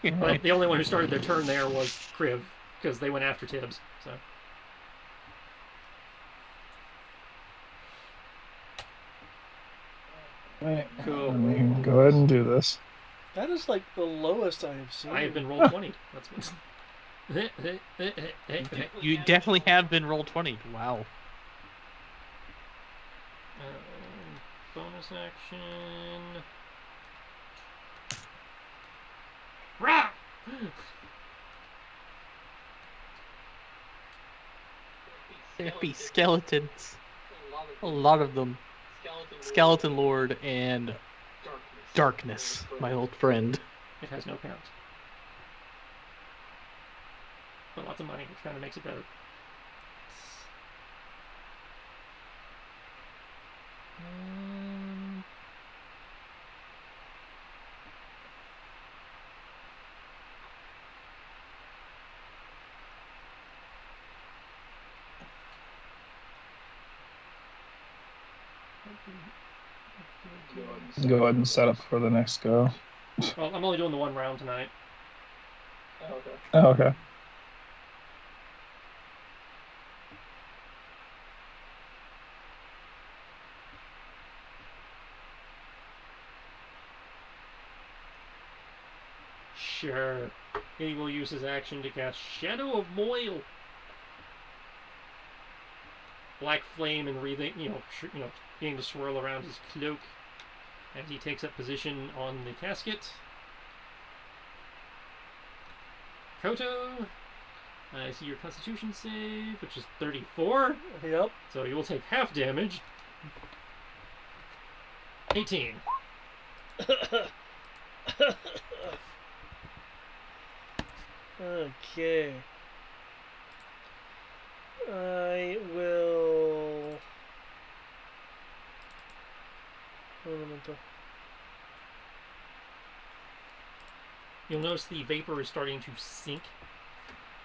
But the only one who started their turn there was Kriv, because they went after Tibbs. So. Right. Cool. We can go ahead and do this. That is like the lowest I have seen. I have been rolled 20. That's what. You definitely have been roll 20. Wow. Bonus action. Rah! There be skeletons. A lot of them. Skeleton Lord and Darkness, my old friend. It has no count. But lots of money, which kind of makes it better. Go ahead and set up for the next go. Well, I'm only doing the one round tonight. Oh, okay. Sure. He will use his action to cast Shadow of Moil. Black flame and wreathing, beginning to swirl around his cloak as he takes up position on the casket. Koto, I see your Constitution save, which is 34. Yep. So you will take half damage. 18. Okay. I will. You'll notice the vapor is starting to sink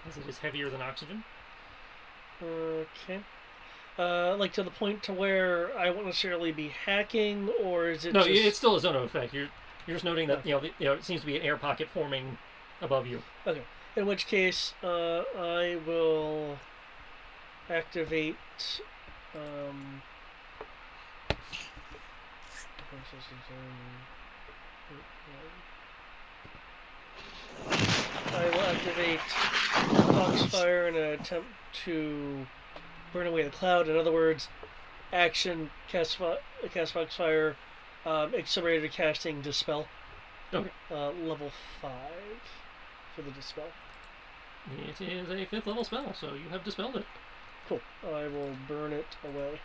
as it is heavier than oxygen. Okay. Like to the point to where I won't necessarily be hacking, or is it? No, just... it's still a zone of effect. You're just noting that it seems to be an air pocket forming above you. Okay. In which case, I will activate. I will activate Foxfire in an attempt to burn away the cloud. In other words, action cast Foxfire, accelerated casting Dispel. Okay. Level 5 for the Dispel. It is a 5th level spell, so you have dispelled it. Cool. I will burn it away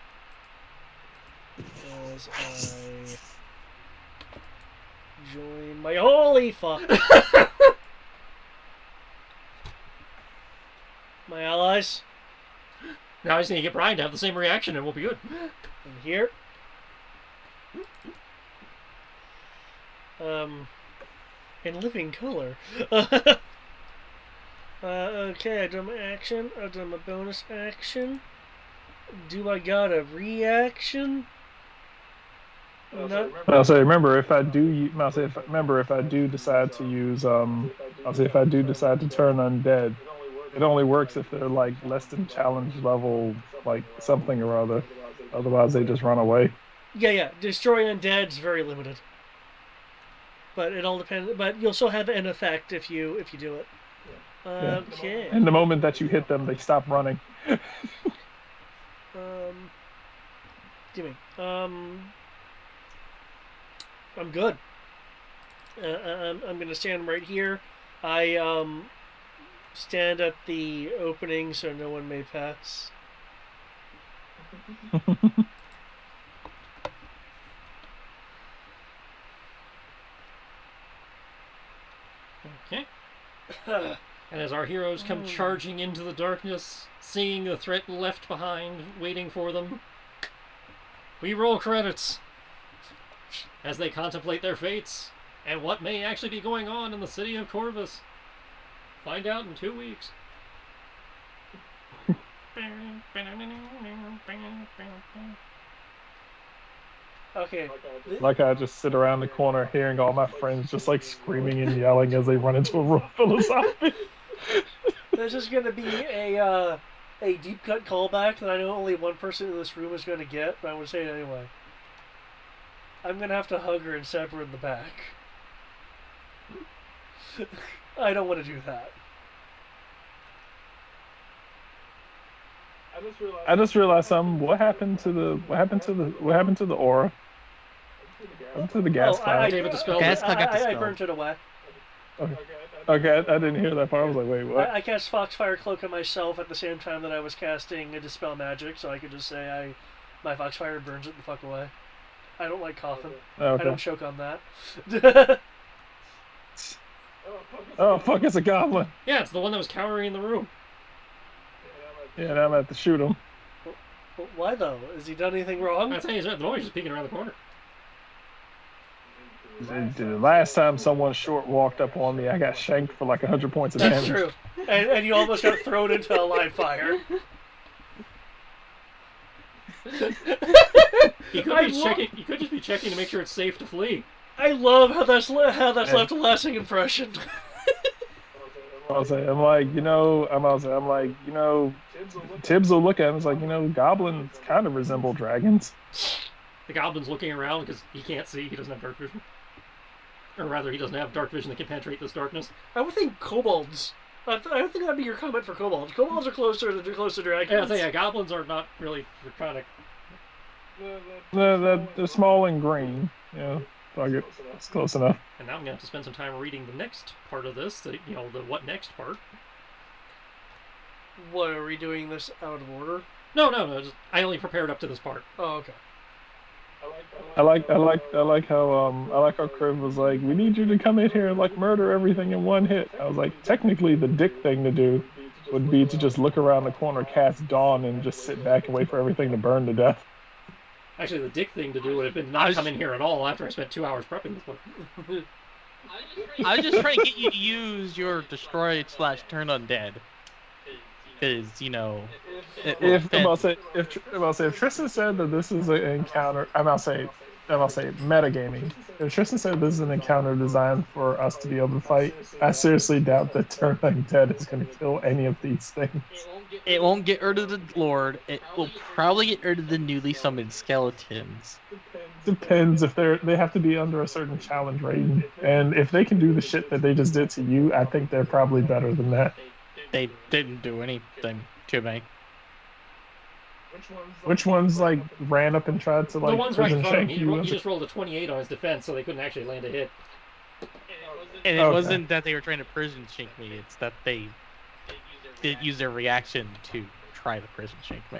as I join my holy fuck. My allies. Now I just need to get Brian to have the same reaction and we'll be good. And here. in living color. Okay, I done my action. I done my bonus action. Do I got a reaction? Not... I'll say, remember if I do, remember if I do decide to use, I'll say if I do decide to turn undead, it only works if they're like less than challenge level, like something or other. Otherwise, they just run away. Yeah. Destroy undead's very limited, but it all depends. But you'll still have an effect if you do it. Okay. And the moment that you hit them, they stop running. Gimme. I'm good. I'm gonna stand right here. I stand at the opening so no one may pass. Okay. And as our heroes come charging into the darkness, seeing the threat left behind, waiting for them, we roll credits as they contemplate their fates and what may actually be going on in the city of Corvus. Find out in 2 weeks. Okay. Like I just sit around the corner hearing all my friends just like screaming and yelling as they run into a room full of zombies. This is going to be a deep cut callback that I know only one person in this room is going to get, but I'm going to say it anyway. I'm going to have to hug her and stab her in the back. I don't want to do that. I just realized something. What happened to the aura? What happened to the gas cloud? David dispelled Gas it. cloud got I dispelled. burnt it away. Okay, I didn't hear that part. I was like, wait, what? I cast Foxfire Cloak on myself at the same time that I was casting a Dispel Magic, so I could just say my Foxfire burns it the fuck away. I don't like coughing. Okay. I don't choke on that. Oh fuck! It's a goblin. Yeah, it's the one that was cowering in the room. Yeah, now I'm gonna have to shoot him. Why though? Has he done anything wrong? I'd say he's at the moment, he's just peeking around the corner. The last time someone short walked up on me, I got shanked for like 100 points of That's damage. true. And you almost got thrown into a live fire. He could just be checking to make sure it's safe to flee. I love how that's left a lasting impression. I'm like, Tibbs will look at him. It's like, goblins kind of resemble dragons. The goblin's looking around because he can't see. He doesn't have dark vision. Or rather, he doesn't have dark vision that can penetrate this darkness. I would think kobolds. I don't think that'd be your comment for kobolds. Kobolds are closer to dragons. Yeah, goblins are not really draconic. They're small and green. Yeah, fuck it. It's close enough. And now I'm going to have to spend some time reading the next part of this, the what next part. What, are we doing this out of order? No, I only prepared up to this part. Oh, okay. I like how Kriv was like, we need you to come in here and like murder everything in one hit. I was like, technically the dick thing to do would be to just look around the corner, cast Dawn, and just sit back and wait for everything to burn to death. Actually, the dick thing to do would have been not come in here at all after I spent 2 hours prepping this one. I was just trying to get you to use your destroyed / turn undead. Because, if Tristan said that this is an encounter, I'll say metagaming. If Tristan said this is an encounter designed for us to be able to fight, I seriously doubt that Turn Undead is going to kill any of these things. It won't get rid of the Lord. It will probably get rid of the newly summoned skeletons. Depends if they have to be under a certain challenge rating, and if they can do the shit that they just did to you, I think they're probably better than that. They didn't do anything to me. Which ones like ran up and tried to like the ones right in front of him. you? He just rolled a 28 on his defense, so they couldn't actually land a hit. And it wasn't that they were trying to prison shank me. It's that they did use their reaction to try to prison shank me.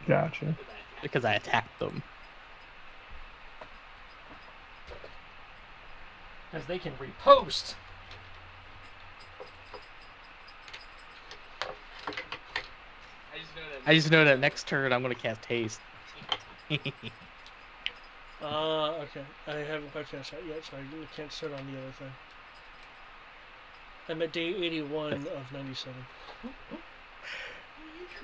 Gotcha. Because I attacked them. As they can repost. I just know that next turn I'm going to cast haste. Okay. I haven't quite finished that yet, so I can't start on the other thing. I'm at day 81 of 97.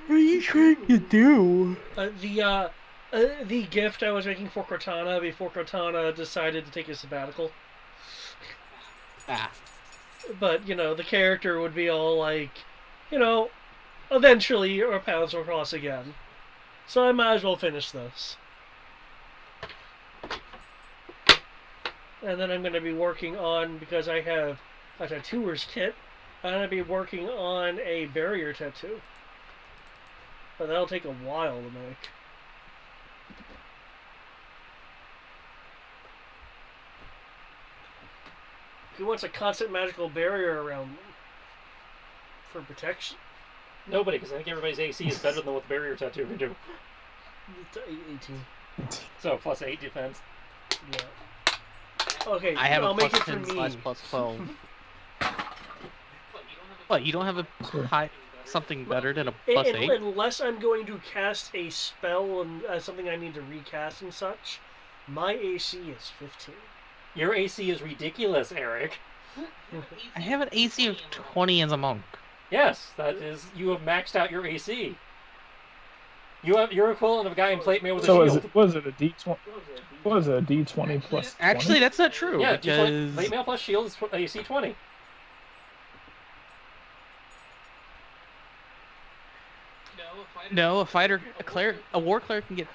What are you trying to do? The gift I was making for Cortana before Cortana decided to take a sabbatical. Ah. But, the character would be all like, eventually our paths will cross again. So I might as well finish this. And then I'm going to be working on, because I have a tattooer's kit, I'm going to be working on a barrier tattoo. But that'll take a while to make. Who wants a constant magical barrier around them? For protection? Nobody, because I think everybody's AC is better than what the barrier tattoo can do. 18. So, plus 8 defense. Yeah. Okay, I have I'll a make plus it for 10 me. slash plus 12. What, you don't have a high something better than a plus 8? Unless I'm going to cast a spell and something I need to recast and such, my AC is 15. Your AC is ridiculous, Eric. I have an AC of 20 as a monk. Yes, that is. You have maxed out your AC. You're equivalent of a guy in plate mail with a shield. Was it a D20? Was it a D20 plus 20? Actually, that's not true. Yeah, because D20, plate mail plus shield is AC 20. No, a war cleric can get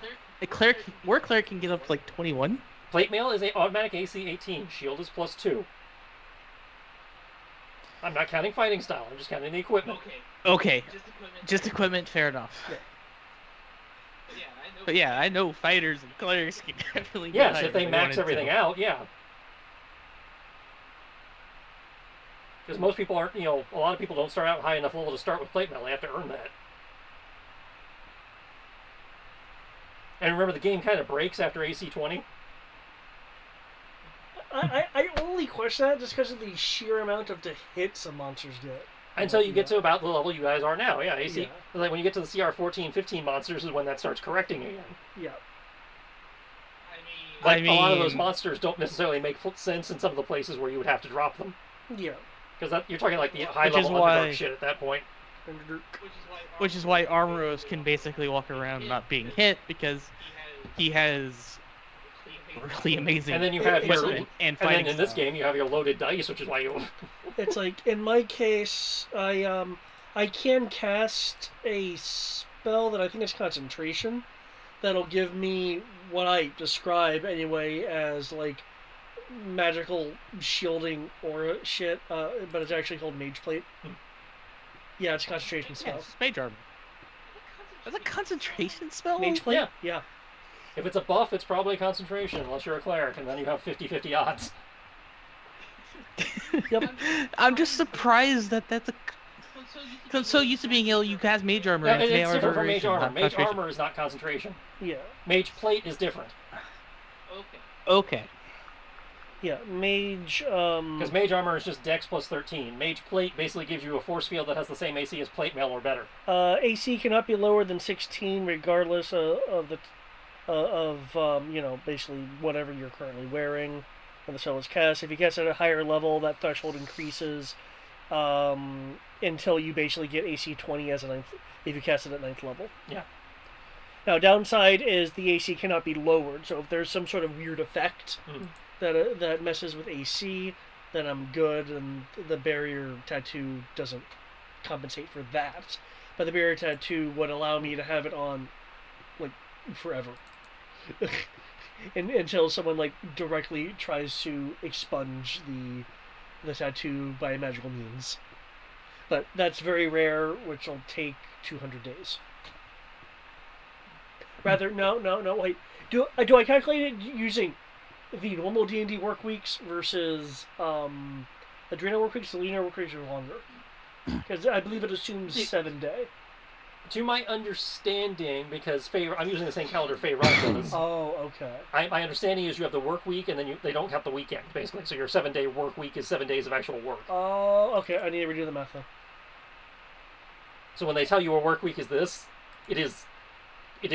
war cleric can get up to like 21. Plate mail is a automatic AC 18. Shield is plus 2. I'm not counting fighting style. I'm just counting the equipment. Okay. Just equipment, fair enough. Yeah. But yeah, I know fighters and clerics can definitely get Yes, higher if they if max wanted everything to. out, yeah. Because most people aren't, a lot of people don't start out high enough level to start with plate mail. They have to earn that. And remember, the game kind of breaks after AC 20. I only question that just because of the sheer amount of the hits the monsters get. Until you get to about the level you guys are now. Yeah, AC. Yeah. Like when you get to the CR 14, 15 monsters is when that starts correcting again. Yeah. Like, a lot of those monsters don't necessarily make sense in some of the places where you would have to drop them. Yeah. Because you're talking like the high-level Underdark shit at that point. Which is why Armoros can basically walk around not being hit, because he has really amazing and then you have equipment and fighting then in this style. game you have your loaded dice, which is why you... It's like, in my case, I can cast a spell that I think is concentration that'll give me what I describe anyway as like magical shielding aura shit, but it's actually called Mage Plate. Yeah, it's a concentration spell. Yes, mage armor. That's a concentration spell? Mage Plate? Yeah. Yeah. If it's a buff, it's probably concentration, unless you're a cleric, and then you have 50-50 odds. Yep. I'm just surprised that that's a... I'm so used to being able to cast mage armor. No, and it's they are different from mage duration, armor. not Mage concentration. armor is not concentration. Yeah. Mage plate is different. Okay. Yeah, mage, Because mage armor is just dex plus 13. Mage plate basically gives you a force field that has the same AC as plate mail or better. AC cannot be lower than 16 regardless of basically whatever you're currently wearing when the spell is cast. If you cast at a higher level, that threshold increases until you basically get AC 20 as a 9th, if you cast it at 9th level. Yeah. Now, downside is the AC cannot be lowered, so if there's some sort of weird effect that messes with AC, then I'm good, and the barrier tattoo doesn't compensate for that. But the barrier tattoo would allow me to have it on, like, forever. Until someone, like, directly tries to expunge the tattoo by magical means. But that's very rare, which will take 200 days. Rather, no, wait. Do I calculate it using the normal D&D work weeks versus Ladrina work weeks? Ladrina work weeks are longer. Because I believe it assumes 7 day. To my understanding, because I'm using the same calendar Faye Run does. Oh, okay. My understanding is you have the work week, and then they don't count the weekend, basically. So your 7-day work week is 7 days of actual work. Oh, okay. I need to redo the math then. So when they tell you a work week is this, it is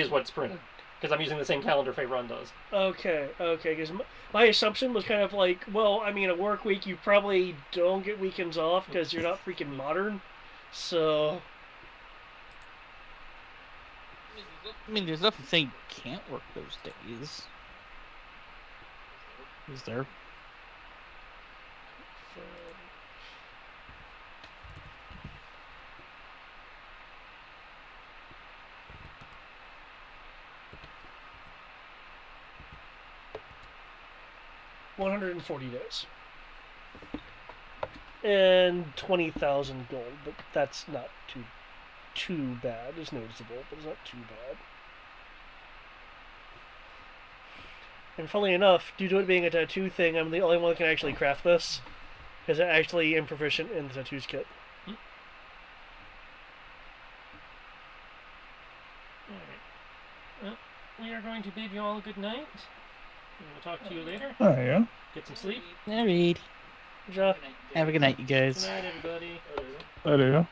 what's printed. because I'm using the same calendar Faerun does. Okay, because my assumption was kind of like, well, I mean, a work week, you probably don't get weekends off because you're not freaking modern, so... I mean, there's nothing saying you can't work those days. Is there? $140 days. And 20,000 gold, but that's not too bad. It's noticeable, but it's not too bad. And funnily enough, due to it being a tattoo thing, I'm the only one that can actually craft this, because I actually am proficient in the tattoos kit. Alright. Well, we are going to bid you all a good night. We'll talk to you later. Oh, yeah. Get some sleep. Alright. Have a good night, you guys. Good night, everybody. I do.